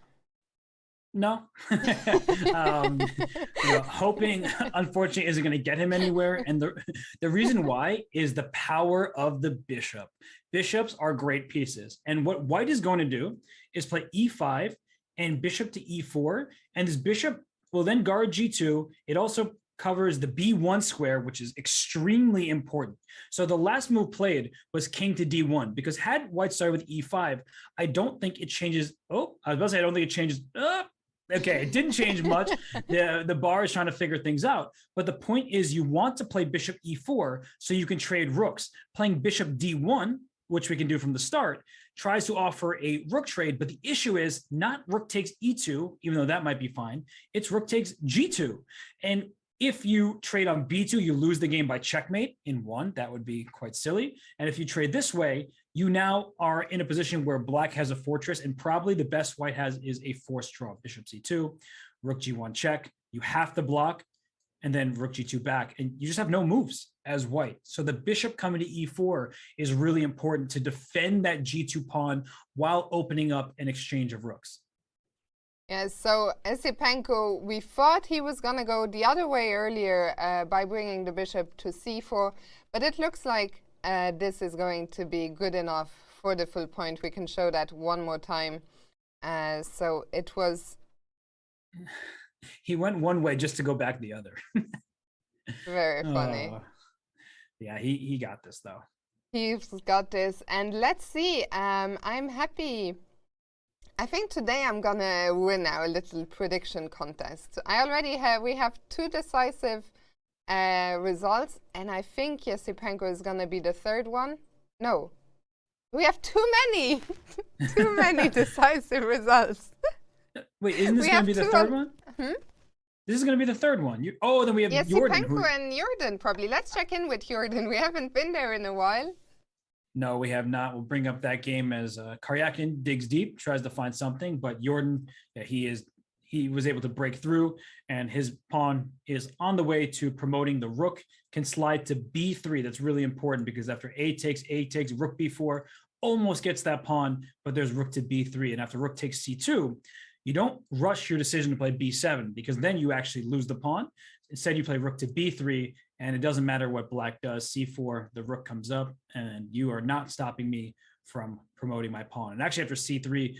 No. Hoping, unfortunately, isn't going to get him anywhere. And the reason why is the power of the bishop. Bishops are great pieces. And what White is going to do is play e5 and bishop to e4. And this bishop will then guard g2. It also covers the b1 square, which is extremely important. So the last move played was king to d1, because had White started with e5, I don't think it changes. Oh, I was about to say, I don't think it changes. Okay, it didn't change much. The bar is trying to figure things out. But the point is, you want to play bishop e4 so you can trade rooks. Playing bishop d1, which we can do from the start, tries to offer a rook trade. But the issue is not rook takes e2, even though that might be fine. It's rook takes g2. And if you trade on b2, you lose the game by checkmate in 1. That would be quite silly. And if you trade this way, you now are in a position where Black has a fortress, and probably the best White has is a forced draw. Bishop c2, rook g1 check. You have to block, and then rook g2 back, and you just have no moves as White. So the bishop coming to e4 is really important to defend that g2 pawn while opening up an exchange of rooks. Yeah, so Esipenko, we thought he was going to go the other way earlier by bringing the bishop to c4, but it looks like this is going to be good enough for the full point. We can show that one more time. So it was... He went one way just to go back the other. Very funny. Yeah, he got this, though. He's got this. And let's see. I'm happy. I think today I'm going to win our little prediction contest. We have 2 decisive results, and I think Yesipenko is going to be the 3rd one. No, we have too many, too many decisive results. Wait, isn't this going to be the 3rd one? This is going to be the 3rd one. Then we have Jorden. Yesipenko and Jorden, probably. Let's check in with Jorden. We haven't been there in a while. No, we have not. We'll bring up that game as Karyakin digs deep, tries to find something, but Jorden, he was able to break through, and his pawn is on the way to promoting. The rook can slide to b3. That's really important, because after a takes, rook b4 almost gets that pawn, but there's rook to b3. And after rook takes c2, you don't rush your decision to play b7, because then you actually lose the pawn. Instead, you play rook to b3, and it doesn't matter what Black does. c4, the rook comes up, and you are not stopping me from promoting my pawn. And actually, after c3,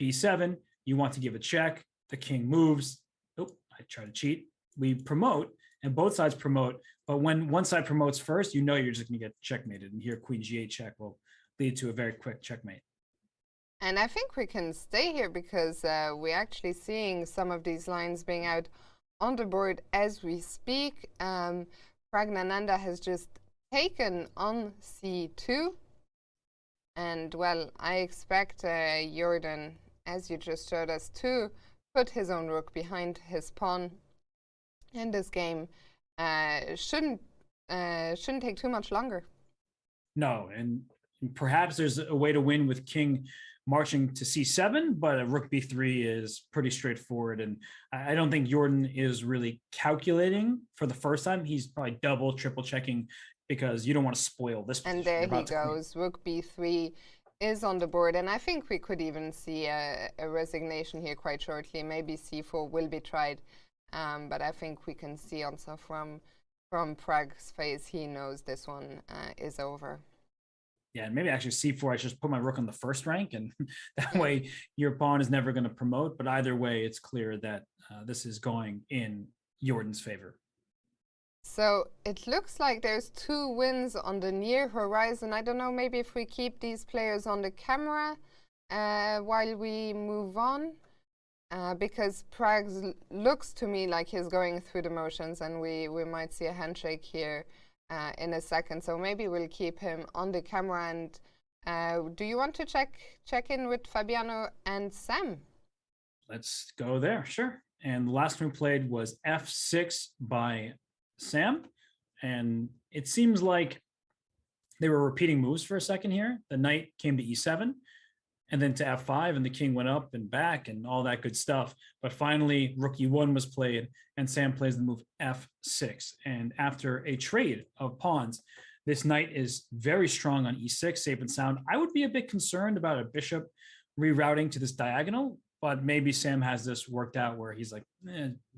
b7, you want to give a check. The king moves. Oh, I try to cheat. We promote, and both sides promote. But when one side promotes first, you know you're just going to get checkmated. And here, queen g8 check will lead to a very quick checkmate. And I think we can stay here, because we're actually seeing some of these lines being out on the board as we speak. Pragnananda has just taken on c2. And, well, I expect Jorden, as you just showed us, to put his own rook behind his pawn. And this game shouldn't take too much longer. No, and perhaps there's a way to win with king marching to c7, but a rook b3 is pretty straightforward. And I don't think Jorden is really calculating for the first time. He's probably double, triple checking because you don't want to spoil this position. And there he goes. Rook b3 is on the board. And I think we could even see a resignation here quite shortly. Maybe c4 will be tried. But I think we can see also from Prag's face, he knows this one is over. Yeah, and maybe actually c4, I should just put my rook on the first rank, and that way your pawn is never going to promote. But either way, it's clear that this is going in Jordan's favor. So it looks like there's 2 wins on the near horizon. I don't know, maybe if we keep these players on the camera while we move on, because Prag looks to me like he's going through the motions, and we might see a handshake here in a second. So maybe we'll keep him on the camera. And do you want to check in with Fabiano and Sam? Let's go there, sure. And the last one we played was f6 by Sam, and it seems like they were repeating moves for a second here. The knight came to e7 and then to f5, and the king went up and back and all that good stuff. But finally rook e1 was played, and Sam plays the move f6. And after a trade of pawns, this knight is very strong on e6, safe and sound. I would be a bit concerned about a bishop rerouting to this diagonal, but maybe Sam has this worked out where he's like,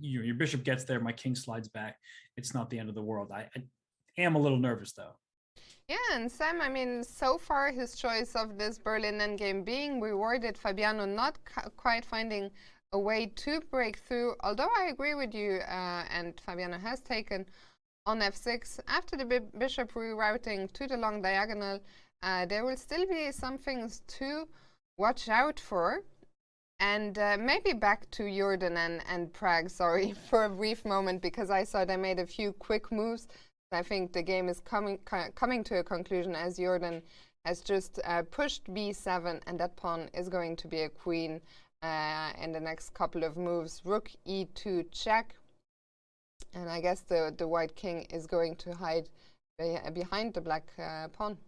your bishop gets there, my king slides back. It's not the end of the world. I am a little nervous, though. Yeah, and Sam, I mean, so far his choice of this Berlin endgame being rewarded. Fabiano not quite finding a way to break through, although I agree with you, and Fabiano has taken on f6. After the bishop rerouting to the long diagonal, there will still be some things to watch out for. And maybe back to Jorden and Prag, sorry, for a brief moment, because I saw they made a few quick moves. I think the game is coming to a conclusion as Jorden has just pushed b7, and that pawn is going to be a queen in the next couple of moves. Rook e2 check. And I guess the white king is going to hide behind the black pawn.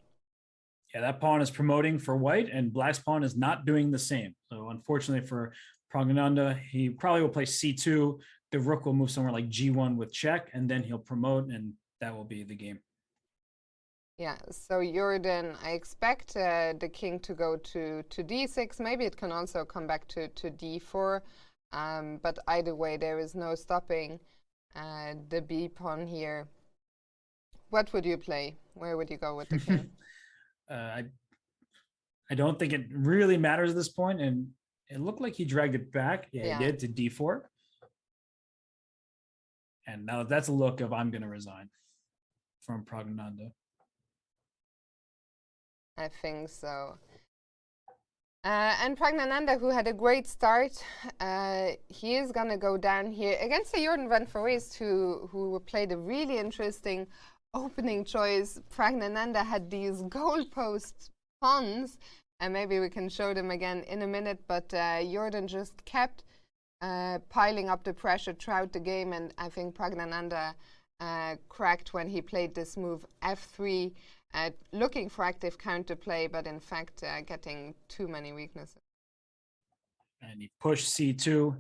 Yeah, that pawn is promoting for white, and black's pawn is not doing the same. So unfortunately for Praggnanandhaa, he probably will play c2. The rook will move somewhere like g1 with check, and then he'll promote, and that will be the game. Yeah, so Jorden, I expect the king to go to d6. Maybe it can also come back to d4. But either way, there is no stopping the b pawn here. What would you play? Where would you go with the king? I don't think it really matters at this point, and it looked like he dragged it back. Yeah, he did, to d4. And now that's a look of I'm going to resign from Praggnanandhaa. I think so. And Praggnanandhaa, who had a great start, he is going to go down here against the Jorden van Foreest, who played a really interesting opening choice. Praggnanandhaa had these goalpost pawns, and maybe we can show them again in a minute, but Jorden just kept piling up the pressure throughout the game, and I think Praggnanandhaa cracked when he played this move f3, looking for active counterplay, but in fact getting too many weaknesses. And he pushed c2,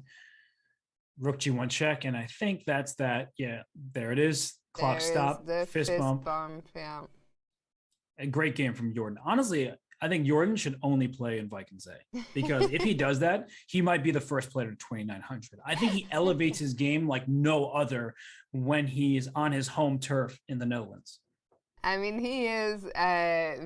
rook g1 check, and I think that's that. Yeah, there it is. Clock stop, fist bump. Yeah. A great game from Jorden. Honestly, I think Jorden should only play in Wijk, because if he does that, he might be the first player to 2,900. I think he elevates his game like no other when he's on his home turf in the Netherlands. I mean, he is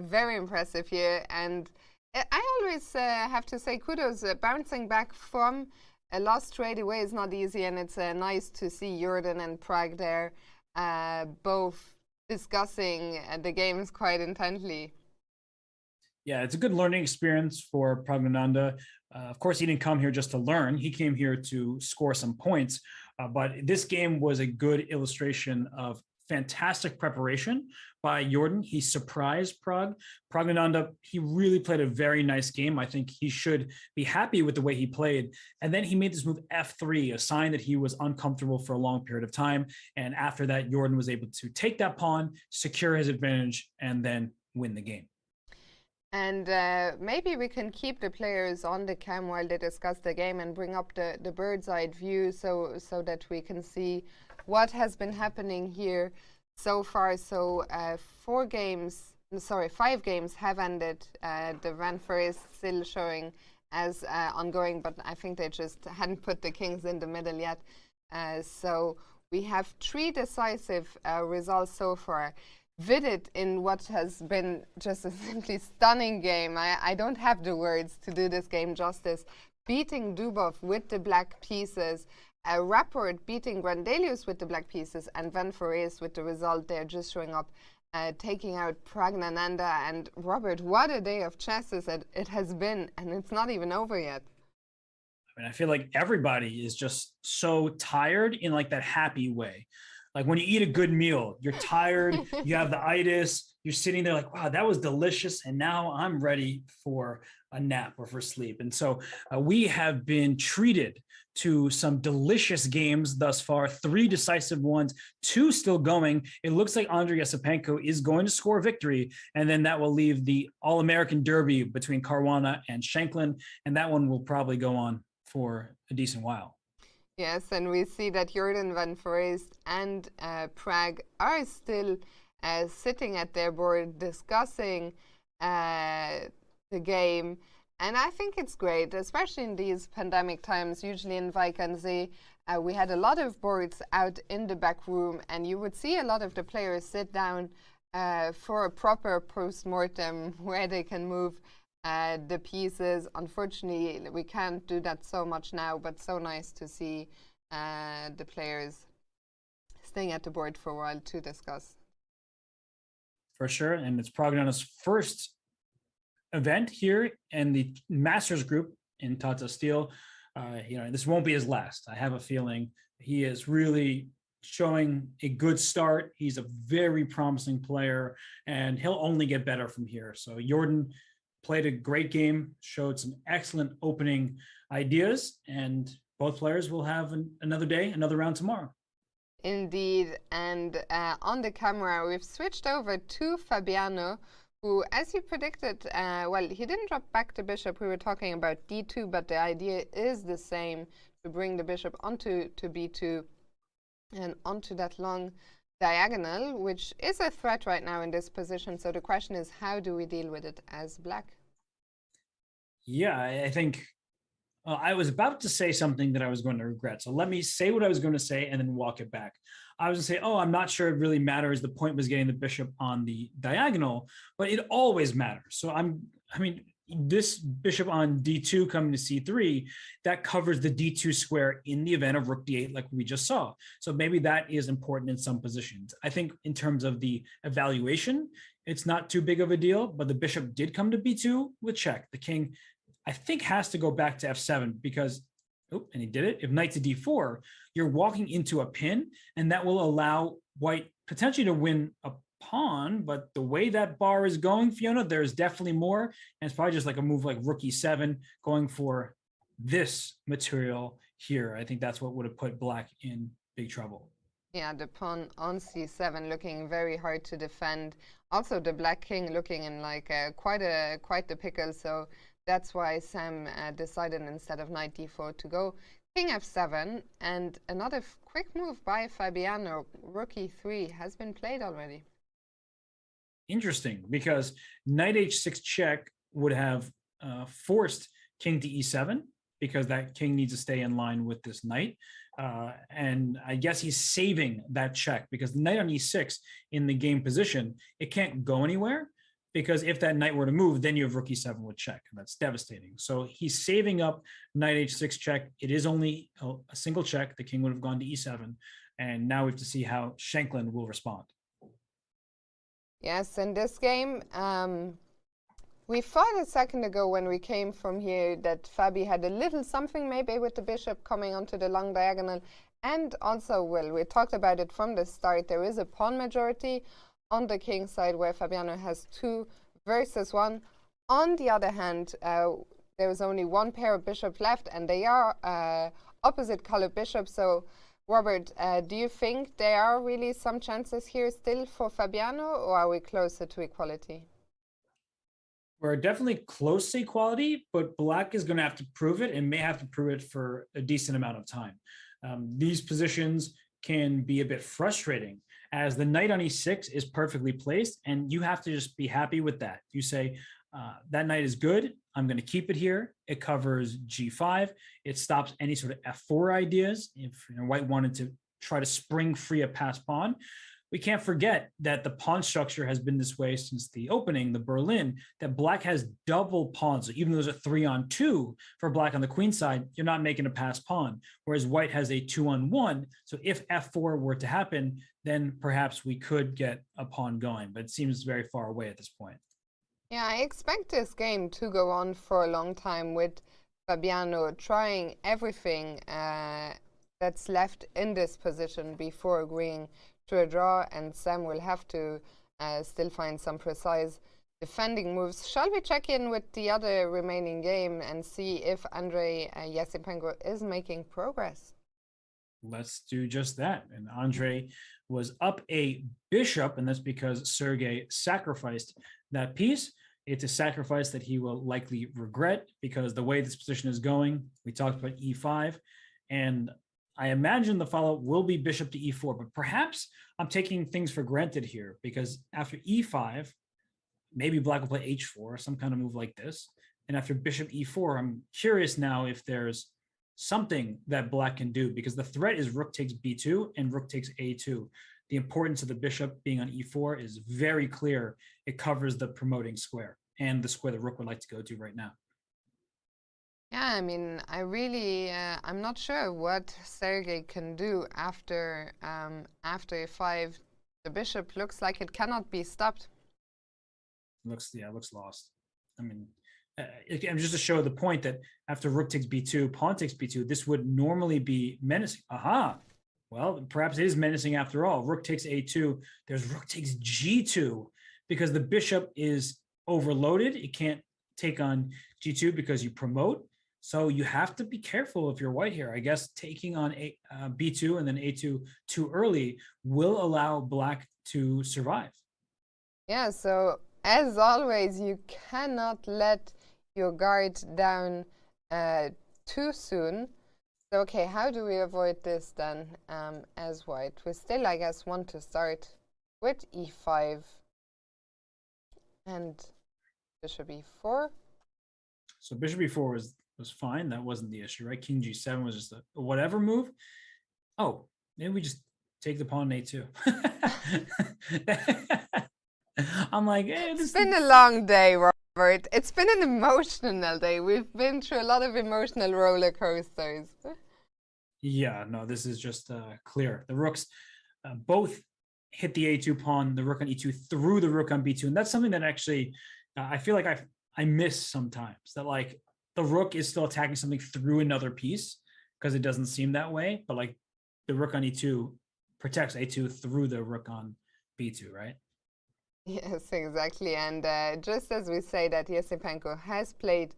very impressive here, and I always have to say kudos. Bouncing back from a loss straight away is not easy, and it's nice to see Jorden and Prag there both discussing the games quite intently. Yeah, it's a good learning experience for Praggnanandhaa. Of course, he didn't come here just to learn. He came here to score some points. But this game was a good illustration of fantastic preparation by Jorden. He surprised Praggnanandhaa. He really played a very nice game. I think he should be happy with the way he played. And then he made this move f3, a sign that he was uncomfortable for a long period of time. And after that, Jorden was able to take that pawn, secure his advantage, and then win the game. And maybe we can keep the players on the cam while they discuss the game and bring up the bird's eye view so that we can see what has been happening here so far. So 5 games have ended. The Van Foreest still showing as ongoing, but I think they just hadn't put the kings in the middle yet. So we have 3 decisive results so far. Vidit in what has been just a simply stunning game. I don't have the words to do this game justice. Beating Dubov with the black pieces, Rapport beating Grandelius with the black pieces, and Van Foreest with the result there just showing up, taking out Pragnananda. And Robert, what a day of chess it has been, and it's not even over yet. I mean, I feel like everybody is just so tired in like that happy way. Like when you eat a good meal, you're tired, you have the itis, you're sitting there like, wow, that was delicious. And now I'm ready for a nap or for sleep. And so we have been treated to some delicious games thus far, 3 decisive ones, 2 still going. It looks like Andrei Yasipenko is going to score a victory. And then that will leave the All-American Derby between Caruana and Shankland. And that one will probably go on for a decent while. Yes, and we see that Jorden van Foreest and Prague are still sitting at their board discussing the game. And I think it's great, especially in these pandemic times. Usually in Wijk aan Zee, we had a lot of boards out in the back room, and you would see a lot of the players sit down for a proper post-mortem where they can move the pieces. Unfortunately, we can't do that so much now, but so nice to see the players staying at the board for a while to discuss. For sure, and it's Pragnana's first event here in the Masters group in Tata Steel. This won't be his last. I have a feeling he is really showing a good start. He's a very promising player, and he'll only get better from here. So Jorden played a great game, showed some excellent opening ideas, and both players will have another day, another round tomorrow. Indeed, and on the camera, we've switched over to Fabiano, who, as you predicted, he didn't drop back the bishop. We were talking about d2, but the idea is the same, to bring the bishop onto b2 and onto that long diagonal, which is a threat right now in this position. So the question is, how do we deal with it as black? Yeah, I think I was about to say something that I was going to regret. So let me say what I was going to say and then walk it back. I was going to say, I'm not sure it really matters. The point was getting the bishop on the diagonal, but it always matters. So this bishop on d2 coming to c3, that covers the d2 square in the event of rook d8 like we just saw. So maybe that is important in some positions. I think in terms of the evaluation, it's not too big of a deal, but the bishop did come to b2 with check. The king, I think, has to go back to f7 because, and he did it. If knight to d4, you're walking into a pin, and that will allow white potentially to win a pawn, but the way that bar is going, Fiona, there's definitely more, and it's probably just like a move like rook e7, going for this material here. I think that's what would have put black in big trouble. Yeah, the pawn on c7 looking very hard to defend. Also, the black king looking in like quite the pickle. So that's why Sam decided instead of knight d4 to go king f7, and another quick move by Fabiano, rook e3, has been played already. Interesting, because knight h6 check would have forced king to e7, because that king needs to stay in line with this knight. And I guess he's saving that check, because the knight on e6 in the game position, it can't go anywhere, because if that knight were to move, then you have rook e7 with check, and that's devastating. So he's saving up knight h6 check. It is only a single check. The king would have gone to e7, and now we have to see how Shankland will respond. Yes, in this game, we thought a second ago when we came from here that Fabi had a little something maybe with the bishop coming onto the long diagonal. And also, we talked about it from the start, there is a pawn majority on the king side where Fabiano has 2 versus 1. On the other hand, there is only one pair of bishops left, and they are opposite colored bishops. So, Robert, do you think there are really some chances here still for Fabiano, or are we closer to equality? We're definitely close to equality, but Black is going to have to prove it and may have to prove it for a decent amount of time. These positions can be a bit frustrating as the knight on e6 is perfectly placed, and you have to just be happy with that. You say, that knight is good. I'm going to keep it here. It covers g5. It stops any sort of f4 ideas. If White wanted to try to spring free a passed pawn, we can't forget that the pawn structure has been this way since the opening, the Berlin, that Black has double pawns. So even though there's a 3-on-2 for Black on the queen side, you're not making a passed pawn, whereas White has a 2-on-1. So if f4 were to happen, then perhaps we could get a pawn going, but it seems very far away at this point. Yeah, I expect this game to go on for a long time with Fabiano trying everything that's left in this position before agreeing to a draw, and Sam will have to still find some precise defending moves. Shall we check in with the other remaining game and see if Andrei Yasipenko is making progress? Let's do just that. And Andrei was up a bishop, and that's because Sergei sacrificed that piece. It's a sacrifice that he will likely regret because the way this position is going, we talked about e5, and I imagine the follow-up will be bishop to e4, but perhaps I'm taking things for granted here because after e5, maybe Black will play h4, some kind of move like this. And after bishop e4, I'm curious now if there's something that Black can do because the threat is rook takes b2 and rook takes a2. The importance of the bishop being on e4 is very clear. It covers the promoting square and the square the rook would like to go to right now. Yeah, I mean, I really, I'm not sure what Sergei can do after e5. The bishop looks like it cannot be stopped. Looks lost. I mean, just to show the point that after rook takes b2, pawn takes b2, this would normally be menacing. Aha! Well, perhaps it is menacing after all. Rook takes a2. There's rook takes g2 because the bishop is overloaded. It can't take on g2 because you promote. So you have to be careful if you're White here. I guess taking on b2 and then a2 too early will allow Black to survive. Yeah, so as always, you cannot let your guard down too soon. So, okay, how do we avoid this then as White? We still, I guess, want to start with e5 and bishop e4. So bishop e4 was fine. That wasn't the issue, right? King g7 was just a whatever move. Oh, maybe we just take the pawn a2. I'm like, it's been a long day, Robert. It's been an emotional day. We've been through a lot of emotional roller coasters. Yeah, no, this is just clear. The rooks both hit the a2 pawn, the rook on e2 through the rook on b2, and that's something that actually I feel like I miss sometimes. That like the rook is still attacking something through another piece because it doesn't seem that way, but like the rook on e2 protects a2 through the rook on b2, right? Yes, exactly. And just as we say that Yasipenko has played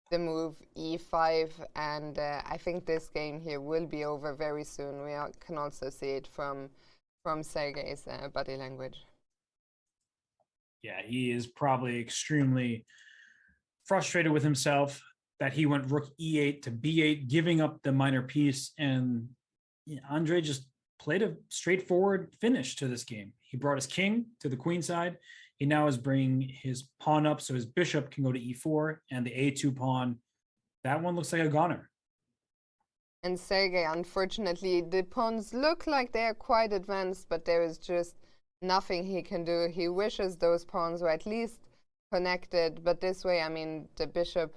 the move e5, and I think this game here will be over very soon. We can also see it from Sergei's body language. Yeah, he is probably extremely frustrated with himself that he went rook e8 to b8, giving up the minor piece, and Andrei just played a straightforward finish to this game. He brought his king to the queen side. He now is bringing his pawn up so his bishop can go to e4, and the a2 pawn, that one looks like a goner. And Sergei, unfortunately, the pawns look like they are quite advanced, but there is just nothing he can do. He wishes those pawns were at least connected, but this way, I mean, the bishop,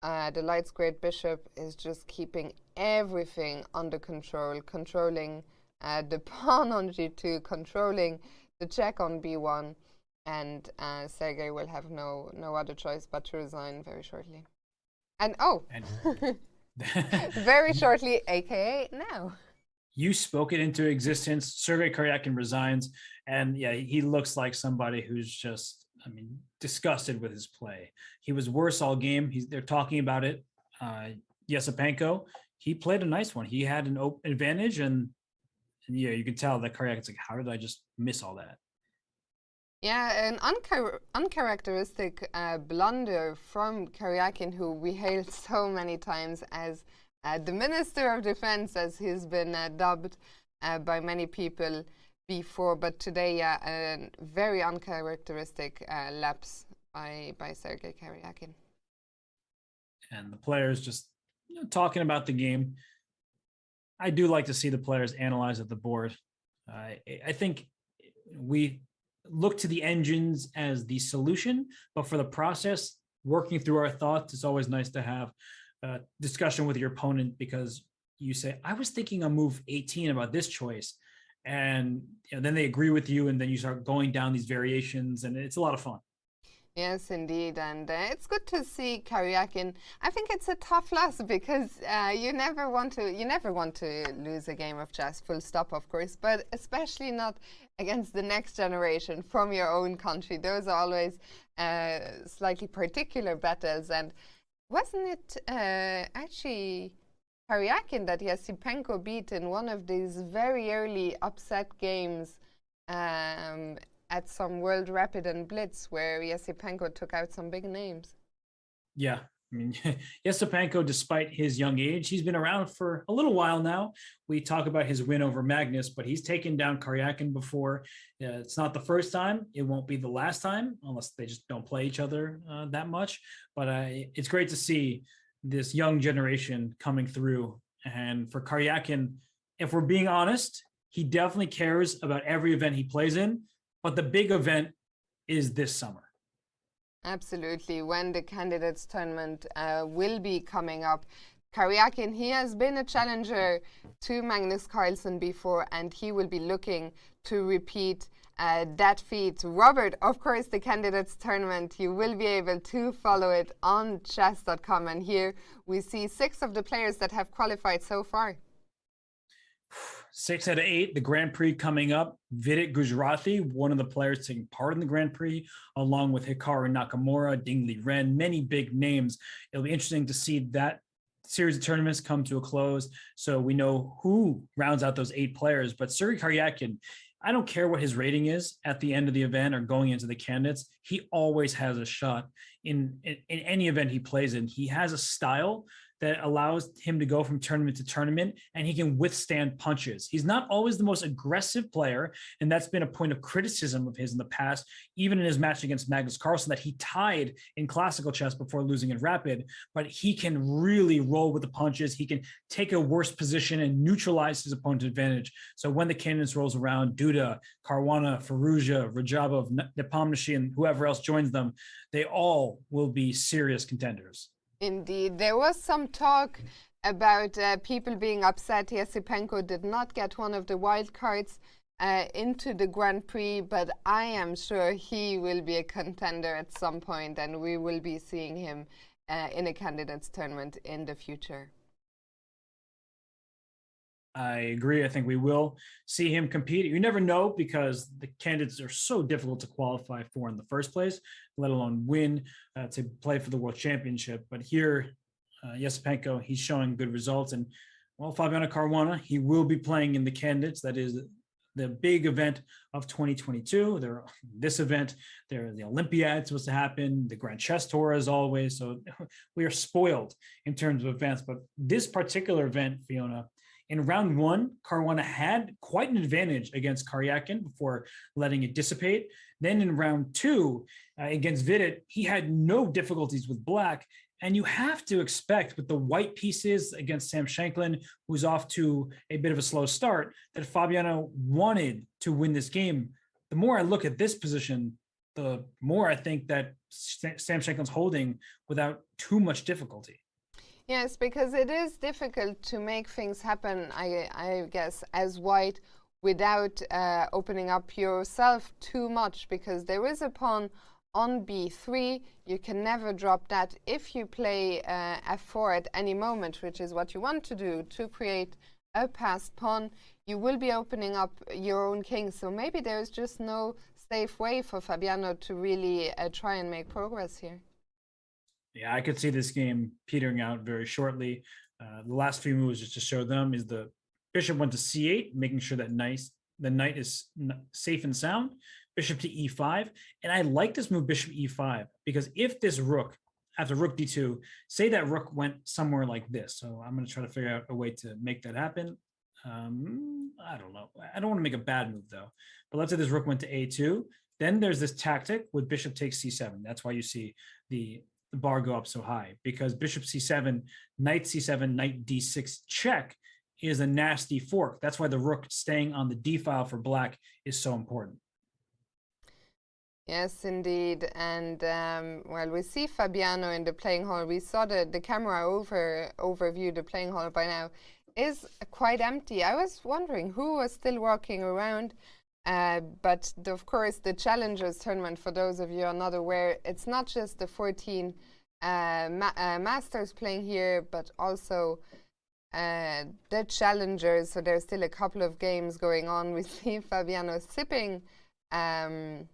the light squared bishop is just keeping everything under control, controlling the pawn on g2, controlling the check on b1, and Sergei will have no other choice but to resign very shortly. And very shortly, aka now. You spoke it into existence. Sergei Karyakin resigns, and yeah, he looks like somebody who's just, I mean, disgusted with his play. He was worse all game. They're talking about it. Yasipenko, he played a nice one. He had an advantage, and yeah, you can tell that Karyakin's like, how did I just miss all that? Yeah, an uncharacteristic blunder from Karyakin, who we hailed so many times as the Minister of Defense, as he's been dubbed by many people before. But today, a very uncharacteristic lapse by Sergei Karyakin. And the players just talking about the game. I do like to see the players analyze at the board. I think we look to the engines as the solution, but for the process, working through our thoughts, it's always nice to have a discussion with your opponent, because you say, I was thinking on move 18 about this choice. And then they agree with you, and then you start going down these variations, and it's a lot of fun. Yes, indeed, and it's good to see Karyakin. I think it's a tough loss because you never want to lose a game of chess. Full stop, of course, but especially not against the next generation from your own country. Those are always slightly particular battles. And wasn't it actually Karyakin that Yasipenko beat in one of these very early upset games? At some World Rapid and Blitz, where Yasipenko took out some big names. Yeah, I mean, Yasipenko, despite his young age, he's been around for a little while now. We talk about his win over Magnus, but he's taken down Karyakin before. It's not the first time. It won't be the last time, unless they just don't play each other that much. But it's great to see this young generation coming through. And for Karyakin, if we're being honest, he definitely cares about every event he plays in. But the big event is this summer. Absolutely, when the Candidates Tournament will be coming up. Karyakin, he has been a challenger to Magnus Carlsen before, and he will be looking to repeat that feat. Robert, of course, the Candidates Tournament, you will be able to follow it on Chess.com. And here we see 6 of the players that have qualified so far. 6 out of 8, the Grand Prix coming up. Vidit Gujarati, one of the players taking part in the Grand Prix, along with Hikaru Nakamura, Dingli Ren, many big names. It'll be interesting to see that series of tournaments come to a close, so we know who rounds out those 8 players. But Sergei Karyakin, I don't care what his rating is at the end of the event or going into the candidates, he always has a shot in any event he plays in. He has a style that allows him to go from tournament to tournament, and he can withstand punches. He's not always the most aggressive player, and that's been a point of criticism of his in the past, even in his match against Magnus Carlsen, that he tied in classical chess before losing in rapid, but he can really roll with the punches. He can take a worse position and neutralize his opponent's advantage. So when the candidates rolls around, Duda, Caruana, Firouzja, Rajabov, Nepomniachtchi, and whoever else joins them, they all will be serious contenders. Indeed. There was some talk about people being upset Yasipenko did not get one of the wild cards into the Grand Prix, but I am sure he will be a contender at some point, and we will be seeing him in a Candidates Tournament in the future. I agree. I think we will see him compete. You never know, because the candidates are so difficult to qualify for in the first place, let alone win to play for the World Championship. But here, Yasipenko, he's showing good results. And, well, Fabiano Caruana, he will be playing in the candidates. That is the big event of 2022. This event, the Olympiad supposed to happen, the Grand Chess Tour as always. So we are spoiled in terms of events. But this particular event, Fiona, in round 1, Caruana had quite an advantage against Karyakin before letting it dissipate. Then in round 2, against Vidit, he had no difficulties with black. And you have to expect, with the white pieces against Sam Shankland, who's off to a bit of a slow start, that Fabiano wanted to win this game. The more I look at this position, the more I think that Sam Shankland's holding without too much difficulty. Yes, because it is difficult to make things happen, I guess, as white without opening up yourself too much, because there is a pawn on b3. You can never drop that. If you play f4 at any moment, which is what you want to do to create a passed pawn, you will be opening up your own king. So maybe there's just no safe way for Fabiano to really try and make progress here. Yeah, I could see this game petering out very shortly. The last few moves, just to show them, is the bishop went to c8, making sure that the knight is safe and sound. bishop to e5. And I like this move, bishop e5, because if this rook, after rook d2, say that rook went somewhere like this. So I'm going to try to figure out a way to make that happen. I don't know. I don't want to make a bad move, though. But let's say this rook went to a2. Then there's this tactic with bishop takes c7. That's why you see the bar go up so high, because bishop c7, knight c7, knight d6 check is a nasty fork. That's why the rook staying on the d file for black is so important. Yes, indeed. And well, we see Fabiano in the playing hall. We saw the camera overview the playing hall by now is quite empty. I was wondering who was still walking around. But of course, the Challengers Tournament, for those of you who are not aware, it's not just the 14 masters playing here, but also the Challengers. So there's still a couple of games going on. We see Fabiano sipping a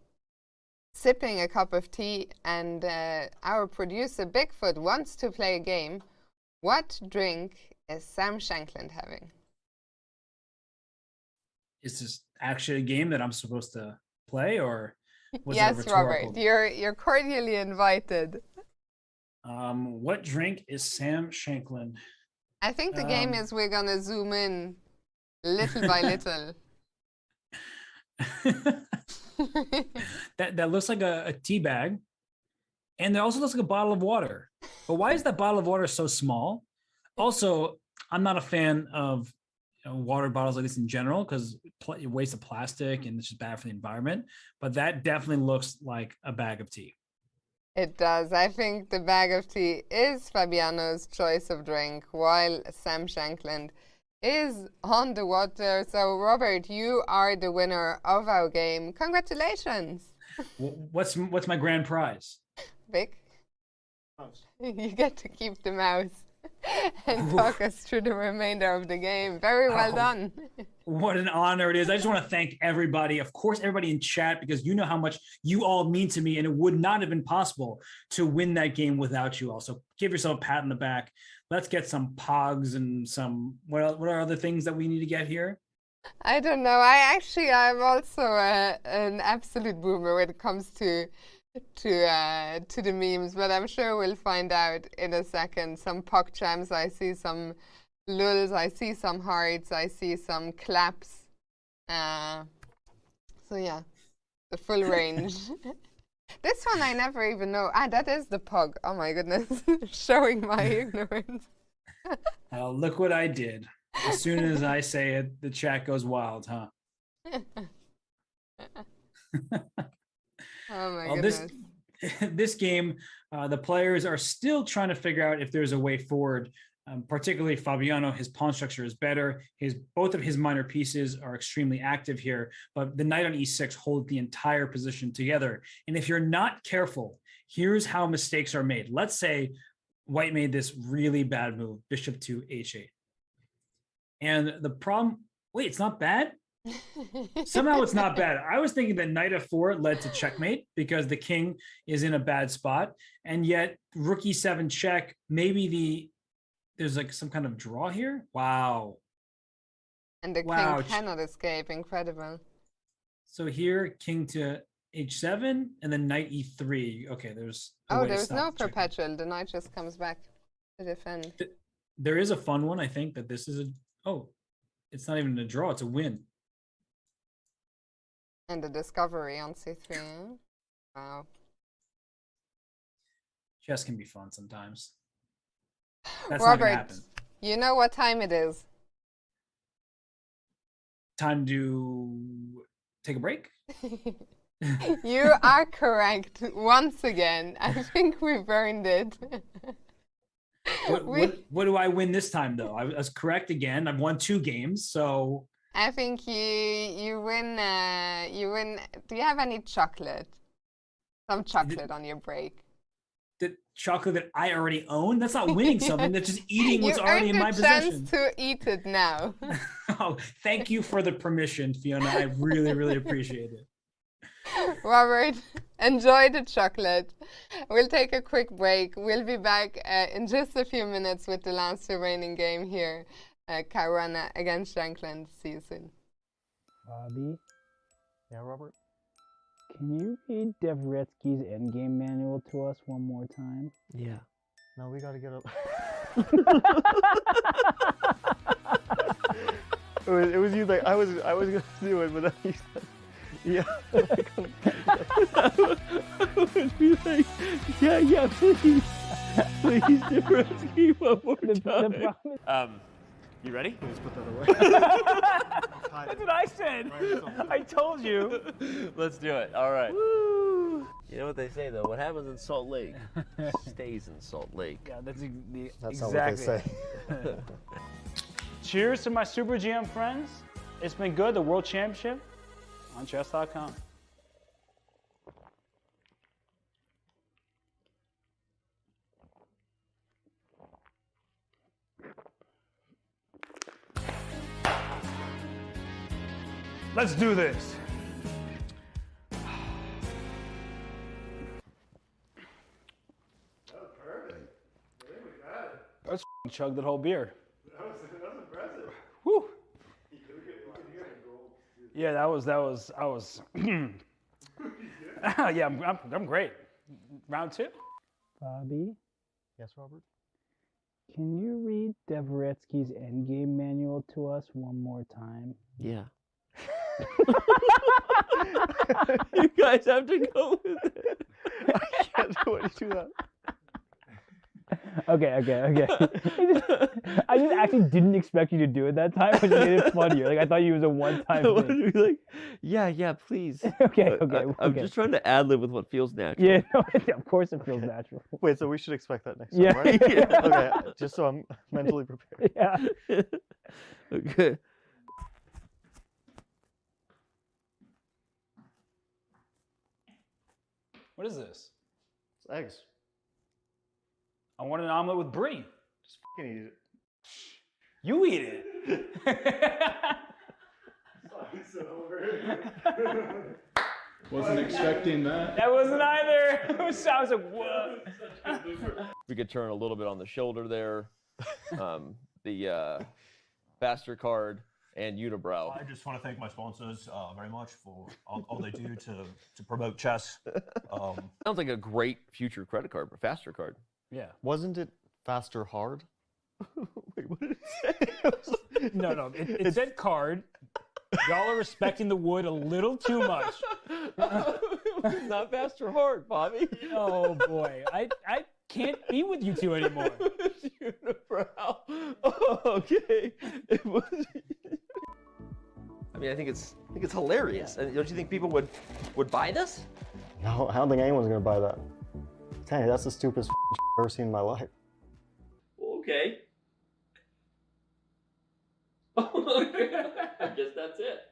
cup of tea, and our producer Bigfoot wants to play a game. What drink is Sam Shankland having? Is this actually a game that I'm supposed to play, or was yes, it a rhetorical? Robert, you're cordially invited. What drink is Sam Shankland? I think the game is we're gonna zoom in little by little. that looks like a tea bag, and it also looks like a bottle of water. But why is that bottle of water so small? Also, I'm not a fan of water bottles like this in general, because it wastes of plastic and it's just bad for the environment. But that definitely looks like a bag of tea. It does. I think the bag of tea is Fabiano's choice of drink, while Sam Shankland is on the water. So, Robert, you are the winner of our game. Congratulations. What's my grand prize? Vic? Mouse. You get to keep the mouse. And talk us through the remainder of the game. Very well done. What an honor it is. I just want to thank everybody, of course, everybody in chat, because you know how much you all mean to me, and it would not have been possible to win that game without you all. So give yourself a pat on the back. Let's get some pogs and some, what are other things that we need to get here? I don't know. I'm also an absolute boomer when it comes to the memes, but I'm sure we'll find out in a second. Some puck champs, I see some lulls, I see some hearts, I see some claps. So yeah, the full range. This one I never even know. That is the pug. Oh my goodness, showing my ignorance. Look what I did. As soon as I say it, the chat goes wild, huh? Oh my goodness. This game, the players are still trying to figure out if there's a way forward. Particularly Fabiano, his pawn structure is better. Both of his minor pieces are extremely active here, but the knight on e6 holds the entire position together. And if you're not careful, here's how mistakes are made. Let's say White made this really bad move, bishop to h8. And the problem, wait, it's not bad? Somehow it's not bad. I was thinking that knight f4 led to checkmate because the king is in a bad spot, and yet rook e7 check, maybe there's like some kind of draw here. Wow. And the king cannot escape. Incredible. So here, king to h7 and then knight e3. Okay, there's no perpetual. The knight just comes back to defend. There is a fun one. I think that this is it's not even a draw, it's a win. And the discovery on c3. Wow. Chess can be fun sometimes. That's Robert, not gonna happen. You know what time it is? Time to take a break? You are correct. Once again, I think we've earned it. What do I win this time, though? I was correct again. I've won 2 games, so... I think you win. You win. Do you have any chocolate? Some chocolate on your break. The chocolate that I already own? That's not winning something. That's just eating what's already in my possession. You earned the chance to eat it now. Oh, thank you for the permission, Fiona. I really, really appreciate it. Robert, enjoy the chocolate. We'll take a quick break. We'll be back in just a few minutes with the last remaining game here. Caruana against Shankland. See you soon. Bobby. Yeah, Robert? Can you read Dvoretsky's endgame manual to us one more time? Yeah. No, we gotta get up. It was you. Like I was gonna do it, but then you said, yeah. I would be like, yeah, please, please, Dvoretsky one more time. You ready? Let's put that away. That's what I said. I told you. Let's do it. All right. Woo. You know what they say though? What happens in Salt Lake stays in Salt Lake. Yeah, that's That's exactly. not what they say. Cheers to my Super GM friends. It's been good. The World Championship on Chess.com. Let's do this. Let's chug that whole beer. That was impressive. Whew. Yeah, I was. Yeah, I'm great. Round two. Bobby, Yes, Robert. can you read Dvoretsky's endgame manual to us one more time? Yeah. You guys have to go with it. I can't do it. Do that. Okay. I just actually didn't expect you to do it that time, which made it funnier. Like I thought you was a one-time I want thing. to be like, yeah, please. Okay. I'm just trying to ad-lib with what feels natural. Yeah, no, of course it feels natural. Wait, so we should expect that next Yeah. time, right? Okay, just so I'm mentally prepared. Yeah. Okay. What is this? It's eggs. I want an omelet with brie. Just fucking eat it. You eat it. Wasn't expecting that. That wasn't either. I was like, what? We could turn a little bit on the shoulder there. The faster card and unibrow. I just want to thank my sponsors very much for all they do to promote chess. Sounds like a great future credit card, but faster card. Yeah. Wasn't it faster hard? Wait, what did it say? No. It said card. Y'all are respecting the wood a little too much. It's not faster hard, Bobby. Oh boy, I can't be with you two anymore. Unibrow. Oh, okay. It was. I mean, I think it's hilarious. And don't you think people would buy this? No, I don't think anyone's gonna buy that. Dang, that's the stupidest shit I've ever seen in my life. Okay. I guess that's it.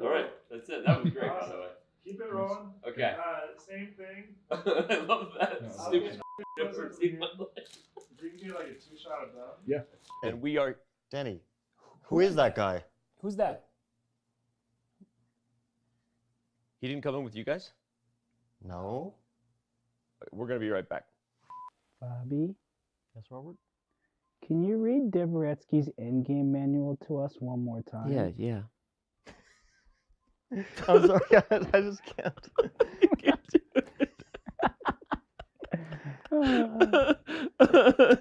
All right, that's it. That was great, by the way. Keep it rolling. Okay. Same thing. I love that. Stupid shit I've ever seen in my life. You can do like a two-shot of that. Yeah. And we are. Danny, who is that guy? Who's that? He didn't come in with you guys? No. We're gonna be right back. Bobby, Yes, Robert. can you read Dvoretsky's endgame manual to us one more time? Yeah. I'm sorry, I just can't.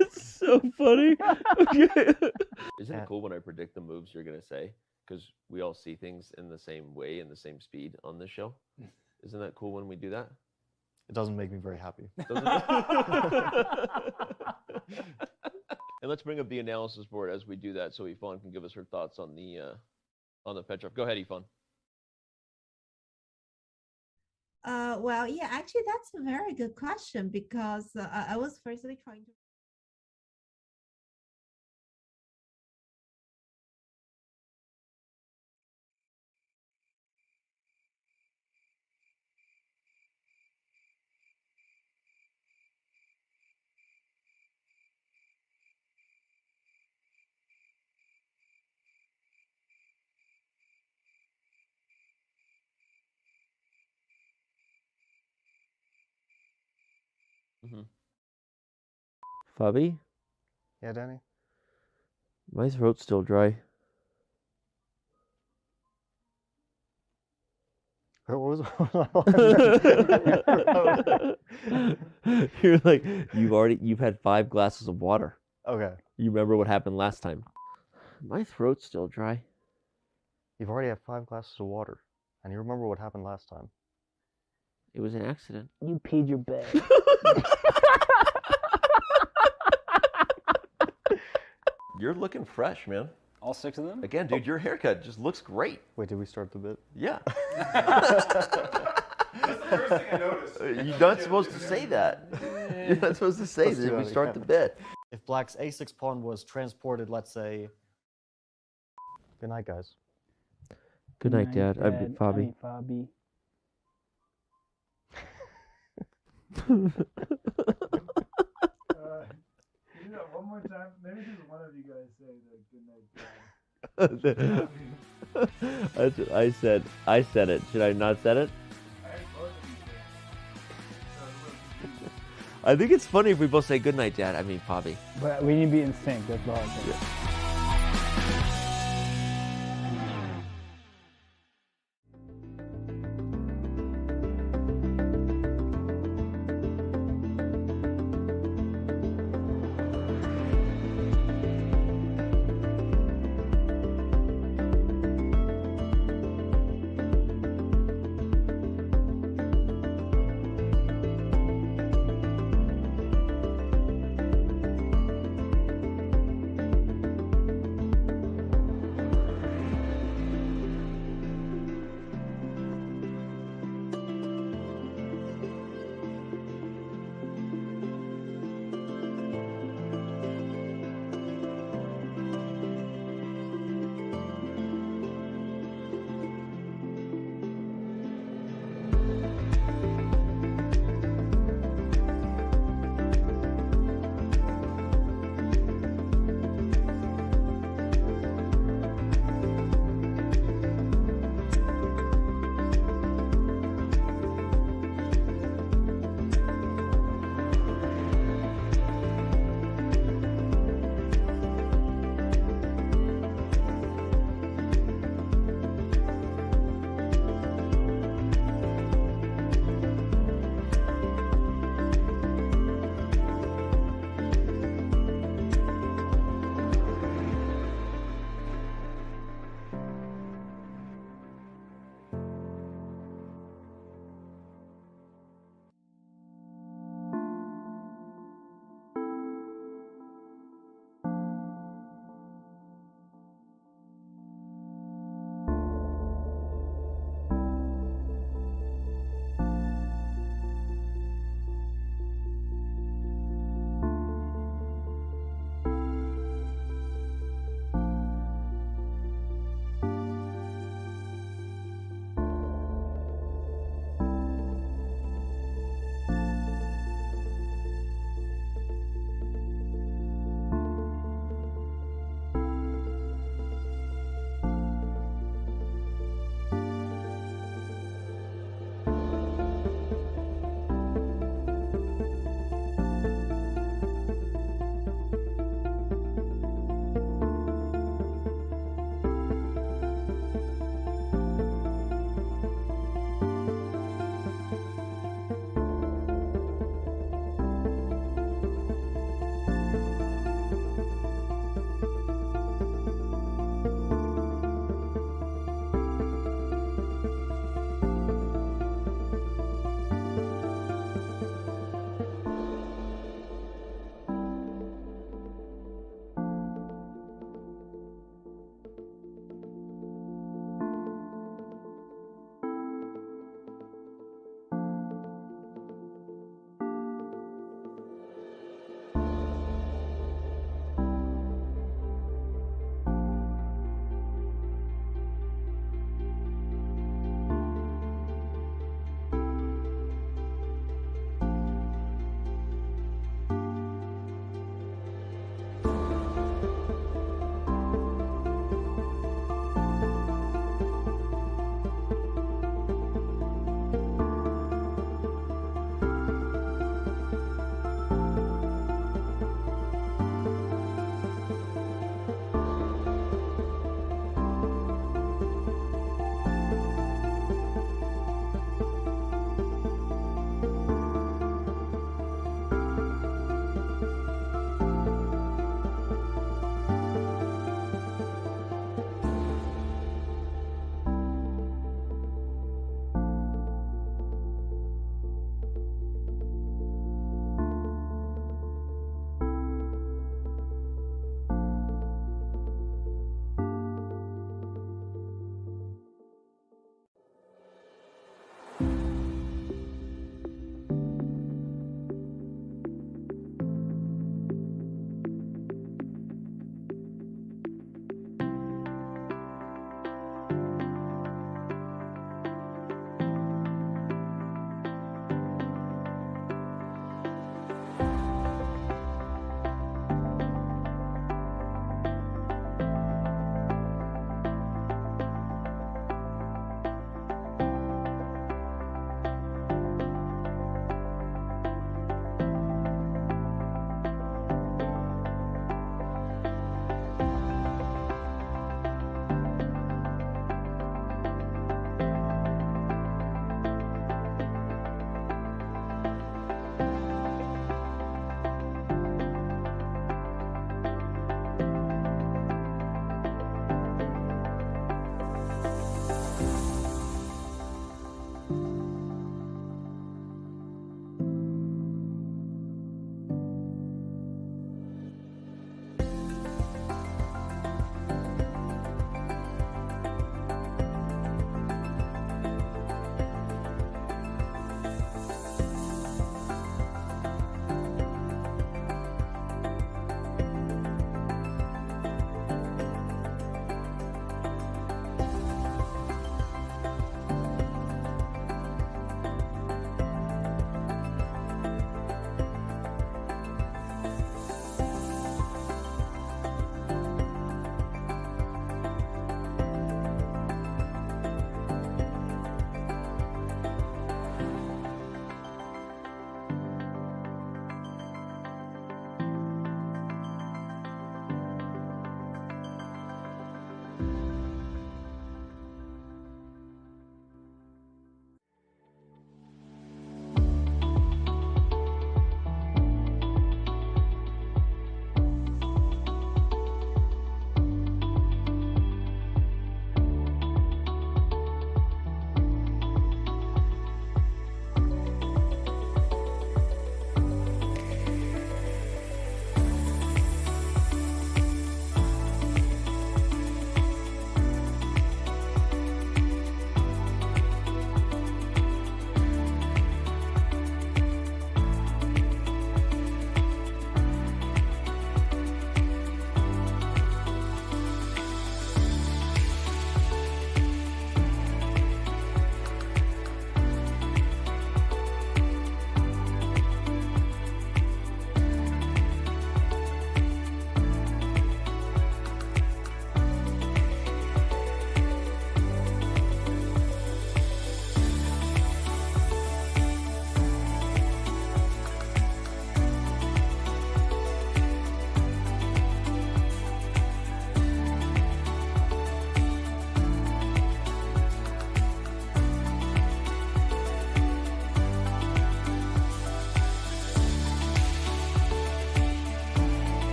It's so funny. Okay. Isn't it cool when I predict the moves you're gonna say? Because we all see things in the same way and the same speed on this show. Isn't that cool when we do that? It doesn't make me very happy. And let's bring up the analysis board as we do that, so Yvonne can give us her thoughts on the Petrov. Go ahead, Yvonne. Well, yeah, actually, that's a very good question because I was firstly trying to. Fabi? Yeah, Danny? My throat's still dry. What What was You're like, you've had 5 glasses of water. Okay. You remember what happened last time? My throat's still dry. You've already had 5 glasses of water, and you remember what happened last time. It was an accident. You peed your bed. You're looking fresh, man. All 6 of them? Again, dude, your haircut just looks great. Wait, did we start the bit? Yeah. That's the first thing I noticed. You're not supposed to say that. You're not supposed to say that. We start the bit. If black's a6 pawn was transported, let's say... Good night, guys. Good night, Dad. I'm Fabi. Fabi. One more time. Maybe just one of you guys say the good night, Dad. That's what I said. I said it. Should I not said it? I heard both of you say it. I think it's funny if we both say good night, Dad. I mean, Fabi. But we need to be in sync. That's the hard thing.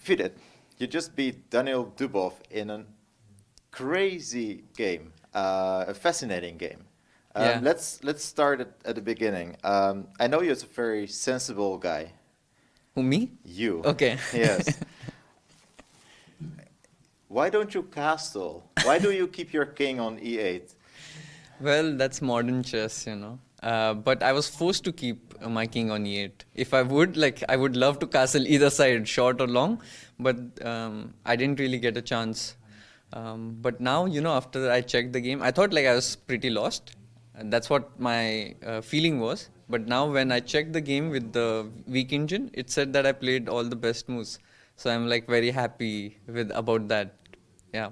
Vidit, you just beat Daniil Dubov in a crazy game, a fascinating game. Yeah. Let's start at the beginning. I know you're a very sensible guy. Who, me? You. Okay. Yes. Why don't you castle? Why do you keep your king on e8? Well, that's modern chess, you know. But I was forced to keep my king on e8. If I would, I would love to castle either side, short or long, but I didn't really get a chance. But now, you know, after I checked the game, I thought I was pretty lost. And that's what my feeling was. But now when I checked the game with the Wijk engine, it said that I played all the best moves. So I'm very happy about that. Yeah.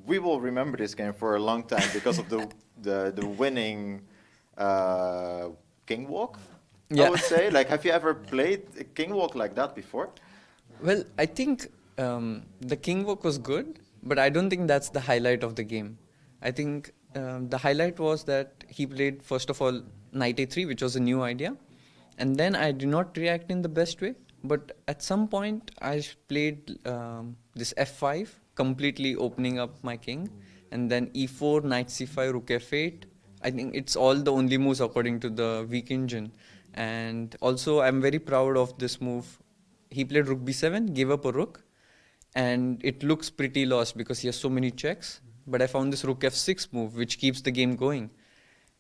We will remember this game for a long time because of the winning king walk. Yeah. I would say. Have you ever played a king walk like that before? Well, I think the king walk was good, but I don't think that's the highlight of the game. I think the highlight was that he played, first of all, knight a3, which was a new idea. And then I did not react in the best way. But at some point, I played this f5, completely opening up my king. And then e4, knight c5, rook f8. I think it's all the only moves according to the Wijk engine. And also, I'm very proud of this move. He played rook b7, gave up a rook. And it looks pretty lost because he has so many checks. But I found this rook f6 move, which keeps the game going.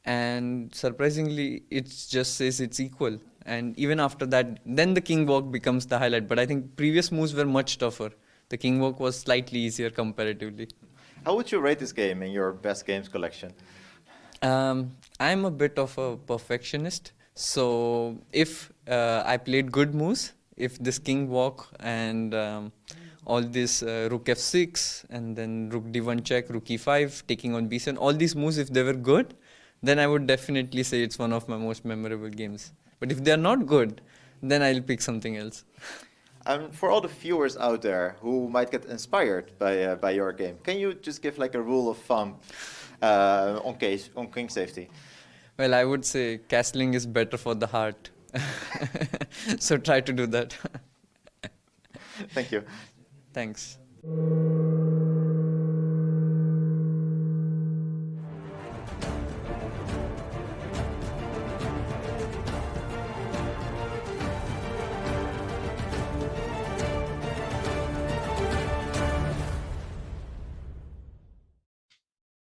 And surprisingly, it just says it's equal. And even after that, then the king walk becomes the highlight. But I think previous moves were much tougher. The king walk was slightly easier comparatively. How would you rate this game in your best games collection? I'm a bit of a perfectionist. So if I played good moves, if this king walk and all this rook f6 and then rook d1 check, rook e5, taking on b7, all these moves, if they were good, then I would definitely say it's one of my most memorable games. But if they're not good, then I'll pick something else. For all the viewers out there who might get inspired by your game, can you just give a rule of thumb on king safety? Well, I would say castling is better for the heart. So try to do that. Thank you. Thanks.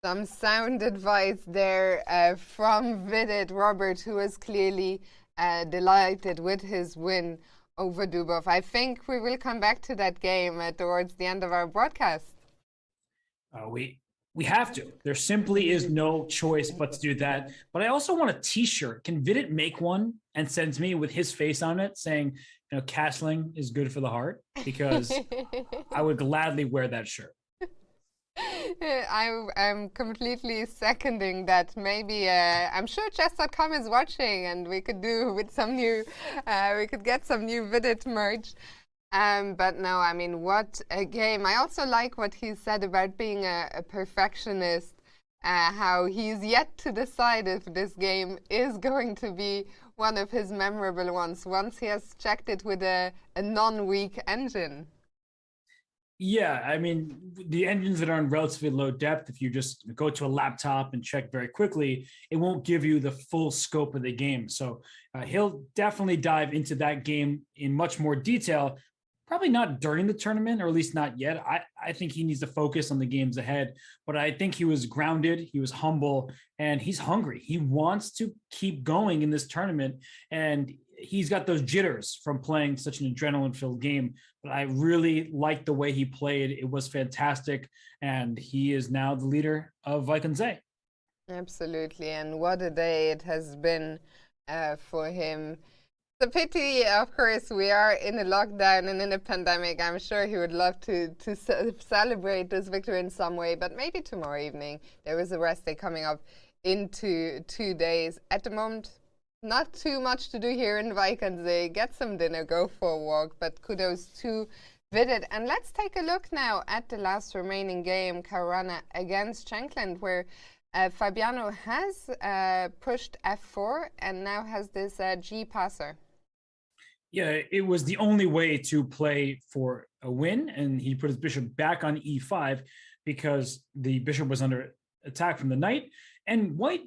Some sound advice there from Vidit Robert, who is clearly delighted with his win over Dubov. I think we will come back to that game towards the end of our broadcast. We have to. There simply is no choice but to do that. But I also want a T-shirt. Can Vidit make one and send me with his face on it saying, castling is good for the heart? Because I would gladly wear that shirt. I'm completely seconding that. Maybe I'm sure Chess.com is watching, and we could do with some new, we could get some new Vidit merch. But no, I mean, what a game! I also like what he said about being a perfectionist. How he's yet to decide if this game is going to be one of his memorable ones once he has checked it with a non-Wijk engine. Yeah, I mean, the engines that are in relatively low depth, if you just go to a laptop and check very quickly, it won't give you the full scope of the game. So he'll definitely dive into that game in much more detail, probably not during the tournament, or at least not yet. I think he needs to focus on the games ahead, but I think he was grounded, he was humble, and he's hungry. He wants to keep going in this tournament, and he's got those jitters from playing such an adrenaline-filled game. But I really liked the way he played. It was fantastic, and he is now the leader of Wijk aan Zee. Absolutely, and what a day it has been for him. The pity, of course, we are in a lockdown and in a pandemic. I'm sure he would love to celebrate this victory in some way, but maybe tomorrow evening. There is a rest day coming up into 2 days. At the moment, not too much to do here in Wijk aan Zee. Get some dinner, go for a walk, but kudos to Vidit. And let's take a look now at the last remaining game, Caruana against Shankland, where Fabiano has pushed f4 and now has this G passer. Yeah, it was the only way to play for a win, and he put his bishop back on e5 because the bishop was under attack from the knight. And white,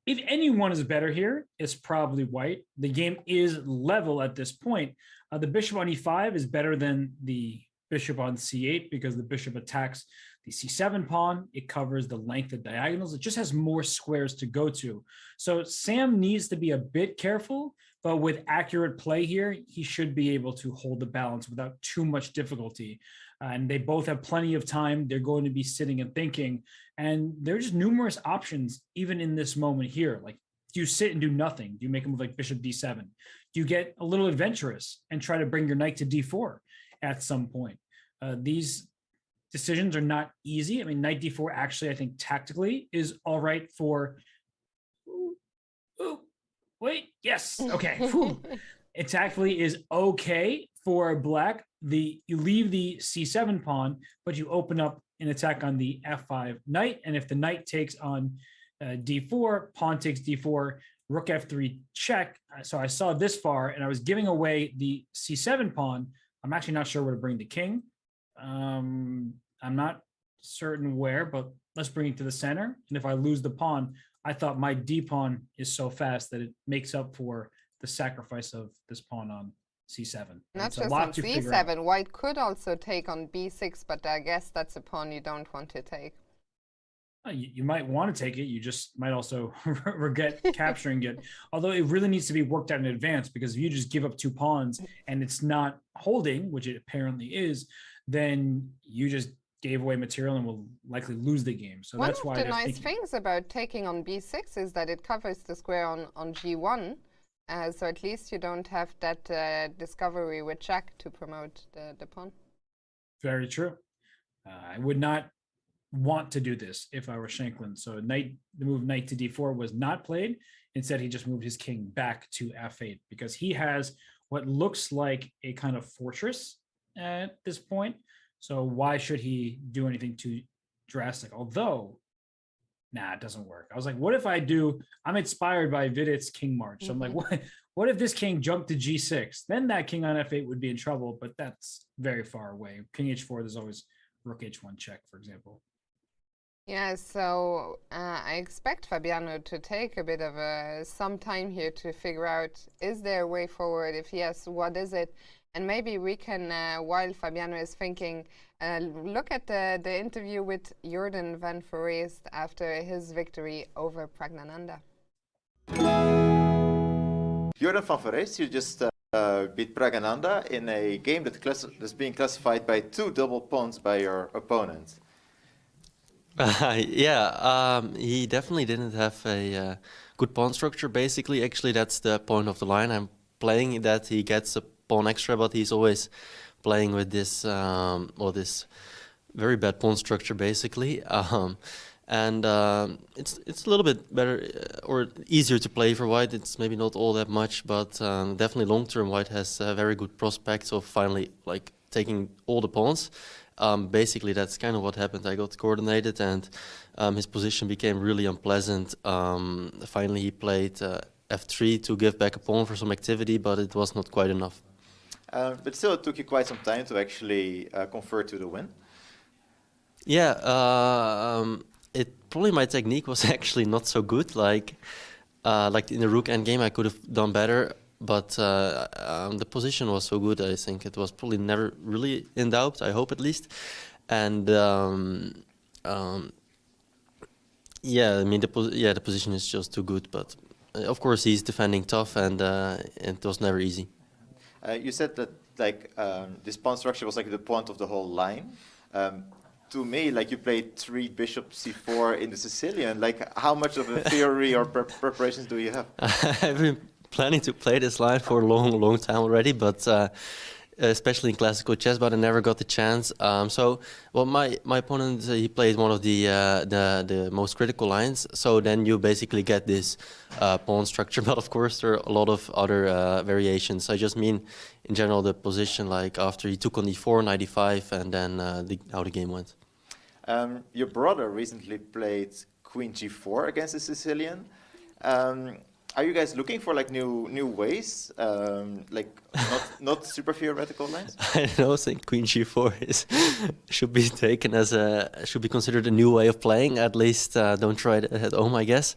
if anyone is better here, it's probably white. The game is level at this point. The bishop on e5 is better than the bishop on c8 because the bishop attacks the c7 pawn. It covers the length of diagonals. It just has more squares to go to. So Sam needs to be a bit careful, but with accurate play here, he should be able to hold the balance without too much difficulty. And they both have plenty of time. They're going to be sitting and thinking. And there's numerous options, even in this moment here. Like, do you sit and do nothing? Do you make a move like bishop d7? Do you get a little adventurous and try to bring your knight to d4 at some point? These decisions are not easy. I mean, knight d4 actually, I think, tactically is all right for... Wait, yes, okay. It tactically is okay for black. You leave the c7 pawn, but you open up an attack on the f5 knight. And if the knight takes on d4, pawn takes d4, rook f3 check. So I saw this far, and I was giving away the c7 pawn. I'm actually not sure where to bring the king. I'm not certain where, but let's bring it to the center. And if I lose the pawn, I thought my d pawn is so fast that it makes up for the sacrifice of this pawn on c7. Not just on c7, white could also take on b6, but I guess that's a pawn you don't want to take. You might want to take it. You just might also regret capturing it. Although it really needs to be worked out in advance, because if you just give up two pawns and it's not holding, which it apparently is, then you just gave away material and will likely lose the game. So that's why one of the nice things about taking on b6 is that it covers the square on g1. So at least you don't have that discovery with check to promote the pawn. Very true. I would not want to do this if I were Shankland. So the move knight to d4 was not played. Instead, he just moved his king back to f8 because he has what looks like a kind of fortress at this point. So why should he do anything too drastic? Although, nah, it doesn't work. I was like, what if I'm inspired by Vidit's king march. So I'm like, what if this king jumped to g6? Then that king on f8 would be in trouble, but that's very far away. King h4, there's always rook h1 check, for example. Yeah, so I expect Fabiano to take a bit of some time here to figure out, is there a way forward? If yes, what is it? And maybe we can, while Fabiano is thinking, look at the interview with Jorden van Foreest after his victory over Pragnananda. Jorden van Foreest, you just beat Pragnananda in a game that's being classified by 2 double pawns by your opponent. Yeah, he definitely didn't have a good pawn structure. Basically, actually, that's the point of the line. I'm playing that he gets a pawn extra, but he's always playing with this, this very bad pawn structure, basically. And it's a little bit better or easier to play for white. It's maybe not all that much, but definitely long term, white has very good prospects of finally taking all the pawns. Basically, that's kind of what happened. I got coordinated, and his position became really unpleasant. Finally, he played f3 to give back a pawn for some activity, but it was not quite enough. But still, it took you quite some time to actually convert to the win. Yeah, probably my technique was actually not so good. Like in the rook endgame, I could have done better. But the position was so good, I think it was probably never really in doubt, I hope at least. And yeah, I mean, the position is just too good. But of course, he's defending tough, and it was never easy. You said that this pawn structure was like the point of the whole line. To me, you played 3 bishop c4 in the Sicilian. How much of a theory or preparations do you have? I've been planning to play this line for a long time already, but especially in classical chess, but I never got the chance. My opponent, he played one of the most critical lines. So then you basically get this pawn structure, but of course there are a lot of other variations. I just mean, in general, the position, after he took on e4, knight e5, and then how the game went. Your brother recently played queen g4 against the Sicilian. Are you guys looking for like new ways, like not super theoretical lines? I don't think Queen G4 should be taken as should be considered a new way of playing. At least don't try it at home, I guess.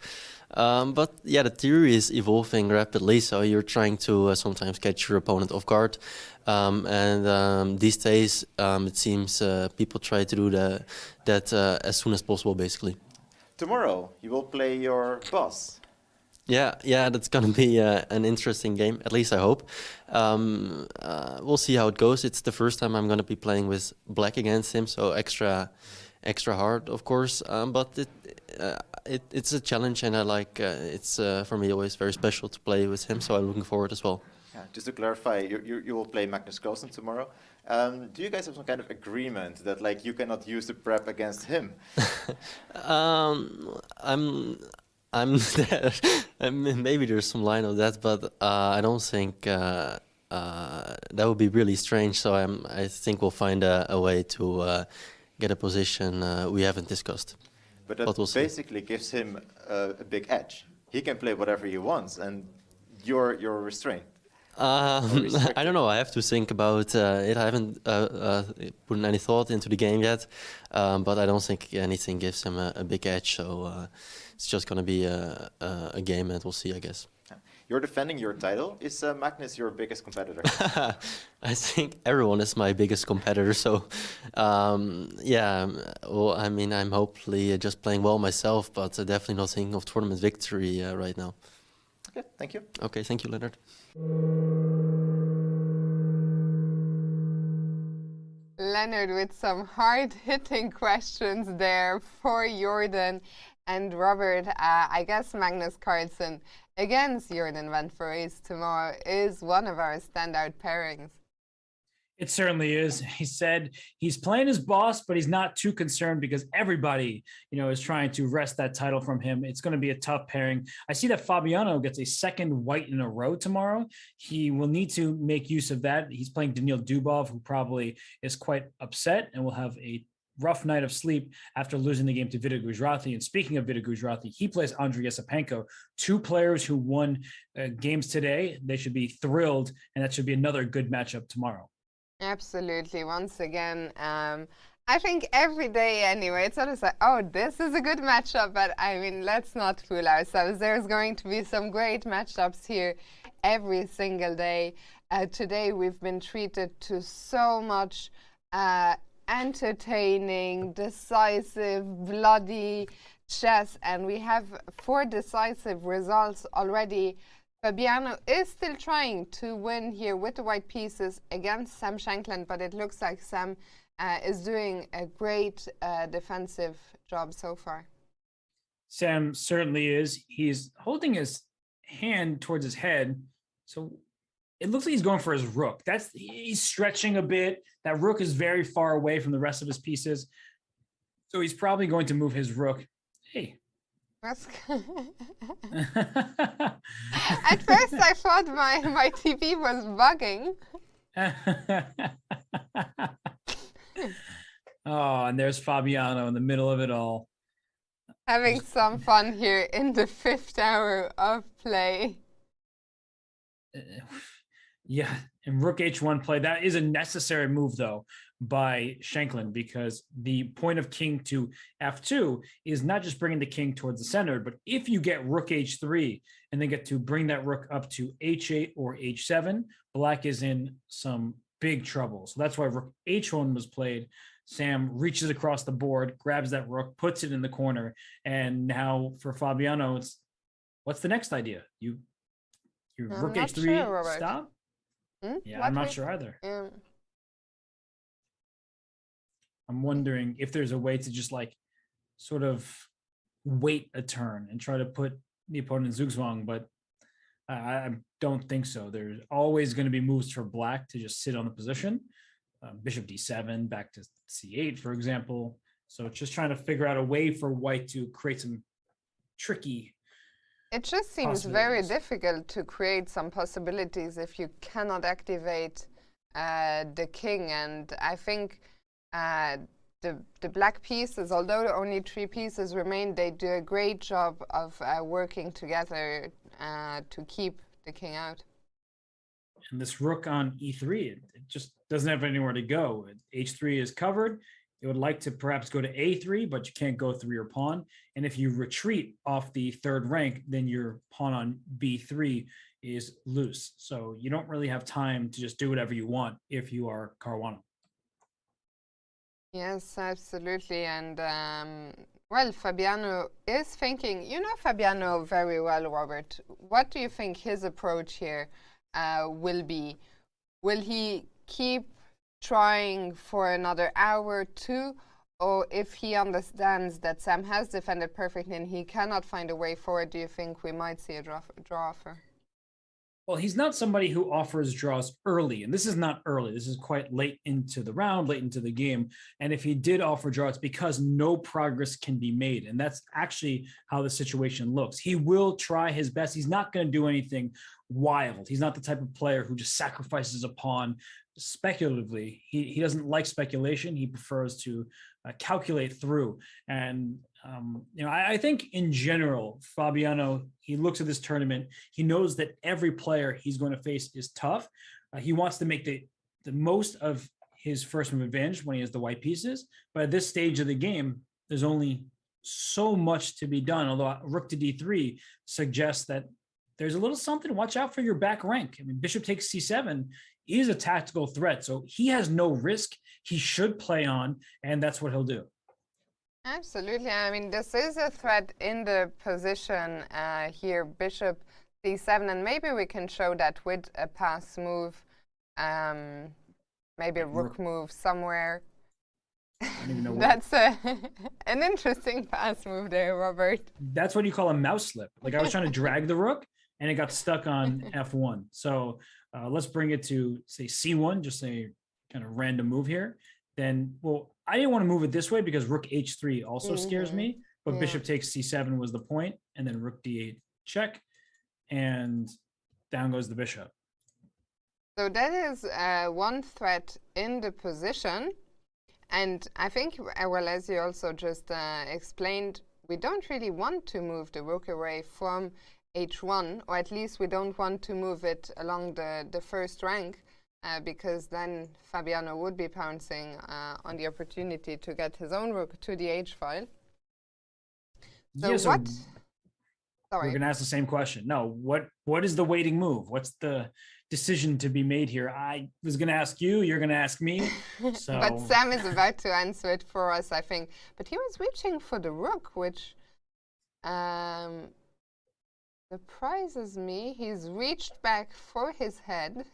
But yeah, the theory is evolving rapidly, so you're trying to sometimes catch your opponent off guard. And these days, it seems people try to do that as soon as possible, basically. Tomorrow, you will play your boss. Yeah, that's gonna be an interesting game. At least I hope. We'll see how it goes. It's the first time I'm gonna be playing with black against him, so extra hard, of course. But it's a challenge, and I like. It's for me always very special to play with him. So I'm looking forward as well. Yeah, just to clarify, you will play Magnus Carlsen tomorrow. Do you guys have some kind of agreement that like you cannot use the prep against him? Maybe there's some line of that, but I don't think that would be really strange. So I think we'll find a way to get a position we haven't discussed. But that basically gives him a big edge. He can play whatever he wants, and you're restrained. I don't know. I have to think about it. I haven't put any thought into the game yet, but I don't think anything gives him a big edge. So it's just going to be a game, and we'll see, I guess. You're defending your title. Is Magnus your biggest competitor? I think everyone is my biggest competitor. So yeah. Well, I mean, I'm hopefully just playing well myself, but definitely not thinking of tournament victory right now. Okay, thank you. Okay, thank you, Leonard. Leonard with some hard-hitting questions there for Jorden and Robert. I guess Magnus Carlsen against Jorden van Foreest tomorrow is one of our standout pairings. It certainly is. He said he's playing his boss, but he's not too concerned because everybody, is trying to wrest that title from him. It's going to be a tough pairing. I see that Fabiano gets a second white in a row tomorrow. He will need to make use of that. He's playing Daniil Dubov, who probably is quite upset and will have a rough night of sleep after losing the game to Vida Gujrathi. And speaking of Vida Gujrathi, he plays Andrei Yesipenko, two players who won games today. They should be thrilled, and that should be another good matchup tomorrow. Absolutely. Once again, I think every day anyway, it's always like, oh, this is a good matchup. But I mean, let's not fool ourselves. There's going to be some great matchups here every single day. Today, we've been treated to so much entertaining, decisive, bloody chess. And we have 4 decisive results already. Fabiano is still trying to win here with the white pieces against Sam Shankland, but it looks like Sam is doing a great defensive job so far. Sam certainly is. He's holding his hand towards his head, so it looks like he's going for his rook. He's stretching a bit. That rook is very far away from the rest of his pieces, so he's probably going to move his rook. Hey. At first, I thought my TV was bugging. Oh, and there's Fabiano in the middle of it all. Having some fun here in the 5th hour of play. Yeah, and Rook H1 play. That is a necessary move, though, by Shankland, because the point of king to F2 is not just bringing the king towards the center, but if you get Rook H3 and then get to bring that rook up to H8 or H7, black is in some big trouble. So that's why Rook H1 was played. Sam reaches across the board, grabs that rook, puts it in the corner, and now for Fabiano, what's the next idea? You Rook H3 sure, stop? Yeah, What I'm not sure either. I'm wondering if there's a way to just like sort of wait a turn and try to put the opponent in Zugzwang, but I don't think so. There's always going to be moves for black to just sit on the position. Bishop D7, back to C8, for example. So just trying to figure out a way for white to create some tricky. It just seems very difficult to create some possibilities if you cannot activate the king. And I think the black pieces, although only 3 pieces remain, they do a great job of working together to keep the king out. And this rook on e3, it just doesn't have anywhere to go. h3 is covered. It would like to perhaps go to a3, but you can't go through your pawn. And if you retreat off the third rank, then your pawn on b3 is loose. So you don't really have time to just do whatever you want if you are Caruana. Yes, absolutely. And well, Fabiano is thinking, you know Fabiano very well, Robert. What do you think his approach here will be? Will he keep trying for another hour or two, or if he understands that Sam has defended perfectly and he cannot find a way forward, do you think we might see a draw offer? Well, he's not somebody who offers draws early, and this is not early. This is quite late into the round, late into the game. And if he did offer draw, it's because no progress can be made. And that's actually how the situation looks. He will try his best. He's not going to do anything wild. He's not the type of player who just sacrifices a pawn speculatively. He doesn't like speculation. He prefers to calculate through. And you know, I think in general, Fabiano, he looks at this tournament, he knows that every player he's going to face is tough. He wants to make the most of his first move advantage when he has the white pieces. But at this stage of the game, there's only so much to be done. Although rook to d3 suggests that there's a little something to watch out for your back rank. I mean, bishop takes c7 is a tactical threat. So he has no risk. He should play on, and that's what he'll do. Absolutely. I mean, this is a threat in the position here, bishop c7, and maybe we can show that with a pass move, maybe a rook move somewhere. That's an interesting pass move there, Robert. That's what you call a mouse slip. Like I was trying to drag the rook, and it got stuck on f1. So let's bring it to, say, c1, just a kind of random move here. Then, well, I didn't want to move it this way because rook h3 also scares me, but bishop takes c7 was the point, and then rook d8 check, and down goes the bishop. So that is one threat in the position, and I think, well, as you also just explained, we don't really want to move the rook away from h1, or at least we don't want to move it along the first rank. Because then Fabiano would be pouncing on the opportunity to get his own rook to the h-file. So yeah, so what? Sorry. We're going to ask the same question. No, what is the waiting move? What's the decision to be made here? I was going to ask you. You're going to ask me. So. But Sam is about to answer it for us, I think. But he was reaching for the rook, which surprises me. He's reached back for his head.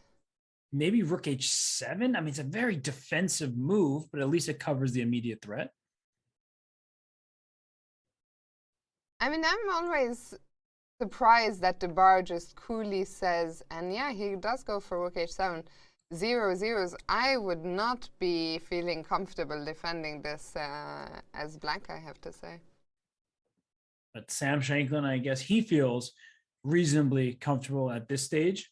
Maybe rook h7. I mean, it's a very defensive move, but at least it covers the immediate threat. I mean, I'm always surprised that the bar just coolly says, and yeah, he does go for rook h7. 0-0s. I would not be feeling comfortable defending this as black, I have to say. But Sam Shankland, I guess he feels reasonably comfortable at this stage.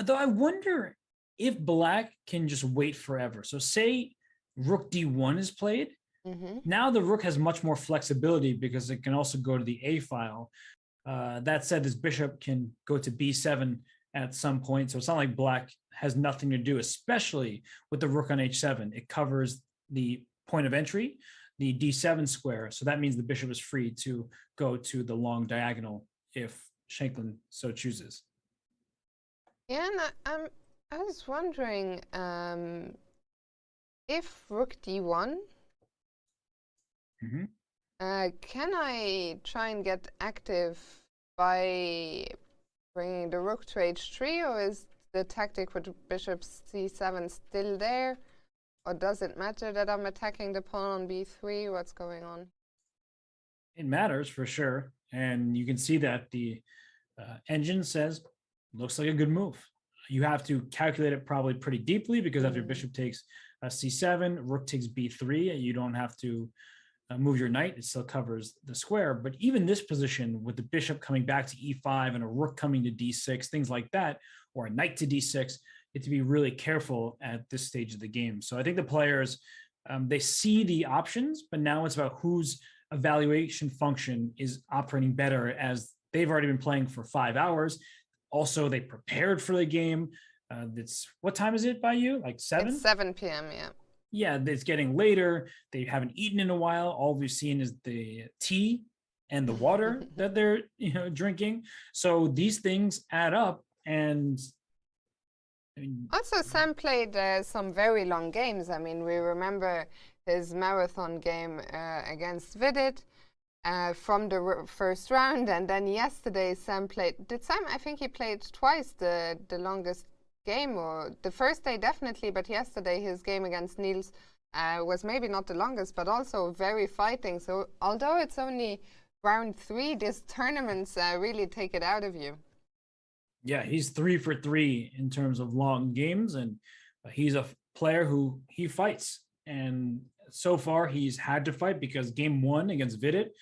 Though I wonder if black can just wait forever. So say rook d1 is played. Now the rook has much more flexibility because it can also go to the a file. That said, this bishop can go to b7 at some point. So it's not like black has nothing to do, especially with the rook on h7. It covers the point of entry, the d7 square. So that means the bishop is free to go to the long diagonal if Shankland so chooses. Yeah, and I was wondering if rook d1, can I try and get active by bringing the rook to h3, or is the tactic with bishop c7 still there? Or does it matter that I'm attacking the pawn on b3? What's going on? It matters for sure. And you can see that the engine says, looks like a good move. You have to calculate it probably pretty deeply because after bishop takes c7, rook takes b3, you don't have to move your knight. It still covers the square. But even this position with the bishop coming back to e5 and a rook coming to d6, things like that, or a knight to d6, you have to be really careful at this stage of the game. So I think the players, they see the options, but now it's about whose evaluation function is operating better as they've already been playing for 5 hours. Also, they prepared for the game. It's what time is it by you? Like 7? It's 7 p.m. Yeah. Yeah, it's getting later. They haven't eaten in a while. All we've seen is the tea and the water that they're drinking. So these things add up. And I mean, also, Sam played some very long games. I mean, we remember his marathon game against Vidit from the first round, and then yesterday Sam played. Did Sam? I think he played twice the longest game, or the first day definitely, but yesterday his game against Niels was maybe not the longest, but also very fighting. So although it's only round 3, these tournaments really take it out of you. Yeah, he's 3 for 3 in terms of long games, and he's a player who he fights. And so far he's had to fight because game 1 against Vidit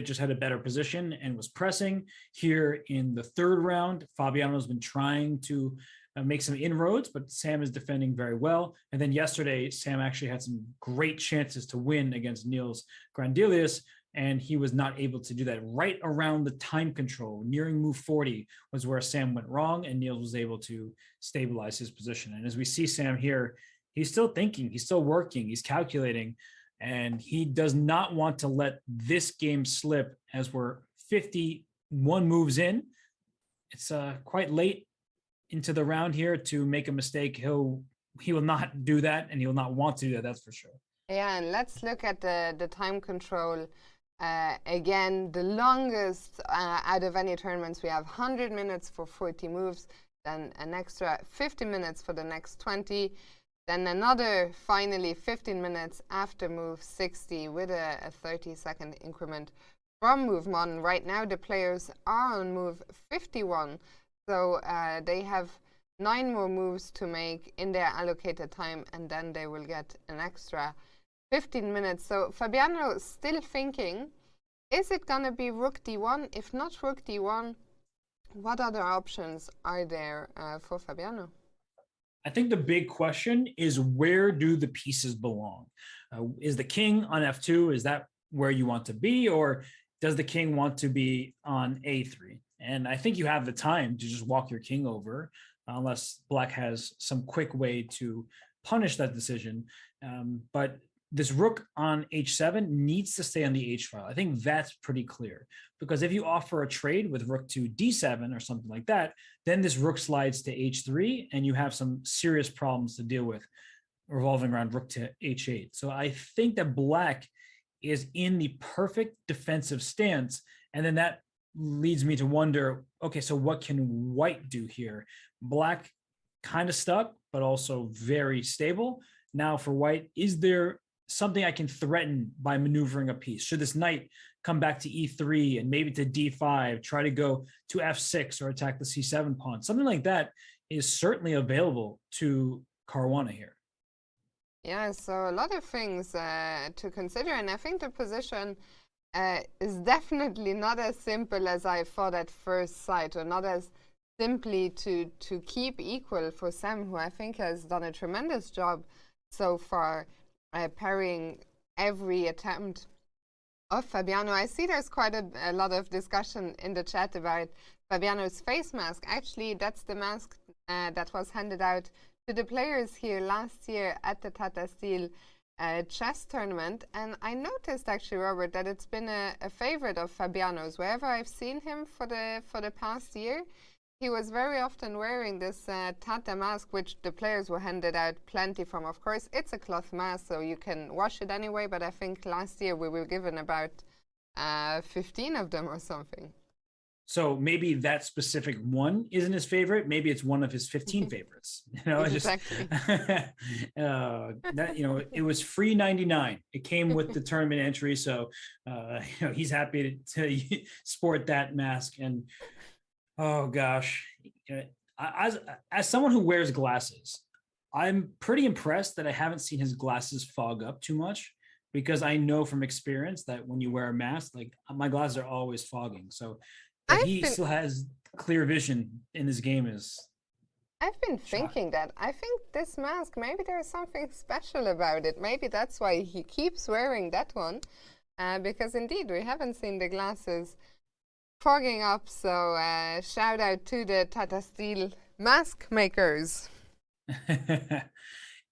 just had a better position and was pressing. Here in the 3rd round, Fabiano's been trying to make some inroads, but Sam is defending very well. And then yesterday, Sam actually had some great chances to win against Niels Grandelius, and he was not able to do that. Right around the time control, nearing move 40, was where Sam went wrong, and Niels was able to stabilize his position. And as we see Sam here, he's still thinking, he's still working, he's calculating, and he does not want to let this game slip as we're 51 moves in. It's quite late into the round here to make a mistake. He will not do that, and he will not want to do that, that's for sure. Yeah, and let's look at the time control. Again, the longest out of any tournaments. We have 100 minutes for 40 moves, then an extra 50 minutes for the next 20, then another finally 15 minutes after move 60 with a 30-second increment from move 1. Right now the players are on move 51, so they have 9 more moves to make in their allocated time, and then they will get an extra 15 minutes. So Fabiano still thinking, is it going to be rook d1? If not rook d1, what other options are there for Fabiano? I think the big question is, where do the pieces belong? Is the king on f2? Is that where you want to be? Or does the king want to be on a3? And I think you have the time to just walk your king over, unless black has some quick way to punish that decision. But this rook on h7 needs to stay on the h file. I think that's pretty clear, because if you offer a trade with rook to d7 or something like that, then this rook slides to h3, and you have some serious problems to deal with revolving around rook to h8. So I think that black is in the perfect defensive stance, and then that leads me to wonder, okay, so what can white do here? Black kind of stuck, but also very stable. Now for white, is there something I can threaten by maneuvering a piece? Should this knight come back to e3 and maybe to d5, try to go to f6 or attack the c7 pawn? Something like that is certainly available to Caruana here. Yeah, so a lot of things to consider, and I think the position is definitely not as simple as I thought at first sight, or not as simply to keep equal for Sam, who I think has done a tremendous job so far, parrying every attempt of Fabiano. I see there's quite a lot of discussion in the chat about Fabiano's face mask. Actually, that's the mask that was handed out to the players here last year at the Tata Steel Chess Tournament. And I noticed actually, Robert, that it's been a favorite of Fabiano's. Wherever I've seen him for the past year, he was very often wearing this Tata mask, which the players were handed out plenty from. Of course, it's a cloth mask, so you can wash it anyway, but I think last year we were given about 15 of them or something. So maybe that specific one isn't his favorite. Maybe it's one of his 15 favorites. You know, exactly. That it was free 99. It came with the tournament entry, so he's happy to sport that mask. And oh gosh, as someone who wears glasses, I'm pretty impressed that I haven't seen his glasses fog up too much, because I know from experience that when you wear a mask, like my glasses are always fogging. So he still has clear vision in his game is. I've been thinking that. I think this mask, maybe there's something special about it. Maybe that's why he keeps wearing that one, because indeed we haven't seen the glasses fogging up, so shout out to the Tata Steel mask makers.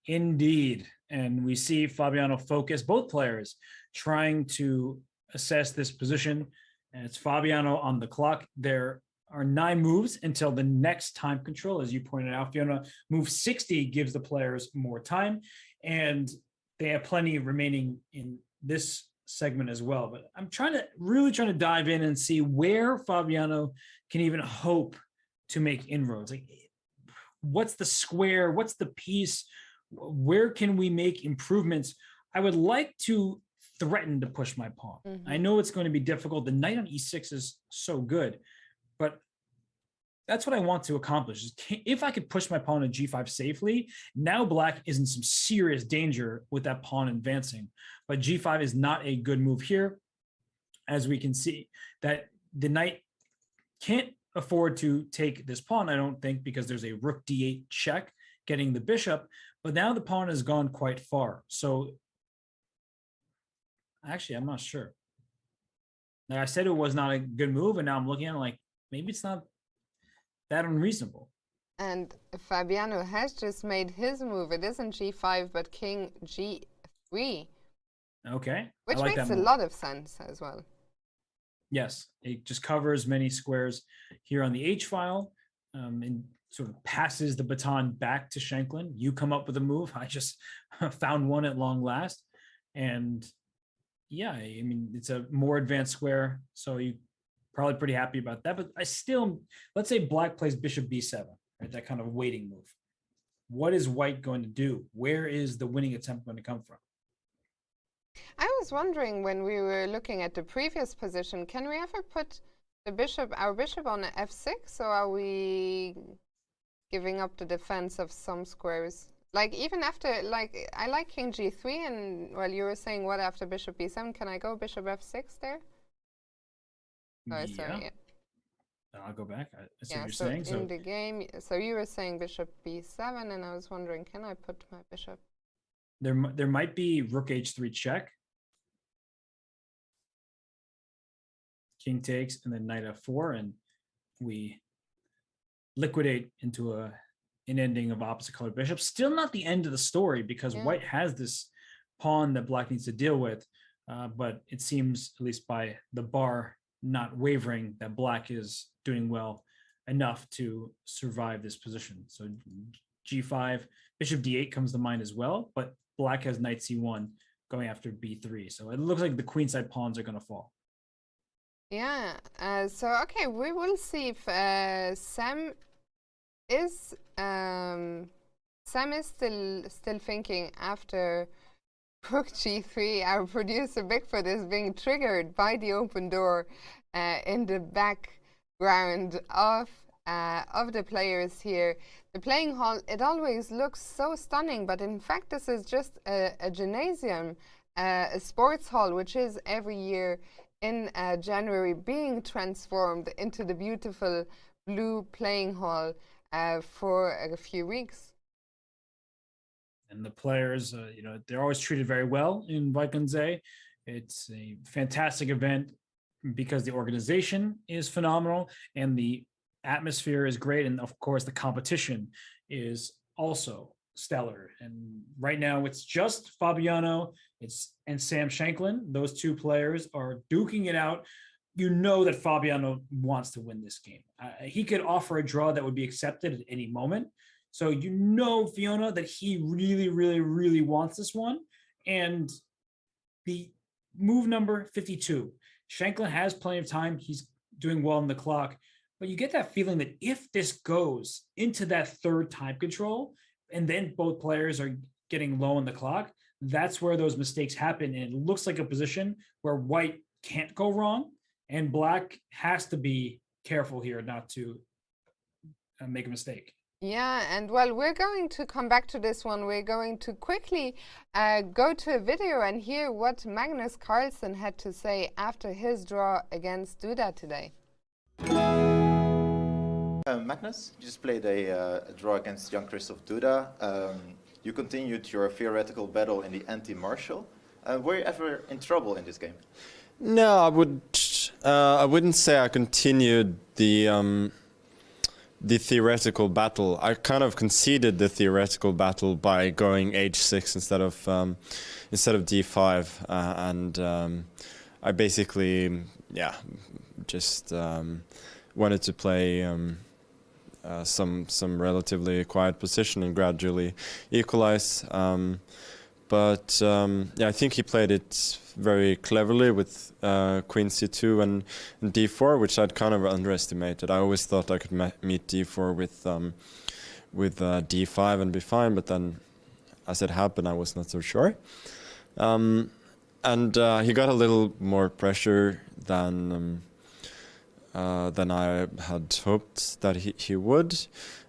Indeed. And we see Fabiano focus, both players trying to assess this position. And it's Fabiano on the clock. There are 9 moves until the next time control. As you pointed out, Fiona, move 60 gives the players more time. And they have plenty remaining in this segment as well. But I'm really trying to dive in and see where Fabiano can even hope to make inroads. Like, what's the square? What's the piece? Where can we make improvements? I would like to threaten to push my pawn. I know it's going to be difficult. The knight on e6 is so good, but that's what I want to accomplish. If I could push my pawn to g5 safely, now black is in some serious danger with that pawn advancing. But g5 is not a good move here, as we can see that the knight can't afford to take this pawn, I don't think, because there's a rook d8 check getting the bishop, but now the pawn has gone quite far. So actually, I'm not sure. Now, I said it was not a good move, and now I'm looking at it like, maybe it's not that unreasonable. And Fabiano has just made his move. It isn't g5, but king g3. Okay. Which like makes that a move. lot of sense as well. Yes, it just covers many squares here on the H file and sort of passes the baton back to Shankland. You come up with a move. I just found one at long last. And yeah, I mean, it's a more advanced square, so you probably pretty happy about that. But I still, let's say black plays bishop b7, right? That kind of waiting move. What is white going to do? Where is the winning attempt going to come from? I was wondering when we were looking at the previous position, can we ever put our bishop on f6, or are we giving up the defense of some squares? Like, even after, like, I like king g3, and, well, you were saying what after bishop b7? Can I go bishop f6 there? Oh, sorry. Yeah. I'll go back. I see Yeah, what you're so saying. in the game, so you were saying bishop b7, and I was wondering, can I put my bishop? There might be rook h3 check. King takes, and then knight f4, and we liquidate into an ending of opposite colored bishops. Still not the end of the story, because white has this pawn that black needs to deal with, but it seems, at least by the bar not wavering, that black is doing well enough to survive this position. So g5, bishop d8 comes to mind as well, but black has knight c1 going after b3. So it looks like the queenside pawns are going to fall. Yeah, so okay, we will see if Sam is still thinking after rook g3. Our producer Bigfoot is being triggered by the open door in the background of the players here. The playing hall, it always looks so stunning, but in fact this is just a gymnasium, a sports hall, which is every year in January being transformed into the beautiful blue playing hall for a few weeks. And the players, they're always treated very well in Wijk. It's a fantastic event because the organization is phenomenal and the atmosphere is great. And of course, the competition is also stellar. And right now it's just Fabiano and Sam Shankland. Those two players are duking it out. You know that Fabiano wants to win this game. He could offer a draw that would be accepted at any moment. So you know, Fiona, that he really, really, really wants this one. And the move number 52, Shankland has plenty of time. He's doing well on the clock. But you get that feeling that if this goes into that third time control, and then both players are getting low on the clock, that's where those mistakes happen. And it looks like a position where white can't go wrong, and black has to be careful here not to make a mistake. Yeah, and well, we're going to come back to this one. We're going to quickly go to a video and hear what Magnus Carlsen had to say after his draw against Duda today. Magnus, you just played a draw against young Christoph Duda. You continued your theoretical battle in the anti-martial. Were you ever in trouble in this game? No, I would I wouldn't say I continued the theoretical battle. I kind of conceded the theoretical battle by going h6 instead of d5, and I basically, yeah, just wanted to play some relatively quiet position and gradually equalize. But yeah, I think he played it very cleverly with queen c2 and d4, which I'd kind of underestimated. I always thought I could meet d4 with d5 and be fine, but then as it happened, I was not so sure. And he got a little more pressure than I had hoped that he would.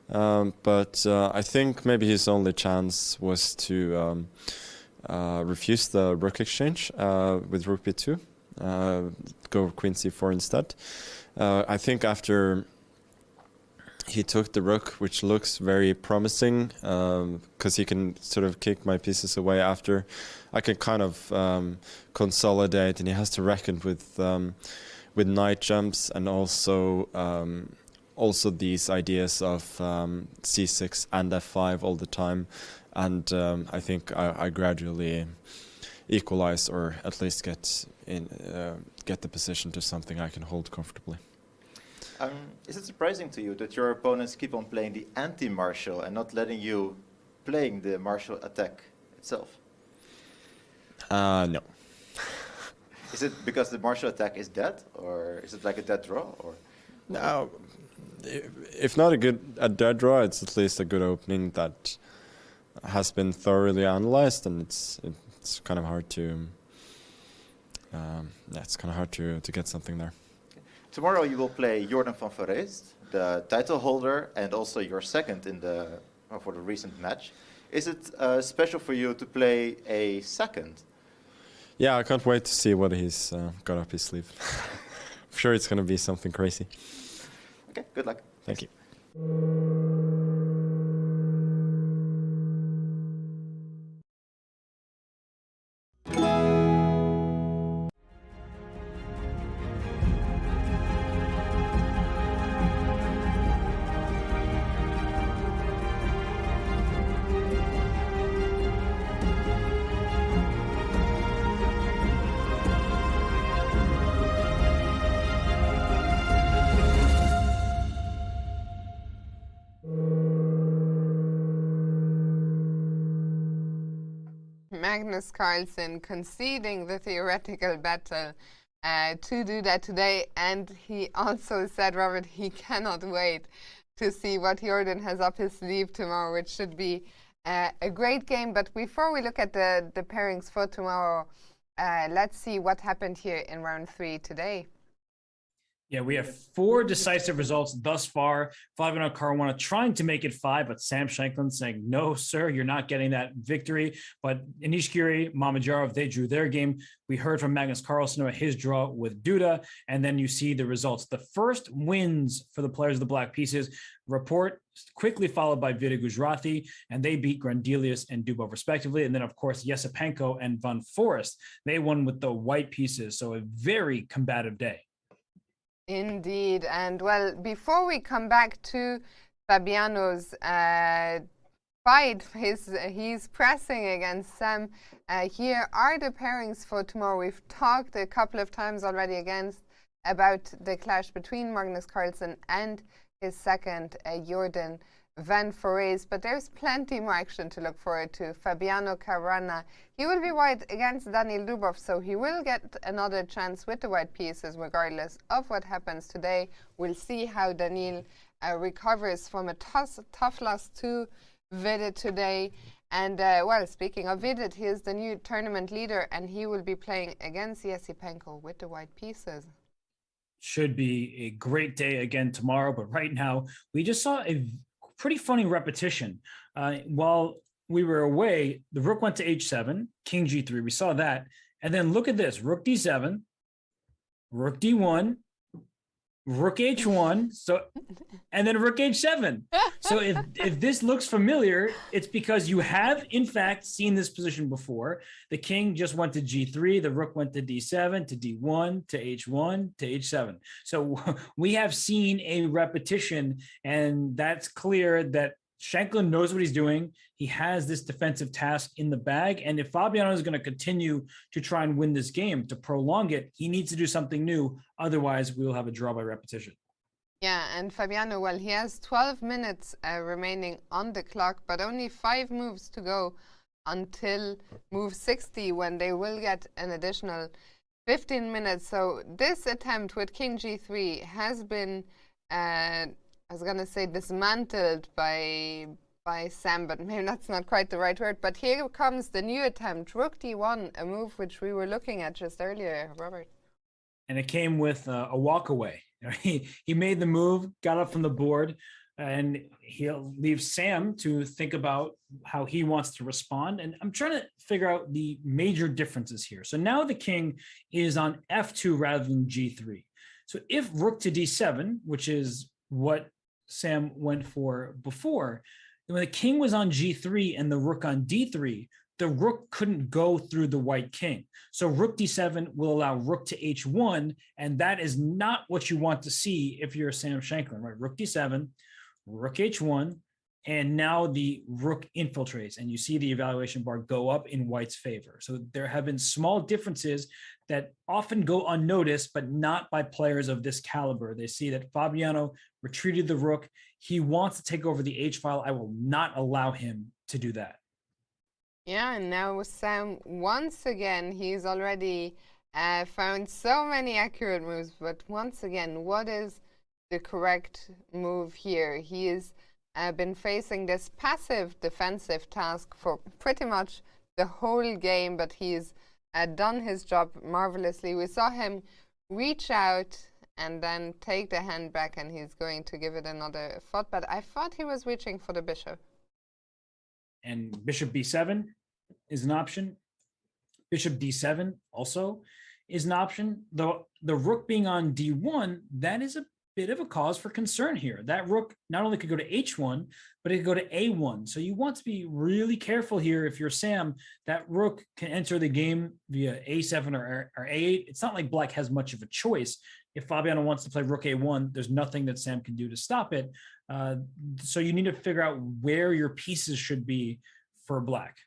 But I think maybe his only chance was to refuse the rook exchange with rook b2, go queen c4 instead. I think after he took the rook, which looks very promising, because he can sort of kick my pieces away after, I can kind of consolidate, and he has to reckon with knight jumps and also these ideas of c6 and f5 all the time. And I think I gradually equalize, or at least get the position to something I can hold comfortably. Is it surprising to you that your opponents keep on playing the anti-martial and not letting you playing the martial attack itself? No. Is it because the martial attack is dead, or is it like a dead draw? Or no, if not a dead draw, it's at least a good opening that has been thoroughly analyzed, and it's kind of hard to to get something there. Tomorrow you will play Jorden van Foreest, the title holder, and also your second in for the recent match. Is it special for you to play a second? Yeah, I can't wait to see what he's got up his sleeve. I'm sure it's going to be something crazy. Okay, good luck. Thank you. Magnus Carlsen conceding the theoretical battle to do that today, and he also said, Robert, he cannot wait to see what Jorden has up his sleeve tomorrow, which should be a great game. But before we look at the pairings for tomorrow, let's see what happened here in round 3 today. Yeah, we have 4 decisive results thus far. Fabiano Caruana trying to make it 5, but Sam Shankland saying, no, sir, you're not getting that victory. But Anish Giri, Mamedyarov, they drew their game. We heard from Magnus Carlsen about his draw with Duda, and then you see the results. The first wins for the players of the Black Pieces report, quickly followed by Vida Gujarati, and they beat Grandelius and Dubov respectively. And then, of course, Yesipenko and Van Foreest, they won with the White Pieces. So a very combative day. Indeed. And well, before we come back to Fabiano's fight, he's pressing against Sam. Here are the pairings for tomorrow. We've talked a couple of times already about the clash between Magnus Carlsen and his second, Jorden van Foreest, but there's plenty more action to look forward to. Fabiano Caruana, he will be white against Daniil Dubov, so he will get another chance with the white pieces regardless of what happens today. We'll see how Daniil recovers from a tough loss to Vidit today. And well, speaking of Vidit, he is the new tournament leader, and he will be playing against Yesipenko with the white pieces. Should be a great day again tomorrow, but right now we just saw a pretty funny repetition. While we were away, the rook went to h7, king g3. We saw that. And then look at this, rook d7, rook d1, rook h1, and then rook h7. So if this looks familiar, it's because you have in fact seen this position before. The king just went to g3, the rook went to d7, to d1, to h1, to h7. So we have seen a repetition, and that's clear that Shankland knows what he's doing. He has this defensive task in the bag. And if Fabiano is going to continue to try and win this game, to prolong it, he needs to do something new. Otherwise, we'll have a draw by repetition. Yeah, and Fabiano, well, he has 12 minutes remaining on the clock, but only 5 moves to go until move 60, when they will get an additional 15 minutes. So this attempt with king g3 has been I was going to say dismantled by Sam, but maybe that's not quite the right word. But here comes the new attempt, rook d1, a move which we were looking at just earlier, Robert. And it came with a walk away. He made the move, got up from the board, and he'll leave Sam to think about how he wants to respond. And I'm trying to figure out the major differences here. So now the king is on f2 rather than g3. So if rook to d7, which is what Sam went for before, when the king was on g3 and the rook on d3, the rook couldn't go through the white king. So rook d7 will allow rook to h1, and that is not what you want to see if you're Sam Shankland, right? Rook d7, rook h1, and now the rook infiltrates, and you see the evaluation bar go up in white's favor. So there have been small differences that often go unnoticed, but not by players of this caliber. They see that Fabiano retreated the rook. He wants to take over the h-file. I will not allow him to do that. Yeah, and now Sam, once again, he's already found so many accurate moves, but once again, what is the correct move here? He has been facing this passive defensive task for pretty much the whole game, but he's done his job marvelously. We saw him reach out and then take the hand back, and he's going to give it another thought, but I thought he was reaching for the bishop. And bishop b7 is an option. Bishop d7 also is an option. Though the rook being on d1, that is a bit of a cause for concern here. That rook not only could go to h1, but it could go to a1. So you want to be really careful here. If you're Sam, that rook can enter the game via a7 or a8. It's not like black has much of a choice. If Fabiano wants to play rook a1, there's nothing that Sam can do to stop it. So you need to figure out where your pieces should be for black.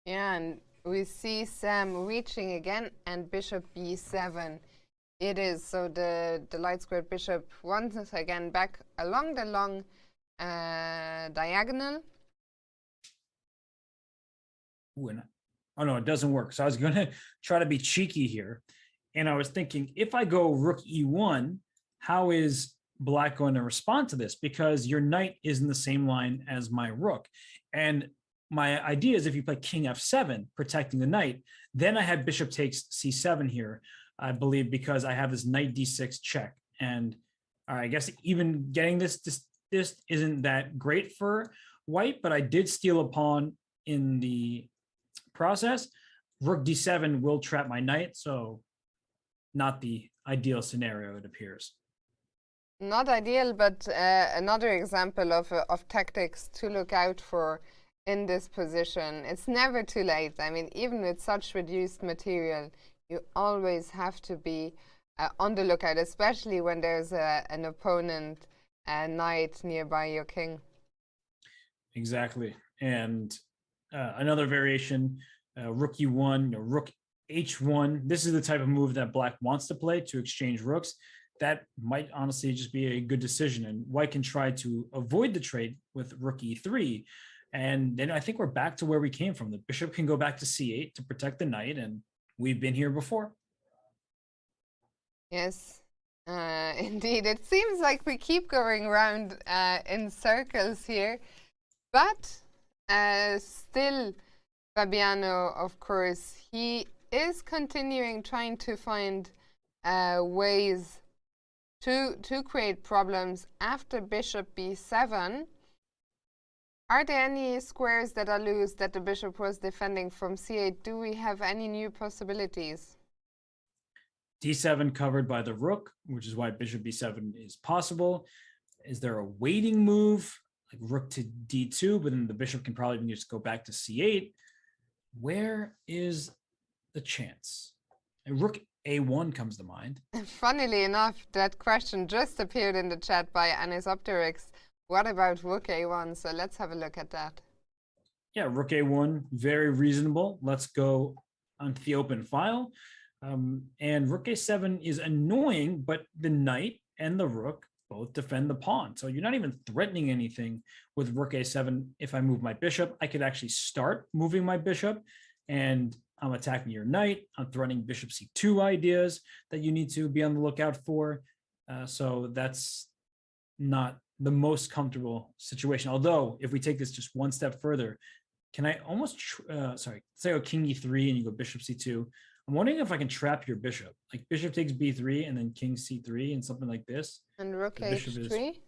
Yeah, and we see Sam reaching again, and bishop b7 it is. So the light squared bishop once again back along the long diagonal. Ooh, oh no, it doesn't work. So I was going to try to be cheeky here. And I was thinking, if I go rook e1, how is black going to respond to this? Because your knight is in the same line as my rook. And my idea is if you play king f7, protecting the knight, then I have bishop takes c7 here, I believe, because I have this knight d6 check. And I guess even getting this isn't that great for white, but I did steal a pawn in the process. Rook d7 will trap my knight, so not the ideal scenario, it appears. Not ideal, but another example of tactics to look out for in this position. It's never too late. I mean, even with such reduced material, you always have to be on the lookout, especially when there's an opponent knight nearby your king. Exactly. And another variation, rook e1, rook h1. This is the type of move that black wants to play to exchange rooks. That might honestly just be a good decision. And white can try to avoid the trade with rook e3. And then I think we're back to where we came from. The bishop can go back to c8 to protect the knight, and we've been here before. Yes, indeed. It seems like we keep going around in circles here. But still, Fabiano, of course, he is continuing trying to find ways to create problems after bishop b7. Are there any squares that are loose that the bishop was defending from c8? Do we have any new possibilities? D7 covered by the rook, which is why bishop B7 is possible. Is there a waiting move, like rook to D2, but then the bishop can probably even just go back to C8? Where is the chance? And rook A1 comes to mind. Funnily enough, that question just appeared in the chat by Anish Giri. What about rook A1? So let's have a look at that. Yeah, rook A1, very reasonable. Let's go onto the open file. And rook A7 is annoying, but the knight and the rook both defend the pawn. So you're not even threatening anything with rook A7. If I move my bishop, I could actually start moving my bishop, and I'm attacking your knight. I'm threatening bishop C2 ideas that you need to be on the lookout for. So that's not the most comfortable situation. Although if we take this just one step further, can I almost, say I go king E3 and you go bishop C2. I'm wondering if I can trap your bishop, like bishop takes B3 and then king C3 and something like this. And rook H3?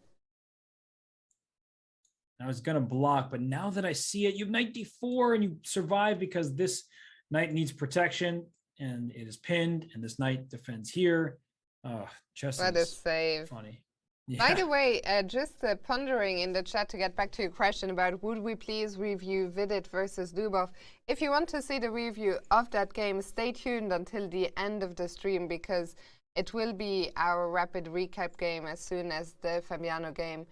I was going to block, but now that I see it, you have knight D4 and you survive because this knight needs protection and it is pinned and this knight defends here. Chess What is a save. Funny. By the way, just pondering in the chat to get back to your question about would we please review Vidit versus Dubov. If you want to see the review of that game, stay tuned until the end of the stream because it will be our rapid recap game as soon as the Fabiano game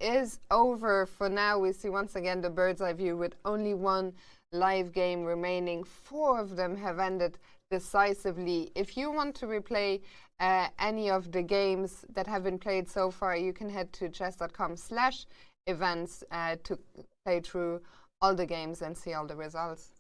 is over. For now, we see once again the bird's eye view with only one live game remaining. 4 of them have ended decisively. If you want to replay any of the games that have been played so far, you can head to chess.com/events to play through all the games and see all the results.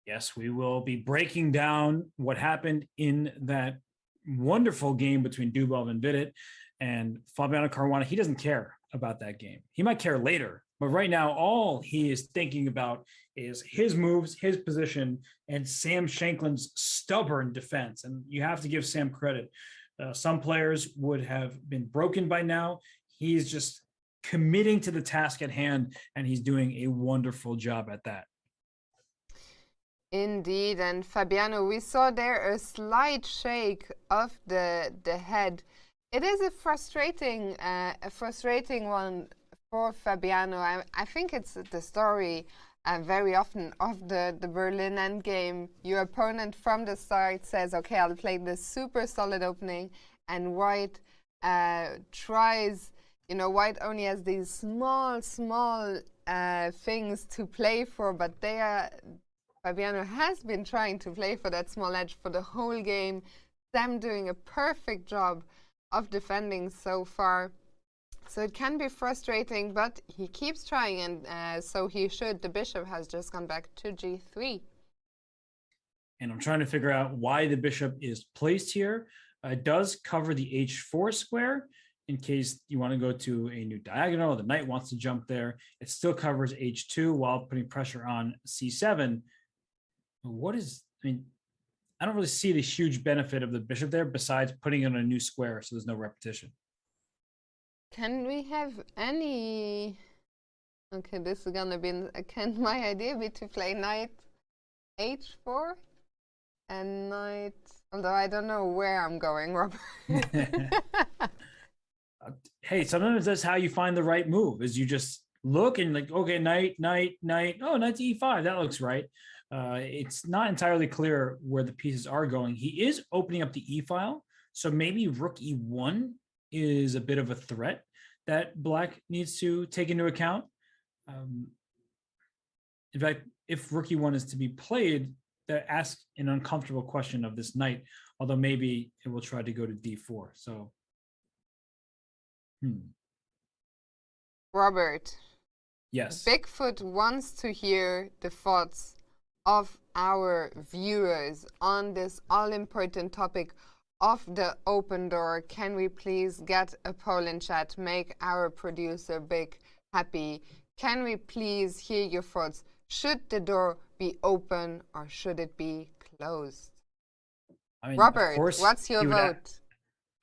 Yes, we will be breaking down what happened in that wonderful game between Dubov and Vidit. And Fabiano Caruana, he doesn't care about that game. He might care later, but right now, all he is thinking about is his moves, his position, and Sam Shankland's stubborn defense. And you have to give Sam credit. Some players would have been broken by now. He's just committing to the task at hand, and he's doing a wonderful job at that. Indeed, and Fabiano, we saw there a slight shake of the head. It is a frustrating one for Fabiano. I think it's the story very often of the Berlin endgame. Your opponent from the start says, okay, I'll play this super solid opening, and White tries, White only has these small things to play for, but Fabiano has been trying to play for that small edge for the whole game. Sam doing a perfect job of defending so far. So it can be frustrating, but he keeps trying, and so he should. The bishop has just gone back to G3. And I'm trying to figure out why the bishop is placed here. It does cover the H4 square in case you want to go to a new diagonal. The knight wants to jump there. It still covers H2 while putting pressure on C7. I don't really see the huge benefit of the bishop there besides putting it on a new square so there's no repetition. Can we have any... Okay, this is gonna be... Can my idea be to play knight H4 and knight... Although I don't know where I'm going, Robert. Hey, sometimes that's how you find the right move, is you just look and like, okay, knight. Oh, knight to E5, that looks right. It's not entirely clear where the pieces are going. He is opening up the E file, so maybe rook E1 is a bit of a threat that Black needs to take into account. In fact, if rook E1 is to be played, that asks an uncomfortable question of this knight, although maybe it will try to go to D4. So, Robert. Yes. Bigfoot wants to hear the thoughts of our viewers on this all-important topic of the open door. Can we please get a poll in chat? Make our producer Big happy. Can we please hear your thoughts? Should the door be open or should it be closed? I mean, Robert, what's your vote?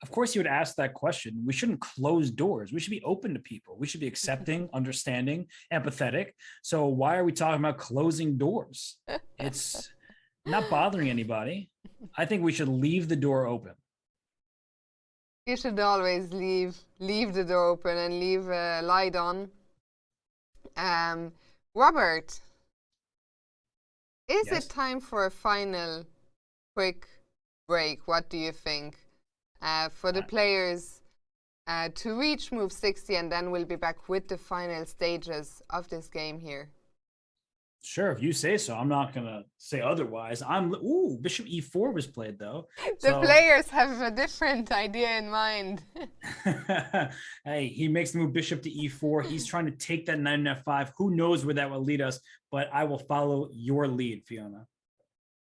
Of course you would ask that question. We shouldn't close doors. We should be open to people. We should be accepting, understanding, empathetic. So why are we talking about closing doors? It's not bothering anybody. I think we should leave the door open. You should always leave the door open and leave a light on. Robert, is it time for a final quick break? What do you think? For the players to reach move 60, and then we'll be back with the final stages of this game here. Sure, if you say so. I'm not going to say otherwise. Ooh, bishop e4 was played, though. The players have a different idea in mind. Hey, he makes the move bishop to e4. He's trying to take that knight in f5. Who knows where that will lead us, but I will follow your lead, Fiona.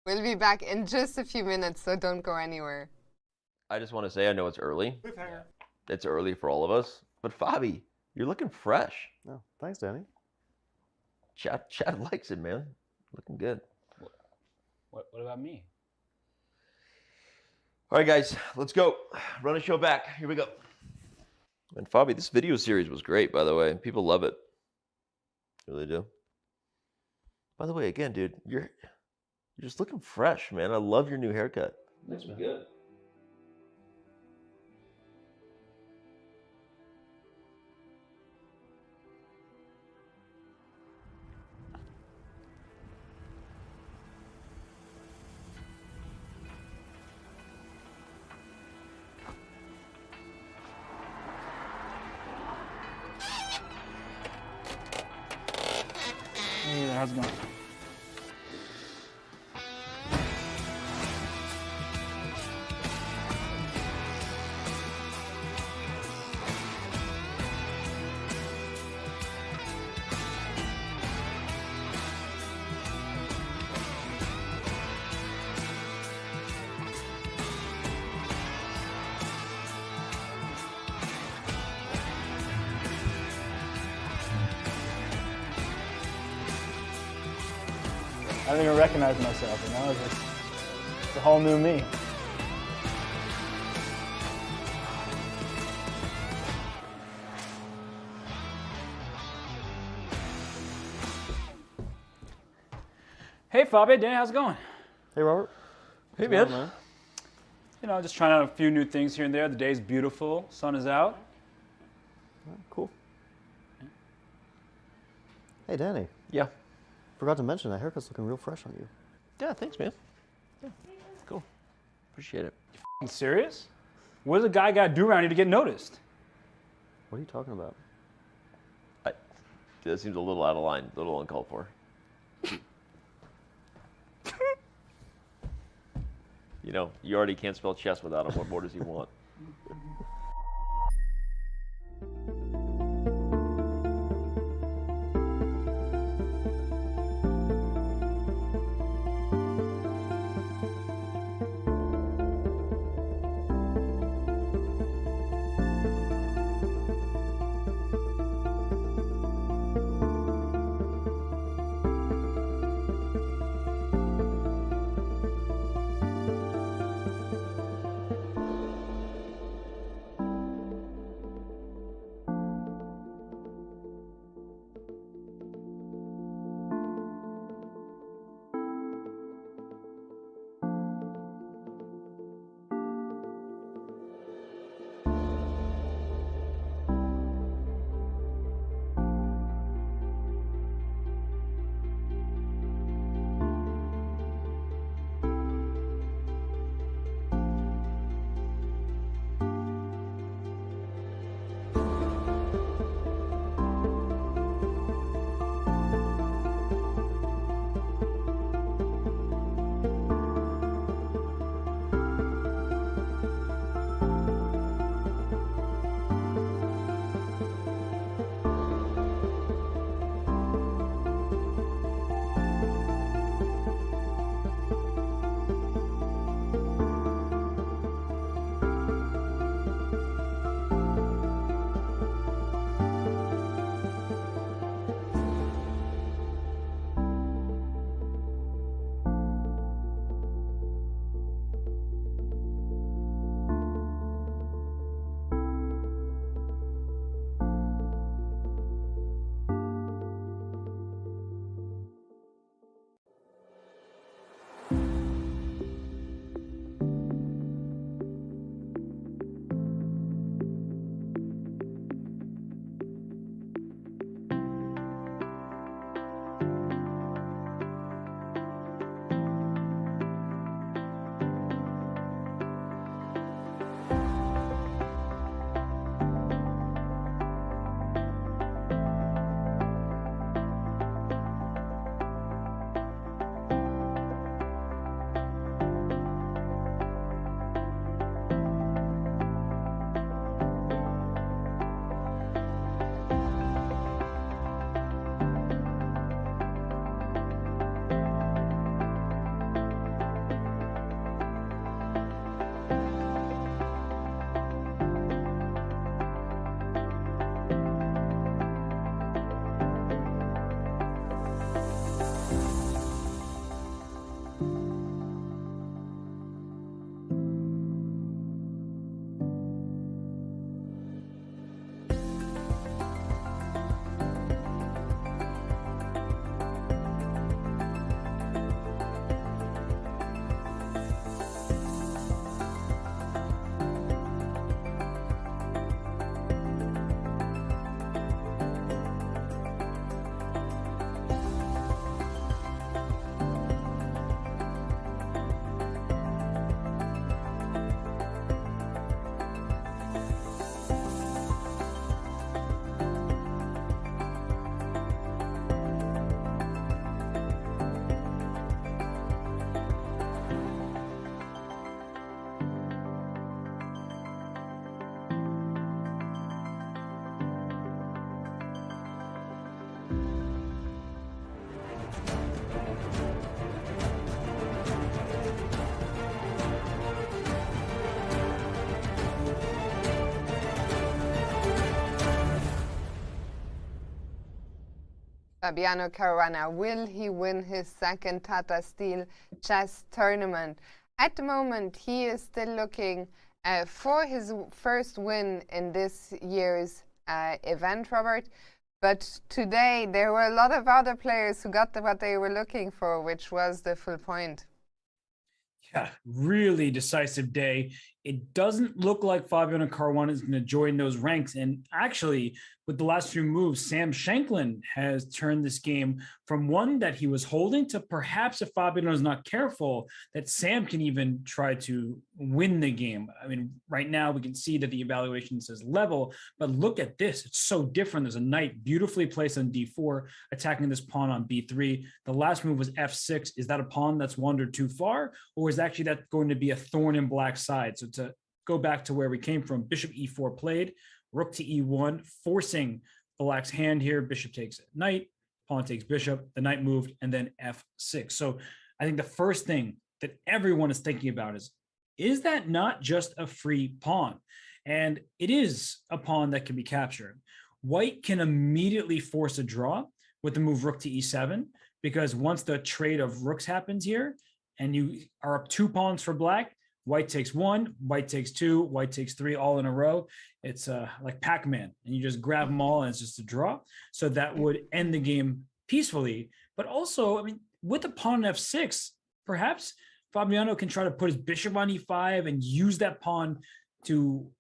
We'll be back in just a few minutes, so don't go anywhere. I just want to say, I know it's early. It's early for all of us. But Fabi, you're looking fresh. Oh, thanks, Danny. Chad likes it, man. Looking good. What about me? All right, guys, let's go. Run a show back. Here we go. And Fabi, this video series was great, by the way. People love it. Really do. By the way, again, dude, you're just looking fresh, man. I love your new haircut. Looks good. Hey there, how's it going? I don't even recognize myself, you know? It's a whole new me. Hey, Fabi, Danny, how's it going? Hey, Robert. Hey, What's going man. on, You know, just trying out a few new things here and there. The day's beautiful, sun is out. Cool. Hey, Danny. Yeah. Forgot to mention that haircut's looking real fresh on you. Yeah, thanks, man. Yeah, cool. Appreciate it. You f***ing serious? What does a guy got to do around here to get noticed? What are you talking about? That seems a little out of line, a little uncalled for. You know, you already can't spell chess without him. What more does he want? Fabiano Caruana. Will he win his second Tata Steel Chess Tournament? At the moment, he is still looking for his first win in this year's event, Robert. But today, there were a lot of other players who got what they were looking for, which was the full point. Yeah, really decisive day. It doesn't look like Fabiano Caruana is going to join those ranks. And actually, with the last few moves, Sam Shankland has turned this game from one that he was holding to perhaps, if Fabiano is not careful, that Sam can even try to win the game. I mean, right now we can see that the evaluation says level, but look at this. It's so different. There's a knight beautifully placed on d4, attacking this pawn on b3. The last move was f6. Is that a pawn that's wandered too far? Or is actually that going to be a thorn in black's side? So to go back to where we came from, bishop e4 played, rook to e1, forcing black's hand here. Bishop takes knight, pawn takes bishop, the knight moved, and then f6. So I think the first thing that everyone is thinking about is that not just a free pawn? And it is a pawn that can be captured. White can immediately force a draw with the move rook to e7, because once the trade of rooks happens here, and you are up 2 pawns for black, white takes 1, white takes 2, white takes 3, all in a row. It's like Pac-Man, and you just grab them all, and it's just a draw. So that would end the game peacefully. But also, I mean, with the pawn on f6, perhaps Fabiano can try to put his bishop on e5 and use that pawn to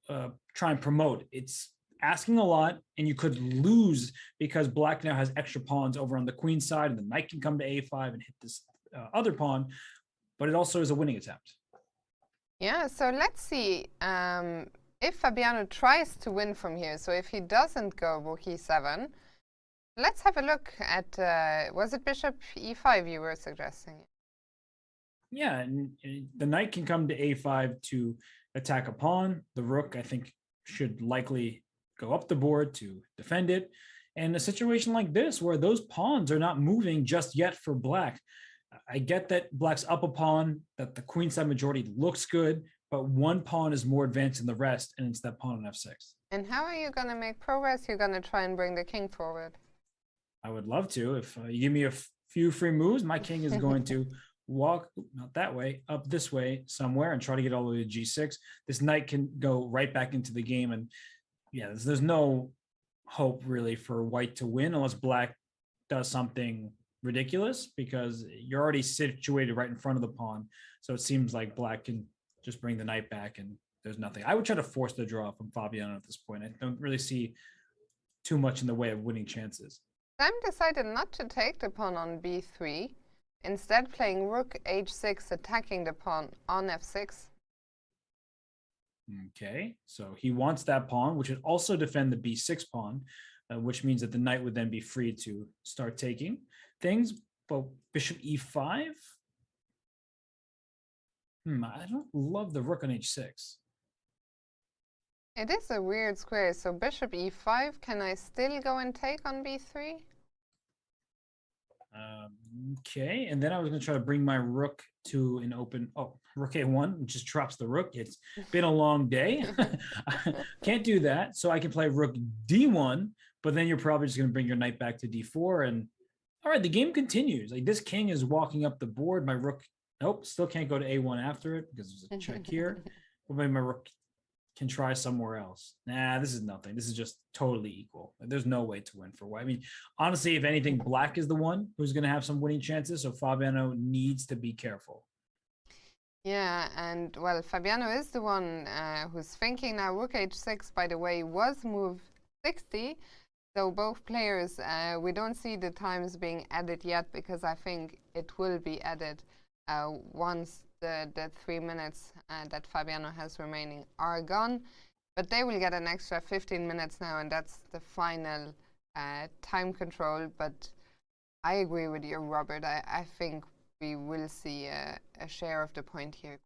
try and promote. It's asking a lot, and you could lose because black now has extra pawns over on the queen side, and the knight can come to a5 and hit this other pawn. But it also is a winning attempt. Yeah, so let's see if Fabiano tries to win from here. So if he doesn't go rook e7, let's have a look at, was it bishop e5 you were suggesting? Yeah, and the knight can come to a5 to attack a pawn. The rook, I think, should likely go up the board to defend it. And a situation like this, where those pawns are not moving just yet for black, I get that black's up a pawn, that the queenside majority looks good, but one pawn is more advanced than the rest, and it's that pawn on f6. And how are you going to make progress? You're going to try and bring the king forward. I would love to. If you give me a few free moves, my king is going to walk, not that way, up this way somewhere and try to get all the way to g6. This knight can go right back into the game. And yeah, there's no hope really for white to win unless black does something ridiculous, because you're already situated right in front of the pawn. So it seems like black can just bring the knight back and there's nothing. I would try to force the draw from Fabiano at this point. I don't really see too much in the way of winning chances. Sam decided not to take the pawn on b3, instead playing rook h6, attacking the pawn on f6. Okay, so he wants that pawn, which would also defend the b6 pawn, which means that the knight would then be free to start taking things. But bishop e5? I don't love the rook on h6. It is a weird square. So bishop e5, can I still go and take on b3? Okay, and then I was going to try to bring my rook to an open, rook a1, which just drops the rook. It's been a long day. Can't do that. So I can play rook d1, but then you're probably just going to bring your knight back to d4. And all right, the game continues. Like, this king is walking up the board. My rook, nope, still can't go to a1 after it because there's a check here. But maybe my rook can try somewhere else. Nah, this is nothing. This is just totally equal. There's no way to win for white. I mean, honestly, if anything, black is the one who's going to have some winning chances. So Fabiano needs to be careful. Yeah, and well, Fabiano is the one who's thinking now. Rook h6, by the way, was move 60. So both players, we don't see the times being added yet, because I think it will be added once the 3 minutes that Fabiano has remaining are gone. But they will get an extra 15 minutes now, and that's the final time control. But I agree with you, Robert. I think we will see a share of the point here.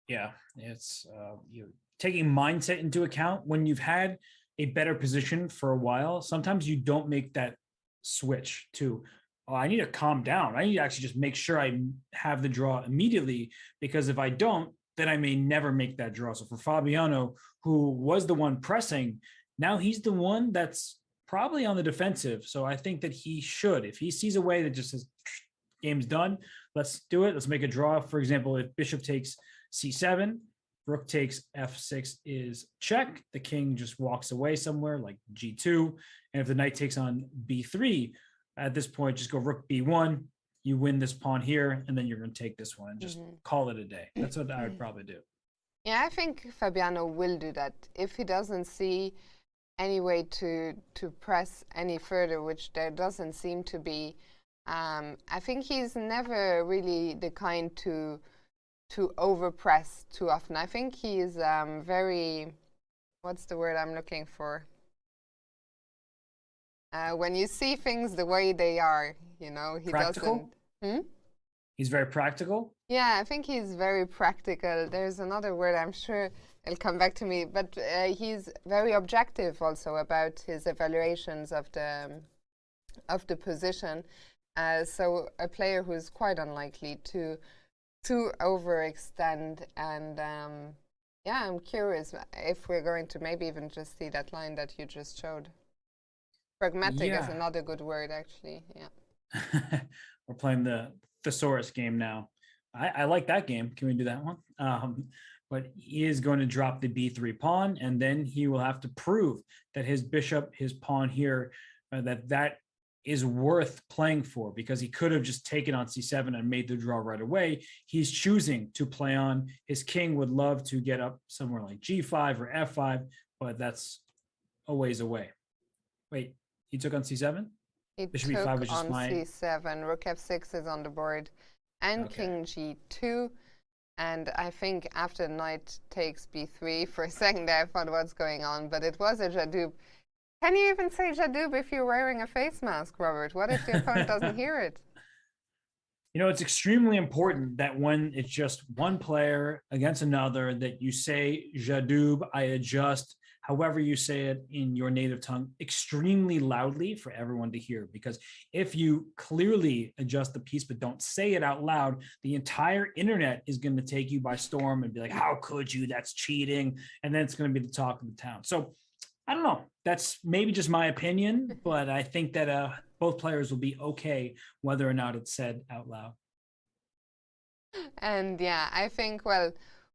Yeah, it's you're taking mindset into account. When you've had a better position for a while, sometimes you don't make that switch to, oh, I need to calm down. I need to actually just make sure I have the draw immediately, because if I don't, then I may never make that draw. So for Fabiano, who was the one pressing, now he's the one that's probably on the defensive. So I think that he should, if he sees a way that just says, game's done, let's do it. Let's make a draw. For example, if bishop takes c7, rook takes f6 is check. The king just walks away somewhere like g2. And if the knight takes on b3, at this point, just go rook b1. You win this pawn here, and then you're going to take this one and just call it a day. That's what I would probably do. Yeah, I think Fabiano will do that. If he doesn't see any way to press any further, which there doesn't seem to be, I think he's never really the kind to overpress too often. I think he's very, what's the word I'm looking for? When you see things the way they are, you know, he Practical? doesn't. He's very practical. Yeah, I think he's very practical. There's another word, I'm sure it'll come back to me, but he's very objective also about his evaluations of the position. So a player who's quite unlikely to overextend. And yeah, I'm curious if we're going to maybe even just see that line that you just showed. Pragmatic is another good word, actually. Yeah. We're playing the thesaurus game now. I like that game. Can we do that one? But he is going to drop the b3 pawn, and then he will have to prove that his bishop, his pawn here, that is worth playing for, because he could have just taken on c7 and made the draw right away. He's choosing to play on. His king would love to get up somewhere like g5 or f5, but that's a ways away. Wait, he took on c7? He Bishop took e5 was just on c7, rook f6 is on the board, and king g2. And I think after knight takes b3, for a second there I thought what's going on, but it was a Jadub. Can you even say Jadub if you're wearing a face mask, Robert? What if the opponent doesn't hear it? You know, it's extremely important that when it's just one player against another, that you say Jadub, I adjust, however you say it in your native tongue, extremely loudly for everyone to hear. Because if you clearly adjust the piece but don't say it out loud, the entire internet is going to take you by storm and be like, how could you? That's cheating. And then it's going to be the talk of the town. So I don't know. That's maybe just my opinion, but I think that both players will be okay whether or not it's said out loud. And yeah, I think, well,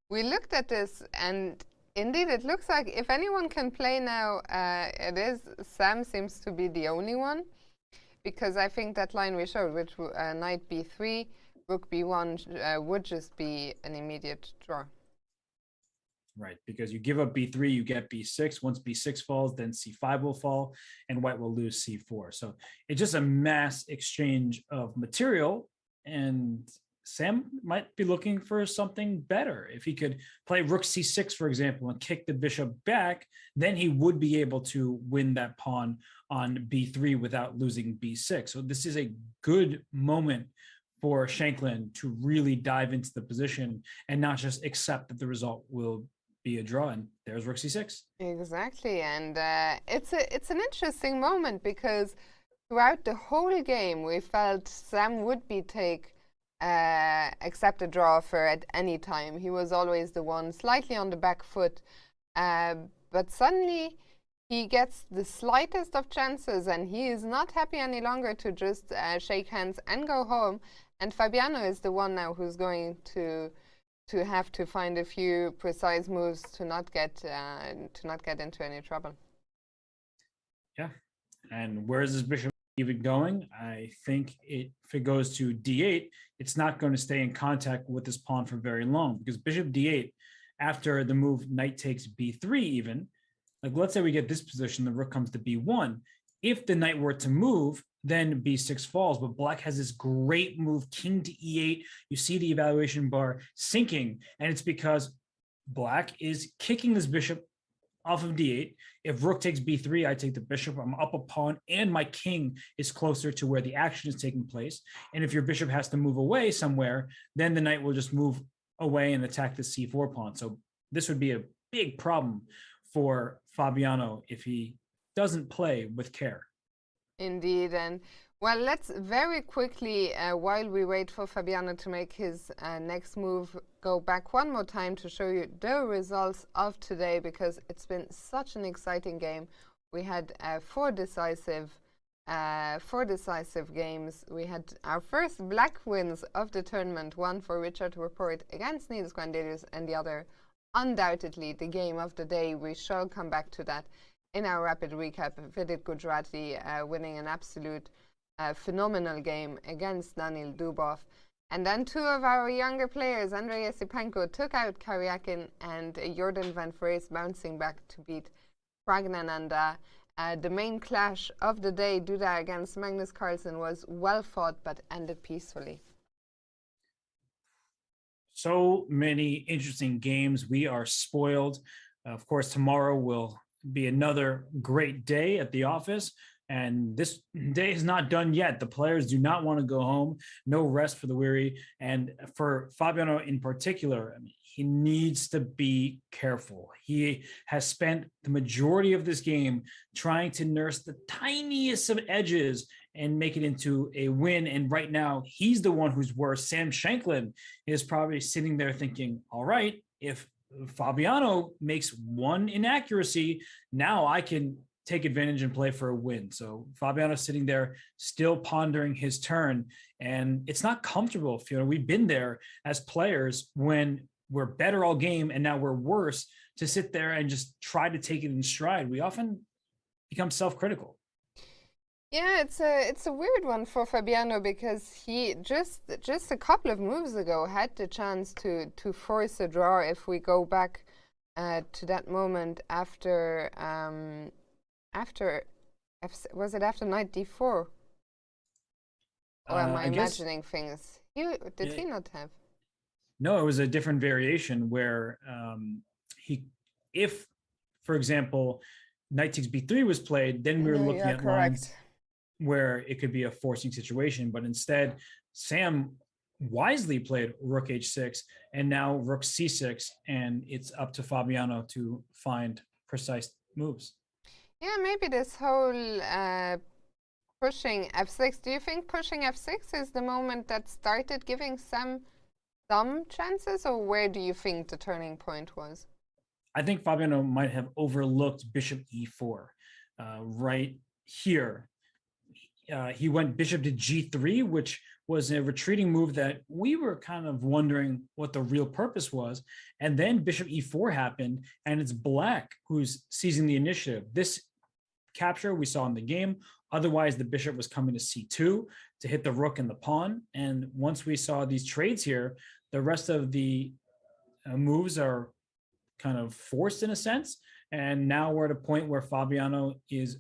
we looked at this, and indeed it looks like if anyone can play now, it is Sam seems to be the only one, because I think that line we showed, which knight b3, rook b1 would just be an immediate draw. Right, because you give up b3, you get b6. Once b6 falls, then c5 will fall, and white will lose c4. So it's just a mass exchange of material, and Sam might be looking for something better. If he could play rook c6, for example, and kick the bishop back, then he would be able to win that pawn on b3 without losing b6. So this is a good moment for Shankland to really dive into the position and not just accept that the result will be a draw, and there's rook c6. Exactly, and it's an interesting moment, because throughout the whole game we felt Sam would be accept a draw offer at any time. He was always the one slightly on the back foot, but suddenly he gets the slightest of chances and he is not happy any longer to just shake hands and go home. And Fabiano is the one now who's going to have to find a few precise moves to not get into any trouble. Yeah, and where is this bishop even going? I think if it goes to d8, it's not going to stay in contact with this pawn for very long, because bishop d8, after the move knight takes b3 even, like let's say we get this position, the rook comes to b1. If the knight were to move, then b6 falls, but black has this great move, king to e8. You see the evaluation bar sinking, and it's because black is kicking this bishop off of d8. If rook takes b3, I take the bishop, I'm up a pawn, and my king is closer to where the action is taking place. And if your bishop has to move away somewhere, then the knight will just move away and attack the c4 pawn. So this would be a big problem for Fabiano if he doesn't play with care. Indeed, and well, let's very quickly, while we wait for Fabiano to make his next move, go back one more time to show you the results of today, because it's been such an exciting game. we had four decisive games. We had our first black wins of the tournament, one for Richard Rapport against Niels Grandelius, and the other undoubtedly the game of the day. We shall come back to that in our rapid recap. Vidit Gujarati winning an absolute phenomenal game against Daniil Dubov. And then two of our younger players, Andrei Yesipenko, took out Karyakin, and Jorden van Foreest bouncing back to beat Pragnananda. The main clash of the day, Duda against Magnus Carlsen, was well fought but ended peacefully. So many interesting games. We are spoiled. Of course, tomorrow will be another great day at the office. And this day is not done yet. The players do not want to go home. No rest for the weary. And for Fabiano in particular, I mean, he needs to be careful. He has spent the majority of this game trying to nurse the tiniest of edges and make it into a win. And right now, he's the one who's worse. Sam Shankland is probably sitting there thinking, all right, if Fabiano makes one inaccuracy, now I can take advantage and play for a win. So Fabiano's sitting there still pondering his turn, and it's not comfortable. We've been there as players when we're better all game and now we're worse, to sit there and just try to take it in stride. We often become self-critical. Yeah, it's a weird one for Fabiano, because he just a couple of moves ago had the chance to force a draw. If we go back to that moment after was it after knight d4? Or am I imagining things? Did he not have? No, it was a different variation where if, for example, knight takes b3 was played, then we were looking at lines where it could be a forcing situation. But instead, Sam wisely played rook h6 and now rook c6, and it's up to Fabiano to find precise moves. Yeah, maybe this whole pushing f6. Do you think pushing f6 is the moment that started giving Sam some chances, or where do you think the turning point was? I think Fabiano might have overlooked bishop e4 right here. He went bishop to g3, which was a retreating move that we were kind of wondering what the real purpose was. And then bishop e4 happened, and it's black who's seizing the initiative. This capture we saw in the game. Otherwise, the bishop was coming to c2 to hit the rook and the pawn. And once we saw these trades here, the rest of the moves are kind of forced in a sense. And now we're at a point where Fabiano is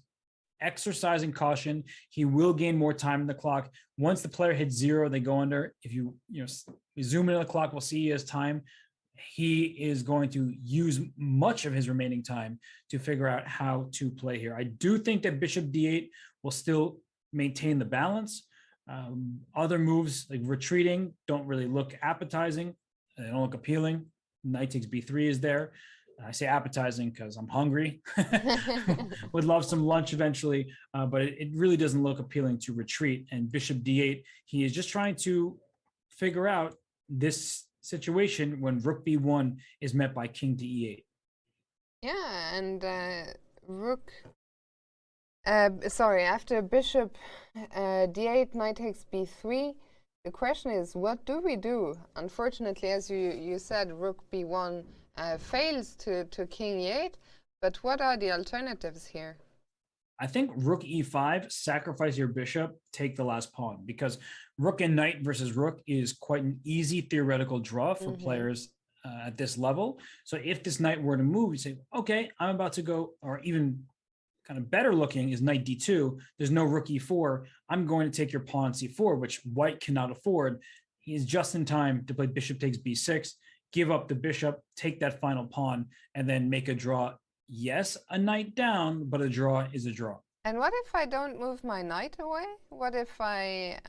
exercising caution. He will gain more time in the clock. Once the player hits 0, they go under. If you zoom in on the clock, we'll see he has time. He is going to use much of his remaining time to figure out how to play here. I do think that bishop d8 will still maintain the balance. Other moves like retreating don't really look appetizing. They don't look appealing. Knight takes b3 is there. I say appetizing because I'm hungry. Would love some lunch eventually, but it really doesn't look appealing to retreat. And bishop d8, he is just trying to figure out this situation when rook b1 is met by king to e8. Yeah, and after bishop d8, knight takes b3, the question is, what do we do? Unfortunately, as you said, rook b1 fails to king e8, but what are the alternatives here? I think rook e5, sacrifice your bishop, take the last pawn, because rook and knight versus rook is quite an easy theoretical draw for players at this level. So if this knight were to move, you say, okay, I'm about to go, or even kind of better looking is knight d2. There's no rook e4. I'm going to take your pawn c4, which white cannot afford. He's just in time to play bishop takes b6, give up the bishop, take that final pawn, and then make a draw. Yes, a knight down, but a draw is a draw. And what if I don't move my knight away? What if I,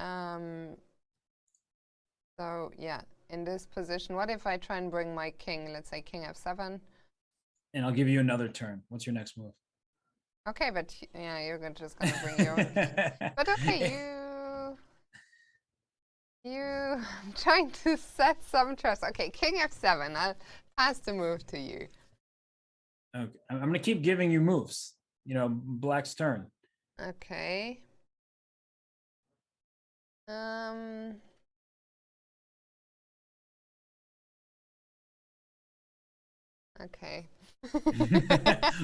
so yeah, in this position, what if I try and bring my king, let's say king f7? And I'll give you another turn. What's your next move? Okay, but yeah, you're just going to bring your own king. But okay, I'm trying to set some trust. Okay, king f7, I'll pass the move to you. Okay, I'm going to keep giving you moves. Black's turn. Okay. Okay.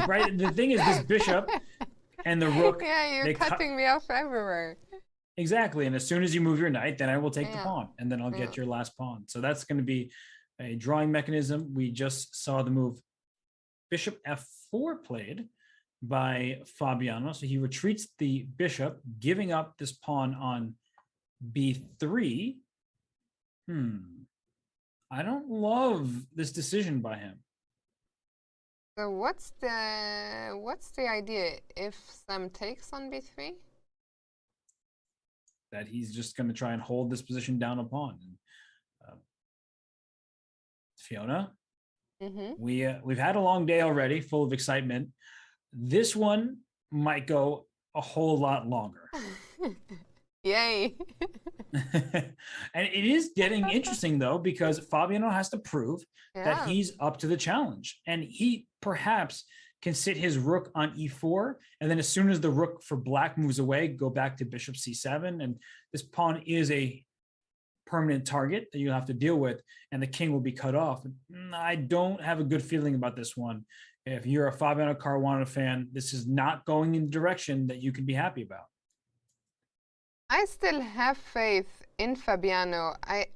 Right. The thing is, this bishop and the rook. Yeah, you're cutting me off everywhere. Exactly. And as soon as you move your knight, then I will take the Yeah. pawn, and then I'll get your last pawn. So that's going to be a drawing mechanism. We just saw the move bishop f4 played by Fabiano. So he retreats the bishop, giving up this pawn on b3. I don't love this decision by him. So what's the idea if Sam takes on b3? That he's just going to try and hold this position down a pawn. Fiona, we've had a long day already, full of excitement. This one might go a whole lot longer. Yay! And it is getting interesting though, because Fabiano has to prove that Yeah. he's up to the challenge, and he perhaps can sit his rook on e4, and then as soon as the rook for black moves away, go back to bishop c7, and this pawn is a permanent target that you have to deal with, and the king will be cut off. I don't have a good feeling about this one. If you're a Fabiano Caruana fan, this is not going in the direction that you can be happy about. I still have faith in Fabiano. I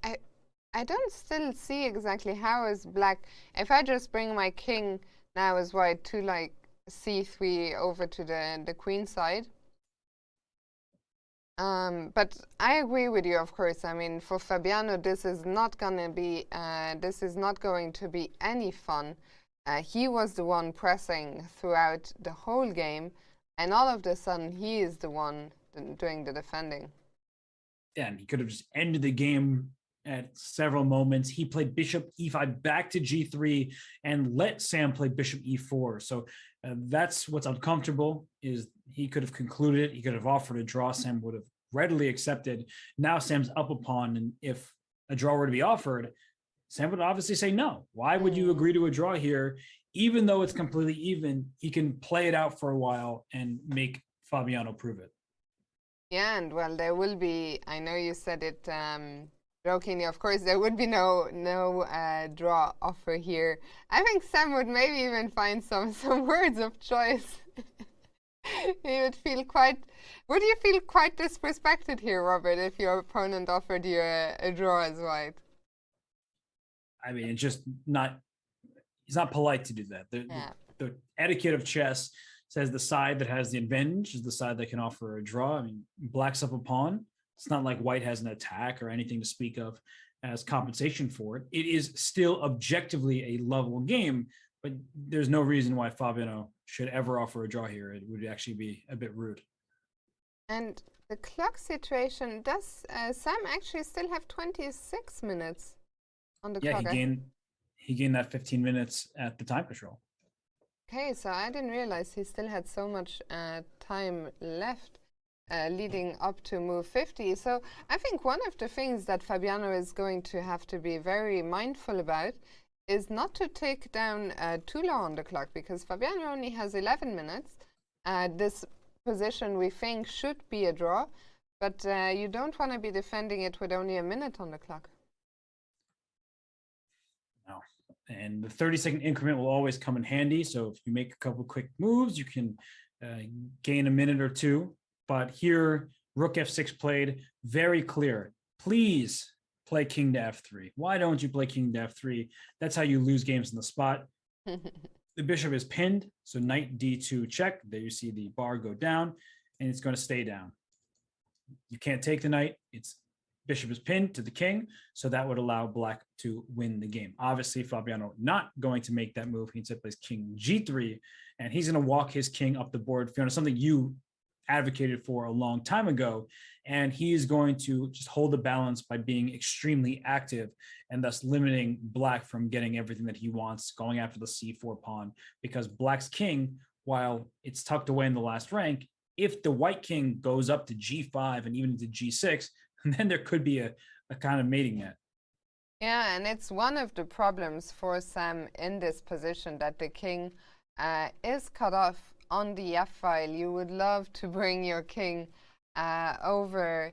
don't still see exactly how is black. If I just bring my king now as white to like c3 over to the queen side. But I agree with you, of course. I mean, for Fabiano, this is not going to be any fun. He was the one pressing throughout the whole game, and all of a sudden, he is the one doing the defending. Yeah, and he could have just ended the game at several moments. He played bishop e5 back to g3 and let Sam play bishop e4. So that's what's uncomfortable, is he could have concluded, he could have offered a draw. Sam would have readily accepted. Now Sam's up a pawn, and if a draw were to be offered, Sam would obviously say no. Why would you agree to a draw here? Even though it's completely even, he can play it out for a while and make Fabiano prove it. Yeah, and well, there will be, I know you said it jokingly, of course, there would be no draw offer here. I think Sam would maybe even find some words of choice. Would you feel quite disrespected here, Robert, if your opponent offered you a draw as white? I mean, it's not polite to do that. The etiquette of chess says the side that has the advantage is the side that can offer a draw. I mean, black's up a pawn. It's not like white has an attack or anything to speak of as compensation for it. It is still objectively a level game, but there's no reason why Fabiano should ever offer a draw here. It would actually be a bit rude. And the clock situation, does Sam actually still have 26 minutes on the clock? Yeah, he gained that 15 minutes at the time control. Okay, so I didn't realize he still had so much time left leading up to move 50. So I think one of the things that Fabiano is going to have to be very mindful about is not to take down too low on the clock, because Fabiano only has 11 minutes. This position we think should be a draw, but you don't want to be defending it with only a minute on the clock. No. And the 30-second increment will always come in handy. So if you make a couple quick moves, you can gain a minute or two. But here, rook f6 played, very clear. Please play king to f3. Why don't you play king to f3? That's how you lose games in the spot. The bishop is pinned, so knight d2 check. There you see the bar go down, and it's going to stay down. You can't take the knight. Bishop is pinned to the king, so that would allow black to win the game. Obviously, Fabiano not going to make that move. He instead plays king g3, and he's going to walk his king up the board. Fiona, something you advocated for a long time ago, and he is going to just hold the balance by being extremely active and thus limiting black from getting everything that he wants, going after the c4 pawn, because black's king, while it's tucked away in the last rank, if the white king goes up to g5 and even to g6, then there could be a kind of mating net. Yeah, and it's one of the problems for Sam in this position, that the king is cut off on the F file. You would love to bring your king over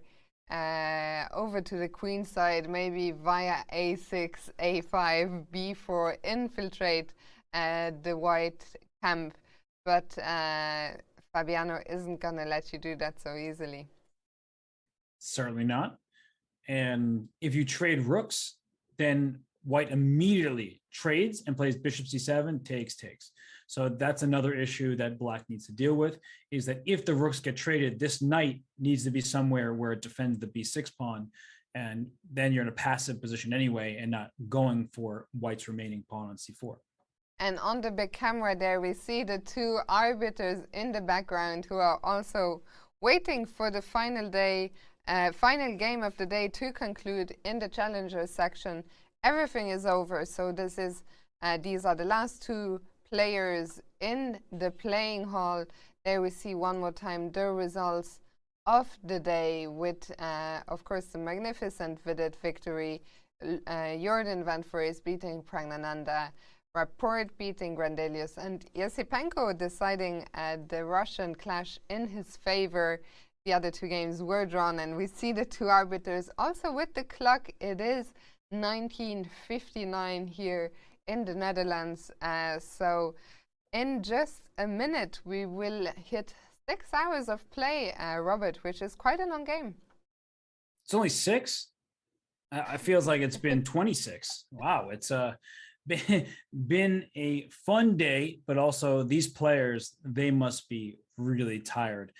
to the queen side, maybe via a6, a5, b4, infiltrate the white camp. But Fabiano isn't going to let you do that so easily. Certainly not. And if you trade rooks, then white immediately trades and plays bishop c7, takes. So that's another issue that black needs to deal with, is that if the rooks get traded, this knight needs to be somewhere where it defends the b6 pawn, and then you're in a passive position anyway and not going for white's remaining pawn on c4. And on the big camera there, we see the two arbiters in the background who are also waiting for the final game of the day to conclude in the challenger section. Everything is over, so these are the last two players in the playing hall. There we see one more time the results of the day with, of course, the magnificent Vidit victory. Jorden van Foreest beating Pragnananda, Rapport beating Grandelius, and Yasipenko deciding the Russian clash in his favor. The other two games were drawn, and we see the two arbiters also with the clock. It is 19:59 here in the Netherlands. So in just a minute, we will hit 6 hours of play, Robert, which is quite a long game. It's only 6? It feels like it's been 26. Wow, it's been a fun day, but also these players, they must be really tired.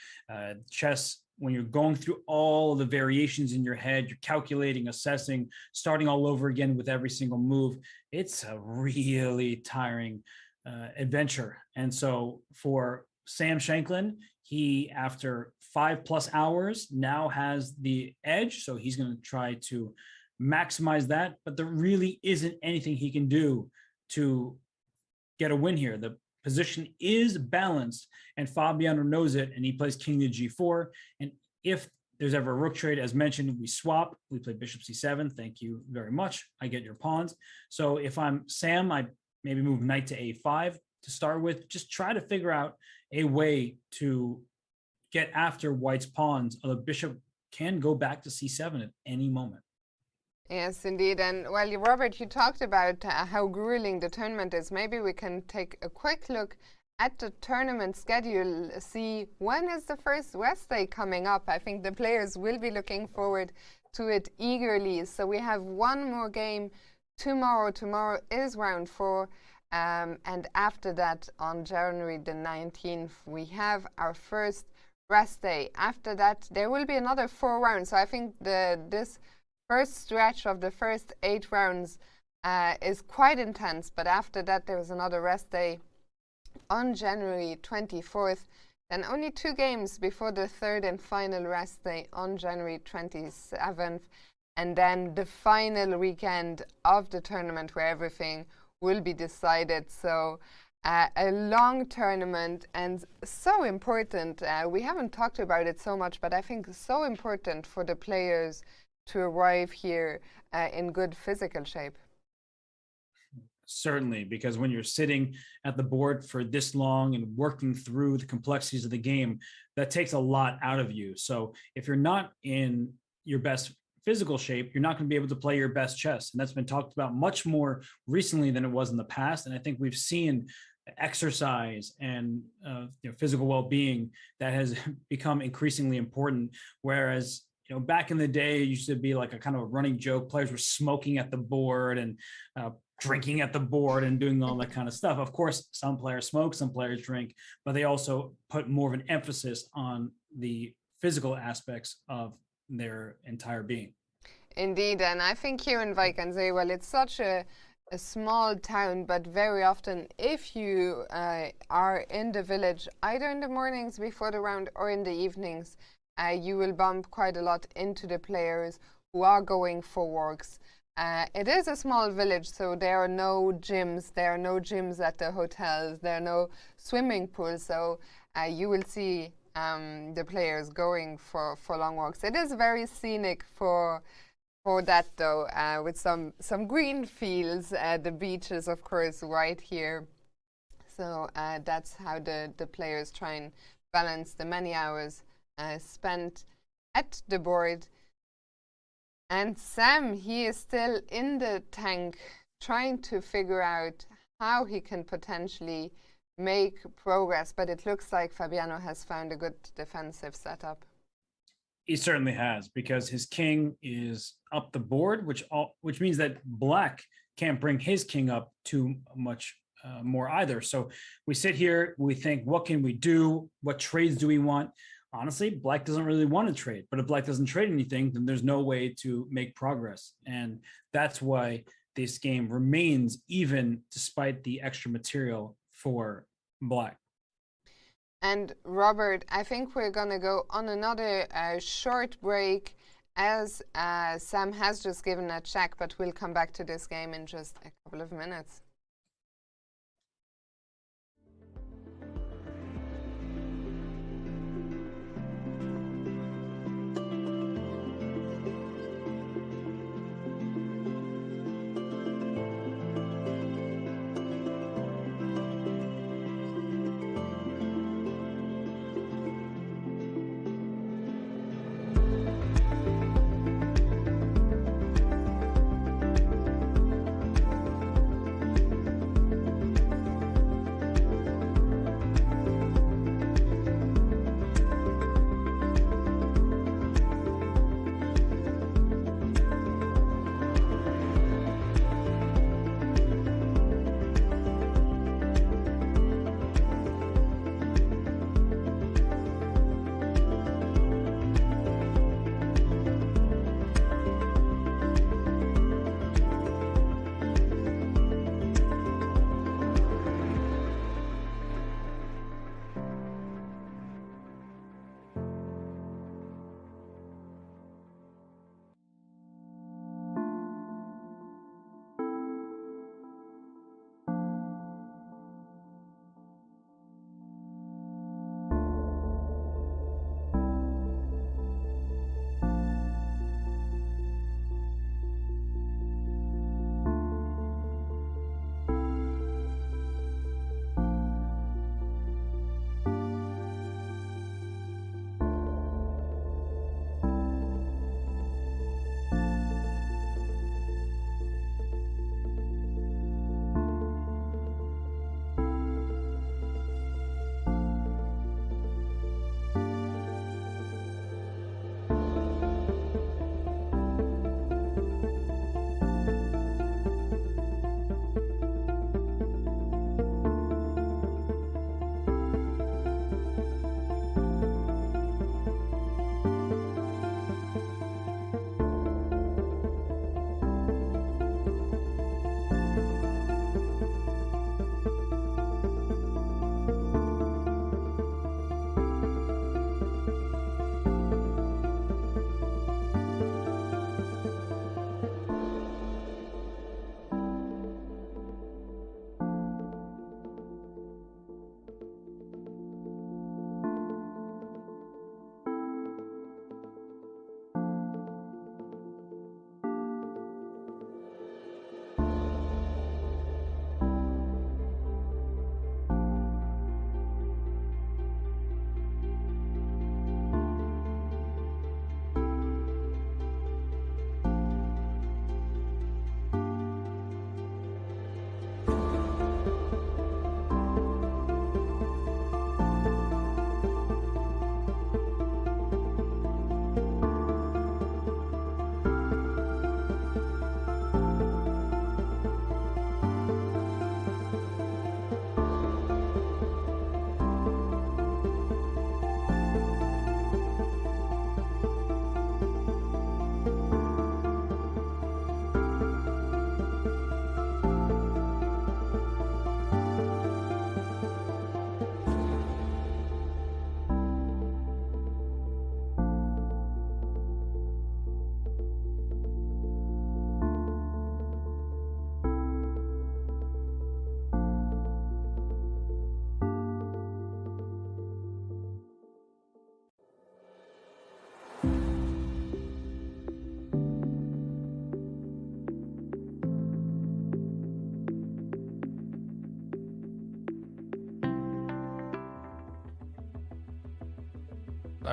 Chess, when you're going through all the variations in your head, you're calculating, assessing, starting all over again with every single move. It's a really tiring adventure. And so for Sam Shankland, he, after 5+ hours, now has the edge. So he's going to try to maximize that, but there really isn't anything he can do to get a win here. The position is balanced, and Fabiano knows it, and he plays king to g4. And if there's ever a rook trade, as mentioned, we swap. We play bishop c7. Thank you very much. I get your pawns. So if I'm Sam, I maybe move knight to a5 to start with. Just try to figure out a way to get after white's pawns. The bishop can go back to c7 at any moment. Yes, indeed. And well, Robert, you talked about how grueling the tournament is. Maybe we can take a quick look at the tournament schedule, see when is the first rest day coming up. I think the players will be looking forward to it eagerly. So we have one more game tomorrow. Tomorrow is round 4. And after that, on January the 19th, we have our first rest day. After that, there will be another 4 rounds. So I think this first stretch of the first 8 rounds is quite intense, but after that there was another rest day on January 24th, then only 2 games before the third and final rest day on January 27th, and then the final weekend of the tournament where everything will be decided. So a long tournament, and so important. We haven't talked about it so much, but I think so important for the players to arrive here in good physical shape. Certainly, because when you're sitting at the board for this long and working through the complexities of the game, that takes a lot out of you. So if you're not in your best physical shape, you're not going to be able to play your best chess. And that's been talked about much more recently than it was in the past. And I think we've seen exercise and physical well-being that has become increasingly important. Whereas back in the day, it used to be like a kind of a running joke. Players were smoking at the board and drinking at the board and doing all that kind of stuff. Of course, some players smoke, some players drink, but they also put more of an emphasis on the physical aspects of their entire being. Indeed, and I think here in Wijk, well, it's such a small town, but very often if you are in the village, either in the mornings before the round or in the evenings, you will bump quite a lot into the players who are going for walks. It is a small village, so there are no gyms. There are no gyms at the hotels. There are no swimming pools. So you will see the players going for long walks. It is very scenic for that, though, with some green fields. The beaches, of course, right here. So that's how the players try and balance the many hours spent at the board. And Sam, he is still in the tank, trying to figure out how he can potentially make progress, but it looks like Fabiano has found a good defensive setup. He certainly has, because his king is up the board, which means that black can't bring his king up too much more either. So we sit here, we think, what can we do? What trades do we want? Honestly, black doesn't really want to trade, but if black doesn't trade anything, then there's no way to make progress. And that's why this game remains even despite the extra material for black. And Robert, I think we're going to go on another short break, as Sam has just given a check, but we'll come back to this game in just a couple of minutes.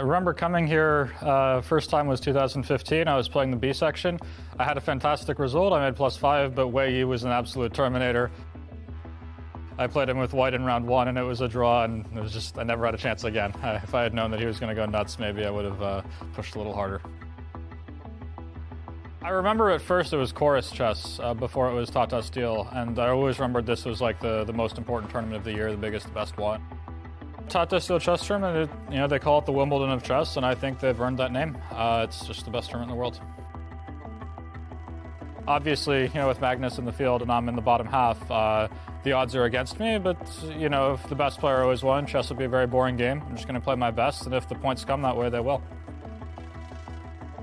I remember coming here, first time was 2015. I was playing the B section. I had a fantastic result. I made +5, but Wei was an absolute terminator. I played him with white in round 1, and it was a draw, and it was just, I never had a chance again. If I had known that he was going to go nuts, maybe I would have pushed a little harder. I remember at first it was chorus chess before it was Tata Steel, and I always remembered this was like the most important tournament of the year, the biggest, the best one. Tata Steel Chess Tournament, they call it the Wimbledon of chess, and I think they've earned that name. It's just the best tournament in the world. Obviously, with Magnus in the field and I'm in the bottom half, the odds are against me, but, if the best player always won, chess would be a very boring game. I'm just going to play my best, and if the points come that way, they will.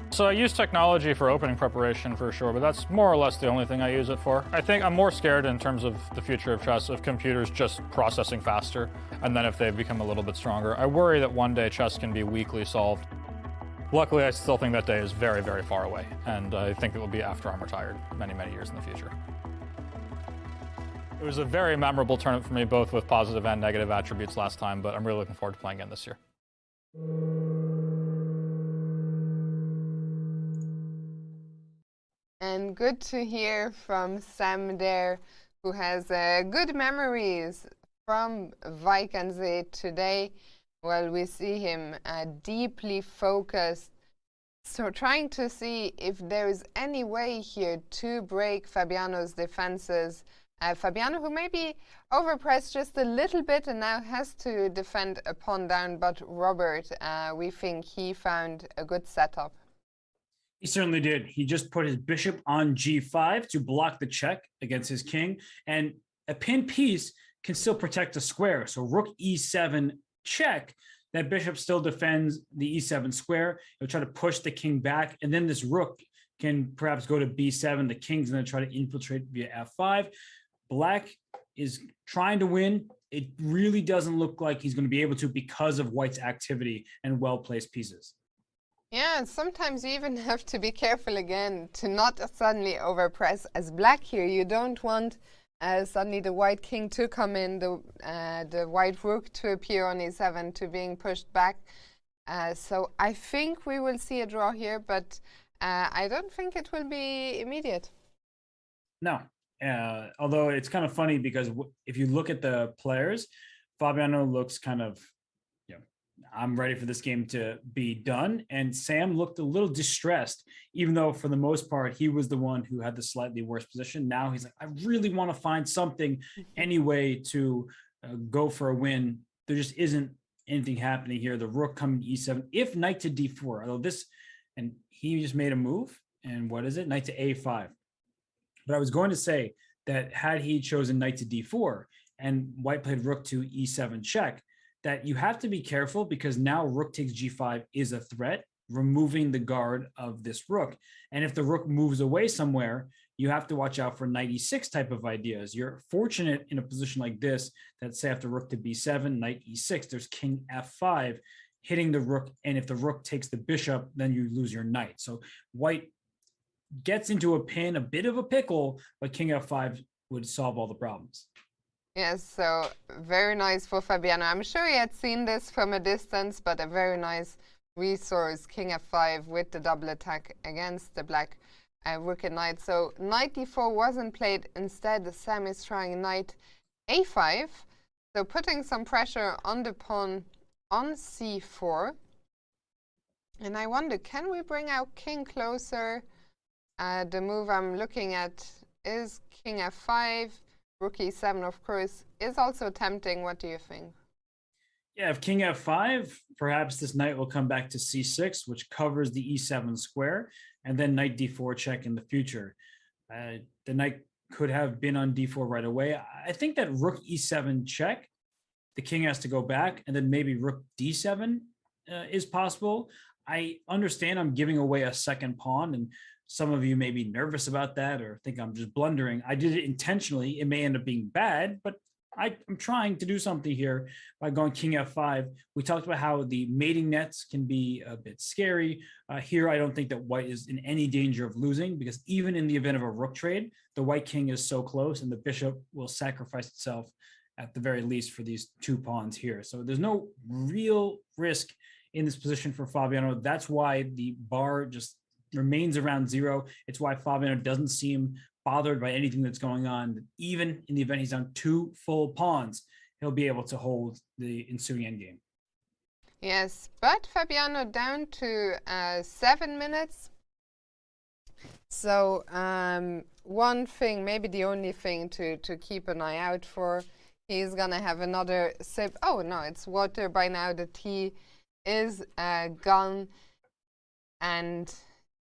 So I use technology for opening preparation for sure, but that's more or less the only thing I use it for. I think I'm more scared in terms of the future of chess of computers just processing faster, and then if they become a little bit stronger. I worry that one day chess can be weakly solved. Luckily, I still think that day is very, very far away, and I think it will be after I'm retired many, many years in the future. It was a very memorable tournament for me, both with positive and negative attributes last time, but I'm really looking forward to playing again this year. And good to hear from Sam there, who has good memories from Wijk and Zee today. Well, we see him deeply focused, so trying to see if there is any way here to break Fabiano's defenses. Fabiano, who maybe overpressed just a little bit and now has to defend a pawn down, but Robert, we think he found a good setup. He certainly did. He just put his bishop on g5 to block the check against his king, and a pinned piece can still protect a square. So rook e7 check, that bishop still defends the e7 square. He'll try to push the king back, and then this rook can perhaps go to b7. The king's going to try to infiltrate via f5. Black is trying to win. It really doesn't look like he's going to be able to because of White's activity and well-placed pieces. Yeah, and sometimes you even have to be careful again to not suddenly overpress as black here. You don't want suddenly the white king to come in, the white rook to appear on e7 to being pushed back. So I think we will see a draw here, but I don't think it will be immediate. No, although it's kind of funny because if you look at the players, Fabiano looks kind of, I'm ready for this game to be done. And Sam looked a little distressed, even though for the most part, he was the one who had the slightly worse position. Now he's like, I really want to find something anyway to go for a win. There just isn't anything happening here. The rook coming to e7, if knight to d4, although this, and he just made a move. And what is it? Knight to a5. But I was going to say that had he chosen knight to d4 and White played rook to e7 check, that you have to be careful because now rook takes g5 is a threat, removing the guard of this rook. And if the rook moves away somewhere, you have to watch out for knight e6 type of ideas. You're fortunate in a position like this that say after rook to b7, knight e6, there's king f5 hitting the rook. And if the rook takes the bishop, then you lose your knight. So White gets into a pin, a bit of a pickle, but king f5 would solve all the problems. Yes, so very nice for Fabiano. I'm sure he had seen this from a distance, but a very nice resource, king f5 with the double attack against the black rook and knight. So knight d4 wasn't played. Instead, Sam is trying knight a5, so putting some pressure on the pawn on c4. And I wonder, can we bring our king closer? The move I'm looking at is king f5. Rook e7, of course, is also tempting. What do you think? Yeah, if king f5, perhaps this knight will come back to c6, which covers the e7 square, and then knight d4 check in the future. The knight could have been on d4 right away. I think that rook e7 check, the king has to go back, and then maybe rook d7 is possible. I understand I'm giving away a second pawn, and some of you may be nervous about that or think I'm just blundering. I did it intentionally. It may end up being bad, but I'm trying to do something here by going king f5. We talked about how the mating nets can be a bit scary. Here, I don't think that White is in any danger of losing because even in the event of a rook trade, the White king is so close and the bishop will sacrifice itself at the very least for these two pawns here. So there's no real risk in this position for Fabiano. That's why the bar just remains around 0. It's why Fabiano doesn't seem bothered by anything that's going on. Even in the event he's on 2 full pawns, he'll be able to hold the ensuing endgame. Yes, but Fabiano down to 7 minutes. So one thing, maybe the only thing to keep an eye out for, he's going to have another sip. Oh, no, it's water by now. The tea is gone. And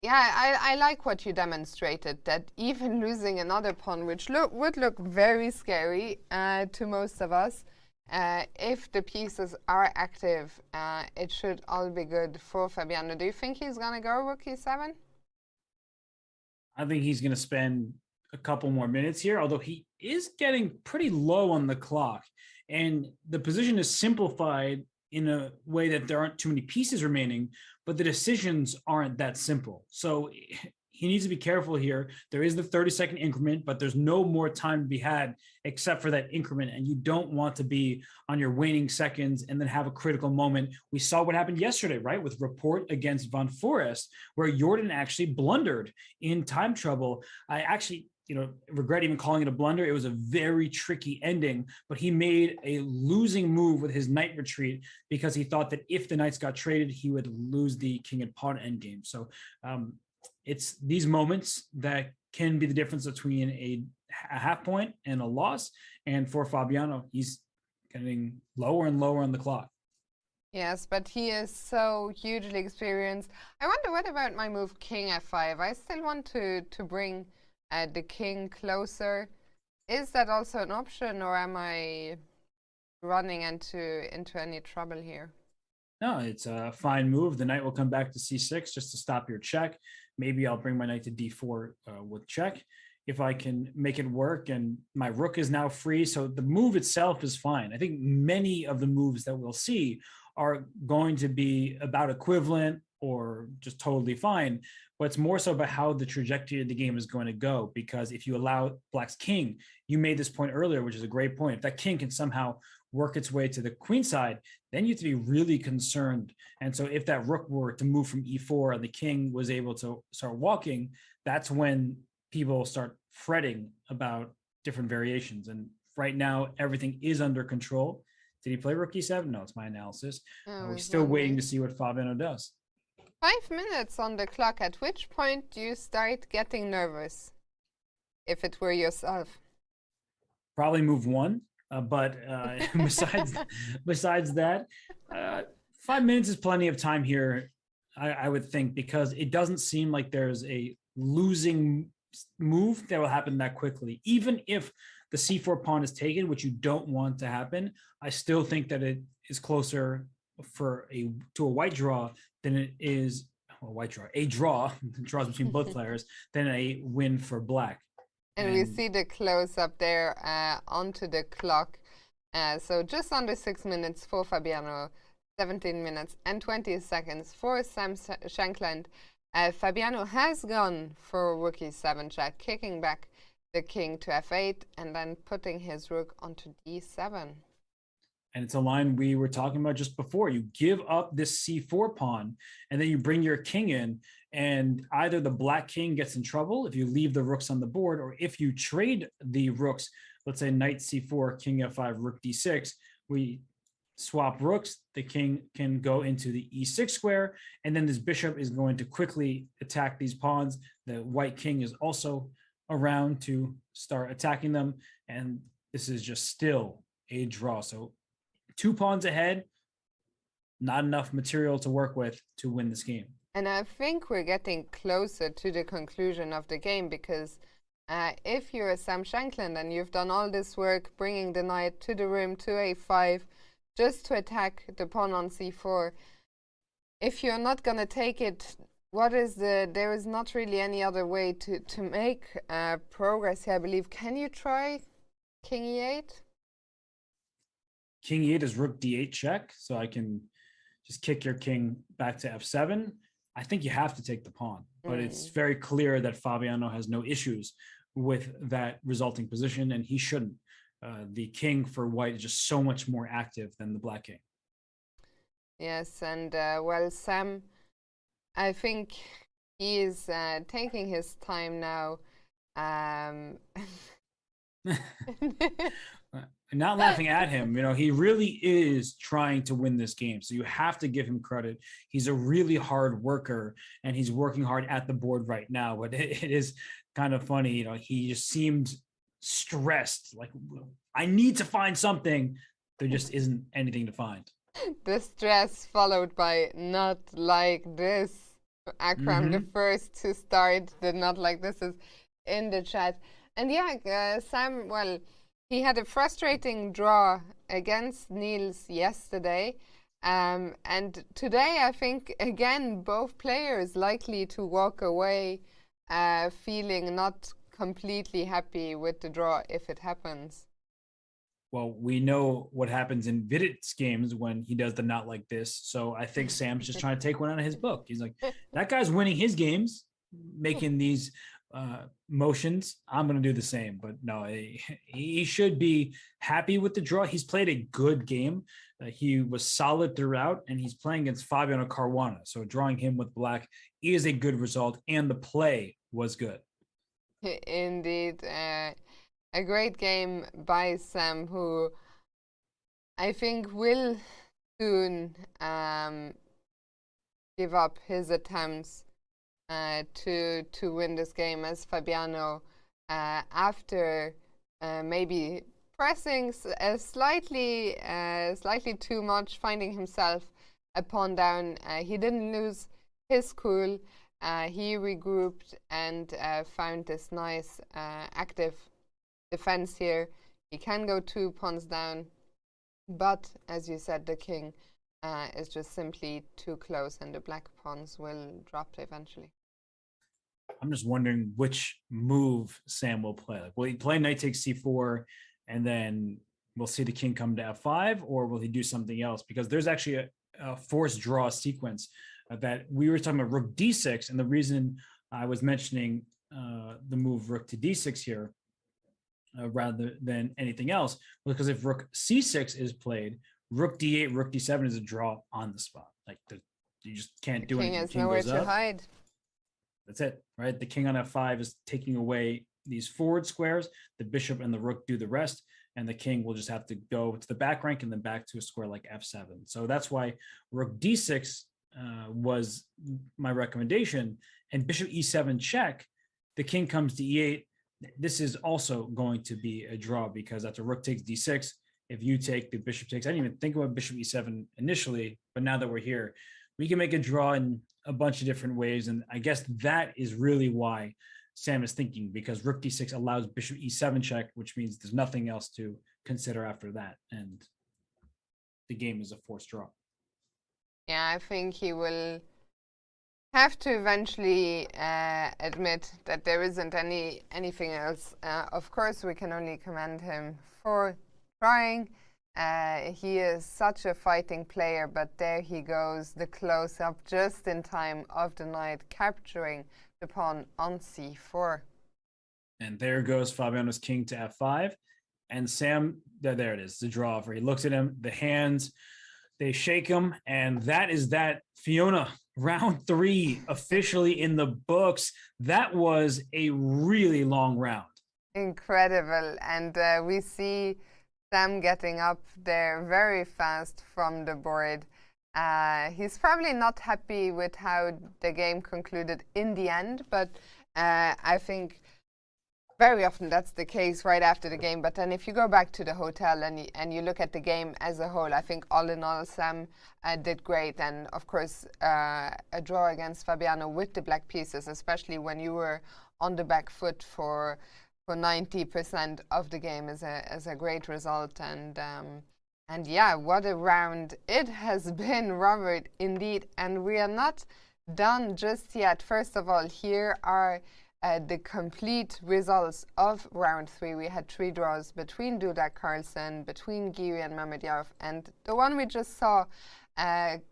yeah, I like what you demonstrated, that even losing another pawn, which would look very scary to most of us, if the pieces are active, it should all be good for Fabiano. Do you think he's going to go rook e7? I think he's going to spend a couple more minutes here, although he is getting pretty low on the clock. And the position is simplified in a way that there aren't too many pieces remaining, but the decisions aren't that simple. So he needs to be careful here. There is the 30-second increment, but there's no more time to be had except for that increment. And you don't want to be on your waning seconds and then have a critical moment. We saw what happened yesterday, right? With Report against Van Foreest, where Jorden actually blundered in time trouble. I actually, regret even calling it a blunder. It was a very tricky ending, but he made a losing move with his knight retreat because he thought that if the knights got traded, he would lose the king and pawn endgame. So it's these moments that can be the difference between a half point and a loss. And for Fabiano, he's getting lower and lower on the clock. Yes, but he is so hugely experienced. I wonder, what about my move king f5? I still want to bring the king closer. Is that also an option, or am I running into any trouble here? No, it's a fine move. The knight will come back to c6 just to stop your check. Maybe I'll bring my knight to d4 with check if I can make it work. And my rook is now free, so the move itself is fine. I think many of the moves that we'll see are going to be about equivalent or just totally fine, but it's more so about how the trajectory of the game is going to go. Because if you allow Black's king, you made this point earlier, which is a great point. If that king can somehow work its way to the queen side, then you have to be really concerned. And so if that rook were to move from e4 and the king was able to start walking, that's when people start fretting about different variations. And right now, everything is under control. Did he play rook e7? No, it's my analysis. We're still waiting to see what Fabiano does. 5 minutes on the clock. At which point do you start getting nervous, if it were yourself? Probably move 1. But besides that, 5 minutes is plenty of time here, I would think, because it doesn't seem like there's a losing move that will happen that quickly. Even if the c4 pawn is taken, which you don't want to happen, I still think that it is closer to a white draw than it is a draw draws between both players than a win for Black. And we see the close up there onto the clock. So just under 6 minutes for Fabiano, 17 minutes and 20 seconds for Shankland. Fabiano has gone for rook e7 check, kicking back the king to f8 and then putting his rook onto d7. And it's a line we were talking about just before. You give up this c4 pawn, and then you bring your king in, and either the Black king gets in trouble if you leave the rooks on the board, or if you trade the rooks, let's say knight c4, king f5, rook d6, we swap rooks, the king can go into the e6 square, and then this bishop is going to quickly attack these pawns. The white king is also around to start attacking them, and this is just still a draw. So 2 pawns ahead, not enough material to work with to win this game. And I think we're getting closer to the conclusion of the game, because if you're Sam Shankland and you've done all this work bringing the knight to the room to a5 just to attack the pawn on c4, if you're not going to take it, there is not really any other way to make progress here, I believe. Can you try king e8? King e8 is rook d8 check, so I can just kick your king back to f7. I think you have to take the pawn, but it's very clear that Fabiano has no issues with that resulting position, and he shouldn't. The king for white is just so much more active than the Black king. Yes, and well, Sam, I think he is taking his time now. Not laughing at him, he really is trying to win this game. So you have to give him credit. He's a really hard worker and he's working hard at the board right now. But it is kind of funny, he just seemed stressed. Like, I need to find something. There just isn't anything to find. The stress followed by not like this. Akram, the first to start, did not like this is in the chat. And yeah, Sam, well, he had a frustrating draw against Niels yesterday. And today, I think, again, both players likely to walk away feeling not completely happy with the draw if it happens. Well, we know what happens in Vidit's games when he does the not like this. So I think Sam's just trying to take one out of his book. He's like, that guy's winning his games, making these motions. I'm going to do the same. But no, he should be happy with the draw. He's played a good game. He was solid throughout, and he's playing against Fabiano Caruana. So drawing him with black is a good result, and the play was good. Indeed. A great game by Sam, who I think will soon give up his attempts to win this game, as Fabiano, after maybe pressing slightly too much, finding himself a pawn down. He didn't lose his cool. He regrouped and found this nice active defense here. He can go 2 pawns down, but as you said, the king is just simply too close, and the black pawns will drop eventually. I'm just wondering which move Sam will play. Like, will he play knight takes c4, and then we'll see the king come to f5, or will he do something else? Because there's actually a forced draw sequence that we were talking about rook d6, and the reason I was mentioning the move rook to d6 here rather than anything else was because if rook c6 is played, rook d8, rook d7 is a draw on the spot. Like, you just can't do anything. King has nowhere to hide. That's it, right? The king on f5 is taking away these forward squares. The bishop and the rook do the rest, and the king will just have to go to the back rank and then back to a square like f7. So that's why rook d6 was my recommendation, and bishop e7 check. The king comes to e8. This is also going to be a draw because after rook takes d6, if you take, the bishop takes. I didn't even think about bishop e7 initially, but now that we're here, we can make a draw in a bunch of different ways. And I guess that is really why Sam is thinking, because rook d6 allows bishop e7 check, which means there's nothing else to consider after that. And the game is a forced draw. Yeah, I think he will have to eventually admit that there isn't anything else. Of course, we can only commend him for trying. He is such a fighting player, but there he goes, the close-up just in time of the knight, capturing the pawn on c4. And there goes Fabiano's king to f5. And Sam, there it is, the draw. Where he looks at him, the hands, they shake him, and that is that. Fiona, round 3 officially in the books. That was a really long round. Incredible. And we see Sam getting up there very fast from the board. He's probably not happy with how the game concluded in the end, but I think very often that's the case right after the game. But then if you go back to the hotel and you look at the game as a whole, I think all in all, Sam did great. And of course, a draw against Fabiano with the black pieces, especially when you were on the back foot for 90% of the game, is a great result. And yeah, what a round it has been, Robert, indeed. And we are not done just yet. First of all, here are the complete results of round 3. We had 3 draws between Duda and Carlson, between Giri and Mamedyarov, and the one we just saw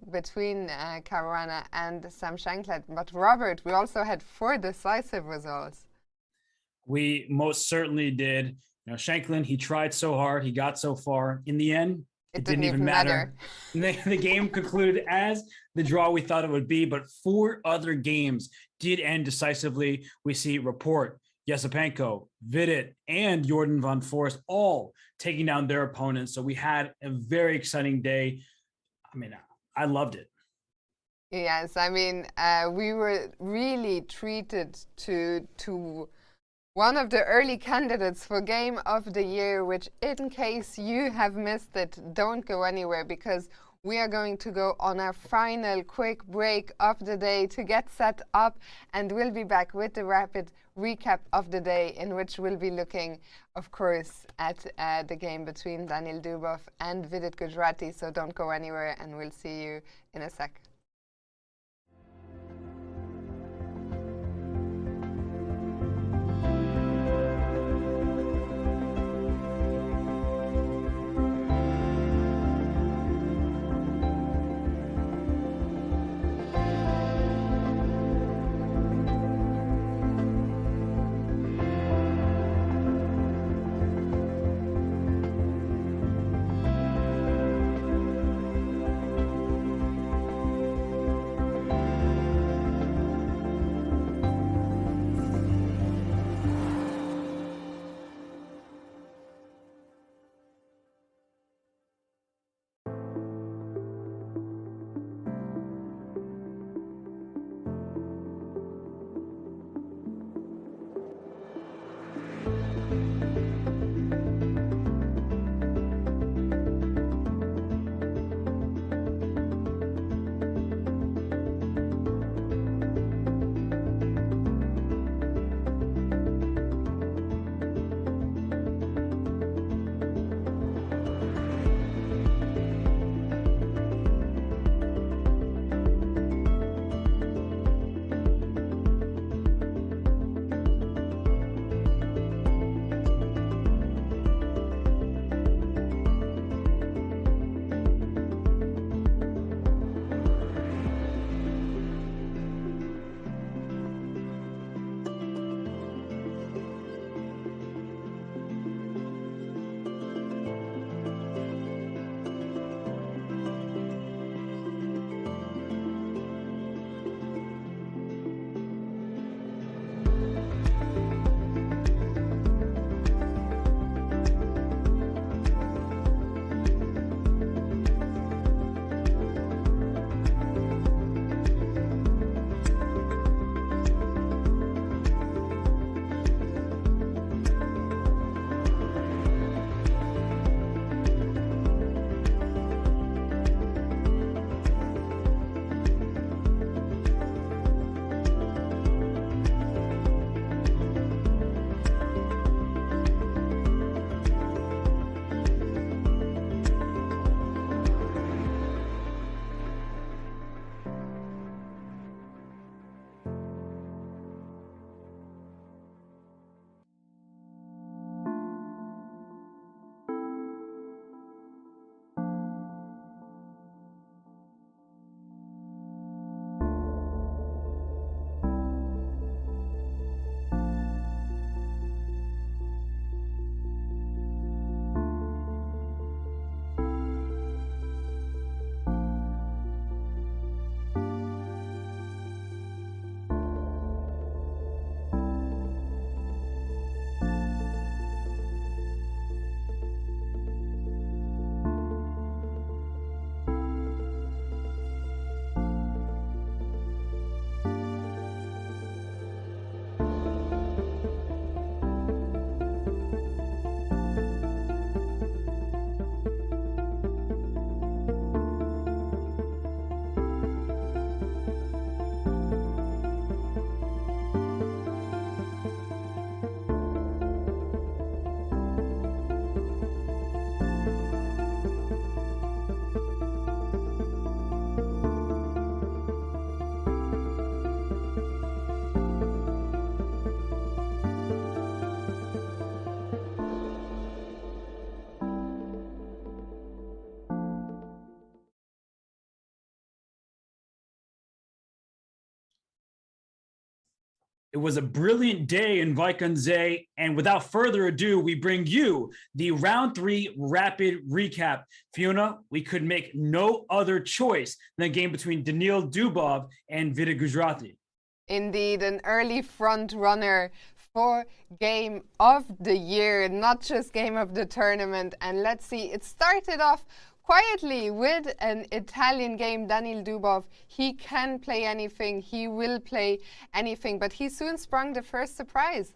between Caruana and Sam Shankland. But Robert, we also had 4 decisive results. We most certainly did. Shankland, he tried so hard, he got so far. In the end, It didn't even matter. The game concluded as the draw we thought it would be, but 4 other games did end decisively. We see Rapport, Yesipenko, Vidit, and Jorden van Foreest all taking down their opponents. So we had a very exciting day. I mean, I loved it. Yes, I mean, we were really treated to one of the early candidates for Game of the Year, which in case you have missed it, don't go anywhere because we are going to go on our final quick break of the day to get set up, and we'll be back with the rapid recap of the day in which we'll be looking, of course, at the game between Daniil Dubov and Vidit Gujrati. So don't go anywhere, and we'll see you in a sec. It was a brilliant day in Wijk aan Zee, and without further ado, we bring you the round 3 rapid recap. Fiona, we could make no other choice than a game between Daniil Dubov and Vidit Gujrati. Indeed, an early front runner for game of the year, not just game of the tournament. And let's see, it started off quietly with an Italian game. Daniil Dubov, he can play anything, he will play anything, but he soon sprung the first surprise.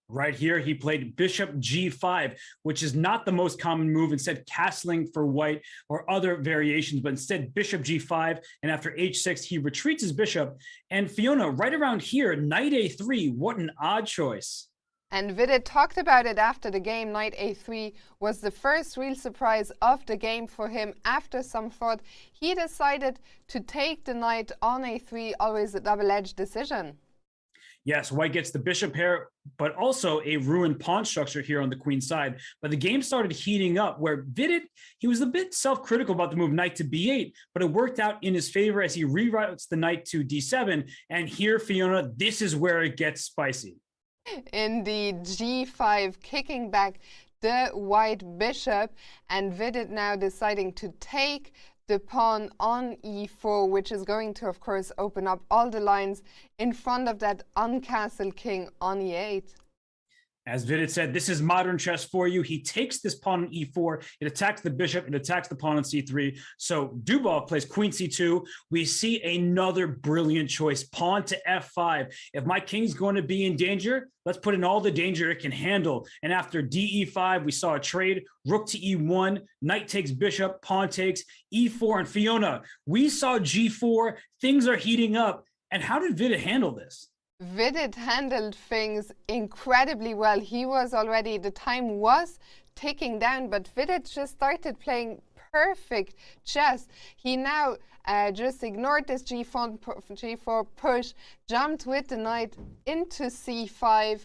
Right here, he played bishop g5, which is not the most common move, instead castling for white or other variations, but instead bishop g5, and after h6, he retreats his bishop. And Fiona, right around here, knight a3, what an odd choice. And Vidit talked about it after the game. Knight a3 was the first real surprise of the game for him. After some thought, he decided to take the knight on a3, always a double-edged decision. Yes, white gets the bishop here, but also a ruined pawn structure here on the queen side. But the game started heating up where Vidit, he was a bit self-critical about the move knight to b8, but it worked out in his favor as he reroutes the knight to d7. And here, Fiona, this is where it gets spicy. Indeed, g5, kicking back the white bishop, and Vidit now deciding to take the pawn on e4, which is going to, of course, open up all the lines in front of that uncastled king on e8. As Vidit said, this is modern chess for you. He takes this pawn on e4. It attacks the bishop. It attacks the pawn on c3. So Dubov plays queen c2. We see another brilliant choice, pawn to f5. If my king's going to be in danger, let's put in all the danger it can handle. And after de5, we saw a trade, rook to e1, knight takes bishop, pawn takes e4. And Fiona, we saw g4. Things are heating up. And how did Vidit handle this? Vidit handled things incredibly well. He was already, the time was ticking down, but Vidit just started playing perfect chess. He now just ignored this g4 push, jumped with the knight into c5,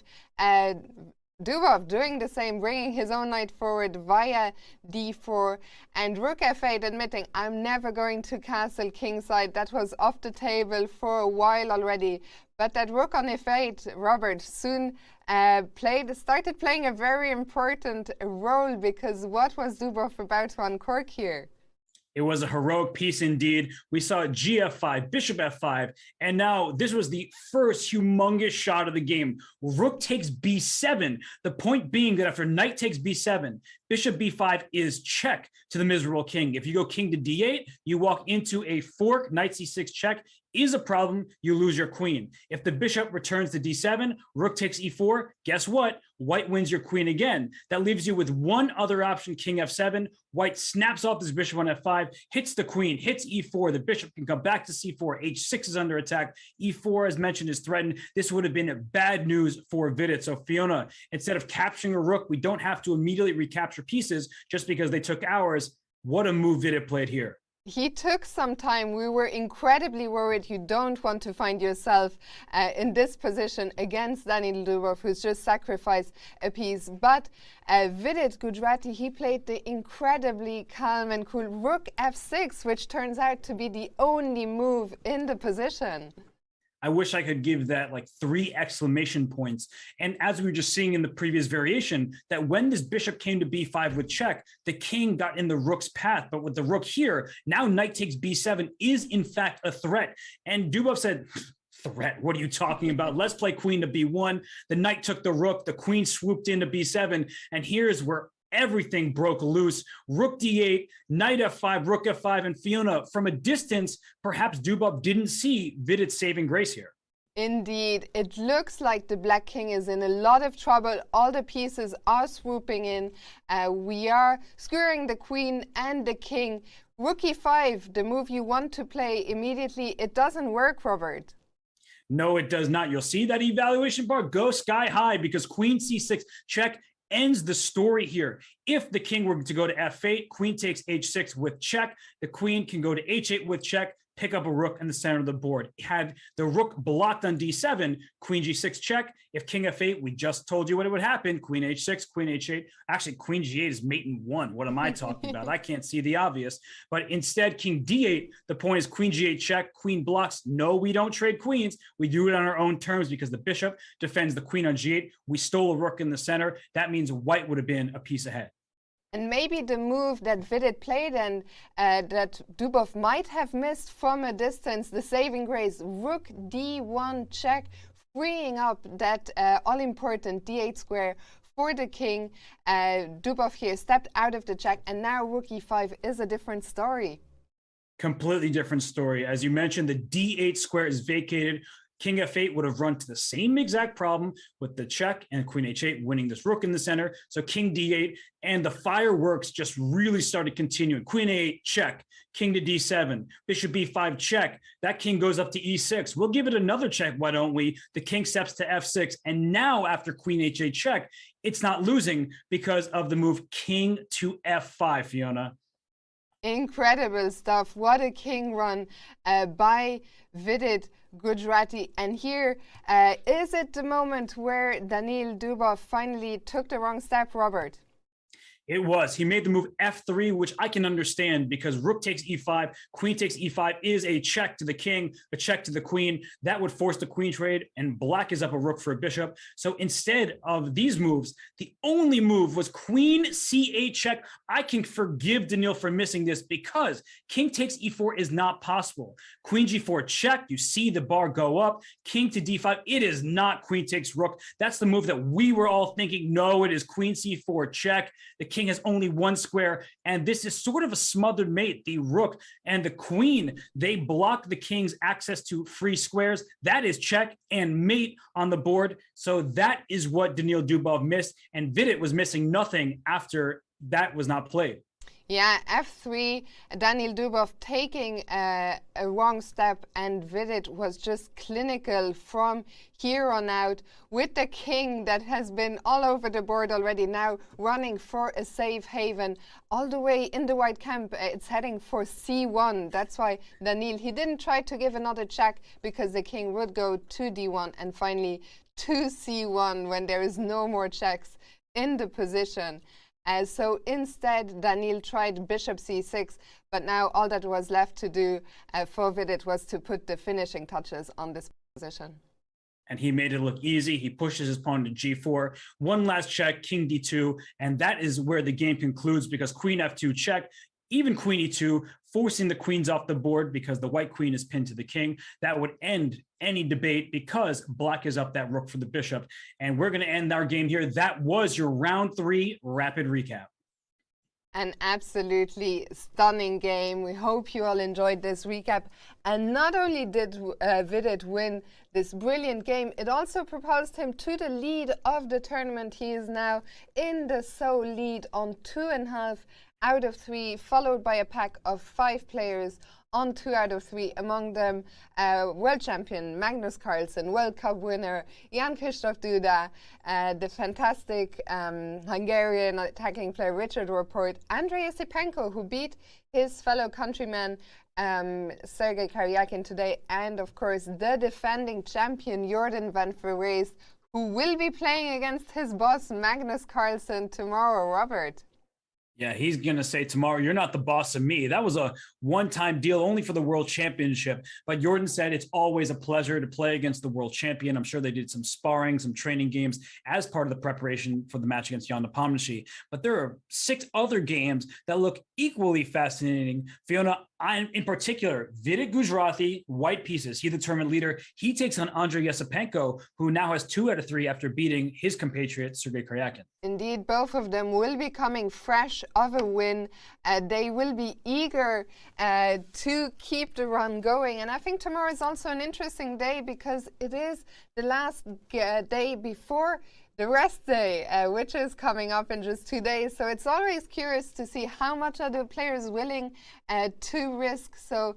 Dubov doing the same, bringing his own knight forward via d4, and rook f8 admitting, I'm never going to castle kingside. That was off the table for a while already. But that rook on f8, Robert, soon started playing a very important role, because what was Dubov about to uncork here? It was a heroic piece indeed. We saw gf5, bishop f5, and now this was the first humongous shot of the game. Rook takes b7. The point being that after knight takes b7, bishop b5 is check to the miserable king. If you go king to d8, you walk into a fork. Knight c6 check is a problem. You lose your queen. If the bishop returns to d7, rook takes e4, guess what? White wins your queen again. That leaves you with one other option, king f7. White snaps off this bishop on f5, hits the queen, hits e4. The bishop can come back to c4. h6 is under attack. e4, as mentioned, is threatened. This would have been bad news for Vidit. So Fiona, instead of capturing a rook, we don't have to immediately recapture pieces just because they took ours. What a move Vidit played here. He took some time. We were incredibly worried. You don't want to find yourself in this position against Daniil Dubov, who's just sacrificed a piece. But Vidit Gujrati, he played the incredibly calm and cool rook f6, which turns out to be the only move in the position. I wish I could give that like 3 exclamation points. And as we were just seeing in the previous variation, that when this bishop came to b5 with check, the king got in the rook's path. But with the rook here, now knight takes b7 is in fact a threat. And Dubov said, threat, what are you talking about? Let's play queen to b1. The knight took the rook, the queen swooped into b7. And here's where everything broke loose. Rook d8, knight f5, rook f5, and Fiona, from a distance, perhaps Dubov didn't see Vidit's saving grace here. Indeed, it looks like the black king is in a lot of trouble. All the pieces are swooping in. We are skewering the queen and the king. Rook e5, the move you want to play immediately, it doesn't work, Robert. No, it does not. You'll see that evaluation bar go sky high because queen c6 check ends the story here. If the king were to go to f8, queen takes h6 with check. The queen can go to h8 with check. pick up a rook in the center of the board. Had the rook blocked on d7, queen g6 check. If king f8, we just told you what it would happen. Queen h6, queen h8. Actually, queen g8 is mate in 1. What am I talking about? I can't see the obvious. But instead, king d8, the point is queen g8 check, queen blocks. No, we don't trade queens. We do it on our own terms because the bishop defends the queen on g8. We stole a rook in the center. That means white would have been a piece ahead. And maybe the move that Vidit played and that Dubov might have missed from a distance, the saving grace, rook d1 check, freeing up that all-important d8 square for the king. Dubov here stepped out of the check, and now rook e5 is a different story. Completely different story. As you mentioned, the d8 square is vacated. King f8 would have run to the same exact problem with the check and queen h8 winning this rook in the center. So king d8 and the fireworks just really started continuing. Queen a8 check, king to d7, bishop b5 check. That king goes up to e6. We'll give it another check, why don't we? The king steps to f6. And now after queen h8 check, it's not losing because of the move king to f5, Fiona. Incredible stuff. What a king run by Vidit Gujrati. And here, is it the moment where Daniil Dubov finally took the wrong step, Robert? It was. He made the move f3, which I can understand because rook takes e5, queen takes e5 is a check to the king, a check to the queen. That would force the queen trade, and black is up a rook for a bishop. So instead of these moves, the only move was queen c8 check. I can forgive Daniil for missing this because king takes e4 is not possible. Queen g4 check, you see the bar go up. King to d5, it is not queen takes rook. That's the move that we were all thinking, no, it is queen c4 check. The king has only one square, and this is sort of a smothered mate. The rook and the queen, they block the king's access to free squares. That is check and mate on the board. So that is what Daniil Dubov missed, and Vidit was missing nothing after that was not played. Yeah, f3, Daniil Dubov taking a wrong step, and Vidit was just clinical from here on out with the king that has been all over the board already, now running for a safe haven all the way in the white camp. It's heading for c1. That's why Daniil, he didn't try to give another check because the king would go to d1 and finally to c1 when there is no more checks in the position. So instead, Daniil tried bishop c6, but now all that was left to do for Vidit was to put the finishing touches on this position. And he made it look easy. He pushes his pawn to g4. One last check, king d2, and that is where the game concludes because queen f2 check, even queen e2, forcing the queens off the board because the white queen is pinned to the king. That would end any debate because black is up that rook for the bishop. And we're going to end our game here. That was your round 3 rapid recap. An absolutely stunning game. We hope you all enjoyed this recap. And not only did Vidit win this brilliant game, it also propelled him to the lead of the tournament. He is now in the sole lead on 2.5 out of 3, followed by a pack of 5 players on 2 out of 3, among them world champion Magnus Carlsen, World Cup winner Jan-Krzysztof Duda, the fantastic Hungarian attacking player Richard Rapport, Andrei Yasipenko, who beat his fellow countryman Sergei Karyakin today, and of course the defending champion Jorden van Foreest, who will be playing against his boss Magnus Carlsen tomorrow. Robert? Yeah, he's going to say tomorrow, you're not the boss of me. That was a one-time deal only for the World Championship. But Jorden said it's always a pleasure to play against the world champion. I'm sure they did some sparring, some training games as part of the preparation for the match against Jan Nepomniachtchi. But there are 6 other games that look equally fascinating. Fiona, in particular, Vidit Gujrati, white pieces. He's the tournament leader. He takes on Andrei Yasipenko, who now has 2 out of 3 after beating his compatriot, Sergei Karyakin. Indeed, both of them will be coming fresh of a win. They will be eager to keep the run going. And I think tomorrow is also an interesting day because it is the last day before the rest day, which is coming up in just 2 days. So it's always curious to see how much are the players willing to risk. So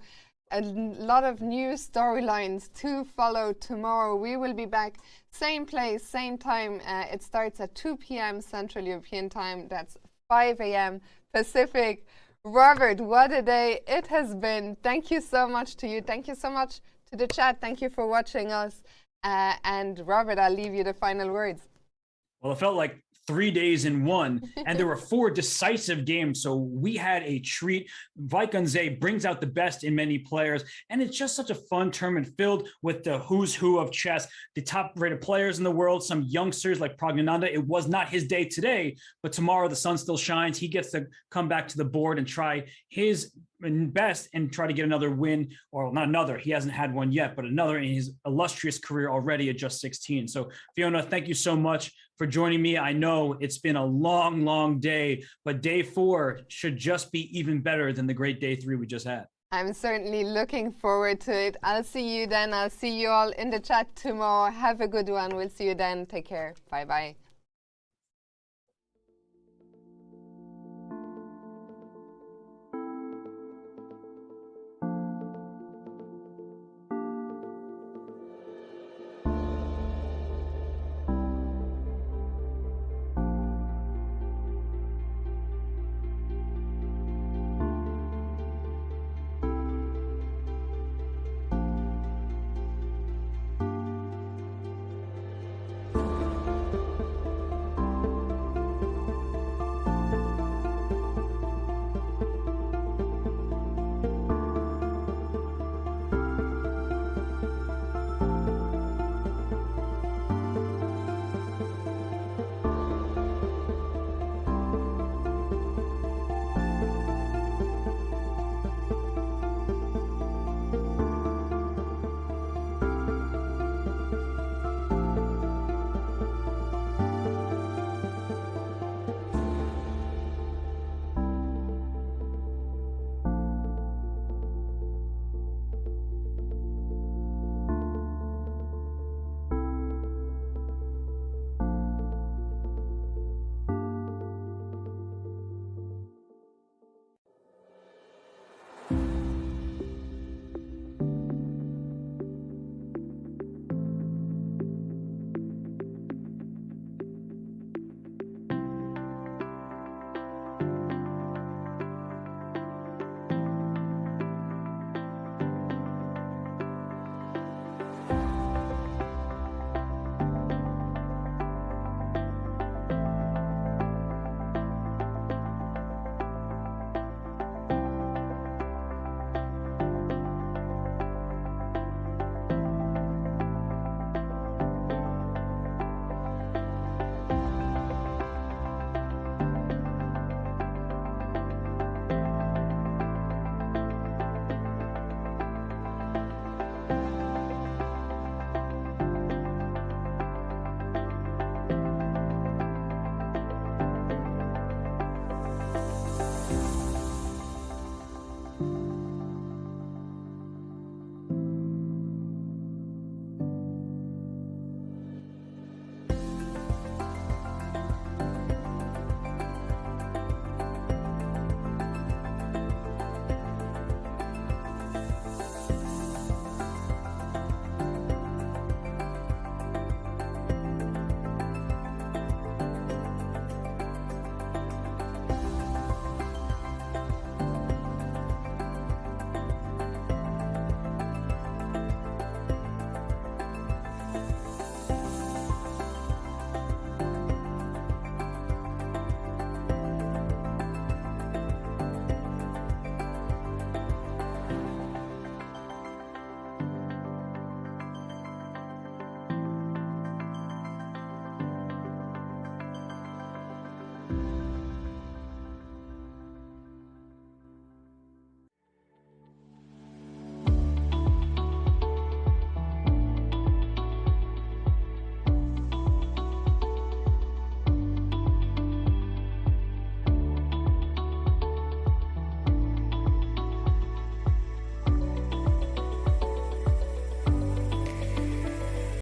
a lot of new storylines to follow tomorrow. We will be back same place, same time. It starts at 2 p.m. Central European time. That's 5 a.m. Pacific. Robert, what a day it has been. Thank you so much to you. Thank you so much to the chat. Thank you for watching us. And Robert, I'll leave you the final words. Well, it felt like 3 days in one, and there were 4 decisive games, so we had a treat. Wijk brings out the best in many players, and it's just such a fun tournament filled with the who's who of chess, the top-rated players in the world, some youngsters like Praggnanandhaa. It was not his day today, but tomorrow the sun still shines. He gets to come back to the board and try his best and try to get another win, or not another, he hasn't had one yet, but another in his illustrious career already at just 16. So Fiona, thank you so much for joining me. I know it's been a long day, but day 4 should just be even better than the great day 3 we just had. I'm certainly looking forward to it. I'll see you then. I'll see you all in the chat tomorrow. Have a good one. We'll see you then. Take care. Bye-bye.